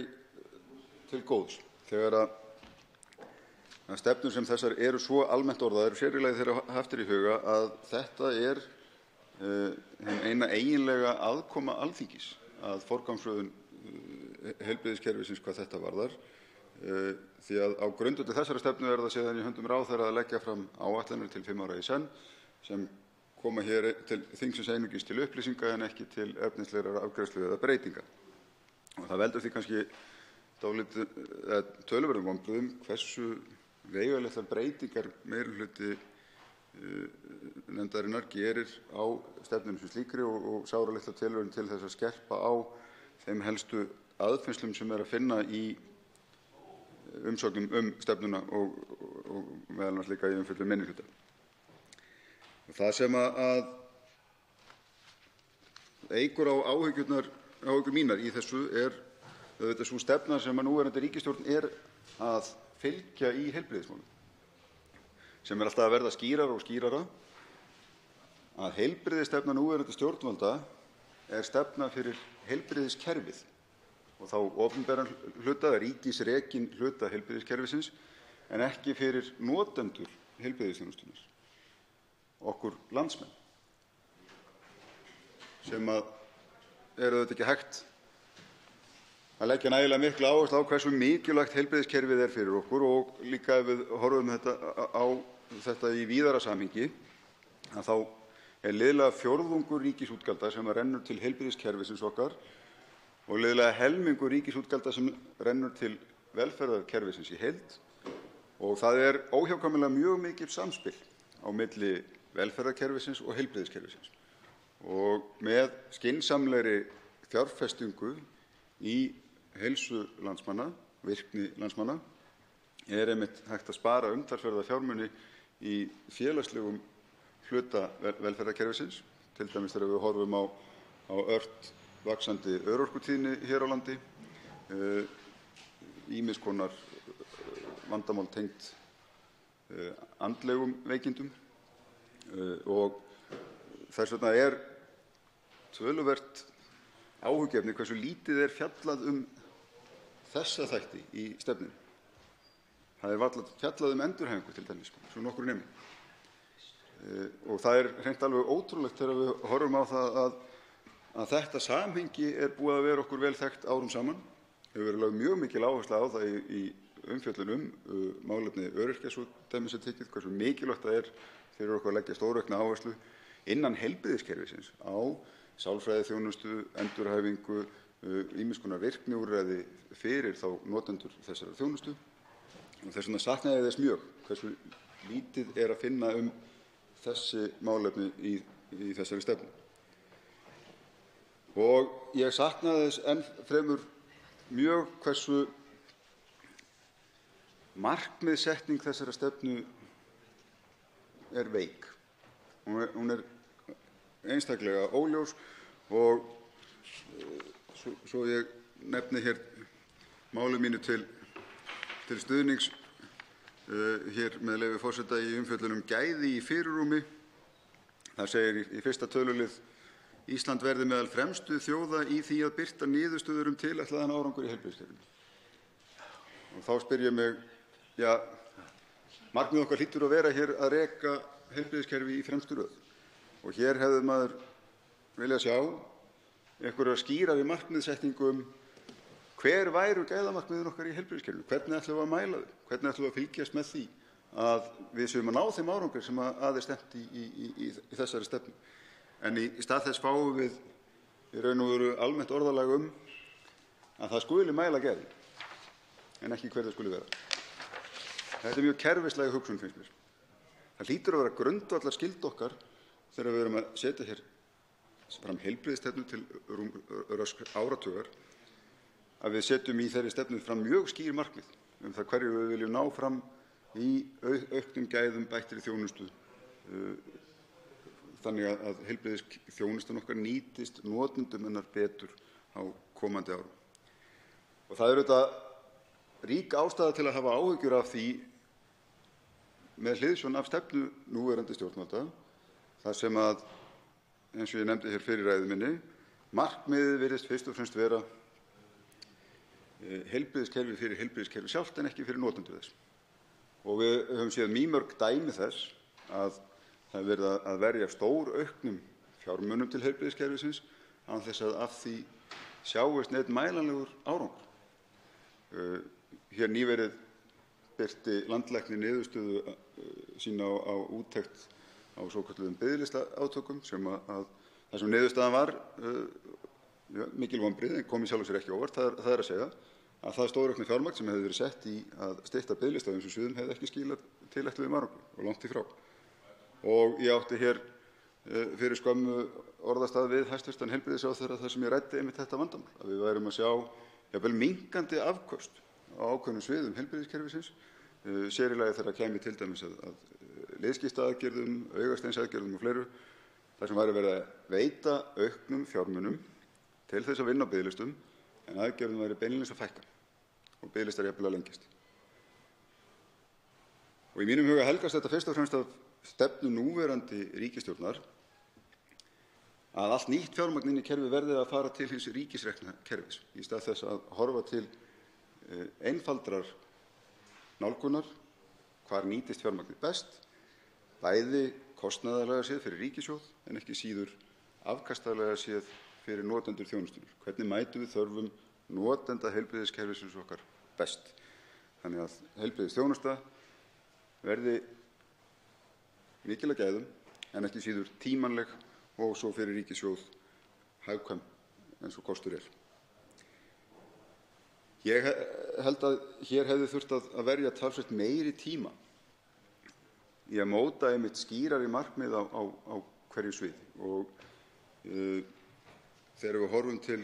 til góðs þegar að stefnur sem þessar eru svo almennt orðaðar, sér í lagi þegar haft í huga að þetta hin eina eiginlega aðkoma Alþingis að forgangsröðun heilbrigðiskerfisins hvað þetta varðar, því að á grundvelli þessara stefnu það síðan í höndum ráðherra að leggja fram áætlanir til 5 ára í senn sem koma hér til þingsins einungis til upplýsinga en ekki til efnislegrar afgreiðslu eða breytinga. Og það veldur því kannski töluverðum vonbrigðum hversu veigamiklar breytingar meirihluti nefndarinnar gerir á stefnunni sem slíkri og sáralitla tilraun til þess að skerpa á þeim helstu aðfinnslum sem að finna í umsögnum stefnuna og meðal annars líka í umfjöllun minnihluta. Það sem að eykur á áhyggjur mínar í þessu auðvitað sú stefna sem að núverandi ríkisstjórn að fylgja í heilbrigðismálum, sem alltaf að verða skýrara og skýrara, að heilbrigðisstefna núverandi stjórnvalda stefna fyrir heilbrigðiskerfið og þá opinberan hluta, ríkisrekinn hluta heilbrigðiskerfisins, en ekki fyrir notendur heilbrigðisþjónustunnar, okkur landsmenn, sem auðvitað ekki hægt að leggja nægilega mikla áherslu á hversu mikilvægt heilbrigðiskerfið fyrir okkur og líka ef við horfum á þetta í víðara samhengi að þá liðlega fjórðungur ríkisútgjalda sem rennur til heilbrigðiskerfisins okkar og liðlega helmingur ríkisútgjalda sem rennur til velferðarkerfisins í heild og það óhjákvæmilega mjög mikið samspil á milli velferðarkerfisins og heilbrigðiskerfisins og með skynsamlegri fjárfestingu í heilsu landsmanna, virkni landsmanna, einmitt hægt að spara umtalsverða fjármuni í félagslegum hluta velferðarkerfisins, til dæmis þegar við horfum á ört vaxandi örorkutíðni hér á landi, ýmiss konar vandamál tengd andlegum veikindum og þess vegna töluvert áhyggjuefni hversu lítið fjallað þessa þætti í stefnunni. Það varla fjallað endurhæfingu til dæmis, svo nokkru nemi. Og það hreint alveg ótrúlegt þegar við horfum á það að þetta samhengi búið að vera okkur vel þekkt árum saman. Hefur verið lögð mjög mikil áhersla á það í umfjöllun málefni öryrkja, svo dæmi sé tekið, hversu mikilvægt það fyrir okkur að leggja stóraukna áherslu innan heilbrigðiskerfisins á sálfræðiþjónustu, endurhæfingu, ýmiss konar virkniúrræði fyrir þá notendur þessarar þjónustu. Og þess vegna saknaði ég þess mjög hversu lítið að finna þessi málefni í í þessari stefnu. Og ég saknaði þess enn fremur mjög hversu markmiðssetning þessara stefnu er veik. Hún er einstaklega óljós og svo ég nefni hér máli mínu til stuðnings hér með leyfi forseta í umfjöllun gæði í fyrirrúmi. Það segir í fyrsta tölulið: Ísland verði meðal fremstu þjóða í því að birta niðurstöður tilætlaðan árangur í heilbrigðiskerfinu. Og þá spyr ég mig, markmið okkar hlýtur að vera hér að reka heilbrigðiskerfi í fremstu röð. Og hér hefði maður viljað sjá einhverja skýrari markmiðssetningu hver væru gæðamarkmiðin okkar í heilbrigðiskerfinu, hvernig ætlum við að mæla þau, hvernig ætlum við að fylgjast með því að við séum að ná þeim árangri sem að er stefnt í þessari stefnu. En í stað þess fáum við í raun og veru almennt orðalag að það skuli mæla gæði, en ekki hver það skuli vera. Þetta er mjög kerfislæg hugsun, finnst mér. Það hlýtur að vera grundvallar skylda okkar þegar við erum að setja hér fram heilbrigðisstefnu til rösk áratugar, að við setjum í þeirri stefnu fram mjög skýr markmið það hverju við viljum ná fram í auknum gæðum, bættri þjónustu, þannig að heilbrigðisþjónustan okkar nýtist notendum hennar betur á komandi árum. Og það er auðvitað rík ástæða til að hafa áhyggjur af því með hliðsjón af stefnu núverandi stjórnvalda, þar sem að, eins og ég nefndi hér fyrir ræðu minni, markmiðið virðist fyrst og fremst vera heilbrigðiskerfi fyrir heilbrigðiskerfi sjálft en ekki fyrir notendur þess. Og við höfum séð mýmörg dæmi þess að það er verið að verja stór auknum fjármunum til heilbrigðiskerfisins án þess að af því sjáist neinn mælanlegur árangur. Hér nýverið birti landlæknir niðurstöðu sína á úttekt á svokölluðum biðlistaátökum sem þar sem niðurstaðan var mikil vonbrigði en kom í sjálfu sér ekki óvart. Það er að segja að það stóraukna fjármagn sem hefði verið sett í að stytta biðlista á þessum sviðum hefði ekki skilað tilætluðum árangri og langt í frá. Og ég átti hér fyrir skömmu orðastað við hæstv. Heilbrigðisráðherra þar sem ég ræddi einmitt þetta vandamál, að við værum að sjá jafnvel minnkandi afköst á ákveðnum sviðum heilbrigðiskerfisins, sér í lagi þegar kæmi til dæmis að liðskiptaaðgerðum, augasteinsaðgerðum og fleiru, þar sem væri verið að veita auknum fjármunum til þess að vinna á biðlistum en aðgerðum væri beinlínis að fækka og biðlistar jafnvel að lengjast. Og í mínum huga helgast þetta fyrst og fremst af stefnu núverandi ríkisstjórnar að allt nýtt fjármagn inn í kerfi verði að fara til hins ríkisrekna kerfis í stað þess að horfa til einfaldrar nálgunar hvar nýtist fjármagnið best, bæði kostnaðarlega séð fyrir ríkissjóð en ekki síður afkastalega séð fyrir notendur þjónustunnar. Hvernig mætum við þörfum notenda heilbrigðiskerfisins okkar best? Þannig að heilbrigðisþjónusta verði mikil að gæðum en ekki síður tímanleg og svo fyrir ríkissjóð hagkvæm eins og kostur er. Ég held að hér hefði þurft að verja talsvert meiri tíma í að móta einmitt skýrari markmið á hverju sviði og þegar við horfum til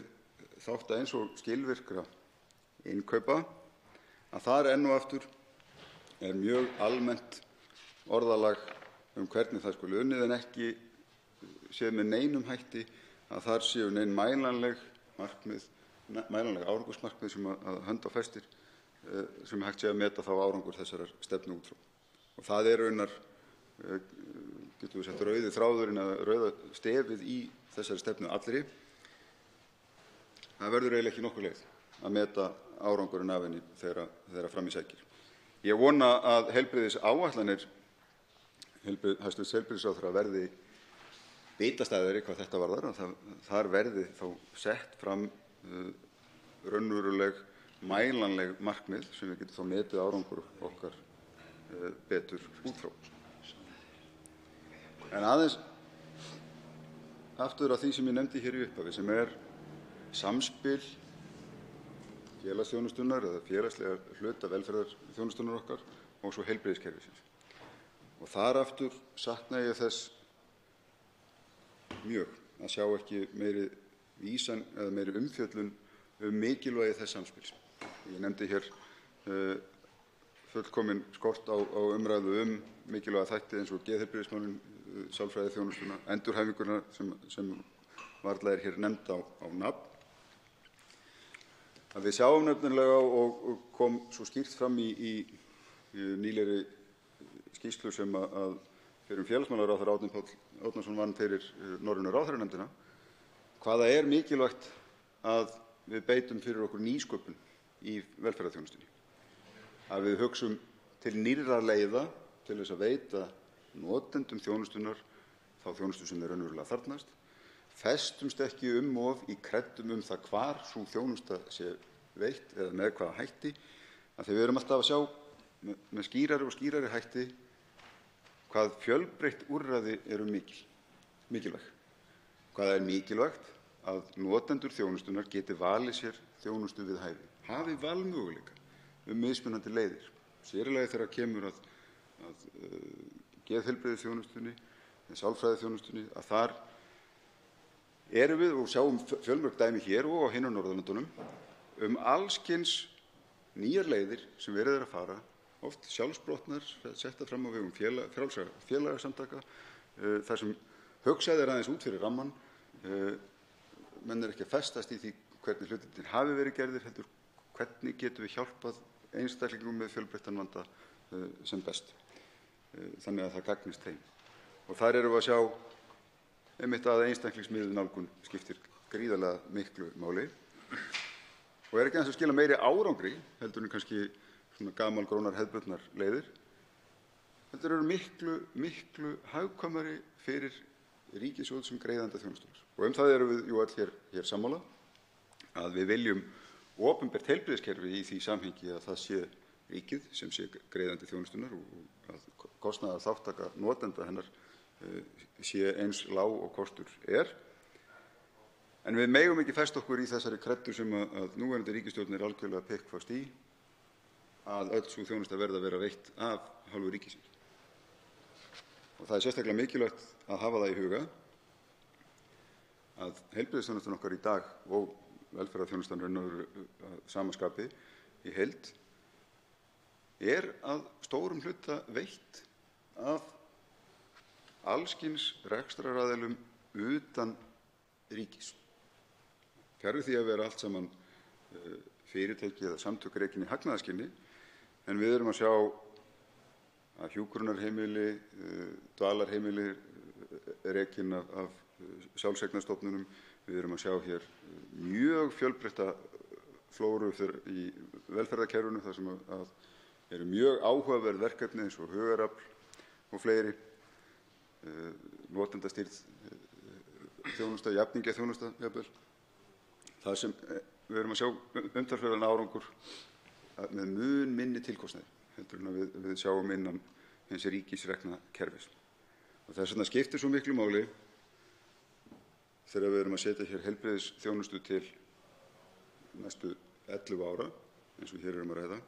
þátta eins og skilvirkra innkaupa að þar enn og aftur er mjög almennt orðalag hvernig það skuli unnið en ekki séð með neinum hætti að þar séu nein mælanleg markmið, mælanleg árangursmarkmið sem að hönd á festir sem hægt sé að meta þá árangur þessarar stefnu út frá. Og það er raunar, getum við sagt, rauði þráðurinn eða rauða stefið í þessari stefnu allri. Það verður eiginlega ekki nokkur leið að meta árangurinn af henni þegar fram í sækir. Ég vona að heilbrigðisáætlanir hæstv. Heilbrigðisráðherra verði bitastæðari hvað þetta varðar, að þar verði þá sett fram raunveruleg mælanleg markmið sem við getum þá metið árangur okkar betur út frá. En aðeins aftur að því sem ég nefndi hér í upphafi sem er samspil félagsþjónustunnar eða félagslega hluta velferðarþjónustunnar okkar og svo heilbrigðiskerfisins. Og þar aftur sakna ég þess mjög að sjá ekki meiri vísan eða meiri umfjöllun mikilvægi þess samspils. Ég nefndi hér fullkominn skort á umræðu mikilvæga þætti eins og geðheilbrigðismálin, sálfræðiþjónustuna, endurhæfinguna sem varla hér nefnd á nafn. Að við sjáum nefnilega og kom svo skýrt fram í nýlegri skýrslu sem að fyrrum félagsmálaráðherra Árni Páll Árnason vann fyrir Norrænu ráðherranefndina, hvað það mikilvægt að við beitum fyrir okkur nýsköpun í velferðarþjónustunni. Að við hugsum til nýrra leiða til þess að veita notendum þjónustunar þá þjónustu sem þeir raunverulega þarfnast, festumst ekki of í kreddum það hvar sú þjónusta sé veitt eða með hvaða hætti, af því við erum alltaf að sjá með skýrari og skýrari hætti hvað fjölbreytt úrræði eru mikilvæg. Hvað mikilvægt að notendur þjónustunnar geti valið sér þjónustu við hæfi, hafi valmöguleika mismunandi leiðir, sér í lagi þegar kemur að geðheilbrigðisþjónustunni, sálfræðiþjónustunni, að þar erum við og sjáum fjölmörg dæmi hér og á hinum Norðurlöndunum alls kyns nýjar leiðir sem verið að fara, oft sjálfsprottnar, settar fram á vegum frjálsra félagasamtaka, þar sem hugsað aðeins út fyrir rammann, menn ekki að festast í því hvernig hlutirnir hafi verið gerðir, heldur hvernig getum við hjálpað einstaklingum með fjölbreyttan vanda sem best, þannig að það gagnist þeim. Og þar erum við að sjá einmitt að einstaklingsmiðuð nálgun skiptir gríðarlega miklu máli og ekki aðeins að skila meiri árangri heldur en kannski svona gamalgrónar hefðbundnar leiðir, heldur eru miklu hagkvæmari fyrir ríkissjóð sem greiðanda þjónustunnar. Og það erum við jú öll hér sammála, að við viljum opinbert heilbrigðiskerfi í því samhengi að það sé ríkið sem sé greiðandi þjónustunnar og að kostnaðarþátttaka notenda hennar sé eins lág og kostur er. En við megum ekki festa okkur í þessari kreddu sem að núverandi ríkisstjórn algjörlega pikkfast í, að öll sú þjónusta verði að vera veitt af hálfu ríkisins. Og það sérstaklega mikilvægt að hafa það í huga að heilbrigðisþjónustan okkar í dag og velferðarþjónustan að sama skapi í heild að stórum hluta veitt af alls kyns rekstraraðilum utan ríkis. Fjarri því að vera allt saman fyrirtæki eða samtök rekin í hagnaðarskyni, en við erum að sjá að hjúkrunarheimili, dvalarheimili rekin af sjálfseignarstofnunum. Við erum að sjá hér mjög fjölbreytta flóru í velferðarkerfinu þar sem að eru mjög áhugaverð verkefni eins og hugarafl og fleiri, notendastýrð þjónusta, jafningjaþjónusta jafnvel. Það sem við erum að sjá umtalsverðan árangur með mun minni tilkostnaði heldur en að við sjáum innan hins ríkisrekna kerfis. Og þess vegna skiptir svo miklu máli þegar við erum að setja hér heilbrigðisþjónustu til næstu 11 ára, eins og hér erum að ræða,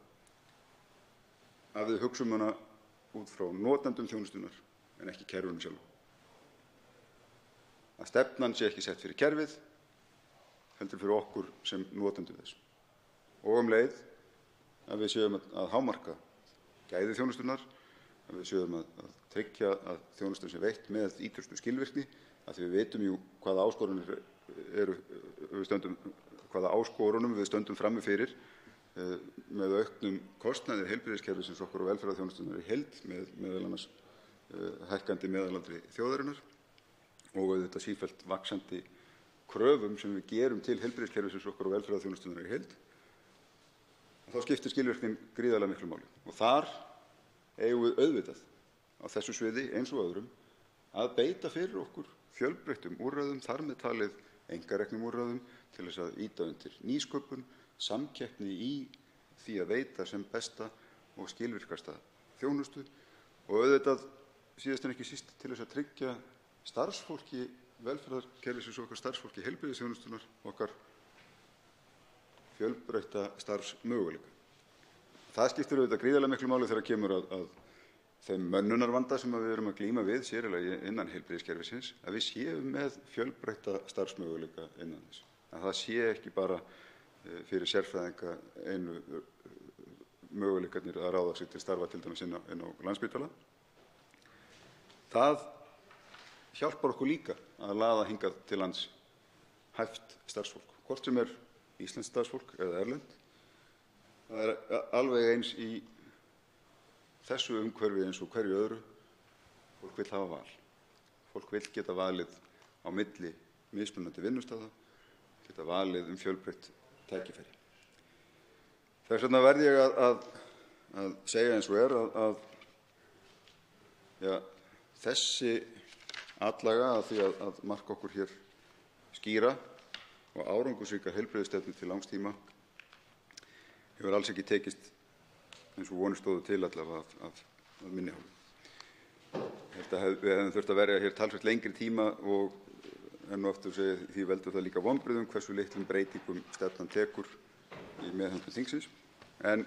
að við hugsum hana út frá notendum þjónustunnar en ekki kerfinu sjálfu. Að stefnan sé ekki sett fyrir kerfið, heldur fyrir okkur sem notendur þess. Og leið að við séum að hámarka gæði þjónustunnar, að við séum að tryggja að þjónustan sé veitt með ýtrustu skilvirkni, að því við vitum jú hvaða áskorunum við stöndum frammi fyrir með auknum kostnaði heilbrigðiskerfisins okkar og velferðarþjónustunnar í heild með meðal annars hækkandi meðalaldri þjóðarinnar og auðvitað sífellt vaxandi kröfum sem við gerum til heilbrigðiskerfisins okkar og velferðarþjónustunnar í heild. Þá skiptir skilvirknin gríðarlega miklu máli. Og þar eigum við auðvitað á þessu sviði eins og öðrum að beita fyrir okkur fjölbreyttum úrræðum, þar með talið einkareknum úrræðum til þess að ýta undir nýsköpun, samkeppni í því að veita sem besta og skilvirkasta þjónustu og auðvitað síðast en ekki síst til þess að tryggja starfsfólki velferðarkerfisins okkar, starfsfólki heilbrigðisþjónustunnar okkar fjölbreytta starfsmöguleika. Það skiptir auðvitað gríðarlega miklu máli þegar kemur að þeim mönnunarvanda sem við erum að glíma við, sér í lagi innan heilbrigðiskerfisins, að við séum með fjölbreytta starfsmöguleika innan þess. Að það sé ekki bara fyrir sérfræðinga einu möguleikarnir að ráða sig til starfa til dæmis inn á Landspítala. Það hjálpar okkur líka að laða hingað til lands hæft starfsfólk, hvort sem íslenskt starfsfólk eða erlent. Það alveg eins í þessu umhverfi eins og hverju öðru. Fólk vill hafa val. Fólk vill geta valið á milli mismunandi vinnustaða, geta valið fjölbreytt tækifæri. Þess vegna verð ég að segja eins og að þessi atlaga að því að marka okkur hér skýra og árangursríka heilbrigðisstefnu til langs tíma hefur alls ekki tekist eins og vonir stóðu til allavega af minni hálfu. Við hefðum þurft að verja hér talsvert lengri tíma og enn og aftur segi því veldur það líka vonbrigðum hversu litlum breytingum stefnan tekur í meðhöndlun þingsins. En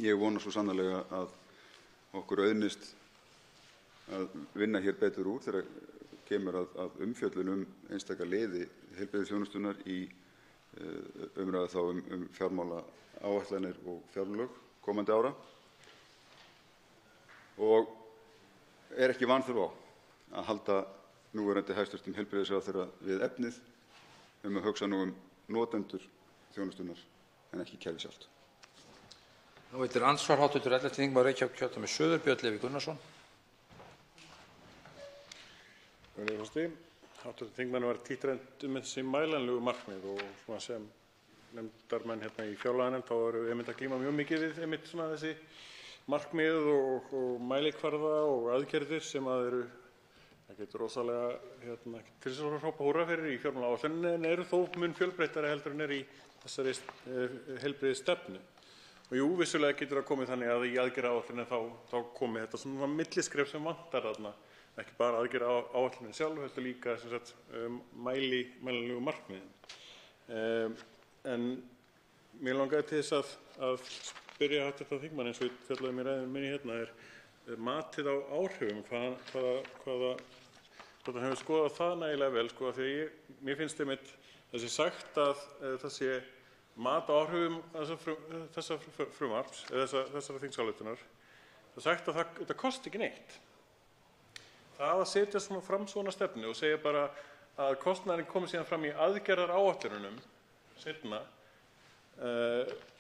ég vona svo sannarlega að okkur auðnist að vinna hér betur úr þegar kemur að umfjöllun einstaka liði heilbrigðisþjónustunnar í umræðu þá fjármálaáætlanir og fjárlög komandi ára. Og ekki vanþörf á að halda núverandi hæstv. Heilbrigðisráðherra við efnið að hugsa nú notendur þjónustunnar en ekki kerfið sjálft. Nú veitir andsvar hv. 11. þingmaður Reykjavíkurkjördæmis suður, Björn Leví Gunnarsson. Hv. þingmanni var títtrænt þessi mælanlegu markmið og svona sem nefndarmenn hérna í fjárlaganefnd þá erum við einmitt að glíma mjög mikið við einmitt svona þessi markmið og mælikvarða og aðgerðir sem eru ekkert rosalega til þess að hrópa húrra fyrir í fjármálaáætluninni en eru þó mun fjölbreyttari heldur en í þessari heilbrigðisstefnu. Og jú, vissulega getur það komið þannig að í aðgerðaáætluninni þá komi þetta svona milliskref sem vantar þarna, ekki bara aðgerðaáætlunin sjálf, heldur líka sem sagt mælanlegu markmiðin. En mér langaði til þess að spyrja hv. þingmann eins og ég fjallaði í ræðu minni hérna matið á áhrifum, hvort hann hefur skoðað það nægilega vel, því mér finnst einmitt þessi sagt að það sé mat á áhrifum þessa frumvarps, eða þessara þingsályktunar, það er sagt að þetta kosti ekki neitt. Það að setja fram svona stefnu og segja bara að kostnaðurinn komi síðan fram í aðgerðaráætlunum seinna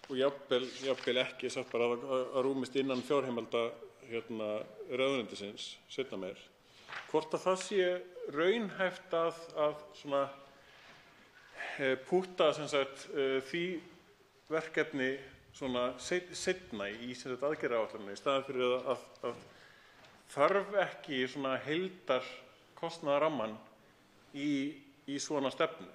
og jafnvel ekki sagt bara að rúmist innan fjárheimilda ráðuneytisins seinna meir. Hvort að það sé raunhæft að svona pútta sem sagt því verkefni svona seinna í sem sagt aðgerðaráætlunum í staðinn fyrir að þarf ekki svona heildarkostnaðarrammann í svona stefnu.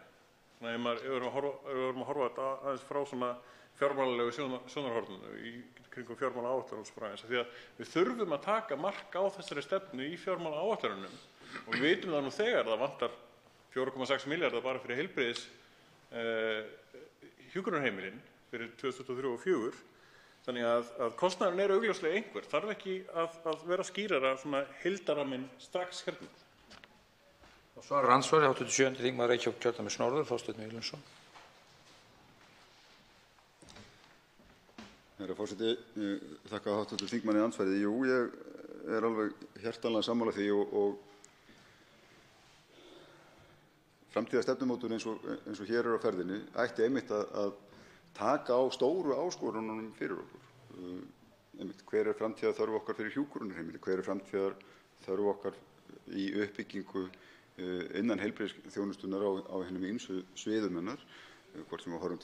Ef við erum að horfa þetta aðeins frá svona fjármálalegu sjónarhorninu í kringum fjármálaáætlun og svo framvegis, því að við þurfum að taka mark á þessari stefnu í fjármálaáætlunum og við vitum það nú þegar það vantar 4,6 milljarða bara fyrir heilbrigðis hjúkrunarheimilin fyrir 2023 og 2024. Þannig að kostnaðurinn augljóslega einhver, þarf ekki að vera skýrara svona heildarramminn strax hérna. Og svarar andsvari hv. 7. þingmaður Reykjavíkurkjördæmis norður, Þorsteinn Víglundsson. Herra forseti, ég þakka hv. þingmanni andsvarið. Jú, ég alveg hjartanlega sammála því og framtíðarstefnumótun eins og hér á ferðinni ætti einmitt að taka á stóru áskorununum fyrir okkur. Hver framtíðarþörf okkar fyrir hjúkrunarheimili? Hver framtíðarþörf okkar í uppbyggingu innan heilbrigðisþjónustunnar á hinum ýmsu sviðum hennar, hvort sem við horfum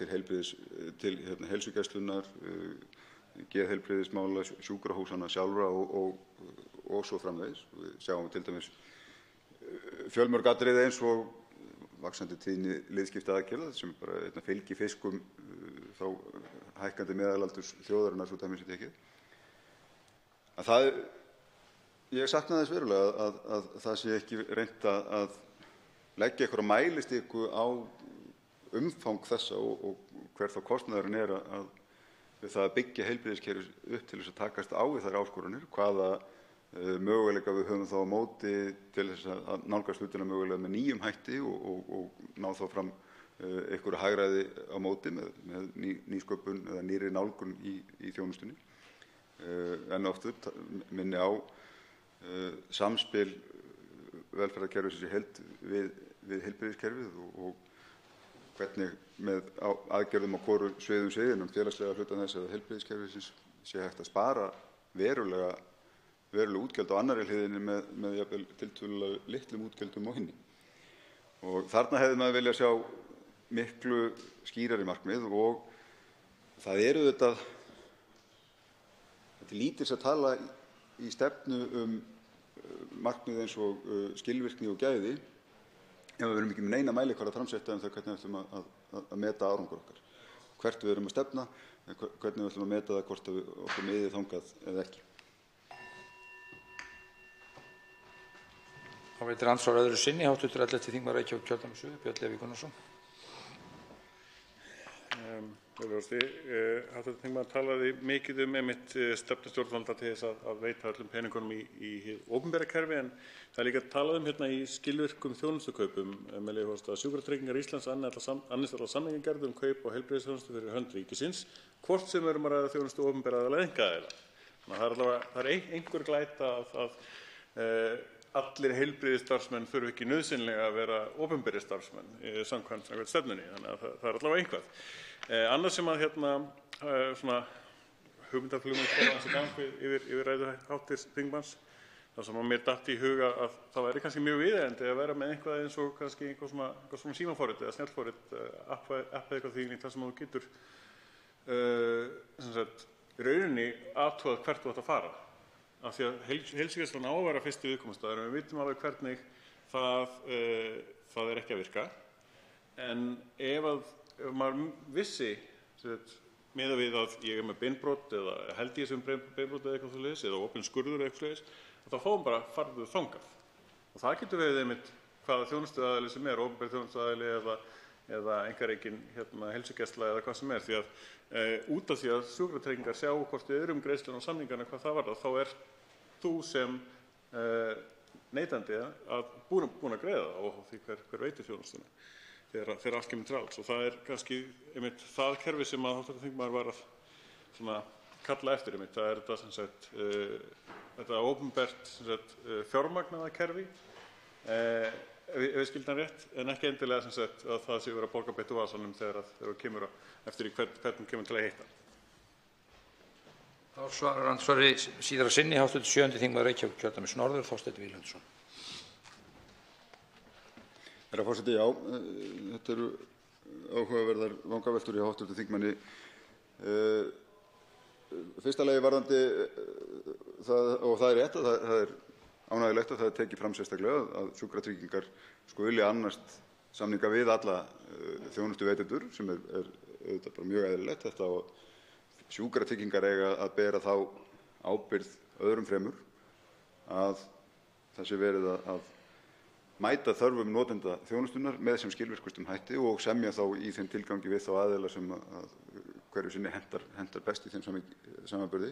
til heilsugæslunnar, geðheilbrigðismála, sjúkrahúsanna sjálfra og svo framvegis. Við sjáum til dæmis fjölmörg atriði eins og vaxandi tíðni liðskiptaaðgerða sem bara fylgi fiskum þá hækkandi meðalaldurs þjóðarinnar svo dæmi sé tekið. Ég sakna þess verulega að það sé ekki reynt að leggja einhverja mælistiku á umfang þessa og hver þá kostnaðurinn við það að byggja heilbrigðiskerfið upp til þess að takast á við þær áskoranir, hvaða möguleika við höfum þá á móti til þess að nálgast hlutina mögulega með nýjum hætti og ná þá fram einhverju hagræði á móti með nýsköpun eða nýrri nálgun í þjónustunni. En aftur minni á samspil velferðarkerfisins í heild við heilbrigðiskerfið og hvernig með aðgerðum á hvoru sviðum sviðinum félagslega hluta þess að heilbrigðiskerfisins sé hægt að spara verulega útgjöld á annarri hliðinni með jafnvel tiltölulega litlum útgjöldum á hinni. Og þarna hefði maður viljað sjá miklu skýrari markmið og það eru þetta lítils að tala í stefnu markmið eins og skilvirkni og gæði ef við erum ekki með neina mælikvarða framsetta það hvernig við ætlum að meta árangur okkar. Hvert við erum að stefna, hvernig við ætlum að meta það hvort okkur miðið þangað eða ekki. Þá veitir andsvar öðru sinni, hv. 11. þingmaður Reykjavíkurkjördæmis suður, Björn Leví Gunnarsson. Hv. þingmaður talaði mikið einmitt stefnu stjórnvalda til þess að veita öllum peningunum í hið opinbera kerfi, en það líka talað hérna í skilvirkum þjónustukaupum með leyfi forseta að Sjúkratryggingar Íslands annist alla samningagerð kaup á heilbrigðisþjónustu fyrir hönd ríkisins, hvort sem að ræða þjónustu opinbera eða einkaaðila. Þannig að það er einhver glæta að allir heilbrigðisstarfsmenn þurfi ekki nauðsynlega að vera opinberir starfsmenn samkvæmt stefnunni, þannig að það er allavega einhvað. Annað sem að svona hugmyndaflugum aðeins í gang yfir ræðu hv. þingmanns, þar sem að mér datt í huga að það væri kannski mjög viðeigandi að vera með eitthvað eins og kannski eitthvað svona símaforrit eða snjallforrit, app eða eitthvað því þar sem þú getur í rauninni athugað hvert þú átt að fara. Af því að heilsugæslan á að vera fyrsti viðkomustaður og við vitum alveg hvernig það er ekki að virka. En ef maður vissi miðað við að ég er með beinbrot eða held ég sem beinbrot eða eitthvað svoleiðis eða opinn skurður eða eitthvað svoleiðis, þá fáum bara farðu þangað. Og það getur verið einmitt hvaða þjónustuaðili sem er, opinber þjónustuaðili eða einkarekin heilsugæsla eða hvað sem er, því að út af því að Sjúkratryggingar sjá hvort við erum greiðsluna og samningarna hvað það varðar, þá er þú sem neytandi búin að greiða það og því hver veitir þjónustuna þegar allt kemur til alls. Og það er kannski einmitt það kerfi sem að hv. þingmaður var að kalla eftir einmitt. Það er þetta sem sagt þetta opinbert fjármagnaða kerfi ef við skildum rétt, en ekki endilega sem sagt að það sé verið að borga beint úr vasanum þegar kemur eftir í hvernig kemur til að hitta. Þá svarar andsvari síðara sinni hv. 7. þingmaður Reykjavíkurkjördæmis norður, Þorsteinn Víglundsson. Herra forseti, já, þetta eru áhugaverðar vangaveltur hjá hv. þingmanni. Fyrsta lagi varðandi það, og það er rétt að það er ánægjulegt að það er tekið fram sérstaklega að Sjúkratryggingar skuli annast samninga við alla þjónustuveitendur sem er auðvitað bara mjög eðlilegt. Þetta og Sjúkratryggingar eiga að bera þá ábyrgð öðrum fremur að það sé verið að mæta þörfum notenda þjónustunnar með sem skilvirkustum hætti og semja þá í þeim tilgangi við þá aðila sem hverju sinni hentar best í þeim samanburði.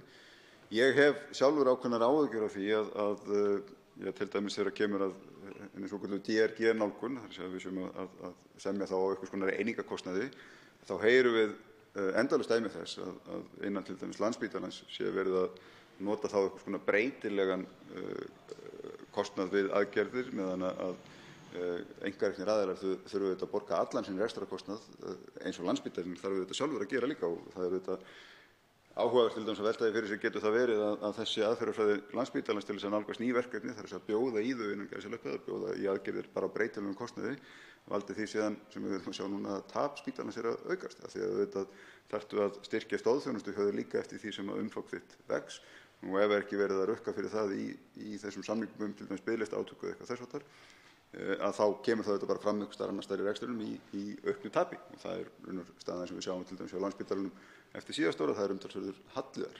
Ég hef sjálfur ákveðnar áhyggjur af því að til dæmis þegar kemur að henni svokölluðu DRG-nálgun, þar sem við séum að semja þá á einhvers konar einingakostnaði, þá heyrum við endalaust dæmi þess að innan til dæmis Landspítalans sé verið að nota þá einhvers konar breytilegan kostnað við aðgerðir, meðan að einkareknir aðilar þurfa auðvitað að borga allan sinn rekstrarkostnað eins og Landspítalinn þarf auðvitað sjálfur að gera líka, og það er auðvitað áhugavert til dæmis að velta því fyrir sér getur það verið að þessi aðferðafræði Landspítalans til þess að nálgast ný verkefni, þar þess að bjóða í þau innan gæsalöppu, að bjóða í aðgerðir bara á breytilegum kostnaði, valdi því síðan sem við viljum sjá núna að tap spítalans er að aukast, af því að auðvitað þarftu að styrkja stoðþjónustu hjá þér líka eftir því sem að umfang þitt vex, og ef ekki verið að rukka fyrir það í þessum samningum til dæmis biðlista átöku eða eitthvað þess háttar, að þá kemur það bara fram einhvers staðar annars staðar í rekstrinum í auknu tapi, og það er raunar staðan sem við sjáum til dæmis hjá Landspítalanum eftir síðasta ára, það er umtalsverður halli þar.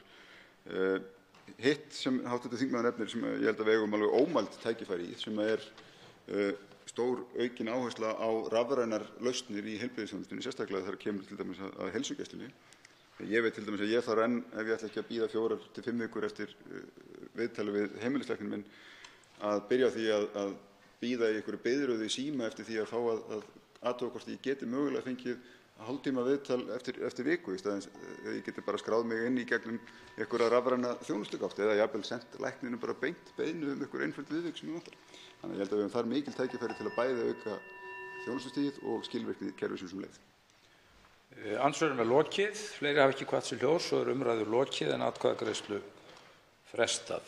Hitt sem hv. þingmaður nefnir sem ég held að við eigum alveg ómæld tækifæri í, sem er stór aukin áhersla á rafrænar lausnir í heilbrigðisþjónustunni, sérstaklega þegar kemur til dæmis að heilsugæslunni, Ég veit til dæmis að ég þarf enn, ef ég ætla ekki að bíða 4 til 5 vikur eftir viðtali við heimilislækninn minn, að byrja á því að bíða í einhverju biðröð í síma eftir því að fá að athuga hvort ég geti mögulega fengið hálftíma viðtal eftir viku í staðinn ég geti bara skráð mig inn í gegnum einhverja rafræna þjónustugátt eða jafnvel sent lækninu bara beint beiðni einhver einföld viðvik sem ég vantar. Þannig að ég held að við höfum þar mikil tækifæri til að bæði auka þjónustustigið og skilvirkni kerfisins leið. Andsvörum lokið. Fleiri hafa ekki kvatt sér hljóðs og umræður lokið en atkvæðagreiðslu frestað.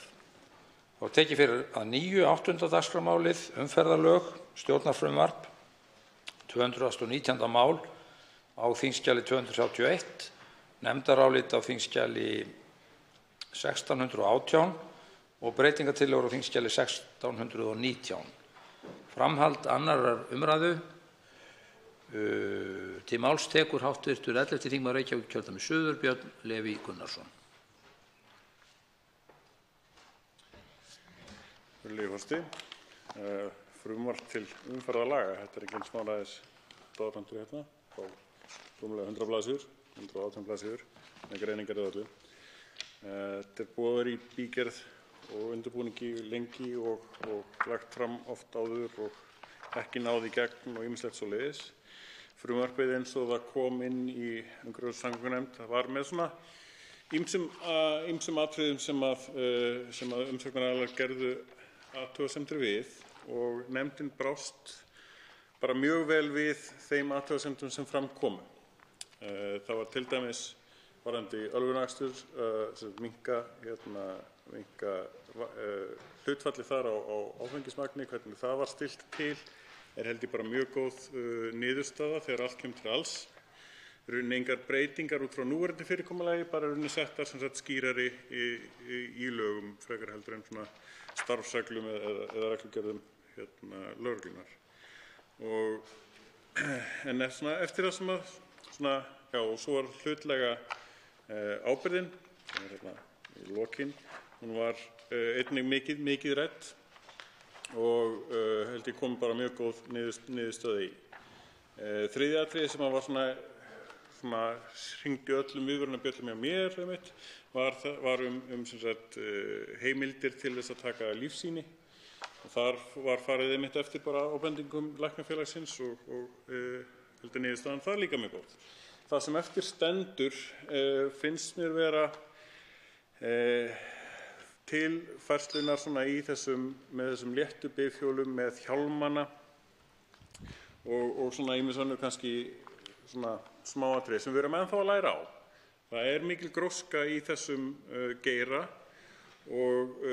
Þá tekið fyrir að nýju 8. dagskrármálið umferðarlög, stjórnarfrumvarp, 219. mál á þingskjali 231, nefndarálit á þingskjali 1618 og breytingartillögur á þingskjali 1619. Framhald annarrar umræðu. Til máls tekur hv. 11. þingmaður Reykjavíkurkjördæmis suður, Björn Leví Gunnarsson. Virðulegi forseti. Frumvarp til umferðarlaga. Þetta ekki eins smáræðis doðrantur hérna. Rúmlega 100 blaðsíður, 118 blaðsíður, með greiningar og öllu. Þetta boðar í bígerð og undirbúningi lengi og lagt fram oft áður og ekki náð í gegn og ýmislegt svoleiðis. Frumvarpið eins og það kom inn í umhverfis- og samgöngunefnd, það var með svona ýmsum atriðum sem að umsagnaraðilar gerðu athugasemdir við og nefndin brást bara mjög vel við þeim athugasemdum sem fram komu. Það var til dæmis varðandi ölvunarakstur, minnka hlutfallið þar á áfengismagni, hvernig það var stillt til, held ég bara mjög góð niðurstaða þegar allt kemur til alls. Engar breytingar út frá núverandi fyrirkomulagi, bara settar sem sagt skýrari í lögum frekar heldur en svona starfsreglum eða reglugerðum lögreglunnar. En eftir það sem og svo var hlutlæga ábyrgðin, sem í lokin, hún var einnig mikið rædd og held ég kom bara mjög góð niðurstöðu í. Þriðja atriði sem var hringdi öllum viðvörunarbjöllum hjá mér var sem sagt heimildir til þess að taka lífsýni. Og þar var farið eftir bara ábendingum Læknafélagsins og held að niðurstaðan það líka mjög góð. Það sem eftir stendur finnst mér vera tilfærslunar með þessum léttu bifhjólum með hjálmana og ýmis önnur kannski smáatriði sem við erum ennþá að læra á. Það mikil gróska í þessum geira og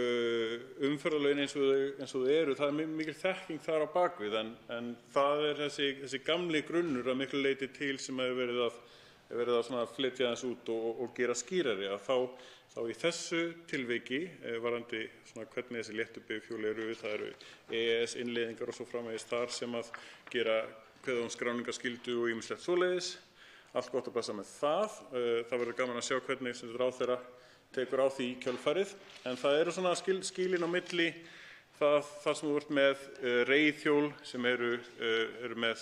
umferðarlögin eins og þau eru, það mikil þekking þar á bakvið en það þessi gamli grunnur að miklu leyti til sem hefur verið að flytja þess út og gera skýrari að þá í þessu tilviki varðandi hvernig þessi léttu bifhjól eru, það eru EES-innleiðingar og svo framvegis þar sem að gera kveða skráningarskyldu og ýmislegt svoleiðis. Allt gott að blessa með það. Það verður gaman að sjá hvernig ráðherra tekur á því í kjölfarið. En það eru skilin á milli það sem þú ert með reiðhjól sem eru með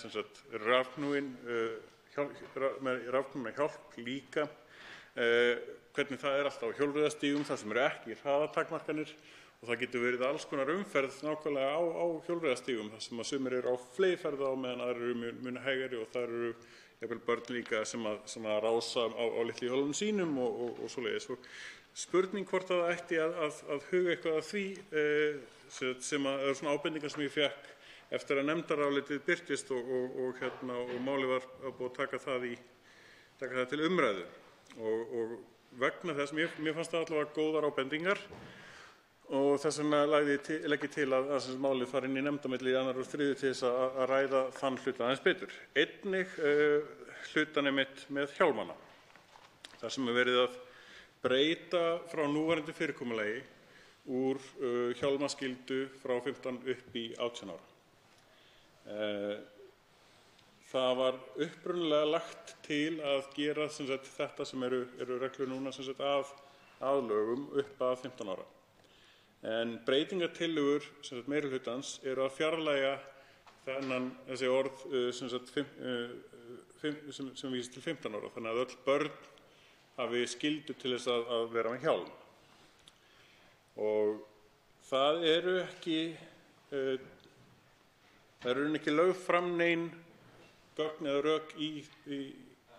rafknúna hjálp líka. Hvernig það alltaf á hjólreiðastígum þar sem eru ekki hraðatakmarkanir og það getur verið alls konar umferð nákvæmlega á hjólreiðastígum þar sem að sumir eru á fleygiferð á meðan aðrir eru mun hægari og þar eru jafnvel börn líka sem að rása á litlu hjólum sínum og svoleiðis. Spurning hvort það ætti að huga eitthvað að því sem að eru svona ábendingar sem ég fékk eftir að nefndarálitið birtist og málið var búið að taka það til umræðu og vegna þess, mér fannst það allavega góðar ábendingar og þess vegna legg ég til að málið fari inn í nefnd á milli 2. og 3. til þess að ræða þann hluta aðeins betur. Einnig hlutan með hjálmana. Þar sem verið að breyta frá núverandi fyrirkomulagi úr hjálmaskyldu frá 15 upp í 18 ára. Það var upprunalega lagt til að gera þetta sem eru reglur núna að lögum upp að 15 ára. En breytingartillögur meirihlutans eru að fjarlægja þessi orð sem vísar til 15 ára. Þannig að öll börn hafi skyldu til þess að vera með hjálm. Og það eru ekki lögð fram nein gögn eða rök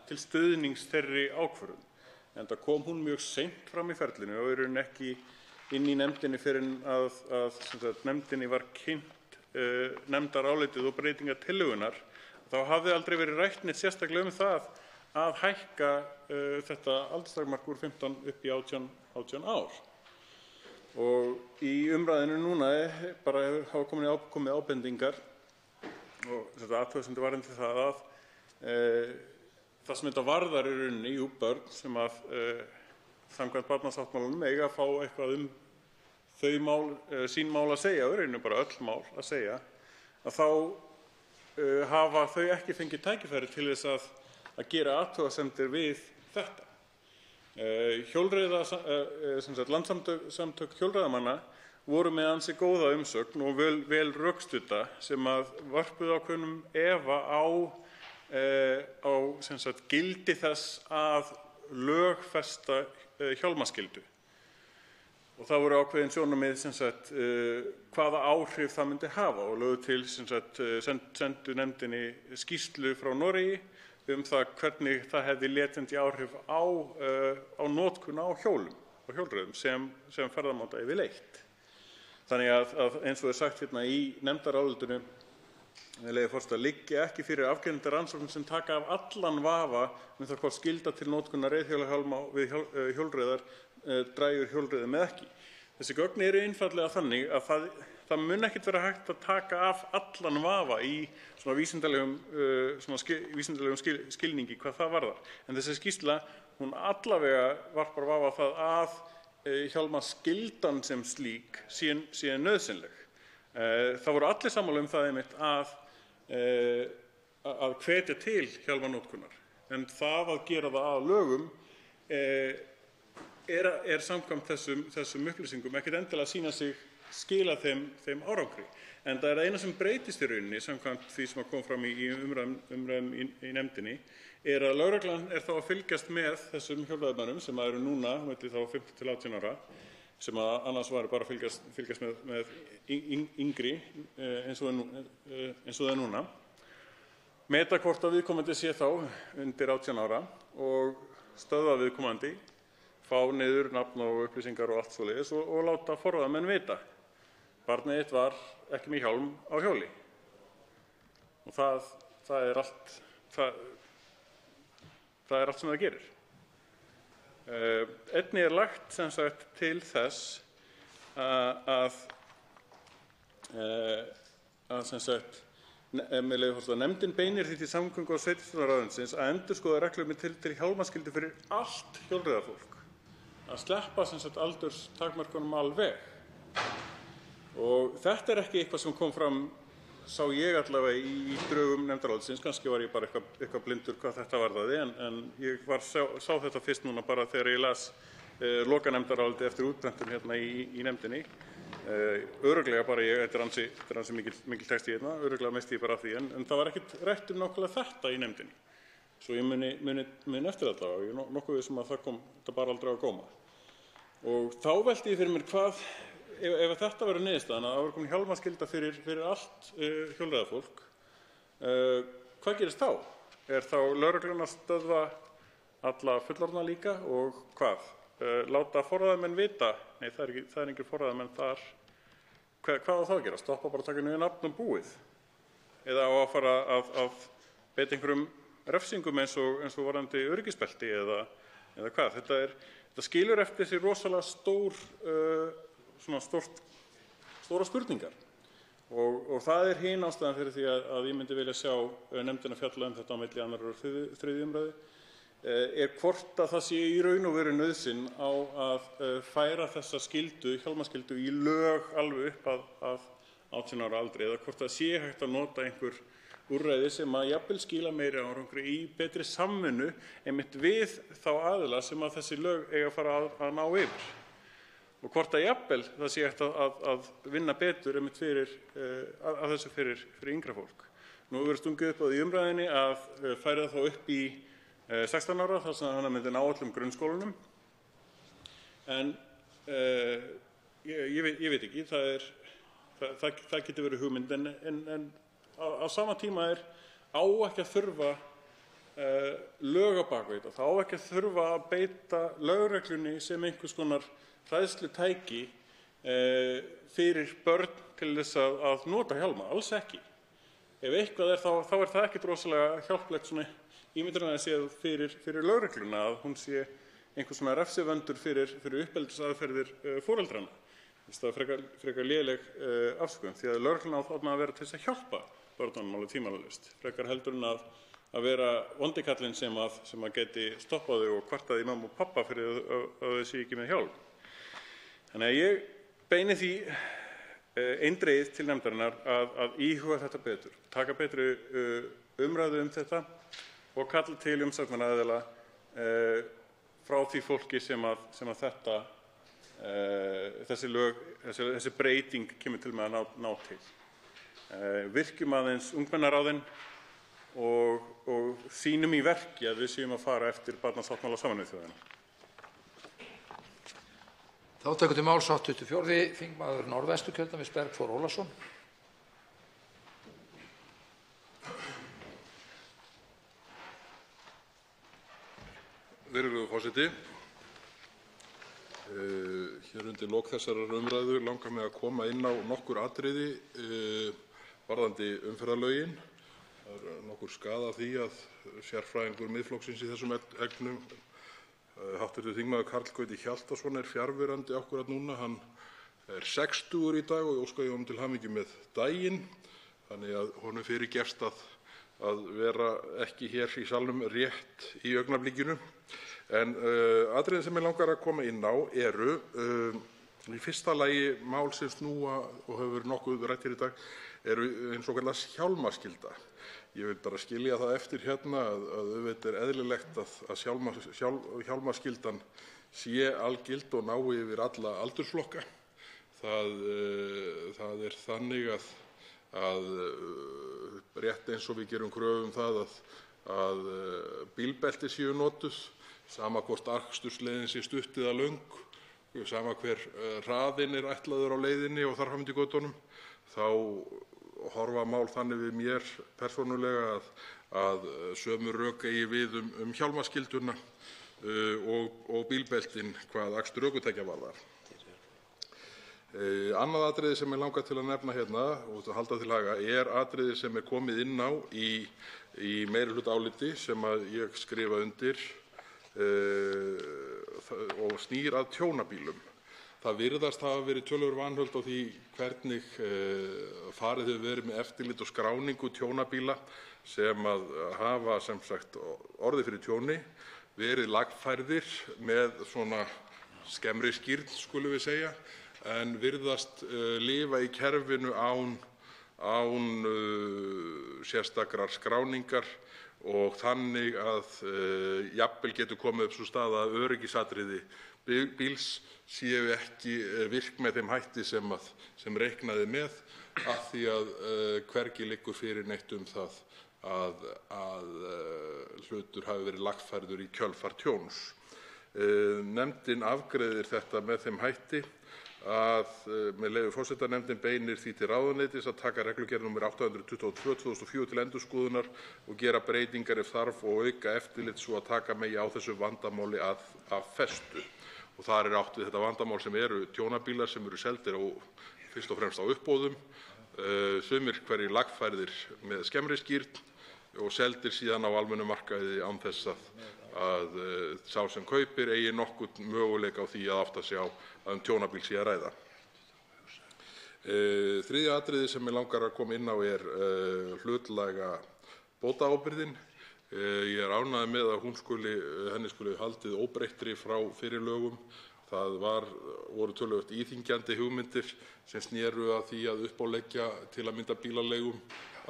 til stuðnings þeirri ákvörðun. Enda kom hún mjög seint fram í ferlinu og er ekki inn í nefndinni fyrr en að nefndinni var kynnt nefndarálitið og breytingartillögunnar. Þá hafði aldrei verið rætt neitt sérstaklega það að hækka þetta aldurstakmark úr 15 upp í 18 ár. Og í umræðinu núna bara hafa komið ábendingar og athugasemdir varðandi það að það sem þetta varðar í rauninni, börn sem að samkvæmt barnasáttmálanum eiga að fá eitthvað þau mál, sín mál að segja, í rauninni bara öll mál að segja, að þá hafa þau ekki fengið tækifæri til þess að gera athugasemdir við þetta. Landssamtök hjólreiðamanna voru með ansi góða umsögn og vel rökstudda sem að vörpuðu ákveðnum efa á gildi þess að lögfesta hjálmaskyldu. Og það voru ákveðin sjónarmið hvaða áhrif það myndi hafa og lögðu til sendu nefndinni skýrslu frá Noregi það hvernig það hefði letjandi áhrif á notkun á hjólum og hjólreiðum sem ferðamáta yfirleitt. Þannig að eins og sagt hérna í nefndarálitinu liggja ekki fyrir afgerandi rannsóknir sem taka af allan vafa það hvort skylda til notkunar reiðhjólahjálma við hjólreiðar drægur hjólreiðum eða ekki. Þessi gögn eru einfaldlega þannig að það mun ekkert vera hægt að taka af allan vafa í svona vísindalegum skilningi hvað það varðar. En þessi skýrsla, hún allavega varpar vafa á það að hjálmaskyldan sem slík sé nauðsynleg. Það voru allir sammála það einmitt að hvetja til hjálmanotkunar. En það að gera það að lögum er samkvæmt þessum upplýsingum ekkert endilega að sýna sig skila þeim árangri. En það eina sem breytist í rauninni samkvæmt því sem kom fram í umræðum í nefndinni að lögreglan þá að fylgjast með þessum hjólreiðamönnum sem eru núna milli þá 15 til 18 ára sem annars var bara að fylgjast með yngri eins og það er núna. Meta hvort að viðkomandi sé þá undir 18 ára og stöðva viðkomandi, fá niður nafn og upplýsingar og allt svoleiðis og láta forráðamenn vita. Barnið þitt var ekki með hjálm á hjóli. Og það er allt sem það gerir. Einnig lagt til þess að nefndin beinir því til samgöngu- og sveitarstjórnarráðuneytisins að endurskoða reglur með tilliti til hjálmaskyldu fyrir allt hjólreiðafólk, að sleppa aldurstakmörkunum alveg. Og þetta ekki eitthvað sem kom fram, sá ég allavega í drögum nefndarálitsins, kannski var ég bara eitthvað blindur hvað þetta varðaði, en ég sá þetta fyrst núna bara þegar ég las lokanefndarálitið eftir útprentun hérna í nefndinni. Örugglega bara þetta er ansi mikil texti hérna, örugglega mest ég bara af því, en það var ekkert rætt nákvæmlega þetta í nefndinni. Svo ég muni eftir þetta og ég er nokkuð vissum að þetta bara aldrei á að góma. Og þá velti ég fyrir mér hvað, ef þetta verður niðurstaðan að það verður komin hjálmaskylda fyrir allt hjólreiðafólk, hvað gerist þá? Þá lögreglan að stöðva alla fullorðna líka og hvað? Láta forráðamenn vita, nei það er engir forráðamenn þar, hvað á þá að gera? Stoppa bara að taka niður nafn og búið? Eða á að fara að beita einhverjum refsingum eins og varðandi öryggisbelti eða hvað? Þetta skilur eftir þessi rosalega stóra spurningar. Og það er hin ástæðan fyrir því að ég myndi vilja sjá nefndina fjalla þetta á milli 2. og 3. umræðu, hvort að það sé í raun og veru nauðsyn á að færa þessa hjálmaskyldu í lög alveg upp að 18 ára aldri, eða hvort það sé hægt að nota einhver úrræði sem að jafnvel skila meiri árangri í betri samvinnu einmitt við þá aðila sem að þessi lög eiga að fara að ná yfir. Og hvort að jafnvel það sé hægt að vinna betur einmitt að þessu fyrir yngra fólk. Nú verður stungið upp á því umræðinni að færa þá upp í 16 ára þar sem hann myndi ná öllum grunnskólanum. En ég veit ekki, það getur verið hugmynd, en á sama tíma á ekki að þurfa lög á bak við þetta. Það á ekki að þurfa að beita lögreglunni sem einhvers konar hræðslutæki fyrir börn til þess að nota hjálma, alls ekki. Ef eitthvað þá það ekkert rosalega hjálplegt svona ímyndunar að séð fyrir lögregluna að hún sé einhvers svona refsivöndur fyrir uppeldisaðferðir foreldrana. Það frekar léleg afsökun því að lögregluna á þarna að vera til þess að hjálpa börnunum alveg tímalaust. Frekar heldur en að vera vondikallinn sem að geti stoppað þau og kvartað í mamma og pappa fyrir að þau séu ekki með hjálp. Þannig að ég beini því eindregið til nefndarinnar að íhuga þetta betur, taka betri umræðu þetta og kalla til umsagnaraðila frá því fólki sem að þessi breyting kemur til með að ná til. Virkjum aðeins ungmennaráðin og sýnum í verki að við séum að fara eftir barnasáttmála Sameinuðu þjóðanna. Þá tekur til máls 84. þingmaður Norðvesturkjördæmis Bergþór Ólason. Virðulegur forseti. Hér undir lok þessarar umræðu langar mig að koma inn á nokkur atriði varðandi umferðarlögin. Það nokkur skaða af því að sérfræðingur Miðflokksins í þessum efnum, hv. þingmaður Karl Gauti Hjaltason, fjarverandi akkúrat núna. Hann 60 í dag og óska ég honum til hamingju með daginn, þannig að honum fyrirgefst að vera ekki hér í salnum rétt í augnablikinu. En atriðin sem mig langar að koma inn á eru í fyrsta lagi mál sem snúa og hefur verið nokkuð rætt hér í dag eru eins og kallað hjálmaskylda. Ég vil bara skilja það eftir hérna að auðvitað eðlilegt að hjálmaskyldan sé algild og nái yfir alla aldursflokka. Það þannig að rétt eins og við gerum kröfu það að bílbelti séu notuð, sama hvort akstursleiðin sé stutt eða löng, sama hver hraðinn ætlaður á leiðinni og þar fram eftir götunum, þá horfa mál þannig við mér persónulega að sömu rök eigi við hjálmaskylduna og bílbeltin hvað akstur ökutækja varðar. Annað atriði sem mig langar til að nefna hérna og halda til haga atriði sem komið inn á í meirihlutaáliti sem að ég skrifa undir og snýr að tjónabílum. Það virðast hafa verið töluverð vanhöld á því hvernig farið hefur verið með eftirlit og skráningu tjónabíla sem að hafa sem sagt orðið fyrir tjóni, verið lagfærðir með svona skemmri skírn skulum við segja, en virðast lifa í kerfinu án sérstakrar skráningar og þannig að jafnvel getur komið upp sú staða að öryggisatriði bíls séu ekki virk með þeim hætti sem reiknaði með, af því að hvergi liggur fyrir neitt það að hlutur hafi verið lagfærður í kjölfar tjóns. Nefndin afgreiðir þetta með þeim hætti að, með leyfi forseta, nefndin beinir því til ráðuneytis að taka reglugerð nr. 822/2004 til endurskoðunar og gera breytingar ef þarf og auka eftirlit svo að taka megi á þessu vandamáli af festu. Og þar átt við þetta vandamál sem eru tjónabílar sem eru seldir fyrst og fremst á uppboðum, sumir hverjir lagfærðir með skemmri skírn og seldir síðan á almennum markaði án þess að sá sem kaupir eigi nokkurn möguleika á því að átta sig á að tjónabíl sé að ræða. Þriðja atriði sem mig langar að koma inn á hlutlæga bótaábyrgðin. Ég ánægður með að henni skuli haldið óbreyttri frá fyrri lögum. Það voru töluvert íþyngjandi hugmyndir sem sneru að því að uppáleggja til að mynda bílaleigum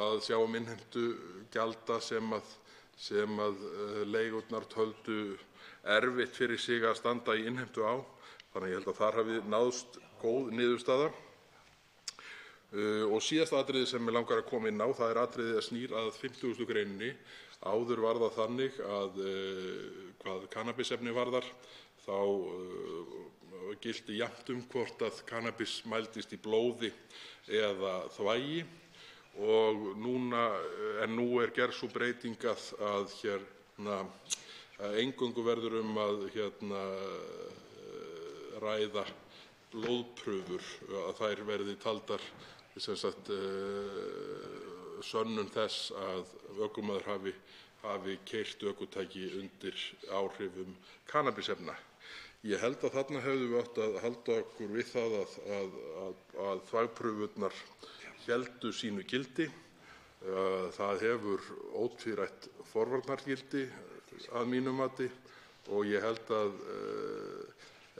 að sjá innheimtu gjalda sem að leigurnar töldu erfitt fyrir sig að standa í innheimtu á. Þannig að ég held að þar hafi náðst góð niðurstaða. Og síðasta atriði sem mig langar að koma inn á, það atriði að snýr að 50. greininni Áður var það þannig að hvað kannabisefni varðar þá gilti jafnt hvort að kannabis mældist í blóði eða þvagi og nú gerð sú breyting að eingöngu verður að ræða blóðprufur, að þær verði taldar sönnun þess að ökumaður hafi keyrt ökutæki undir áhrifum kannabisefna. Ég held að þarna hefðum við átt að halda okkur við það að þvagprufurnar héldu sínu gildi. Það hefur ótvírætt forvarnargildi að mínu mati og ég held að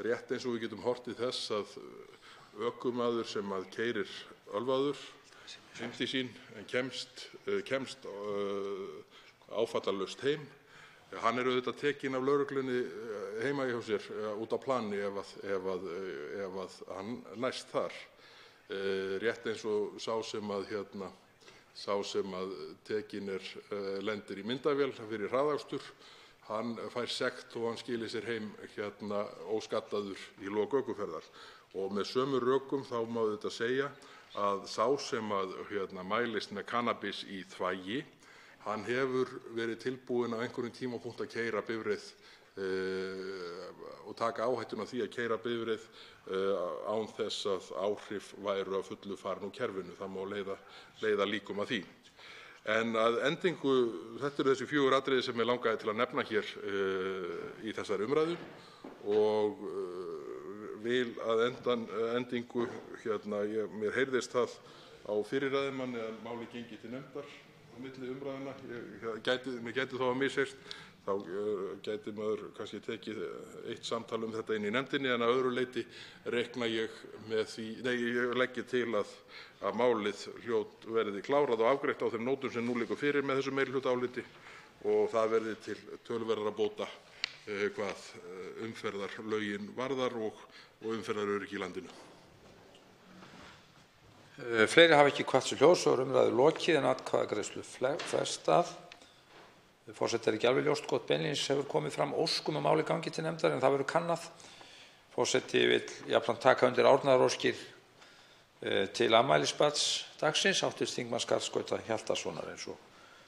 rétt eins og við getum horft til þess að ökumaður sem keyrir ölvaður heim til sín en kemst áfallalaust heim, hann auðvitað tekinn af lögreglunni heima hjá sér út á plani ef hann næst þar. Rétt eins og sá sem tekinn lendir í myndavél fyrir hraðakstur, hann fær sekt og hann skilir sér heim óskaddaður í lok ökuferðar. Og með sömu rökum þá má auðvitað segja að sá sem mælist með kannabis í þvagi, hann hefur verið tilbúinn á einhverjum tímapunkt að keyra bifreið og taka áhættuna af því að keyra bifreið án þess að áhrif væru að fullu farin úr kerfinu. Það má leiða líkum að því. En að endingu, þetta eru þessi 4 atriði sem mig langaði til að nefna hér í þessari umræðu og vil að endingu, mér heyrðist það á fyrri ræðumanni að málið gengi til nefndar á milli umræðna. Mér gæti þá að misheyrst, þá gæti maður kannski tekið eitt samtal þetta inn í nefndinni, en að öðru leyti reikna ég með því, ég leggi til að málið verði klárað og afgreitt á þeim nótum sem nú liggur fyrir með þessu meirihlutaáliti og það verði til töluverðra bóta hvað umferðarlögin varðar og umferðaröryggi í landinu. Fleiri hafa ekki kvatt sér hljóðs og umræðu lokið en atkvæðagreiðslu frestað. Forseti ekki alveg ljóst hvort beinlínis hefur komið fram ósk um að málið gangi til nefndar en það verður kannað. Forseti vill jafnframt taka undir árnaðaróskir til afmælisbarns dagsins, hv. þingmanns Karls Gauta Hjaltasonar, eins og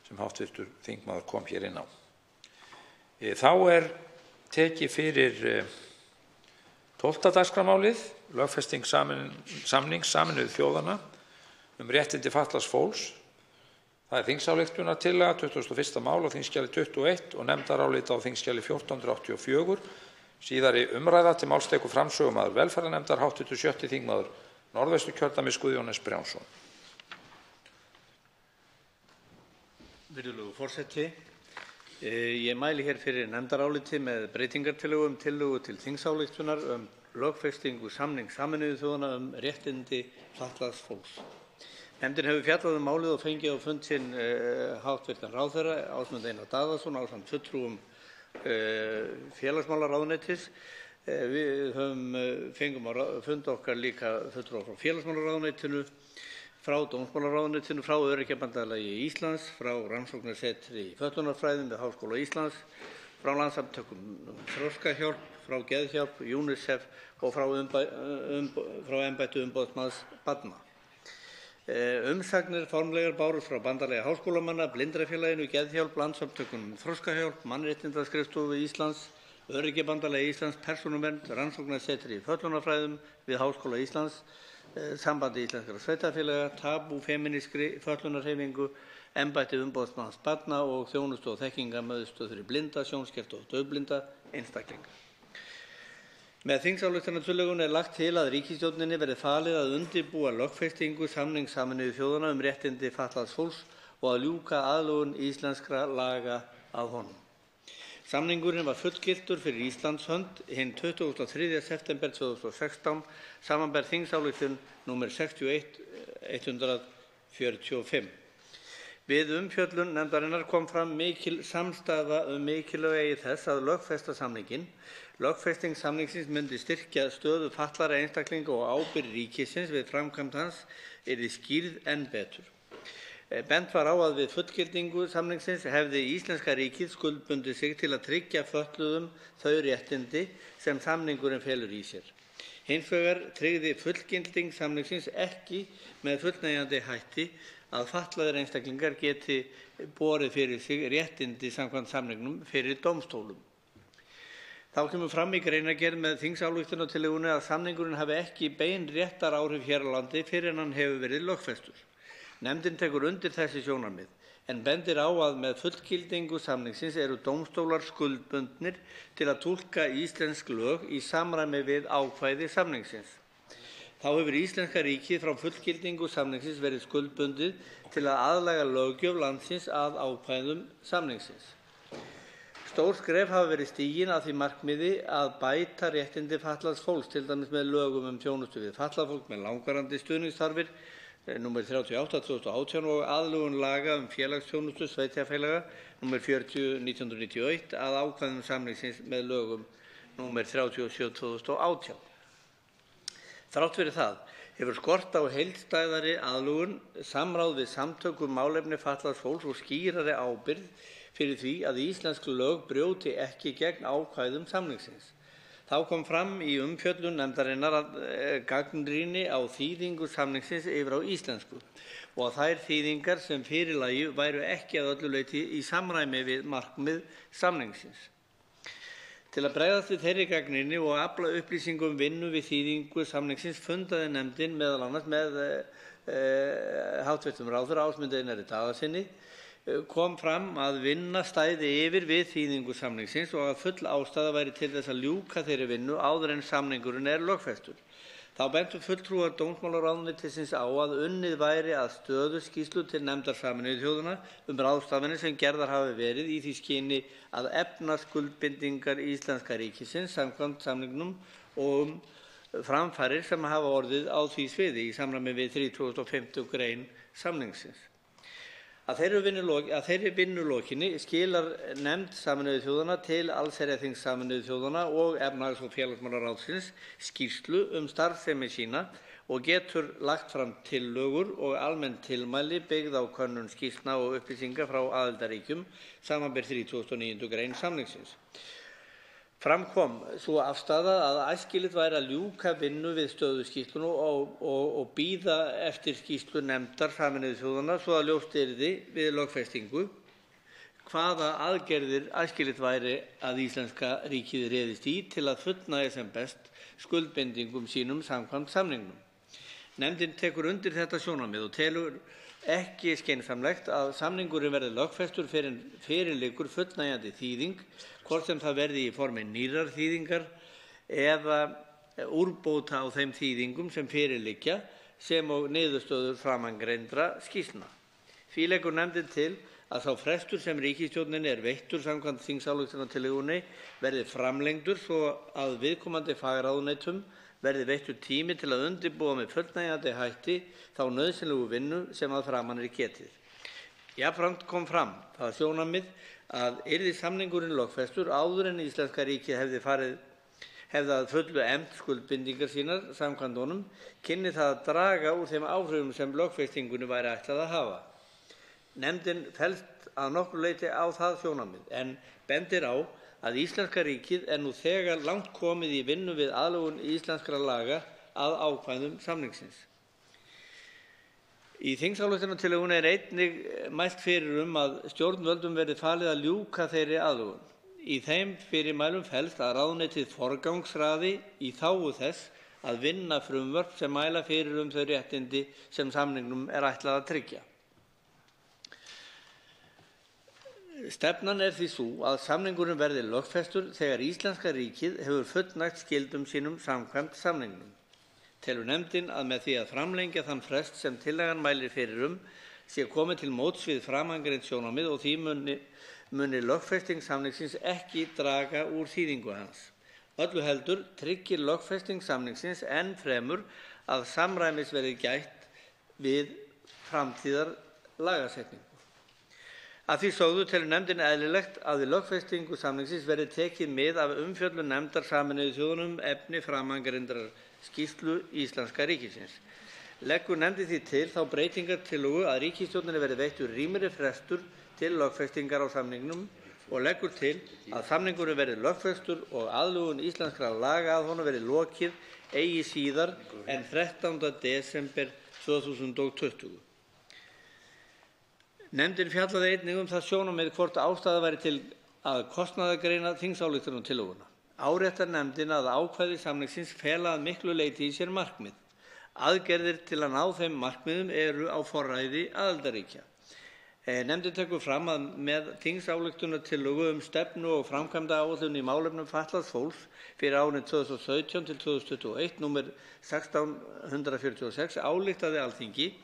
sem hv. þingmaður kom hér inn á. Þá tekið fyrir 12. dagskrármálið, lögfesting samnings Sameinuðu þjóðanna réttindi fatlaðs fólks. Það þingsályktunartillaga 21. mál á þingskjali 21 og nefndarálit á þingskjali 1484. Síðari umræða. Til máls tekur framsögumaður velferðarnefndar, hv. 6. þingmaður Norðvesturkjördæmis Guðjón S. Brjánsson. Virðulegur forseti, ég mæli hér fyrir nefndaráliti með breytingartillögu tillögu til þingsályktunar lögfestingu samnings Sameinuðu þjóðanna réttindi fatlaðs fólks. Nefndin hefur fjallað málið og fengið á fund sinn hv. ráðherra Ásmund Einar Daðason ásamt fulltrúum félagsmálaráðuneytis. Við fengum á fund okkar líka fulltrúa frá félagsmálaráðuneytinu, frá dómsmálaráðuneytinu, frá Öryrkjabandalagi Íslands, frá Rannsóknarsetri í fötlunarfræðum við Háskóla Íslands, frá Landssamtökum Þroskahjálp, frá Geðhjálp, UNICEF og frá embætti umboðsmanns barna. Umsagnir formlegar bárust frá Bandalagi háskólamanna, Blindrafélaginu, Geðhjálp, Landssamtökum Þroskahjálp, Mannréttindaskrifstofu Íslands, Öryrkjabandalagi Íslands, Persónuvernd, Rannsóknarsetri í fötlunarfræðum við Háskóla Íslands, Sambandi íslenskra sveitarfélaga, Tabú femínískri fötlunarhreyfingu, embætti umboðsmanns barna og þjónustu- og þekkingarmiðstöð fyrir blinda, sjónskerta og daufblinda einstaklinga. Með þingsályktunartillögunni lagt til að ríkisstjórninni verði falið að undirbúa lögfestingu samnings Sameinuðu þjóðanna réttindi fatlaðs fólks og að ljúka aðlögun íslenskra laga að honum. Samningurinn var fullgiltur fyrir Íslands hönd hinn 23. september 2016, samanber þingsályktun nr. 61/145. Við umfjöllun nefndarinnar kom fram mikil samstaða mikilvægi þess að lögfesta samninginn. Lögfesting samningsins myndi styrkja stöðu fatlaðra einstaklinga og ábyrgð ríkisins við framkvæmd hans yrði skýrð enn betur. Bent var á að við fullgildingu samningsins hefði íslenska ríkið skuldbundið sig til að tryggja fötluðum þau réttindi sem samningurinn felur í sér. Hins vegar tryggði fullgilding samningsins ekki með fullnægjandi hætti að fatlaðir einstaklingar geti borið fyrir sig réttindi samkvæmt samningnum fyrir dómstólum. Þá kemur fram í greinargerð með þingsályktunartillögunni að samningurinn hafi ekki bein réttaráhrif hér á landi fyrr en hann hefur verið lögfestur. Nefndin tekur undir þessi sjónarmið en bendir á að með fullgildingu samningsins eru dómstólar skuldbundnir til að túlka íslensk lög í samræmi við ákvæði samningsins. Þá hefur íslenska ríkið frá fullgildingu samningsins verið skuldbundið til að aðlaga löggjöf landsins að ákvæðum samningsins. Stór skref hafa verið stigin að því markmiði að bæta réttindi fatlaðs fólks, til dæmis með lögum þjónustu við fatlað fólk með langvarandi stuðningsþarfir, nr. 38/2018 og aðlögun laga félagsþjónustu sveitarfélaga, nr. 40/1991, að ákvæðum samningsins með lögum nr. 37/2018. Þrátt fyrir það hefur skort á heildstæðari aðlögun, samráð við samtök málefni fatlaðs fólks og skýrari ábyrgð fyrir því að íslensk lög brjóti ekki gegn ákvæðum samningsins. Þá kom fram í umfjöllun nefndarinnar gagnrýni á þýðingu samningsins yfir á íslensku og að þær þýðingar sem fyrir lagi væru ekki að öllu leyti í samræmi við markmið samningsins. Til að bregðast við þeirri gagnrýni og afla upplýsingum vinnu við þýðingu samningsins fundaði nefndin meðal annars með hæstv. Ráðherra Ásmundi Einari Daðasyni. Kom fram að vinna stæði yfir við þýðingu samningsins og að full ástæða væri til þess að ljúka þeirri vinnu áður en samningurinn lögfestur. Þá bentu fulltrúar dómsmálaráðuneytisins á að unnið væri að stöðuskýrslu til nefndar Sameinuðu þjóðanna ráðstafanir sem gerðar hafi verið í því skyni að efna skuldbindingar íslenska ríkisins samkvæmt samningnum og framfarir sem hafa orðið á því sviði í samræmi við 35. grein samningsins. Að þeirri vinnu lokinni skilar nefnd Sameinuðu þjóðanna til allsherjarþings Sameinuðu þjóðanna og efnahags- og félagsmálaráðsins skýrslu starfsemi sína og getur lagt fram tillögur og almenn tilmæli byggð á könnun skýrslna og upplýsinga frá aðildarríkjum, samanber 39. grein samningsins. Fram kom sú afstaða að æskilegt væri að ljúka vinnu við stöðuskýrsluna og bíða eftir skýrslu nefndar Sameinuðu þjóðanna svo að ljóst yrði við lögfestingu hvaða aðgerðir æskilegt væri að íslenska ríkið réðist í til að fullnægja sem best skuldbindingum sínum samkvæmt samningnum. Nefndin tekur undir þetta sjónarmið og telur ekki skynsamlegt að samningurinn verði lögfestur fyrr en fyrir liggur fullnægjandi þýðing, hvort sem það verði í formi nýrrar þýðingar eða úrbóta á þeim þýðingum sem fyrir liggja sem og niðurstöður framangreindra skýrslna. Því leggur nefndin til að sá frestur sem ríkisstjórninni veittur samkvæmt þingsályktunartillögunni verði framlengdur svo að viðkomandi fagráðuneytum verði veittur tími til að undirbúa með fullnægjandi hætti þá nauðsynlegu vinnu sem að framan getið. Jafnframt kom fram það sjónarmið að yrði samningurinn lögfestur áður en íslenska ríkið hefði að fullu efnt skuldbindingar sínar samkvæmt honum, kynni það að draga úr þeim áhrifum sem lögfestingunni væri ætlað að hafa. Nefndin fellst að nokkru leyti á það sjónarmið en bendir á að íslenska ríkið nú þegar langt komið í vinnu við aðlögun íslenskra laga að ákvæðum samningsins. Í þingsályktunartillögunni einnig mælt fyrir að stjórnvöldum verði falið að ljúka þeirri aðlögun. Í þeim fyrirmælum felst að ráðuneytið forgangsraði í þágu þess að vinna frumvörp sem mæla fyrir þau réttindi sem samningnum ætlað að tryggja. Stefnan því sú að samningurinn verði lögfestur þegar íslenska ríkið hefur fullnægt skyldum sínum samkvæmt samningnum. Telur nefndin að með því að framlengja þann frest sem tillagan mælir fyrir sé komið til móts við framangreint sjónarmið og því muni lögfesting samningsins ekki draga úr þýðingu hans. Öllu heldur tryggir lögfesting samningsins enn fremur að samræmis verði gætt við framtíðar lagasetningu. Að því sögðu telur nefndin eðlilegt að við lögfestingu samningsins verði tekið mið af umfjöllun nefndar Sameinuðu þjóðanna efni framangreindrar skýrslu íslenska ríkisins. leggur nefndin því til þá breytingartillögu að ríkisstjórninni verði veittur rýmri frestur til lögfestingar á samningnum og leggur til að samningurinn verði lögfestur og aðlögun íslenskra laga að honum verði lokið eigi síðar en 13. desember 2020. Nefndin fjallaði einnig það sjónarmið hvort ástæða væri til að kostnaðargreina þingsályktunartillöguna. Áréttar nefndin að ákvæði samningsins fela að miklu leyti í sér markmið. Aðgerðir til að ná þeim markmiðum eru á forræði aðildarríkja. Nefndin tekur fram að með þingsályktunartillögu stefnu og framkvæmdaáætlun í málefnum fatlaðs fólks fyrir árin 2017 til 2021, nr. 1646, ályktaði Alþingi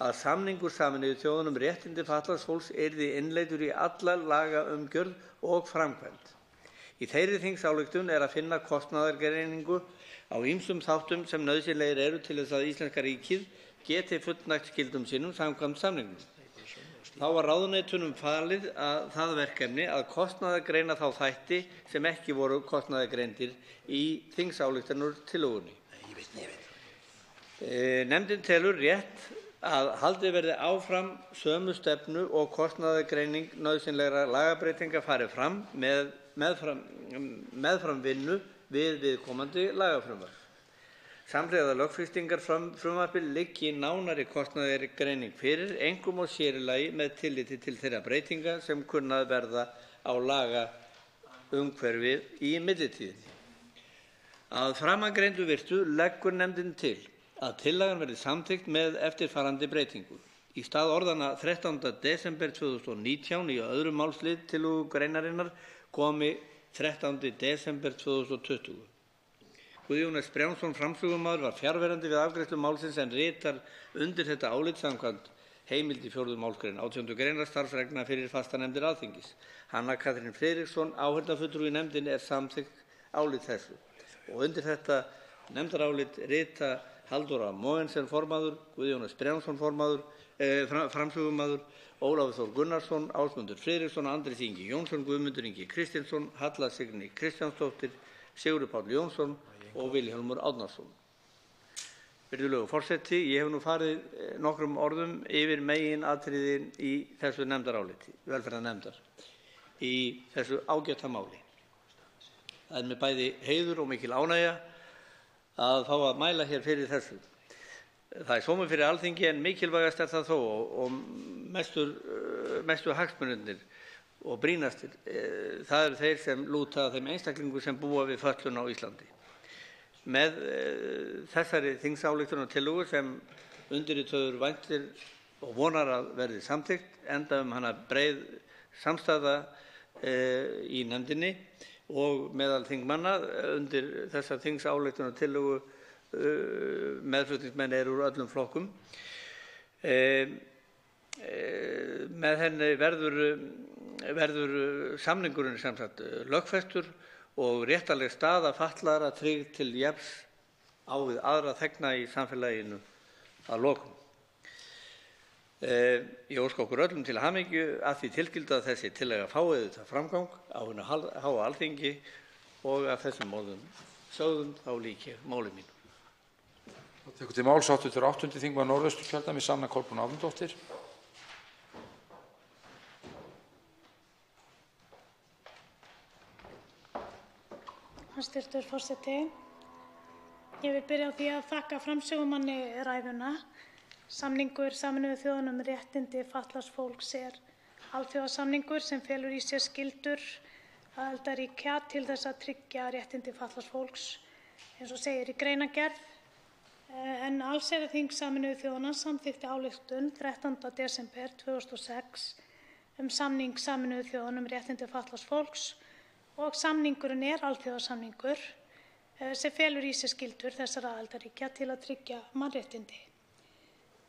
að samningur Sameinuðu þjóðanna réttindi fatlaðs fólks yrði innleiddur í alla lagaumgjörð og framkvæmd. Í þeirri þingsályktun að finna kostnaðargreiningu á ýmsum þáttum sem nauðsynlegir eru til þess að íslenska ríkið geti fullnægt skyldum sínum samkvæmt samningnum. Þá var ráðuneytunum falið það verkefni að kostnaðargreina þá þætti sem ekki voru kostnaðargreindir í þingsályktunartillögunni. Nefndin telur rétt að haldið verði áfram sömu stefnu og kostnaðargreining nauðsynlegra lagabreytinga fari fram meðfram vinnu við viðkomandi lagafrumvarp. Samhliða lögfestingarfrumvarpi liggi nánari kostnaðargreining fyrir, einkum og sér í lagi með tilliti til þeirra breytinga sem kunna að verða á lagaumhverfi í millitíðinni. Að framangreindu virtu leggur nefndin til að tillagan verði samþykkt með eftirfarandi breytingu. Í stað orðanna 13. desember 2019 í öðrum málslið tillögugreinarinnar komi 13. desember 2020. Guðjón S. Brjánsson framsögumaður var fjarverandi við afgreiðslu málsins en ritar undir þetta álit samkvæmt heimild í 4. málsgrein 18. greinar starfsreglna fyrir fastanefndir Alþingis. Hanna Katrín Friðriksson, áheyrnarfulltrúi í nefndinni, samþykkt álit þessu. Og undir þetta nefndarálit rita Halldóra Mogensen formaður, Guðjón S. Brjánsson framsögumaður, Ólafur Þór Gunnarsson, Ásmundur Friðriksson, Andrés Ingi Jónsson, Guðmundur Ingi Kristinsson, Halla Signý Kristjánsdóttir, Sigurður Páll Jónsson og Vilhjálmur Árnason. Virðulegur forseti, ég hef nú farið nokkrum orðum yfir meginatriðin í þessu nefndaráliti, velferðarnefndar, í þessu ágæta máli. Það mér bæði heiður og mikil ánægja að fá að mæla hér fyrir þessu. Það sómi fyrir Alþingi en mikilvægast það þó og mestu hagsmunirnir og brýnastir. Það eru þeir sem lúta að þeim einstaklingum sem búa við fötlun á Íslandi. Með þessari þingsályktunartillögu sem undirritaður væntir og vonar að verði samþykkt, enda hana breið samstaða í nefndinni og meðal þingmanna undir þessa þingsályktunartillögu meðflutningsmenn eru úr öllum flokkum. Með henni verður samningurinn sem sagt lögfestur og réttarleg staða fatlaðra tryggð til jafns á við aðra þegna í samfélaginu að lokum. Ég óska okkur öllum til hamingju að því tilskildu að þessi tillaga fái þetta framgang á hinu háa Alþingi og að þessum orðum sögðum þá lýk ég máli mínu. Tekur til máls hv. 8. þingmaður Norðausturkjördæmis, Sanna Kolbrún Árnadóttir. Hæstv. forseti. Ég vil byrja á því að þakka framsögumanni ræðuna. Samningur Sameinuðu þjóðanna réttindi fatlaðs fólks alþjóðasamningur sem felur í sér skyldur aðildarríkja til þess að tryggja réttindi fatlaðs fólks, eins og segir í greinargerð. En allsherjarþing Sameinuðu þjóðanna samþykkti ályktun 13. desember 2006 samning Sameinuðu þjóðanna réttindi fatlaðs fólks og samningurinn alþjóðasamningur sem felur í sér skyldur þessara aðildarríkja til að tryggja mannréttindi.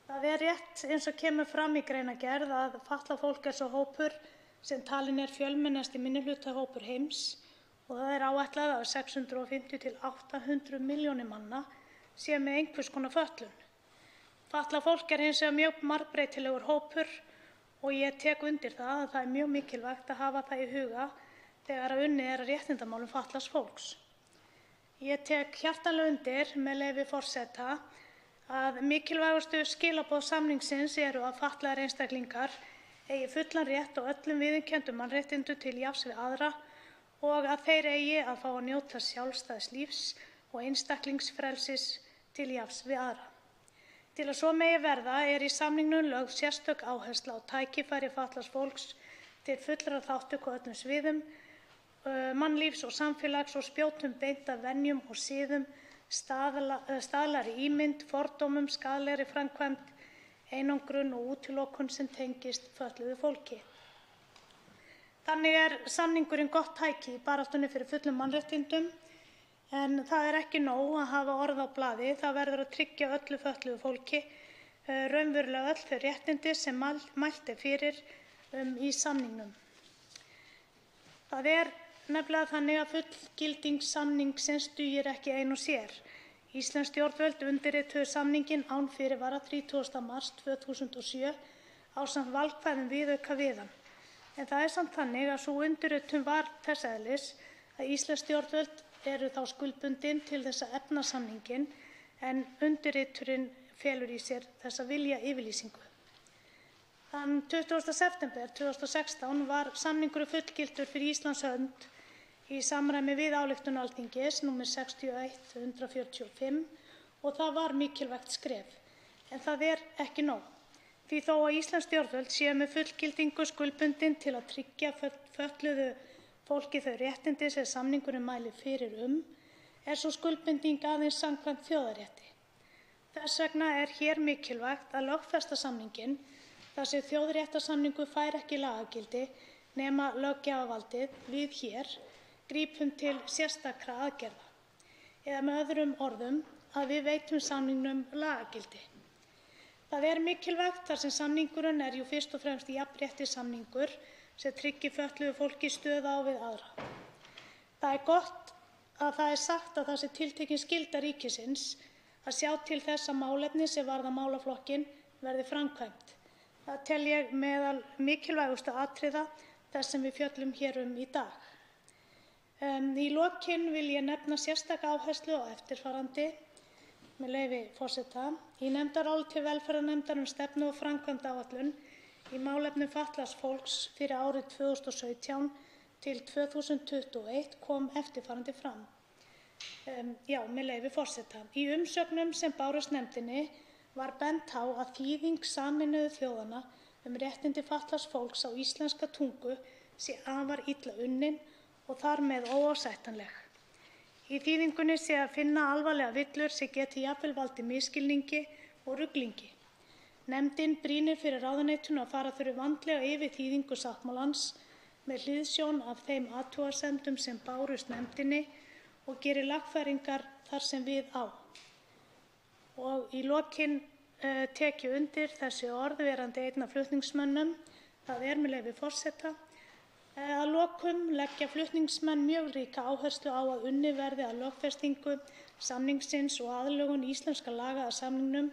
Það rétt eins og kemur fram í greinargerð að fatlað fólk sá hópur sem talinn fjölmennasti minnihlutahópur heims og það áætlað að 650 til 800 milljónir manna sé með einhvers konar fötlun. Fatlað fólk hins vegar mjög margbreytilegur hópur og ég tek undir það að það mjög mikilvægt að hafa það í huga þegar unnið að réttindamálum fatlaðs fólks. Ég tek hjartanlega undir, með leyfi forseta, að mikilvægustu skilaboð samningsins eru að fatlaðir einstaklingar eigi fullan rétt á öllum viðurkenndum mannréttindum til jafns við aðra og að þeir eigi að fá að njóta sjálfstæðs lífs og einstaklingsfrelsis til jafns við aðra. Til að svo megi verða er í samningnum lögð sérstök áhersla á tækifæri fatlaðs fólks til fullrar þátttöku á öllum sviðum mannlífs og samfélags og spjótum beint að venjum og siðum, staðlari ímynd, fordómum, skaðlegri framkvæmd, einangrun og útilokun sem tengist fötluðu fólki. Þannig er samningurinn gott tæki í baráttunni fyrir fullum mannréttindum, en það er ekki nóg að hafa orð á blaði. Það verður að tryggja öllu fötluðu fólki raunverulega öll þau réttindi sem mælt er fyrir í samningnum. Það er nefnilega þannig að fullgilding samningsins dugir ekki ein og sér. Íslensk stjórnvöld undirrituðu samninginn án fyrirvara 30. mars 2007 ásamt valkvæðum viðauka við hann. En það er samt þannig að sú undirritun var þess eðlis að íslensk stjórnvöld eru þá skuldbundin til þess að efna samninginn, en undirriturinn felur í sér þessa viljayfirlýsingu. Þann 20. september 2016 var samningurinn fullgiltur fyrir Íslands hönd í samræmi við ályktun Alþingis nr. 61/145 og það var mikilvægt skref. En það er ekki nóg. Því þó að íslensk stjórnvöld séu með fullgildingu skuldbundin til að tryggja fötluðu fólki þau réttindi sem samningurinn mælir fyrir er sú skuldbinding aðeins samkvæmt þjóðarétti. Þess vegna er hér mikilvægt að lögfesta samninginn þar sem þjóðréttarsamningur fær ekki lagagildi nema löggjafavaldið, við hér, grípum til sérstakra aðgerða. Eða með öðrum orðum að við veitum samningnum lagagildi. Það er mikilvægt þar sem samningurinn er fyrst og fremst jafnréttissamningur sem tryggir fötluðu fólki stöðu á við aðra. Það er gott að það er sagt að það sé tiltekin skylda ríkisins að sjá til þess að málefni sem varða málaflokkinn verði framkvæmt. Það tel ég meðal mikilvægustu atriða þess sem við fjöllum hér í dag. Í lokin vil ég nefna sérstaka áherslu á eftirfarandi, með leyfi forseta. Í nefndaráliti velferðarnefndar stefnu og framkvæmdaáætlun í málefnum fatlaðs fólks fyrir árið 2017 til 2021 kom eftirfarandi fram. Með leyfi forseta. Í umsögnum sem bárust nefndinni var bent á að þýðing Sameinuðu þjóðanna réttindi fatlaðs fólks á íslenska tungu sé afar illa unnin og þar með óásættanleg. Í þýðingunni sé að finna alvarlega villur sem geti jafnvel valdið misskilningi og ruglingi. Nefndin brýnir fyrir ráðuneytinu að fara þurfi vandlega yfir þýðingu sáttmálans með hliðsjón af þeim athugasemdum sem bárust nefndinni og gerir lagfæringar þar sem við á. Og í lokin tek ég undir þessi orð verandi einn af flutningsmönnum. Það er með leyfi forseta. Að lokum leggja flutningsmenn mjög ríka áherslu á að unnið verði að lögfestingu samningsins og aðlögun íslenska laga að samningnum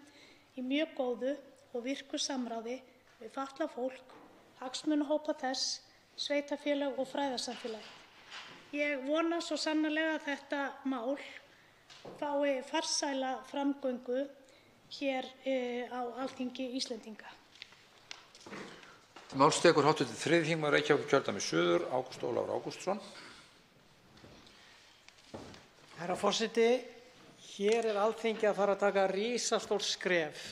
í mjög góðu og virku samráði við fatlað fólk, hagsmunahópa þess, sveitarfélög og fræðasamfélag. Ég vona svo sannarlega að þetta mál fái farsæla framgöngu hér á Alþingi Íslendinga. Til máls tekur hv. 3. þingmaður Reykjavíkurkjördæmis suður, Ágúst Ólafur Ágústsson. Herra forseti, hér er Alþingi að fara að taka risastórt skref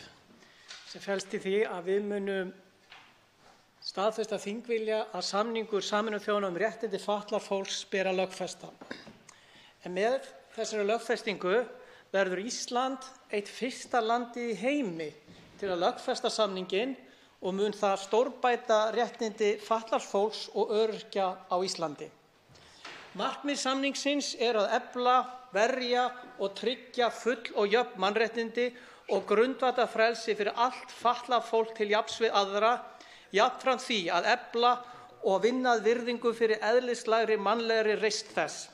sem felst í því að við munum staðfesta þingvilja að samningur Sameinuðu þjóðanna réttindi fatlaðs fólks beri að lögfesta. En með þessari lögfestingu verður Ísland eitt fyrsta landið í heimi til að lögfesta samninginn og mun það stórbæta réttindi fatlaðs fólks og öryrkja á Íslandi. Markmið samningsins er að efla, verja og tryggja full og jöfn mannréttindi og grundvallarfrelsi fyrir allt fatlað fólk til jafns við aðra, jafnframt því að efla og vinna að virðingu fyrir eðlislægri mannlegri reisn þess.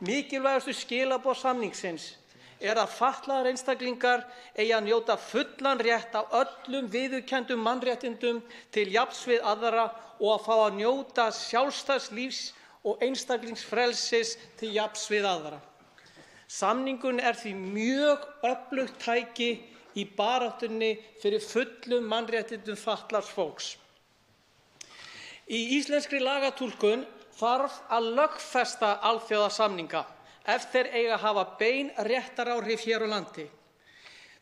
Mikilvægustu skilaboð samningsins er að fatlaðir einstaklingar eigi að njóta fullan rétt á öllum viðurkenndum mannréttindum til jafns við aðra og að fá að njóta sjálfstæðs lífs og einstaklingsfrelsis til jafns við aðra. Samningurinn er því mjög öflugt tæki í baráttunni fyrir fullum mannréttindum fatlaðs fólks. Í íslenskri lagatúlkun þarf að lögfesta alþjóðasamninga ef þeir eiga að hafa bein réttaráhrif hér á landi.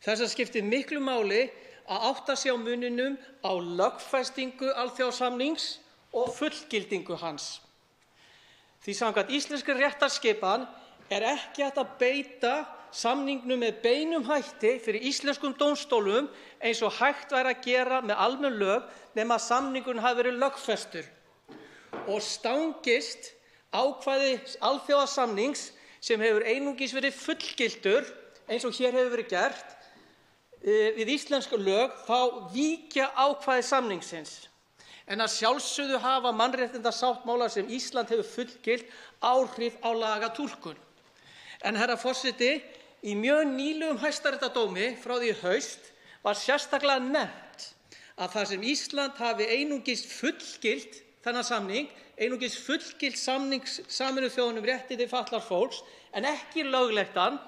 Þess vegna skiptir miklu máli að átta sig á muninum á lögfestingu alþjóðasamnings og fullgildingu hans. Því samkvæmt íslenskri réttarskipan ekki hægt að beita samningnum með beinum hætti fyrir íslenskum dómstólum eins og hægt væri að gera með almenn lög nema að samningurinn hafi verið lögfestur. Og stangist ákvæði alþjóðasamnings sem hefur einungis verið fullgiltur eins og hér hefur verið gert við íslensk lög, þá víkja ákvæði samningsins. En að sjálfsögðu hafa mannréttindasáttmálar sem Ísland hefur fullgilt áhrif á lagatúlkun. En herra forseti, í mjög nýlegum hæstaréttardómi frá því í haust var sérstaklega nefnt að þar sem Ísland hafi einungis fullgilt þennan samning, einungis fullgilt samning Sameinuðu þjóðanna um réttindi fatlaðs fólks en ekki lögleitt hann,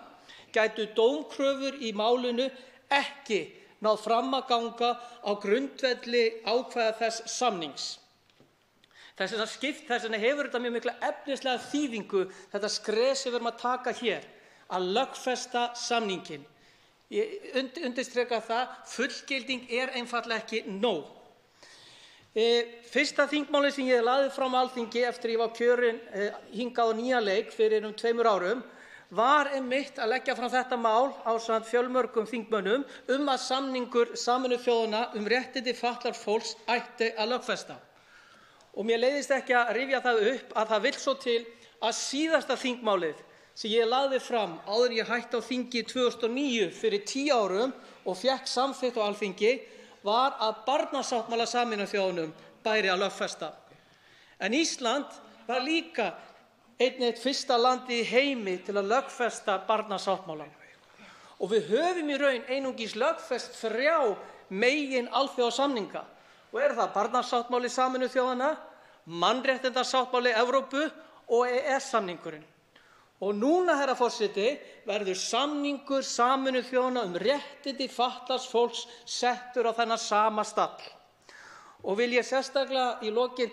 gætu dómkröfur í málinu ekki náð fram að ganga á grundvelli ákvæða þess samnings. Þess vegna hefur þetta mjög mikla efnislega þýðingu, þetta skref sem við erum að taka hér, að lögfesta samninginn. Ég undirstrika það, fullgilding einfaldlega ekki nóg. Fyrsta þingmálið sem ég lagði fram á Alþingi eftir ég var kjörinn hingað á nýjan leik fyrir 2 árum var einmitt að leggja fram þetta mál ásamt fjölmörgum þingmönnum að samningur Sameinuðu þjóðanna um réttindi fatlaðs fólks ætti að lögfesta. Og mér leiðist ekki að rifja það upp að það vill svo til að síðasta þingmálið sem ég lagði fram áður en ég hætti á þingi 2009 fyrir 10 árum og fékk samþykkt á Alþingi var að barnasáttmála Sameinuðu þjóðanna bæri að lögfesta. En Ísland var líka eitt fyrsta landi í heimi til að lögfesta barnasáttmálann. Og við höfum í raun einungis lögfest 3 megin alþjóðasamninga og það barnasáttmáli Sameinuðu þjóðanna, mannréttindasáttmáli Evrópu og EES-samningurinn. Og núna, herra forseti, verður samningur Sameinuðu þjóðanna um réttindi fatlaðs fólks settur á þennan sama stall. Og vil ég sérstaklega í lokin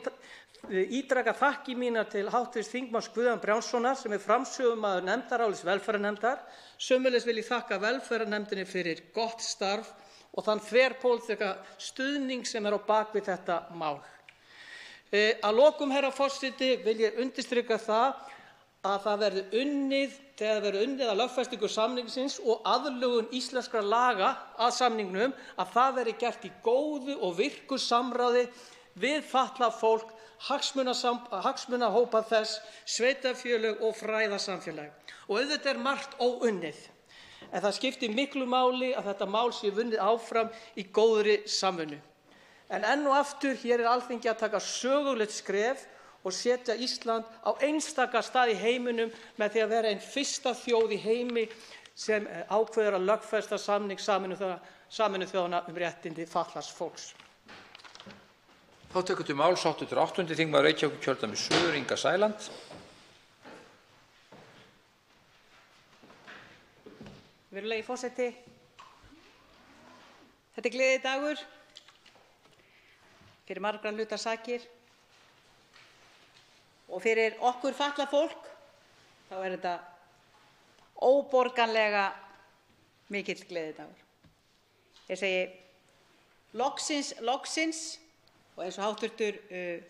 ítreka þakkir mínar til hv. þingmanns Guðjóns Brjánssonar sem framsögumaður nefndarálits velferðarnefndar. Sömuleiðis vil ég þakka velferðarnefndinni fyrir gott starf og þann þverpólitíska stuðning sem á bak við þetta mál. Að lokum, herra forseti, vil ég undirstrika að það verði unnið að lögfestingu samningsins og aðlögun íslenskra laga að samningnum, að það verði gert í góðu og virku samráði við fatlað fólk, hagsmunahópa þess, sveitarfélög og fræðasamfélag. Og auðvitað margt óunnið, en það skiptir miklu máli að þetta mál sé vunnið áfram í góðri samvinnu. En enn og aftur, hér Alþingi að taka sögulegt skref og setja Ísland á einstaka stað í heiminum með því að vera ein fyrsta þjóð í heimi sem ákveður að lögfesta samning Sameinuðu þjóðanna um réttindi fatlaðs fólks. Þá tekur til máls hv. 8. þingmaður Reykjavíkurkjördæmis suður, Inga Sæland. Virðulegi forseti, þetta gleðidagur fyrir margra hluta sakir og fyrir okkur fatlað fólk þá þetta óborganlega mikill gleðidagur. Ég segi loksins og eins og hv.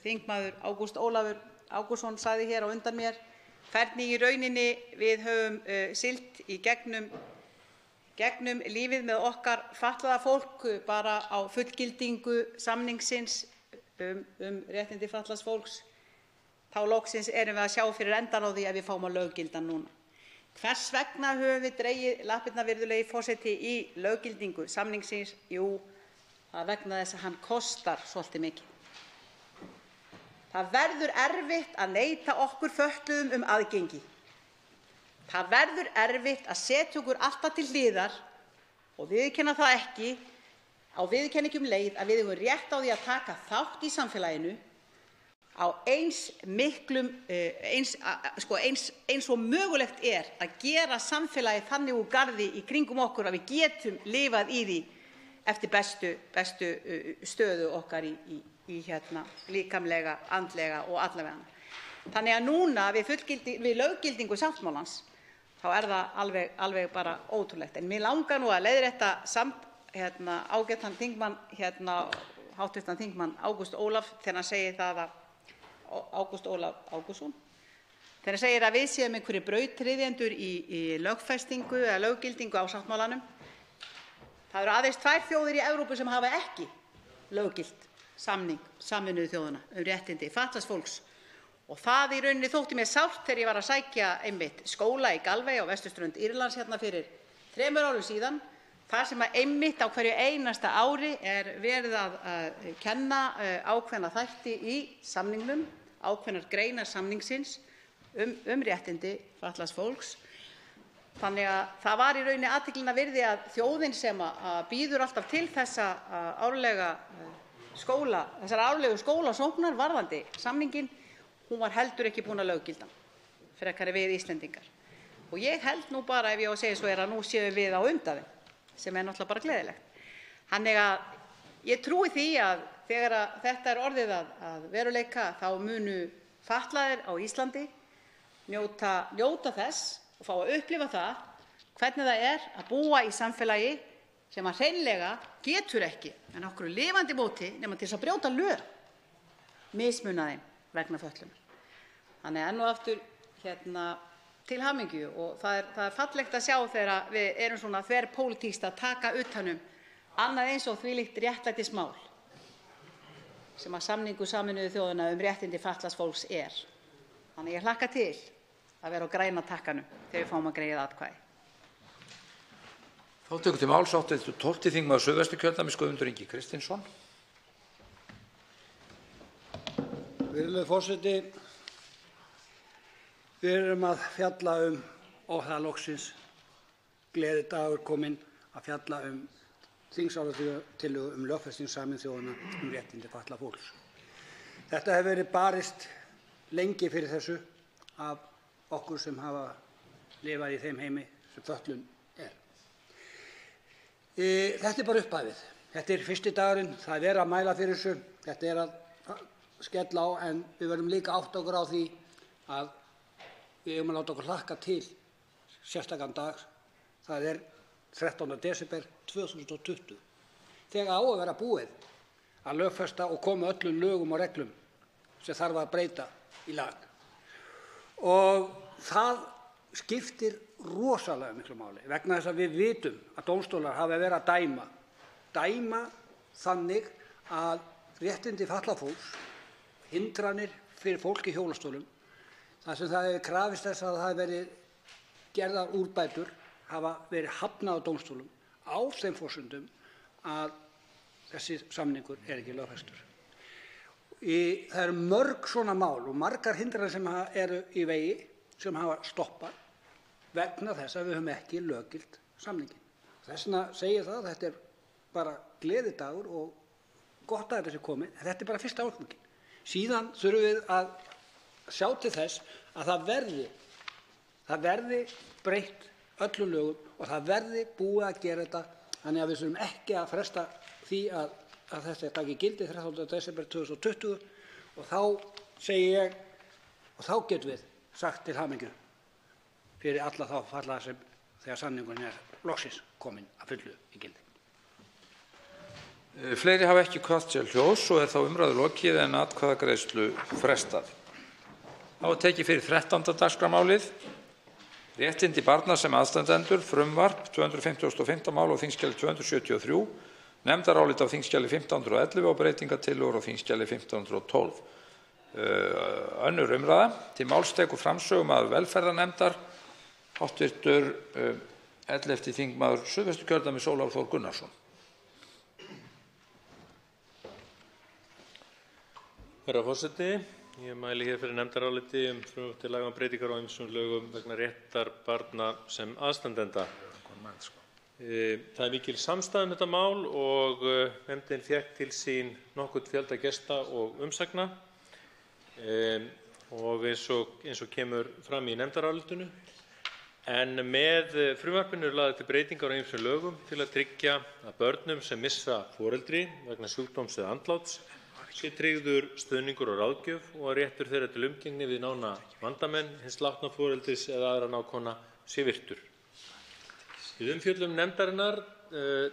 þingmaður Ágúst Ólafur Ágústsson sagði hér á undan mér, hvernig í rauninni við höfum siglt í gegnum lífið með okkar fatlaða fólk bara á fullgildingu samningsins um réttindi fatlaðs fólks. Þá loksins erum við að sjá fyrir endan á því að við fáum að löggilda núna. Hvers vegna höfum við dregið lappirnar, virðulegi forseti, í löggildingu samningsins? Jú, það er vegna þess að hann kostar svolítið mikið. Það verður erfitt að neita okkur fötluðum um aðgengi. Það verður erfitt að setja okkur alltaf til hliðar og viðurkenna það ekki á viðurkenningu um leið að við eigum rétt á því að taka þátt í samfélaginu á eins og mögulegt að gera samfélagið þannig úr garði í kringum okkur að við getum lifað í því eftir bestu stöðu okkar í líkamlega, andlega og allavega. Þannig að núna við löggildingu sáttmálans þá það alveg bara ótrúlegt. En mig langar nú að leiðrétta ágætan þingmann, háttvirtan þingmann Ágúst Ólaf, þegar hann segir það að Ágúst Ólaf Ágústsson, þegar hann segir að við séum einhverjir brautryðjendur í lögfestingu eða löggildingu á sáttmálanum. Það eru aðeins 2 þjóðir í Evrópu sem hafa ekki löggilt samning Sameinuðu þjóðanna réttindi fatlaðs fólks. Og það í rauninni þótti mér sárt þegar ég var að sækja einmitt skóla í Galway á vesturströnd Írlands fyrir 3 árum síðan, þar sem einmitt á hverju einasta ári verið að kenna ákveðna þætti í samningnum, ákveðnar greinar samningsins réttindi fatlaðs fólks. Þannig að það var í rauninni athyglinnar virði að þjóðin sem býður alltaf til þessar árlegu skólasóknar varðandi samninginn, hún var heldur ekki búin að löggilda frekar við Íslendingar. Og ég held nú bara, ef ég á að segja svo, að nú séum við á undan þeim, sem náttúrulega bara gleðilegt. Þannig að ég trúi því að þegar þetta orðið að veruleika þá munu fatlaðir á Íslandi njóta þess og fá að upplifa það hvernig það að búa í samfélagi sem hreinlega getur ekki með nokkru lifandi móti nema til þess að brjóta lög, mismuna þeim vegna fötlunar. Þannig enn og aftur til hamingju, og það er fallegt að sjá þegar við erum svona þverpólitískt að taka utan annað eins og þvílíkt réttlætismál sem samningur Sameinuðu þjóðanna réttindi fatlaðs fólks Þannig ég hlakka til að vera á græna takkanum þegar við fáum að greiða atkvæði. Þá tekur til máls 12. þingmaður Suðvesturkjördæmis Guðmundur Ingi Kristinsson. Virðulegur forseti, við erum að fjalla og það loksins gleðidagur kominn að fjalla þingsályktunartillögu lögfestingu Sameinuðu þjóðanna réttindi fatlaðs fólks. Þetta hefur verið barist lengi fyrir þessu af okkur sem hafa lifað í þeim heimi sem fötlun Þetta bara upphafið. Þetta fyrsti dagurinn, það verið að mæla fyrir þessu, þetta að skella á, en við verðum líka átt okkur á því að við eigum að láta okkur hlakka til sérstakan dag, það 13. desember 2020, þegar á að vera búið að lögfesta og koma öllum lögum og reglum sem þarf að breyta í lag. Og það skiptir rosalega miklu máli vegna þess að við vitum að dómstólar hafa verið að dæma þannig að réttindi fatlaðs fólks, hindranir fyrir fólk í hjólastólum, þar sem það hefur krafist þess að það hefur verið gerðar úrbætur, hafa verið hafnað á dómstólum á þeim forsendum að þessi samningur ekki lögfestur. Það eru mörg svona mál og margar hindranir sem eru í vegi sem hafa stoppað vegna þess að við höfum ekki löggilt samninginn. Þess vegna segi ég það að þetta bara gleðidagur og gott að þetta sé komið, en þetta bara fyrsta áfanginn. Síðan þurfum við að sjá til þess að það verði breytt öllum lögum og það verði búið að gera þetta þannig að við þurfum ekki að fresta því að þetta taki gildi 13. desember 2020 og þá segi ég og þá getum við sagt til hamingju fyrir alla þá fatlaða sem þegar samningurinn loksins kominn að fullu í gildi. Fleiri hafa ekki kvatt sér hljóðs og þá umræðu lokið en atkvæðagreiðslu frestað. Þá tekið fyrir 13. dagskrármálið, réttindi barna sem aðstandendur, frumvarp 255. mál á þingskjali 273, nefndarálit á þingskjali 1511 og breytingartillögur á þingskjali 1512. Önnur umræða. Til máls tekur framsögumaður velferðarnefndar, hv. 11. þingmaður Suðvesturkjördæmis Ólafur Þór Gunnarsson. Herra forseti, ég mæli hér fyrir nefndaráliti frumvarp til laga um breytingar á ýmsum lögum vegna réttar barna sem aðstandenda. Það mikil samstaða þetta mál og nefndin fékk til sín nokkurn fjölda gesta og umsagna. og eins og kemur fram í nefndarálitinu. En með frumvarpinu eru lagðar til breytingar á ýmsum lögum til að tryggja að börnum sem missa foreldri vegna sjúkdóms eða andláts sé tryggður stuðningur og ráðgjöf og að réttur þeirra til umgengni við nána vandamenn hins látna foreldris eða aðra nákvæmna sé virtur. Við umfjöllun nefndarinnar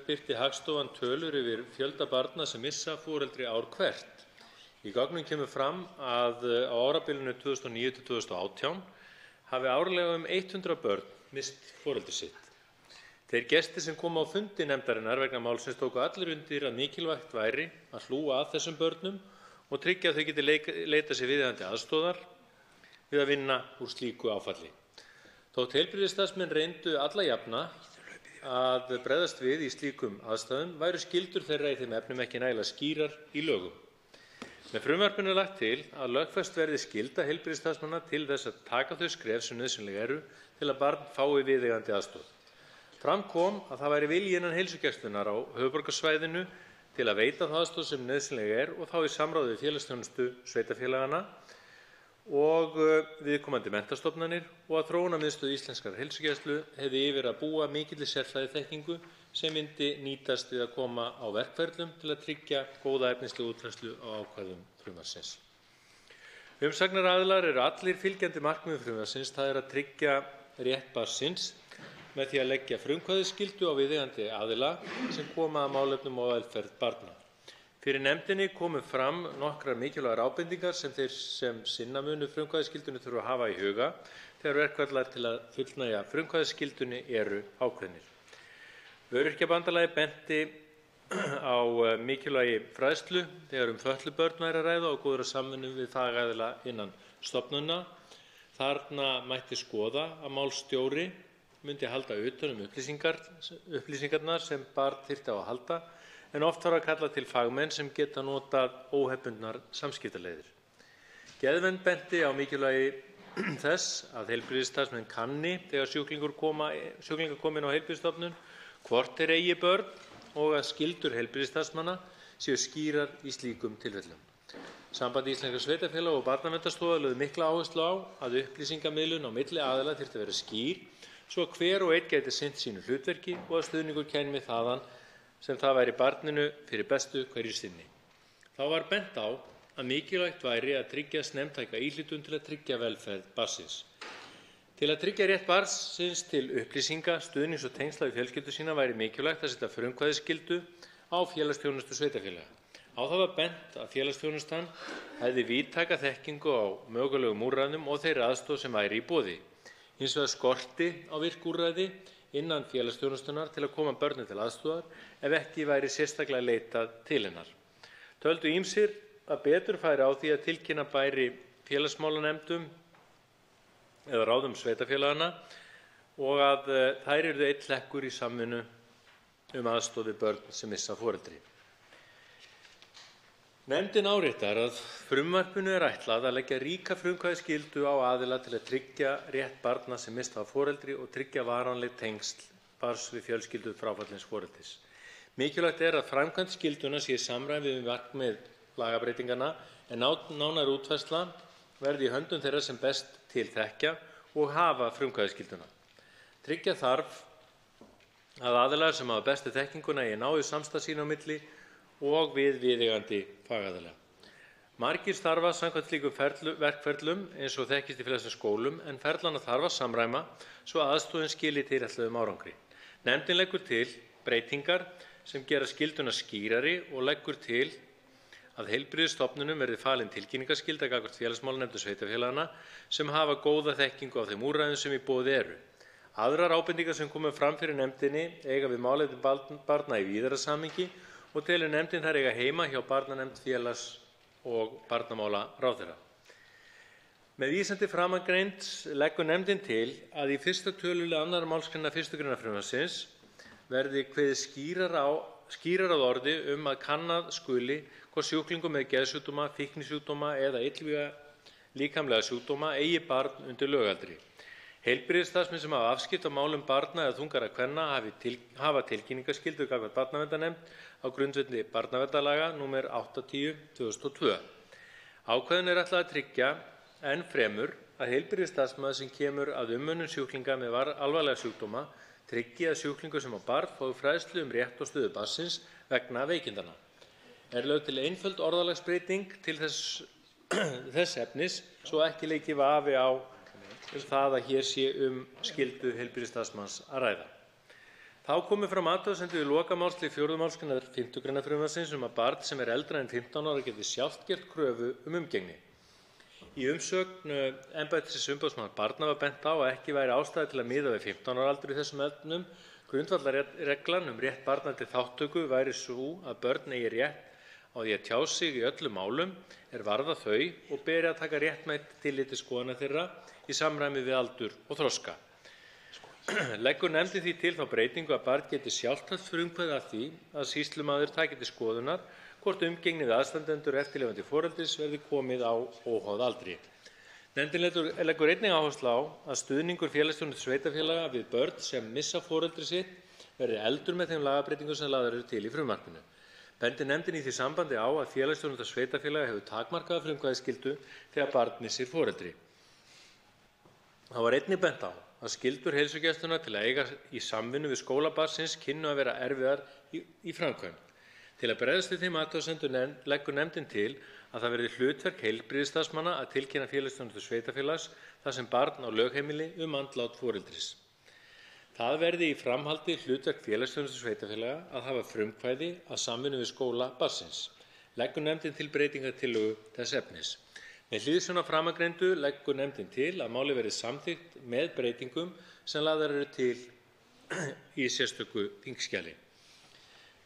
birti Hagstofan tölur yfir fjölda barna sem missa foreldri ár hvert. Í gögnum kemur fram að á árabilinu 2009 til 2018 hafi árlega 100 börn misst foreldri sitt. Þeir gestir sem komu á fundi nefndarinnar vegna málsins tóku allir undir að mikilvægt væri að hlúa að þessum börnum og tryggja að þau geti leitað sér viðeigandi aðstoðar við að vinna úr slíku áfalli. Þótt heilbrigðisstarfsmenn reyndu alla jafna að bregðast við í slíkum aðstæðum væru skyldur þeirra í þeim efnum ekki nægilega skýrar í lögum. Með frumvarpinu er lagt til að lögfest verði skylda heilbrigðisstarfsmanna til þess að taka þau skref sem nauðsynleg eru til að barn fái viðeigandi aðstoð. Fram kom að það væri vilji innan heilsugæslunnar á höfuðborgarsvæðinu til að veita þá aðstoð sem nauðsynleg er og þá í samráði við félagsþjónustu sveitarfélaganna og viðkomandi menntastofnanir og að Þróunarmiðstöð íslenskrar heilsugæslu hefði yfir að búa mikilli sérfræðiþekkingu sem myndi nýtast við að koma á verkferlum til að tryggja góða efnislega útfærslu á ákvæðum frumvarpsins. Umsagnaraðilar eru allir fylgjandi markmiðum frumvarpsins, það er að tryggja rétt barnsins með því að leggja frumkvæðisskyldu á viðeigandi aðila sem koma að málefnum og velferð barna. Fyrir nefndinni komu fram nokkrar mikilvægar ábendingar sem þeir sem sinna munu frumkvæðisskyldunni þurfa að hafa í huga þegar verkferlar til að fullnægja frumkvæðisskyldunni eru ákveðnir. Öryrkjabandalagið benti á mikilvægi fræðslu þegar fötluð börn væri að ræða og góðra samvinnu við fagaðila innan stofnana. Þarna mætti skoða að málstjóri myndi halda utan upplýsingarnar sem barn þyrfti á að halda, en oft var að kalla til fagmenn sem geta notað óhefbundnar samskiptaleiðir. Geðvernd benti á mikilvægi þess að heilbrigðisstarfsmenn kanni þegar sjúklingar koma inn á heilbrigðisstofnun hvort þeir eigi börn og að skyldur heilbrigðisstarfsmanna séu skýrar í slíkum tilfellum. Samband íslenskra sveitarfélaga og Barnaverndarstofa lögðu mikla áherslu á að upplýsingamiðlun á milli aðila þyrfti að vera skýr svo að hver og einn gæti sinnt sínu hlutverki og að stuðningur kæmi þaðan sem það væri barninu fyrir bestu hverju sinni. Þá var bent á að mikilvægt væri að tryggja snemmtæka íhlutun til að tryggja velferð barnsins. Til að tryggja rétt barnsins til upplýsinga, stuðnings og tengsla við fjölskyldu sína væri mikilvægt að setja frumkvæðisskyldu á félagsþjónustu sveitarfélaga. Á það var bent að félagsþjónustan hefði víðtæka þekkingu á mögulegum úrræðum og þeirri aðstoð sem væri í boði. Hins vegar skorti á virk úrræði innan félagsþjónustunnar til að koma börnum til aðstoðar ef ekki væri sérstaklega leitað til hennar. Töldu ýmsir að betur færi á því að tilkynna bæri félagsmálanefndum eða ráðum sveitarfélaganna og að þær yrðu einn hlekkur í samvinnu aðstoð við börn sem missa foreldri. Nefndin áréttar að frumvarpinu er ætlað að leggja ríka frumkvæðisskyldu á aðila til að tryggja rétt barna sem missa foreldri og tryggja varanleg tengsl barns við fjölskyldu fráfallins foreldris. Mikilvægt er að framkvæmd skylduna sé í samræmi við markmið lagabreytinganna en nánar útfærsla verði í höndum þeirra sem best til þekkja og hafa frumkvæðisskylduna. Tryggja þarf að aðilar sem hafa bestu þekkinguna í náið samstarf sín á milli og við viðeigandi fagaðila. Margir starfa samkvæmt slíkum verkferlum eins og þekkist í flestum skólum en ferlana þarf að samræma svo aðstoðin skili tilætluðum árangri. Nefndin leggur til breytingar sem gera skylduna skýrari og leggur til að heilbrigðisstofnunum verði falin tilkynningarskylda gagnvart félagsmálanefndum sveitarfélaganna sem hafa góða þekkingu á þeim úrræðum sem í boði eru. Aðrar ábendingar sem komu fram fyrir nefndinni eiga við málefni barna í víðara samhengi og telur nefndin þær eiga heima hjá barnanefnd félags- og barnamálaráðherra. Með vísan til framangreinds leggur nefndin til að í 1. tölulið 2. málsgreinar 1. greinar frumvarpsins verði kveðið skýrar að orði að kannað skuli hvort sjúklingum með geðsjúkdóma, fíknisjúkdóma eða illvíga líkamlega sjúkdóma eigi barn undir lögaldri. Heilbrigðisstarfsmenn sem hafa afskipti af málum barna eða þungaðra kvenna hafa tilkynningarskyldu gagnvart barnaverndarnefnd á grundvelli barnaverndarlaga nr. 80/2002. Ákvæðinu er ætlað að tryggja enn fremur að heilbrigðisstarfsmaður sem kemur að umönnun sjúklinga með alvarlega sjúkdóma tryggi að sjúklingur sem á barn fái fræðslu rétt og stöðu barnsins vegna veikindanna. Er lögð til einföld orðalagsbreyting til þess efnis svo ekki leiki vafi á það að hér sé skyldu heilbrigðisstarfsmanns að ræða. Þá komu fram athugasemdir við lokamálslið 4. málsgreinar 5. gr. frumvarpsins að barn sem er eldra en 15 ára geti sjálft gert kröfu umgengni. Í umsögn embættis umboðsmanns barna var bent á að ekki væri ástæða til að miða við 15 ára aldur í þessum efnum. Grundvallarreglan rétt barna til þátttöku væri sú að börn eigi rétt á því að tjá sig í öllum málum varða þau og beri að taka réttmætt tillit til skoðana þeirra í samræmi við aldur og þroska. Leggur nefndin því til þá breytingu að barn geti sjálft haft frumkvæði að því að sýslumaður taki til skoðunar hvort umgengni við aðstandendur eftirlifandi foreldris verði komið á óháð aldri. Nefndin leggur einnig áherslu á að stuðningur félagsþjónustu sveitarfélaga við börn sem missa foreldri sitt verði efldur með þeim lagabreytingum sem lagðar eru til í frumvarpinu. Bendir nefndin í því sambandi á að félagsþjónusta sveitarfélaga hefur takmarkaða frumkvæðisskyldu þegar barn missir foreldri. Það var einnig bent á að skyldur heilsugæslunnar til að eiga í samvinnu við skóla barnsins kynnu að vera erfiðar í framkvæmd. Til að bregðast við þeim athugasemdum leggur nefndin til að það verði hlutverk heilbrigðisstarfsmanna að tilkynna félagsþjónustu sveitarfélags þar sem barn á lögheimili andlát foreldris. Það verði í framhaldi hlutverk félagsþjónustu sveitarfélaga að hafa frumkvæði að samvinnu við skóla barnsins. Leggur nefndin til breytingartillögu þess efnis. Með hliðsjón af framangreindu leggur nefndin til að málið verði samþykkt með breytingum sem lagðar eru til í sérstöku þingskjali.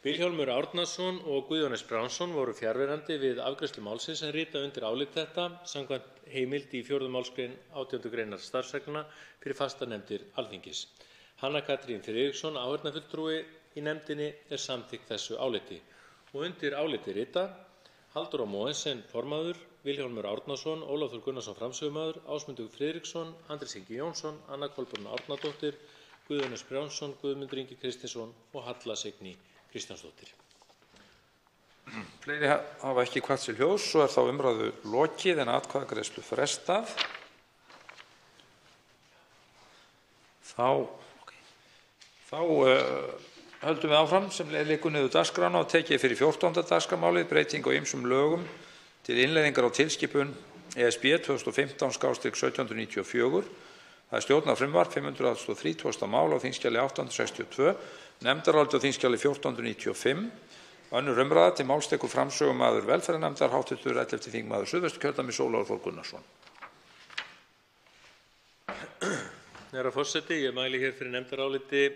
Vilhjálmur Árnason og Guðjón S. Brjánsson voru fjarverandi við afgreiðslu málsins en rita undir álit þetta samkvæmt heimild í 4. málsgrein 18. greinar starfsreglna fyrir fastanefndir Alþingis. Hanna Katrín Friðriksson, áheyrnarfulltrúi í nefndinni, samþykk þessu áliti. Og undir áliti rita Halldór Mogensen formaður, Vilhjálmur Árnason, Ólafur Gunnarsson framsögumaður, Ásmundur Friðriksson, Andrés Ingi Jónsson, Anna Kolbrún Árnadóttir, Guðjón S. Brjánsson, Guðmundur Ingi Kristinsson og Halla Signý Kristjánsdóttir. Fleiri hafa ekki kvætt sér hljóðs, svo þá umræðu lokið en atkvæðagreiðslu frestað. Þá höldum við áfram sem liggur niður dagskrána og tekið fyrir 14. dagskrármálið breytingu á ýmsum lögum til innleiðingar á tilskipun ESB 2015/1794. Það stjórnarfrumvarp 530. mál á þingskjali 862, nefndarálit á þingskjali 1495. Önnur umræða, til máls tekur framsögumaður velferðarnefndar, hv. 11. þingmaður Suðvesturkjördæmis, Ólafur Þór Gunnarsson. Herra forseti, ég mæli hér fyrir nefndaráliti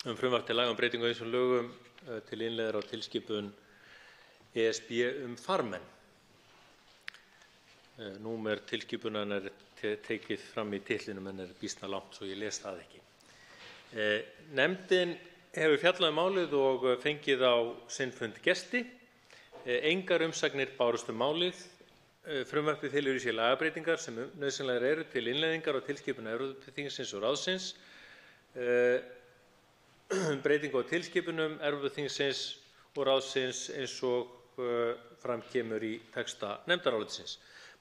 frumvarp til laga breytingu á ýmsum lögum til innleiðar á tilskipun ESB farmenn. Númer tilskipunar tekið fram í titlinum en býsna langt svo ég les það ekki. Nefndin hefur fjallað málið og fengið á sinn fund gesti. Engar umsagnir bárust málið. Frumvarpið felur í sér lagabreytingar sem nauðsynlegar eru til innleiðingar á tilskipun Evrópuþingsins og ráðsins. Breytingu á tilskipunum Evrópuþingsins og ráðsins eins og fram kemur í texta nefndarálitsins.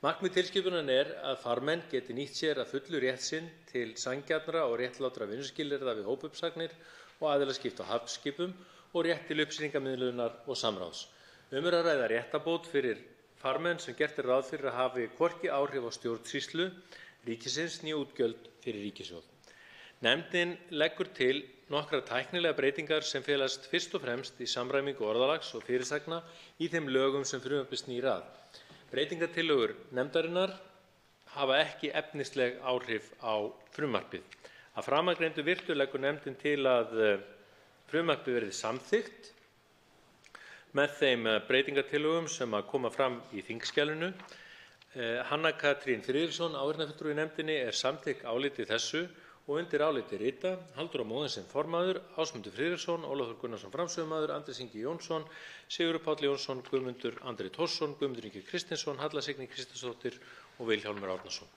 Markmið tilskipunarinnar að farmenn geti nýtt sér að fullu rétt sinn til sanngjarnra og réttlátra vinnuskilyrða við hópuppsagnir og aðilaskipti á hafnskipum og rétt til upplýsingamiðlunar og samráðs. Er að ræða réttarbót fyrir farmenn sem gert ráð fyrir að hafi hvorki áhrif á stjórnsýslu ríkisins né útgjöld fyrir ríkissjóð. Nefndin leggur til nokkrar tæknilegar breytingar sem felast fyrst og fremst í samræmingu orðalags og fyrirsagna í þeim lögum sem frumvarpið snýr að. Breytingartillögur nefndarinnar hafa ekki efnisleg áhrif á frumvarpið. Að framangreindu virtu leggur nefndin til að frumvarpið verði samþykkt með þeim breytingartillögum sem koma fram í þingskjalinu. Hanna Katrín Friðriksson, áheyrnarfulltrúi í nefndinni, samþykk áliti þessu og undir áliti rita Halldór Mogensen formaður, Ásmundur Friðriksson, Ólafur Gunnarsson framsögumaður, Andrés Ingi Jónsson, Sigurður Páll Jónsson, Guðmundur Andri Thorsson, Guðmundur Ingi Kristinsson, Halla Signý Kristjánsdóttir og Vilhjálmur Árnason.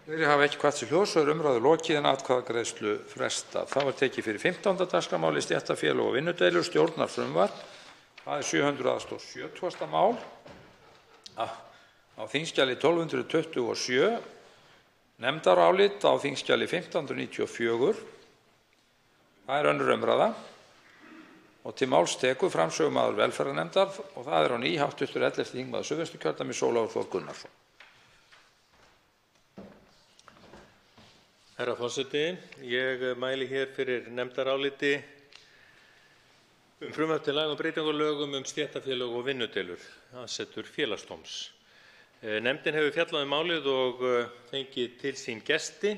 Fleiri hafa ekki kvætt sér hljóðs og umræðu lokið en atkvæðagreiðslu frestað. Þá tekið fyrir 15. dagskrármálið stéttarfélög og vinnudeilur, stjórnarfrumvarp Það er 770. mál á þingskjali 1227, nefndarálit á þingskjali 1594. Það er 2. umræða. Og til máls tekur framsögumaður velferðarnefndar og það er á ný hv. 11. þingmaður Suðvesturkjördæmis Ólafur Þór Gunnarsson. Herra forseti, ég mæli hér fyrir nefndaráliti frumvarp til laga um breytingu á lögum stéttarfélög og vinnudeilur, aðsetur Félagsdóms. Nefndin hefur fjallað málið og fengið til sín gesti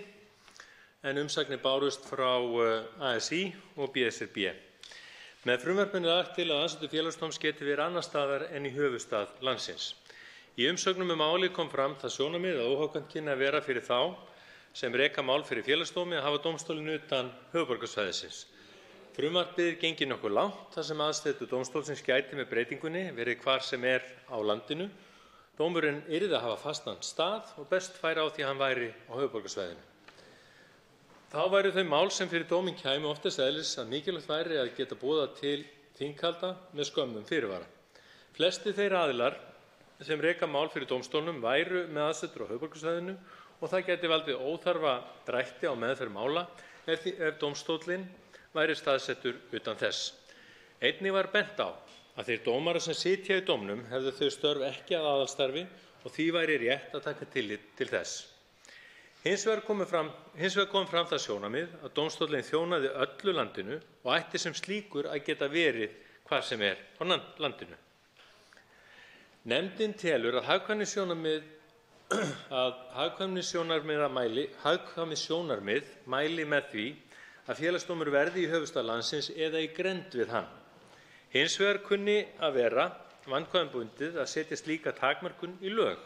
en umsagnir bárust frá ASÍ og BSRB. Með frumvarpinu er lagt til að aðsetur Félagsdóms geti verið annars staðar en í höfuðstað landsins. Í umsögnum málið kom fram það sjónarmið að óhagkvæmt kynni að vera fyrir þá sem reka mál fyrir Félagsdómi að hafa dómstólinn utan höfuðborgarsvæðisins. Frumvarpið gengi nokkuð langt þar sem aðsetur dómstólsins gæti með breytingunni verið hvar sem er á landinu. Dómurinn yrði að hafa fastan stað og best færi á því að hann væri á höfuðborgarsvæðinu. Þá væru þau mál sem fyrir dóminn kæmu oftast eðlis að mikilvægt væri að geta boðað til þinghalda með skömmum fyrirvara. Flestir þeir aðilar sem reka mál fyrir dómstólnum væru með aðsetur á höfuðborgarsvæðinu og það gæti valdið óþarfa drætti á meðferð mála ef dómstóllinn væri staðsettur utan þess. Einnig var bent á að þeir dómarar sem sitja í dómnum hefðu þau störf ekki að aðalstarfi og því væri rétt að taka tillit til þess. Hins vegar kom fram það sjónarmið að dómstóllinn þjónaði öllu landinu og ætti sem slíkur að geta verið hvar sem er á landinu. Nefndin telur að hagkvæmnissjónarmið mæli með því að Félagsdómur verði í höfuðstað landsins eða í grennd við hann. Hins vegar kunni að vera vandkvæðum bundið að setja slíka takmörkun í lög.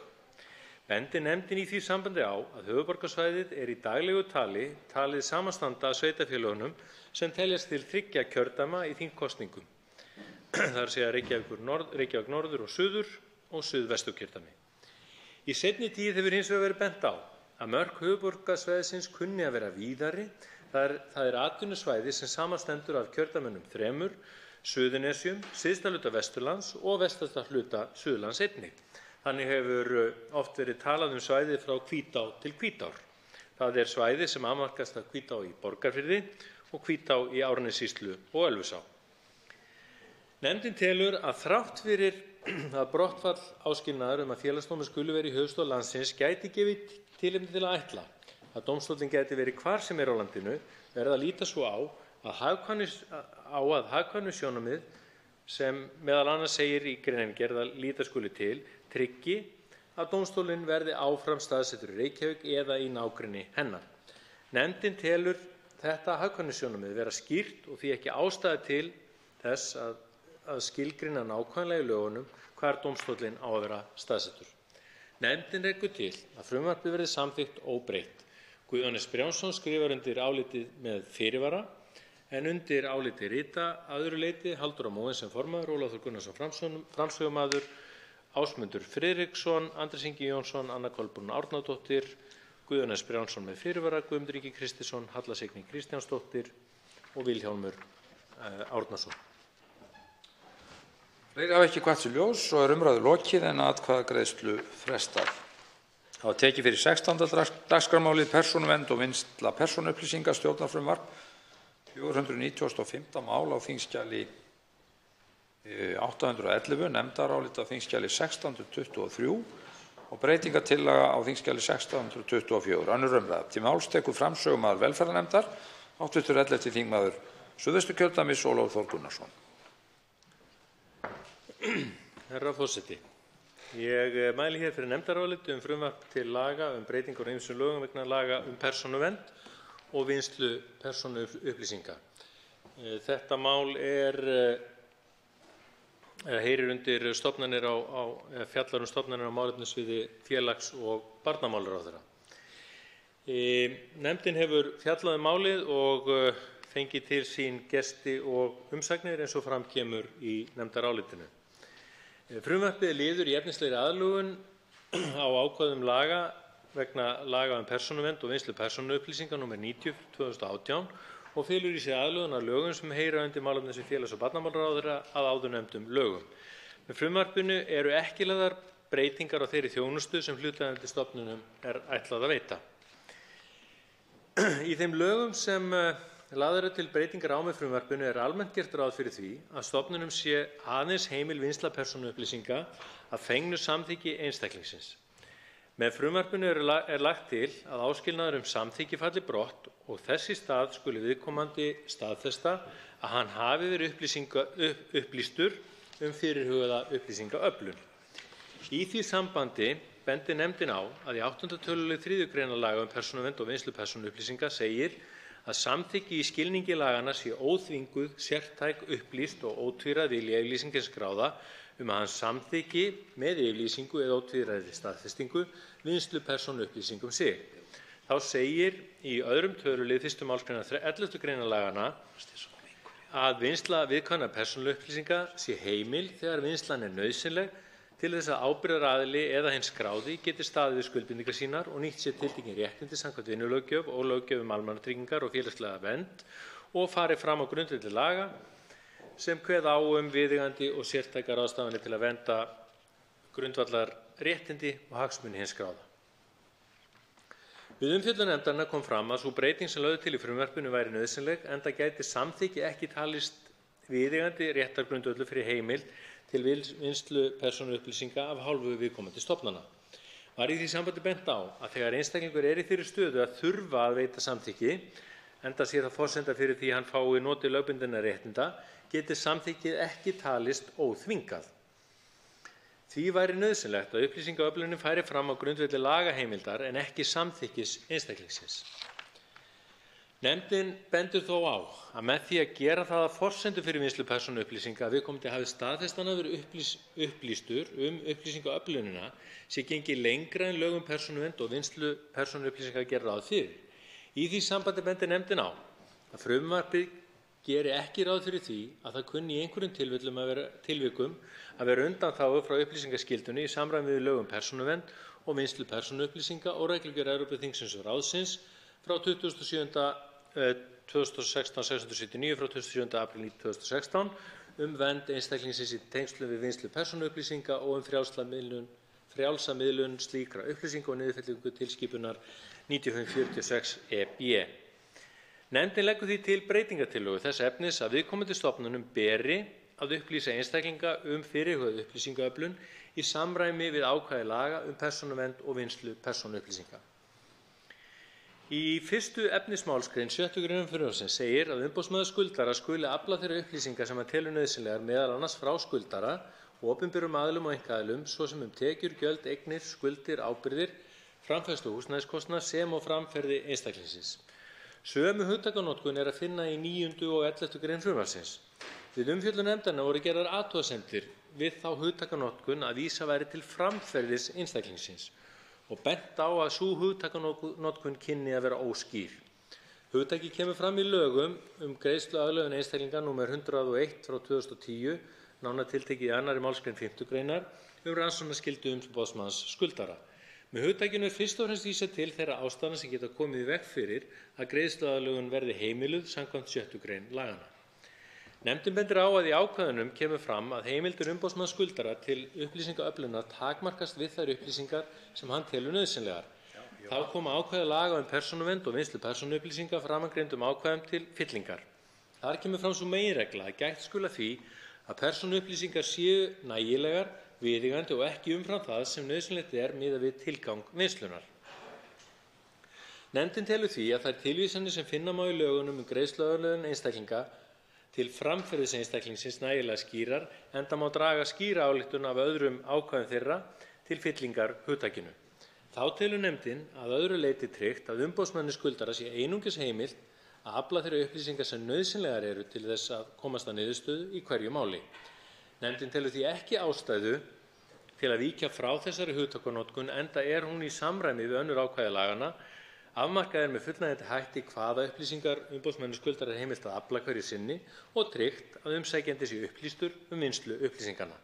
Bendi nefndin í því sambandi á að höfuðborgarsvæðið er í daglegu tali talið samanstanda af sveitarfélögunum sem teljast til 3 kjördæma í þingkosningum. Það er að segja Reykjavík norður og suður og suðvesturkjördæmi. Í seinni tíð hefur hins vegar verið bent á að mörk höfuðborgarsvæðisins kunni að vera víðari. Það er atvinnusvæði sem samanstendur af kjördæmunum 3, Suðurnesjum, syðsta hluta Vesturlands og vestasta hluta Suðurlands einnig. Þannig hefur oft verið talað svæðið frá Hvítá til Hvítár. Það er svæði sem afmarkast af Hvítá í Borgarfirði og Hvítá í Árnessýslu og Ölfusá. Nefndin telur að þrátt fyrir að brottfall áskilnaðar að Félagsdómur skuli vera í höfuðstað landsins gæti gefið tilefni til að ætla að dómstóllinn gæti verið hvar sem er á landinu, verða að líta svo á að hagkvæmnissjónarmið sem meðal annars segir í greinargerð að líta skuli til tryggi að dómstólinn verði áfram staðsettur í Reykjavík eða í nágrenni hennar. Nefndin telur þetta hagkvæmnissjónarmið vera skýrt og því ekki ástæða til þess að skilgreina nákvæmlega í lögunum hvar dómstóllinn á að vera staðsettur. Nefndin leggur til að frumvarpið verði samþykkt óbreytt. Guðjón S. Brjánsson skrifar undir álitið með fyrirvara en undir álitið rita að öðru leyti Halldóra Mogensen formaður, Ólafur Þór Gunnarsson framsögumaður, Ásmundur Friðriksson, Andrés Ingi Jónsson, Anna Kolbrún Árnadóttir, Guðjón S. Brjánsson með fyrirvara, Guðmundur Ingi Kristinsson, Halla Signý Kristjánsdóttir og Vilhjálmur Árnason. Fleiri hafa ekki kvatt sér ljós og er umræðu lokið en atkvæðagreiðslu frestað. Það var tekið fyrir 16. dagskrármálið persónuvernd og vinnsla persónuupplýsinga stjórnarfrumvarp 495. mál á þingskjali 811, nefndarálit á þingskjali 1623 og breytingatillaga á þingskjali 1624. Önnur umræða. Til máls tekur framsögumaður velferðarnefndar, hv. 11. þingmaður Suðvesturkjördæmis Ólafur Þór Gunnarsson. Herra forseti, ég mæli hér fyrir nefndaráliti frumvarp til laga breytingar á ýmsum lögum vegna laga persónuvernd og vinnslu persónuupplýsinga. Þetta mál heyrir undir stofnanir fjallar stofnanir á málefnasviði félags- og barnamálaráðherra. Nefndin hefur fjallað málið og fengið til sín gesti og umsagnir eins og fram kemur í nefndarálitinu. Frumvarpið er liður í efnislegri aðlögun á ákvæðum laga vegna laga persónuvernd og vinnslu persónuupplýsinga nr. 90/2018 og felur í sig aðlögun að lögum sem heyra undir málefnasvið félags- og barnamálaráðherra að áðurnefndum lögum. Með frumvarpinu eru ekki lagðar breytingar á þeirri þjónustu sem hlutaðeigandi stofnunum er ætlað að veita. Í þeim lögum sem lagðar eru til breytingar á með frumvarpinu er almennt gert ráð fyrir því að stofnunum sé aðeins heimil vinnsla persónuupplýsinga að fengnu samþykki einstaklingsins. Með frumvarpinu er lagt til að áskilnaður samþykki falli brott og þess í stað skuli viðkomandi staðfesta að hann hafi verið upplýstur fyrirhugaða upplýsingaöflun. Í því sambandi bendir nefndin á að í 8. tölulið 3. greinar laga persónuvernd og vinnslu persónuupplýsinga segir að samþykki í skilningi laganna sé óþvinguð, sértæk, upplýst og ótvíræð vilja yfirlýsingin skráða að hann samþykki með yfirlýsingu eða ótvíræðri staðfestingu vinnslu persónuupplýsingum sig. Þá segir í 2. tölulið 1. málsgreinar 11. greinar laganna að vinnsla viðkvæmra persónuupplýsinga sé heimil þegar vinnslan er nauðsynleg til þess að ábyrgðaraðili eða hinn skráði geti staðið við skuldbindingar sínar og nýtt sér tiltekin réttindi samkvæmt vinnulöggjöf og löggjöf almannatryggingar og félagslega vernd og fari fram á grundvelli laga sem kveða á viðeigandi og sértækar ráðstafanir til að vernda grundvallarréttindi og hagsmuni hins skráða. Við umfjöllun nefndarinnar kom fram að sú breyting sem lögð til í frumvarpinu væri nauðsynleg enda gæti samþykki ekki talist viðeigandi réttargrundvöllur fyrir heimild til vinnslu persónuupplýsinga af hálfu viðkomandi stofnana. Var í því sambandi bent á að þegar einstaklingur er í þeirri stöðu að þurfa að veita samþykki, enda sé það forsenda fyrir því hann fái notið lögbundinna réttinda, geti samþykkið ekki talist óþvingað. Því væri nauðsynlegt að upplýsingaöflunin færi fram á grundvelli lagaheimildar en ekki samþykkis einstaklingsins. Nefndin bendir þó á að með því að gera það að forsendu fyrir vinnslu persónuupplýsinga að viðkomandi hafi staðfest hann að vera upplýstur upplýsingaöflunina sé gengið lengra en lög persónuvernd og vinnslu persónuupplýsinga gera ráð fyrir. Í því sambandi bendir nefndin á að frumvarpið geri ekki ráð fyrir því að það kunni í einhverjum tilvikum að vera undanþágu frá upplýsingaskyldunni í samræmi við lög persónuvernd og vinnslu persónuupplýsinga og reglugerð Evrópuþingsins og ráðsins frá 2016/679 frá 27. apríl 2016 vernd einstaklingsins í tengslum við vinnslu persónuupplýsinga og frjálsa miðlun slíkra upplýsinga og niðurfellingu tilskipunar 95/46/EB. Nefndin leggur því til breytingartillögu þess efnis að viðkomandi stofnunum beri að upplýsa einstaklinga fyrirhugaða upplýsingaöflun í samræmi við ákvæði laga persónuvernd og vinnslu persónuupplýsinga. Í 1. efnismálsgrein 6. greinar frumvarpsins segir að umboðsmaður skuldara skuli afla þeirra upplýsinga sem hann telur nauðsynlegar meðal annars frá skuldara, opinberum aðilum og einkaaðilum, svo sem tekjur, gjöld, eignir, skuldir, ábyrgðir, framfærslu húsnæðiskostnað sem og framferði einstaklingsins. Sömu hugtakanotkun er að finna í 9. og 11. grein frumvarpsins. Við umfjöllun nefndarinnar voru gerðar athugasemdir við þá hugtakanotkun að vísa væri til framferðis einstaklingsins og bent á að sú hugtakanotkun kynni að vera óskýr. Hugtakið kemur fram í lögum greiðsluaðlögun einstaklinga nr. 101 frá 2010, nánar tiltekið í 2. málsgrein 5. greinar rannsóknarskyldu umboðsmanns skuldara. Með hugtakinu er fyrst og fremst vísað til þeirra ástæðna sem geta komið í veg fyrir að greiðsluaðlögun verði heimiluð samkvæmt 6. grein laganna. Nefndin bendir á að í ákvæðunum kemur fram að heimildir umboðsmanns skuldara til upplýsingaöflunar takmarkast við þær upplýsingar sem hann telur nauðsynlegar. Þá koma ákvæði laga persónuvernd og vinnslu persónuupplýsinga framangreindum ákvæðum til fyllingar. Þar kemur fram sú meginregla að gætt skuli að því að persónuupplýsingar séu nægilegar, viðeigandi og ekki umfram það sem nauðsynlegt er miðað við tilgang vinnslunnar. Nefndin telur því að þær tilvísanir sem finna má í lögunum greiðsluaðlögun einstaklinga til framferðis einstaklingsins nægilega skýrar, enda má draga skýra ályktun af öðrum ákvæðum þeirra til fyllingar hugtakinu. Þá telur nefndin að öðru leyti tryggt að umboðsmanni skuldara sé einungis heimilt að afla þeirra upplýsingar sem nauðsynlegar eru til þess að komast að niðurstöðu í hverju máli. Nefndin telur því ekki ástæðu til að víkja frá þessari hugtakanotkun enda er hún í samræmi við önnur ákvæði laganna. Afmarkað er með fullnægjandi hætti hvaða upplýsingar umboðsmanni skuldara er heimilt að afla hverju sinni og tryggt að umsækjandi sé upplýstur vinnslu upplýsinganna.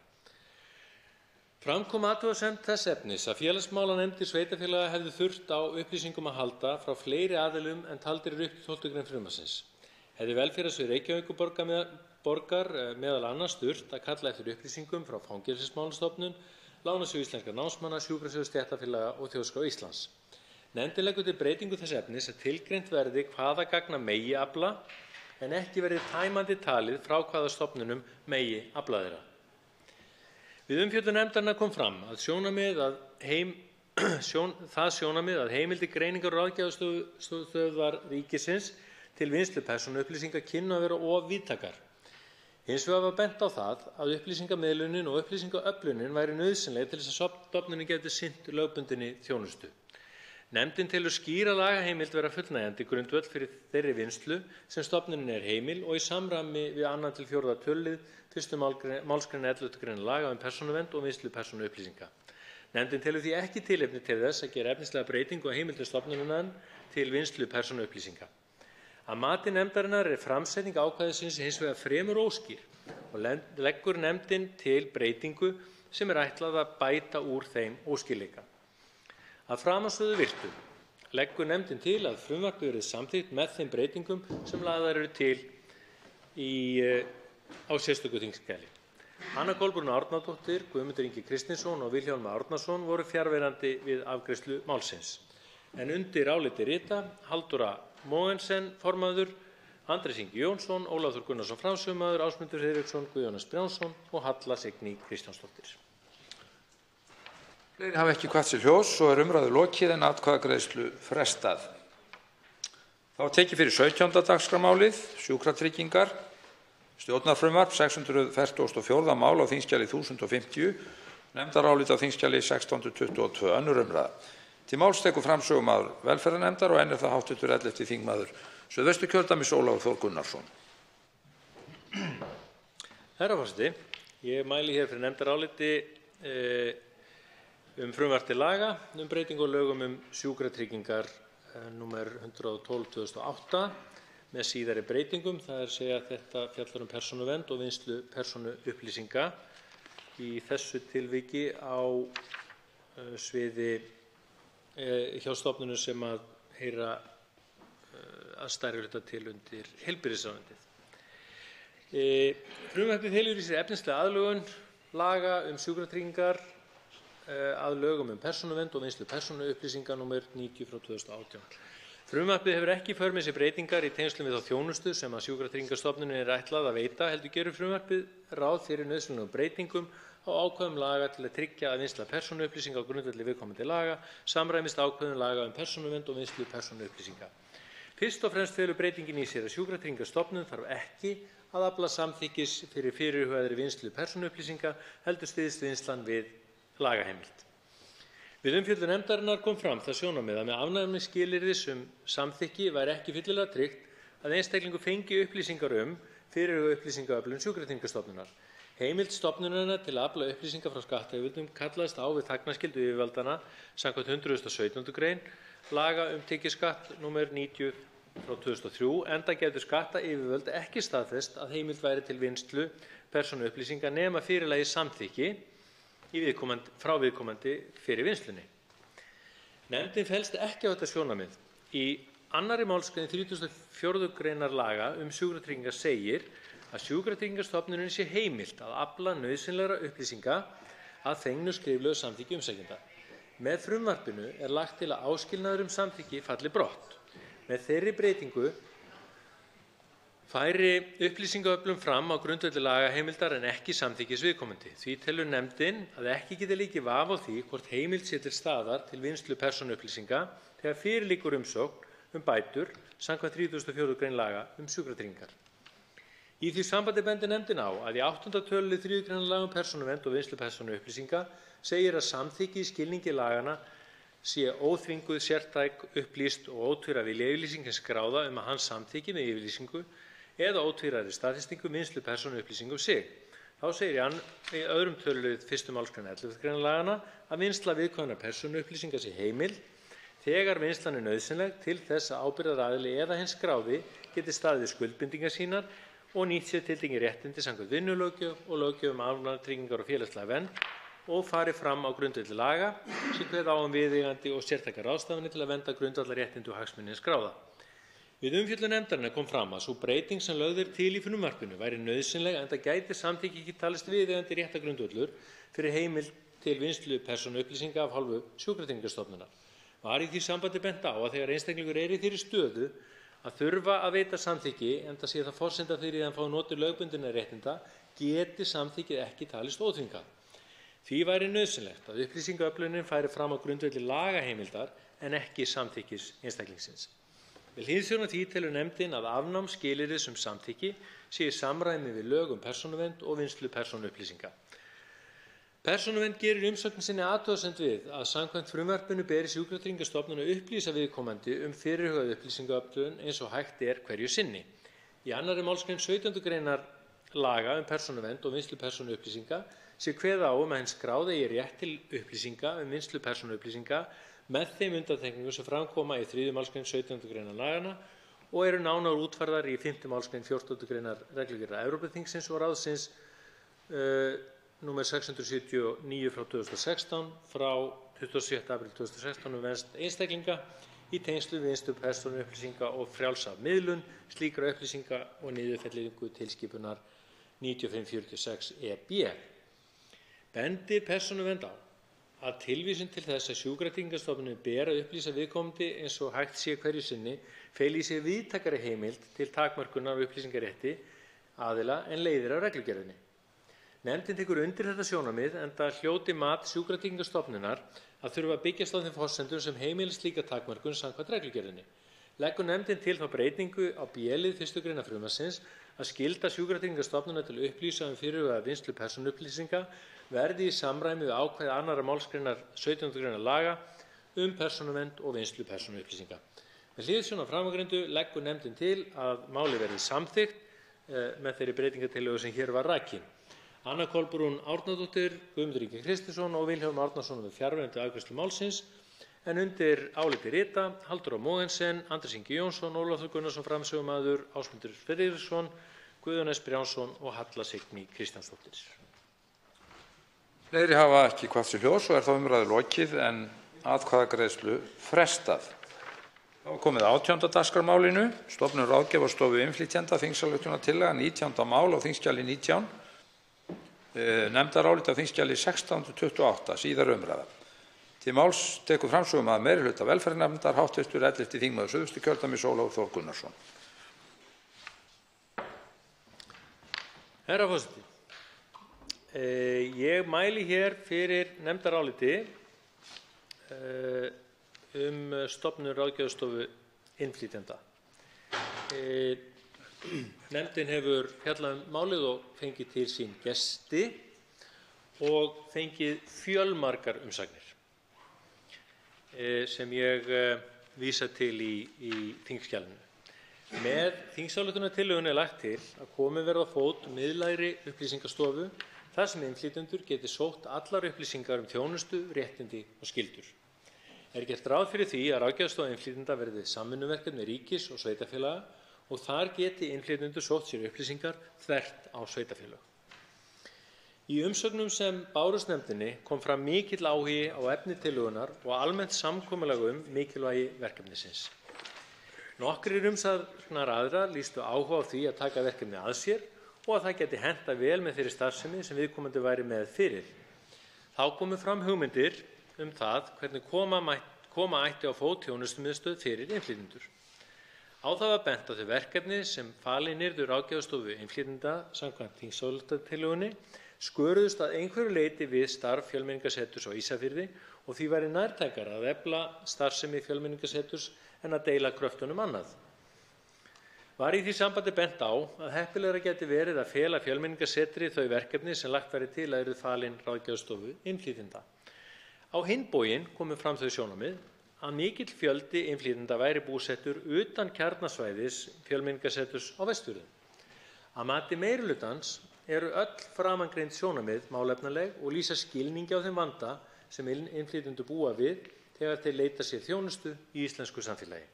Fram kom athugasemd þess efnis að félagsmálanefndir sveitarfélaga hefðu þurft á upplýsingum að halda frá fleiri aðilum en taldir eru upp í 12. grein frumvarpsins. Hefði velferðarsvið Reykjavíkurborgar meðal annars þurft að kalla eftir upplýsingum frá Fangelsismálastofnun, Lánasjóði íslenskra námsmanna, Sjúkrasjóði stéttarfélaga og Þjóðskrá Íslands. Nefndin leggur til breytingu þess efnis að tilgreint verði hvaða gagna megi afla en ekki verði tæmandi talið frá hvaða stofnunum megi afla þeirra. Við umfjöllun nefndarinnar kom fram að það sjónarmið að heimildir Greiningar- og ráðgjafarstöðvar ríkisins til vinnslu persónuupplýsinga kynnu að vera of víðtækar. Hins vegar var bent á það að upplýsingamiðlunin og upplýsingaöflunin væri nauðsynleg til þess að stofnunin geti sinnt lögbundinni þjónustu. Nefndin telur skýra lagaheimild vera fullnægjandi grundvöll fyrir þeirri vinnslu sem stofnunin er heimil og í samræmi við 2. til 4. tölulið 1. málsgrein 11. grein laga persónuvernd og vinnslu persónuupplýsinga. Nefndin telur því ekki tilefni til þess að gera efnislega breytingu á heimildum stofnunarinnar til vinnslu persónuupplýsinga. Að mati nefndarinnar er framsetning ákvæðisins hins vegar fremur óskýr og leggur nefndin til breytingu sem er ætlað að bæta úr þeim óskýrleika. Að framansögðu virtu leggur nefndin til að frumvarpið verði samþykkt með þeim breytingum sem lagðar eru til á sérstöku þingskjali. Anna Kolbrún Árnadóttir, Guðmundur Ingi Kristinsson og Vilhjálmur Árnason voru fjarverandi við afgreiðslu málsins. En undir áliti rita Halldóra Mogensen formaður, Andrés Ingi Jónsson, Ólafur Gunnarsson framsögumaður, Ásmundur Friðriksson, Guðjón S. Brjánsson og Halla Signý Kristjánsdóttir. Fleiri hafa ekki kvatt sér hljóðs og er umræðu lokið en atkvæðagreiðslu frestað. Þá er tekið fyrir 17. dagskrármálið, sjúkratryggingar, stjórnarfrumvarp 644. mál á þingskjali 1050, nefndarálit á þingskjali 1622, önnur umræða. Til máls tekur framsögumaður velferðarnefndar og enn er það hv. 11. þingmaður Suðvesturkjördæmis Ólafur Þór Gunnarsson. Herra forseti, ég mæli hér fyrir nefndaráliti frumvarp til laga breytingu á lögum sjúkratryggingar nr. 112/2008 með síðari breytingum. Það er að segja að þetta fjallar persónuvernd og vinnslu persónuupplýsinga í þessu tilviki á sviði hjá stofnunum sem að heyra að stærri hluta til undir heilbrigðisráðuneytið. Frumvarpið felur í sér efnislega aðlögun laga sjúkratryggingar að lögum persónuvernd og vinnslu persónuupplýsinga nr. 90/2018. Frumvarpið hefur ekki í för með sér breytingar í tengslum við þá þjónustu sem að Sjúkratryggingastofnunin er ætlað að veita, heldur gerir frumvarpið ráð fyrir nauðsynlegum breytingum á ákvæðum laga til að tryggja að vinnsla persónuupplýsinga á grundvelli viðkomandi laga samræmist ákvæðum laga persónuvernd og vinnslu persónuupplýsinga. Fyrst og fremst felur breytingin í sér að Sjúkratryggingastofnun þarf ekki að afla samþykkis fyrir fyrirhugaðri vinnslu persónuupplýsinga, heldur styðst vinnslan við lagaheimild. Við umfjöllun nefndarinnar kom fram það sjónarmið að með afnæmisskilyrðis samþykki væri ekki fyllilega tryggt að einstaklingur fengi upplýsingar fyrirhugaða upplýsingaöflun Sjúkratryggingastofnunar. Heimild stofnunarinnar til að afla upplýsinga frá skattyfirvöldum kallaðist á við þagnarskyldu yfirvaldanna samkvæmt 117. grein laga tekjuskatt nr. 90/2003, enda getur skattyfirvöld ekki staðfest að heimild væri til vinnslu persónuupplýsinga nema fyrirlagi samþykki frá viðkomandi fyrir vinnslunni. Nefndin fellst ekki á þetta sjónarmið. Í 2. málsgrein 34. greinar laga sjúkratryggingar segir að Sjúkratryggingastofnunin sé heimilt að afla nauðsynlegra upplýsinga að fengnu skriflegu samþykki umsækjanda. Með frumvarpinu er lagt til að áskilnaður samþykki falli brott. Með þeirri breytingu færi upplýsingaöflun fram á grundvelli lagaheimildar en ekki samþykkis viðkomandi. Því telur nefndin að ekki geti leikið vafi á því hvort heimild sé til staðar til vinnslu persónuupplýsinga þegar fyrir liggur umsókn bætur samkvæmt 34. grein laga sjúkratryggingar. Í því sambandi bendir nefndin á að í 8. tölulið 3. grein laga persónuvernd og vinnslu persónuupplýsinga segir að samþykki í skilningi laganna sé óþvinguð, sértæk, upplýst og ótvíræð viljayfirlýsing hins skráða að hann samþykki með yfirlýsingu eða ótvíræðri staðfestingu vinnslu persónuupplýsinga sig. Þá segir í 2. tölulið 1. málsgrein 11. grein laganna að vinnsla viðkvæmra persónuupplýsinga sé heimil þegar vinnslan er nauðsynleg til þess að ábyrgðaraðili eða hins skráði geti staðið við skuldbindingar sínar og nýtt sér tiltekin réttindi samkvæmt vinnulöggjöf og löggjöf almannatryggingar og félagslega vernd og fari fram á grundvelli laga sem kveða á viðeigandi og sértækar ráðstafanir til að vernda grundvallarréttindi og hagsmuni hins skráða. Við umfjöllun nefndarinnar kom fram að sú breyting sem lögð er til í frumvarpinu væri nauðsynleg enda gæti samþykki ekki talist viðeigandi réttargrundvöllur fyrir heimild til vinnslu persónuupplýsinga af hálfu Sjúkratryggingastofnunar. Var í því sambandi bent á að þegar einstaklingur er í þeirri stöðu að þurfa að veita samþykki enda sé það forsenda fyrir að hann fái notið lögbundinna réttinda geti samþykkið ekki talist óþvingað. Því væri nauðsynlegt að upplýsingaöflunin færi fram á grundvelli lagaheimildar en ekki samþykkis einstaklingsins. Með hliðsjón af því telur nefndin að afnám skilyrðis samþykki sé í samræmi við lög persónuvernd og vinnslu persónuupplýsinga. Persónuvernd gerir í umsögn sinni athugasemd við að samkvæmt frumvarpinu beri Sjúkratryggingastofnun að upplýsa viðkomandi fyrirhugaða upplýsingaöflun eins og hægt er hverju sinni. Í 2. málsgrein 17. greinar laga persónuvernd og vinnslu persónuupplýsinga sé kveðið á að hinn skráði eigi rétt til upplýsinga vinnslu persónuupplýsinga með þeim undantekningum sem fram koma í 3. málsgrein 17. greinar laganna og eru nánar útfærðar í 5. málsgrein 14. greinar reglugerðar Evrópuþingsins og ráðsins nr. 679 frá 2016 frá 27. apríl 2016 vernd einstaklinga í tengslum við vinnslu persónuupplýsinga og frjálsa miðlun slíkra upplýsinga og niðurfellingu tilskipunar 9546 EB. Bendir Persónuvernd á að tilvísun til þess að Sjúkratryggingastofnunin ber að upplýsa viðkomandi eins og hægt sé hverju sinni feli í sér víðtækari heimild til takmörkunar á upplýsingarétti aðila en leiðir af reglugerðinni. Nefndin tekur undir þetta sjónarmið enda hljóti mat Sjúkratryggingastofnunar að þurfa að byggjast á þeim forsendum sem heimila slíka takmörkun samkvæmt reglugerðinni. Leggur nefndin til þá breytingu á b-lið 1. greinar frumvarpsins að skylda Sjúkratryggingastofnunar til að upplýsa fyrirhugaða vinnslu persónuupplýsinga verði í samræmi við ákvæði 2. málsgreinar 17. greinar laga persónuvernd og vinnslu persónuupplýsinga. Með hliðsjón af framangreindu leggur nefndin til að málið verði samþykkt með þeirri breytingartillögu sem hér var rakin. Anna Kolbrún Árnadóttir, Guðmundur Ingi Kristinsson og Vilhjálmur Árnason við fjarverandi við afgreiðslu málsins en undir áliti rita Halldóra Mogensen, Andrés Ingi Jónsson, Ólafur Gunnarsson framsögumaður, Ásmundur Friðriksson, Guðjón S. Brjánsson og Halla Signý Kristjánsdóttir. Fleiri hafa ekki kvatt sér hljóðs og þá umræðu lokið en atkvæðagreiðslu frestað. Þá er komið að 18. dagskrármálinu, stofnun ráðgjafarstofu innflytjenda, þingsályktunartillaga 19. mál á þingskjali 19, nefndarálit á þingskjali 1628, síðari umræða. Til máls tekur framsögumaður meirihluta velferðarnefndar, hv. 11. þingmaður Suðvesturkjördæmis Ólafur Þór Gunnarsson. Herra forseti, ég mæli hér fyrir nefndaráliti stofnun ráðgjafarstofu innflytjenda. Nefndin hefur fjallað málið og fengið til sín gesti og fengið fjölmargar umsagnir sem ég vísa til í þingskjalinu. Með þingsályktunartillögunni lagt til að komið verði á fót miðlægri upplýsingastofu þar sem innflytjendur geti sótt allar upplýsingar þjónustu, réttindi og skyldur. Gert ráð fyrir því að ráðgjafarstofa innflytjenda verði samvinnuverkefni ríkis og sveitarfélaga og þar geti innflytjendur sótt sér upplýsingar þvert á sveitarfélög. Í umsögnum sem bárust nefndinni kom fram mikill áhugi á efni tillögunnar og almennt samkomulag mikilvægi verkefnisins. Nokkrir umsagnar aðra lýstu áhuga á því að taka verkefni að sér og að það geti hentað vel með þeirri starfsemi sem viðkomandi væri með fyrir. Þá komu fram hugmyndir það hvernig koma ætti á fót þjónustumiðstöð fyrir innflytjendur. Á það var bent á þau verkefni sem falin yrðu ráðgjafarstofu innflytjenda samkvæmt þingsályktunartillögunni sköruðust að einhverju leyti við starf Fjölmenningarseturs á Ísafirði og því væri nærtækara að efla starfsemi Fjölmenningarseturs en að deila kröftunum annað. Var í því sambandi bent á að heppilegra geti verið að fela Fjölmenningarsetri þau verkefni sem lagt væri til að yrðu falin ráðgjafarstofu innflytjenda. Á hinn bóginn komu fram þau sjónarmið að mikill fjöldi innflytjenda væri búsettur utan kjarnasvæðis Fjölmenningarseturs á Vestfjörðum. Að mati meirihlutans eru öll framangreind sjónarmið málefnaleg og lýsa skilningi á þeim vanda sem innflytjendur búa við þegar þeir leita sér þjónustu í íslensku samfélagi.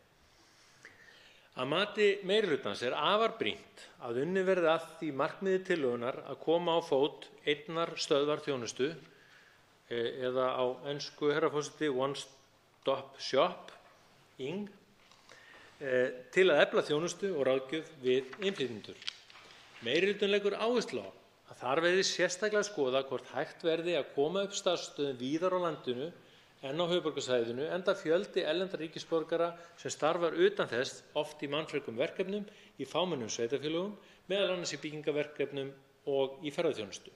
Að mati meirihlutans afar brýnt að unnið verði að því markmiði tillögunnar að koma á fót einnar stöðvar þjónustu eða á ensku, herra forseti, One Stop Shop, ING, til að efla þjónustu og ráðgjöf við innflytjendur. Meirihlutinn leggur áherslu á að þar verði sérstaklega skoða hvort hægt verði að koma upp starfsstöðum víðar á landinu en á höfuðborgarsvæðinu, enda fjöldi erlendra ríkisborgara sem starfar utan þess oft í mannfrekum verkefnum í fámennum sveitarfélögum, meðal annars í byggingaverkefnum og í ferðaþjónustu.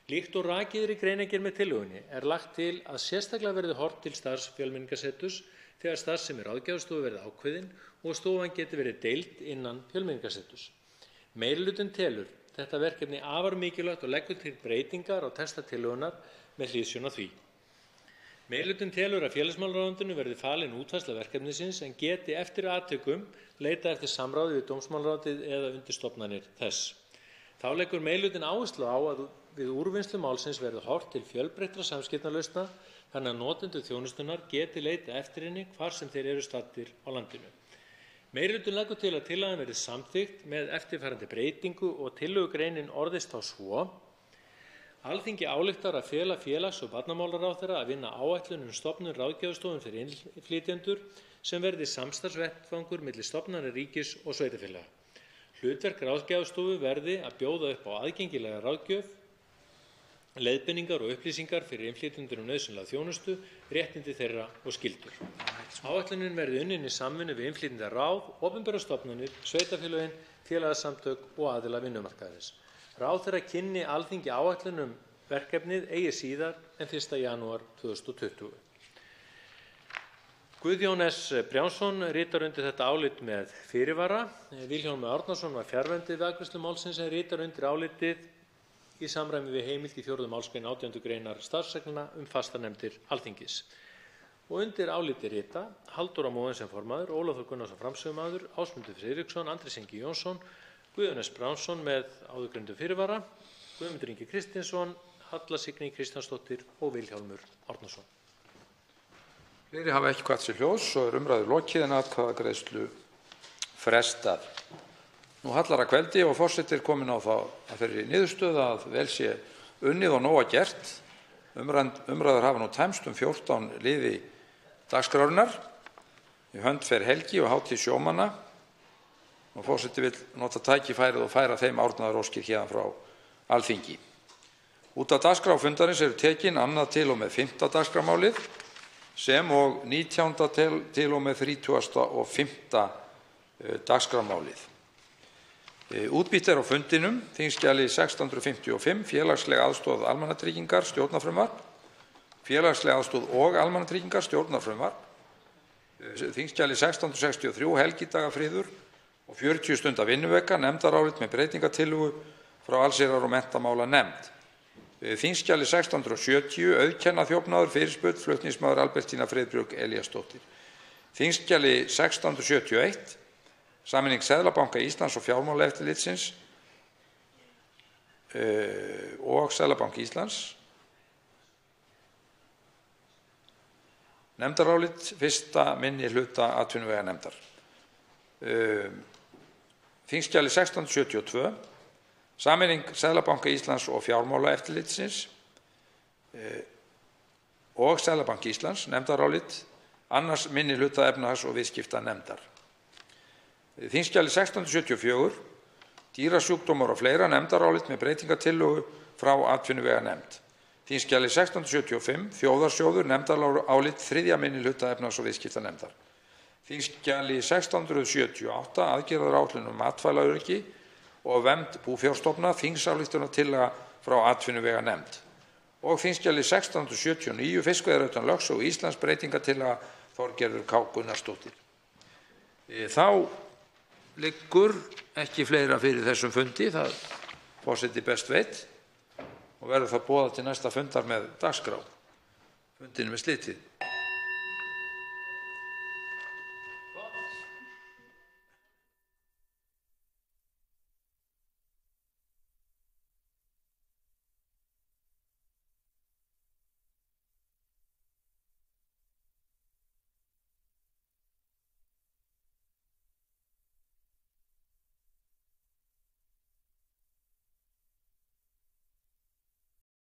Líkt og rakið í greinargerð með tillögunni lagt til að sérstaklega verði horft til starfs Fjölmenningarseturs þegar starfsemi ráðgjafarstofu verði ákveðin og stofan geti verið deild innan Fjölmenningarseturs. Meirihlutinn telur þetta verkefni afar mikilvægt og leggur til breytingar á texta tillögunnar með hliðsjón af því. Meirihlutinn telur að félagsmálaráðuneytinu verði falin útfærsla verkefnisins en geti eftir atvikum leitað eftir samráði við dómsmálaráðuneytið eða undirstofnanir þess. Þá leggur meirihlutinn áherslu á að við úrvinnslu málsins verði horft til fjölbreyttra samskiptalausna þannig að notendur þjónustunnar geti leitað eftir henni hvar sem þeir eru staddir á landinu. Meirihlutinn leggur til að tillagan verði samþykkt með eftirfarandi breytingu og tillögugreinin orðist þá svo: Alþingi ályktar að fela félags- og barnamálaráðherra að vinna áætlun stofnun ráðgjafarstofu fyrir innflytjendur sem verði samstarfsvettvangur milli stofnana ríkis og sveitarfélaga. Hlutverk ráðgjafarstofu verði að bjóða upp á aðgengilega ráðgjöf, leiðbeiningar og upplýsingar fyrir innflytjendur nauðsynlega þjónustu, réttindi þeirra og skyldur. Áætlunin verði unnin í samvinnu við innflytjendaráð, opinberar stofnanir, sveitarfélögin, félagasamtök og aðila vinnumarkaðarins. Ráðherra kynni Alþingi áætlun verkefnið eigi síðar en 1. janúar 2020. Guðjón S. Brjánsson ritar undir þetta álit með fyrirvara. Vilhjálmur Árnason var fjarverandi við afgreiðslu málsins en ritar undir álitið í samræmi við heimild í 4. málsgrein 18. greinar starfsreglna fastanefndir Alþingis. Og undir álitið rita Halldóra Mogensen formaður, Ólafur Gunnarsson framsögumaður, Ásmundur Friðriksson, Andrés Ingi Jónsson, Guðjón S. Brjánsson með áðurgreindu fyrirvara, Guðmundur Ingi Kristinsson, Halla Signý Kristjánsdóttir og Vilhjálmur Árnason. Fleiri hafa ekki kvatt sér hljóðs og umræðu lokið en atkvæðagreiðslu frestað. Nú hallar að kveldi og forseti kominn á þá að þeirri niðurstöðu að vel sé unnið og nóga gert. Umræður hafa nú tæmst 14 liði dagskrárinnar. Í hönd fer helgi og hátíð sjómanna og forseti vill nota tækifærið og færa þeim árnaðaróskir héðan frá Alþingi. Út af dagskrá fundarins eru tekin 2. til og með 5. dagskrármálið sem og 19. til og með 30. og 5. dagskrármálið. Útbýtt á fundinum þingskjali 655 félagsleg aðstoð almannatryggingar stjórnarfrumvarp, félagsleg aðstoð og almannatryggingar stjórnarfrumvarp, þingskjali 663 helgidagafriður og 40 stunda vinnuvika, nefndarálit með breytingatillögu frá allsherjar- og menntamálanefnd. Þingskjali 670 auðkennaþjófnaður fyrirspurn flutningsmaður Albertína Friðbjörg Elíasdóttir. Þingskjali 671 sameining Seðlabanka Íslands og Fjármálaeftirlitsins og Seðlabanka Íslands. Nefndarálit 1. minni hluta atvinnuveganefndar. Þingskjali 672 sameining Seðlabanka Íslands og Fjármálaeftirlitsins og Seðlabanka Íslands. Nefndarálit 2. minni hluta efnahags- og viðskiptanefndar. Þingskjali 674 dýrasjúkdómar og fleira, nefndarálit með breytingatillögu frá atvinnuveganefnd. Þingskjali 675 þjóðarsjóður, nefndarálit 3. minni hluta efnahags- og viðskiptanefndar. Þingskjali 678 aðgerðaáætlun matvælaöryggi og vernd búfjárstofna, þingsályktunartillaga frá atvinnuveganefnd. Og þingskjali 679 fiskveiðar utan lögsögu Íslands, breytingatillaga Þorgerður K. Gunnarsdóttir. Þá liggur ekki fleira fyrir þessum fundi, það forseti best veit, og verður það boðað til næsta fundar með dagskrá. Fundinum er slitið.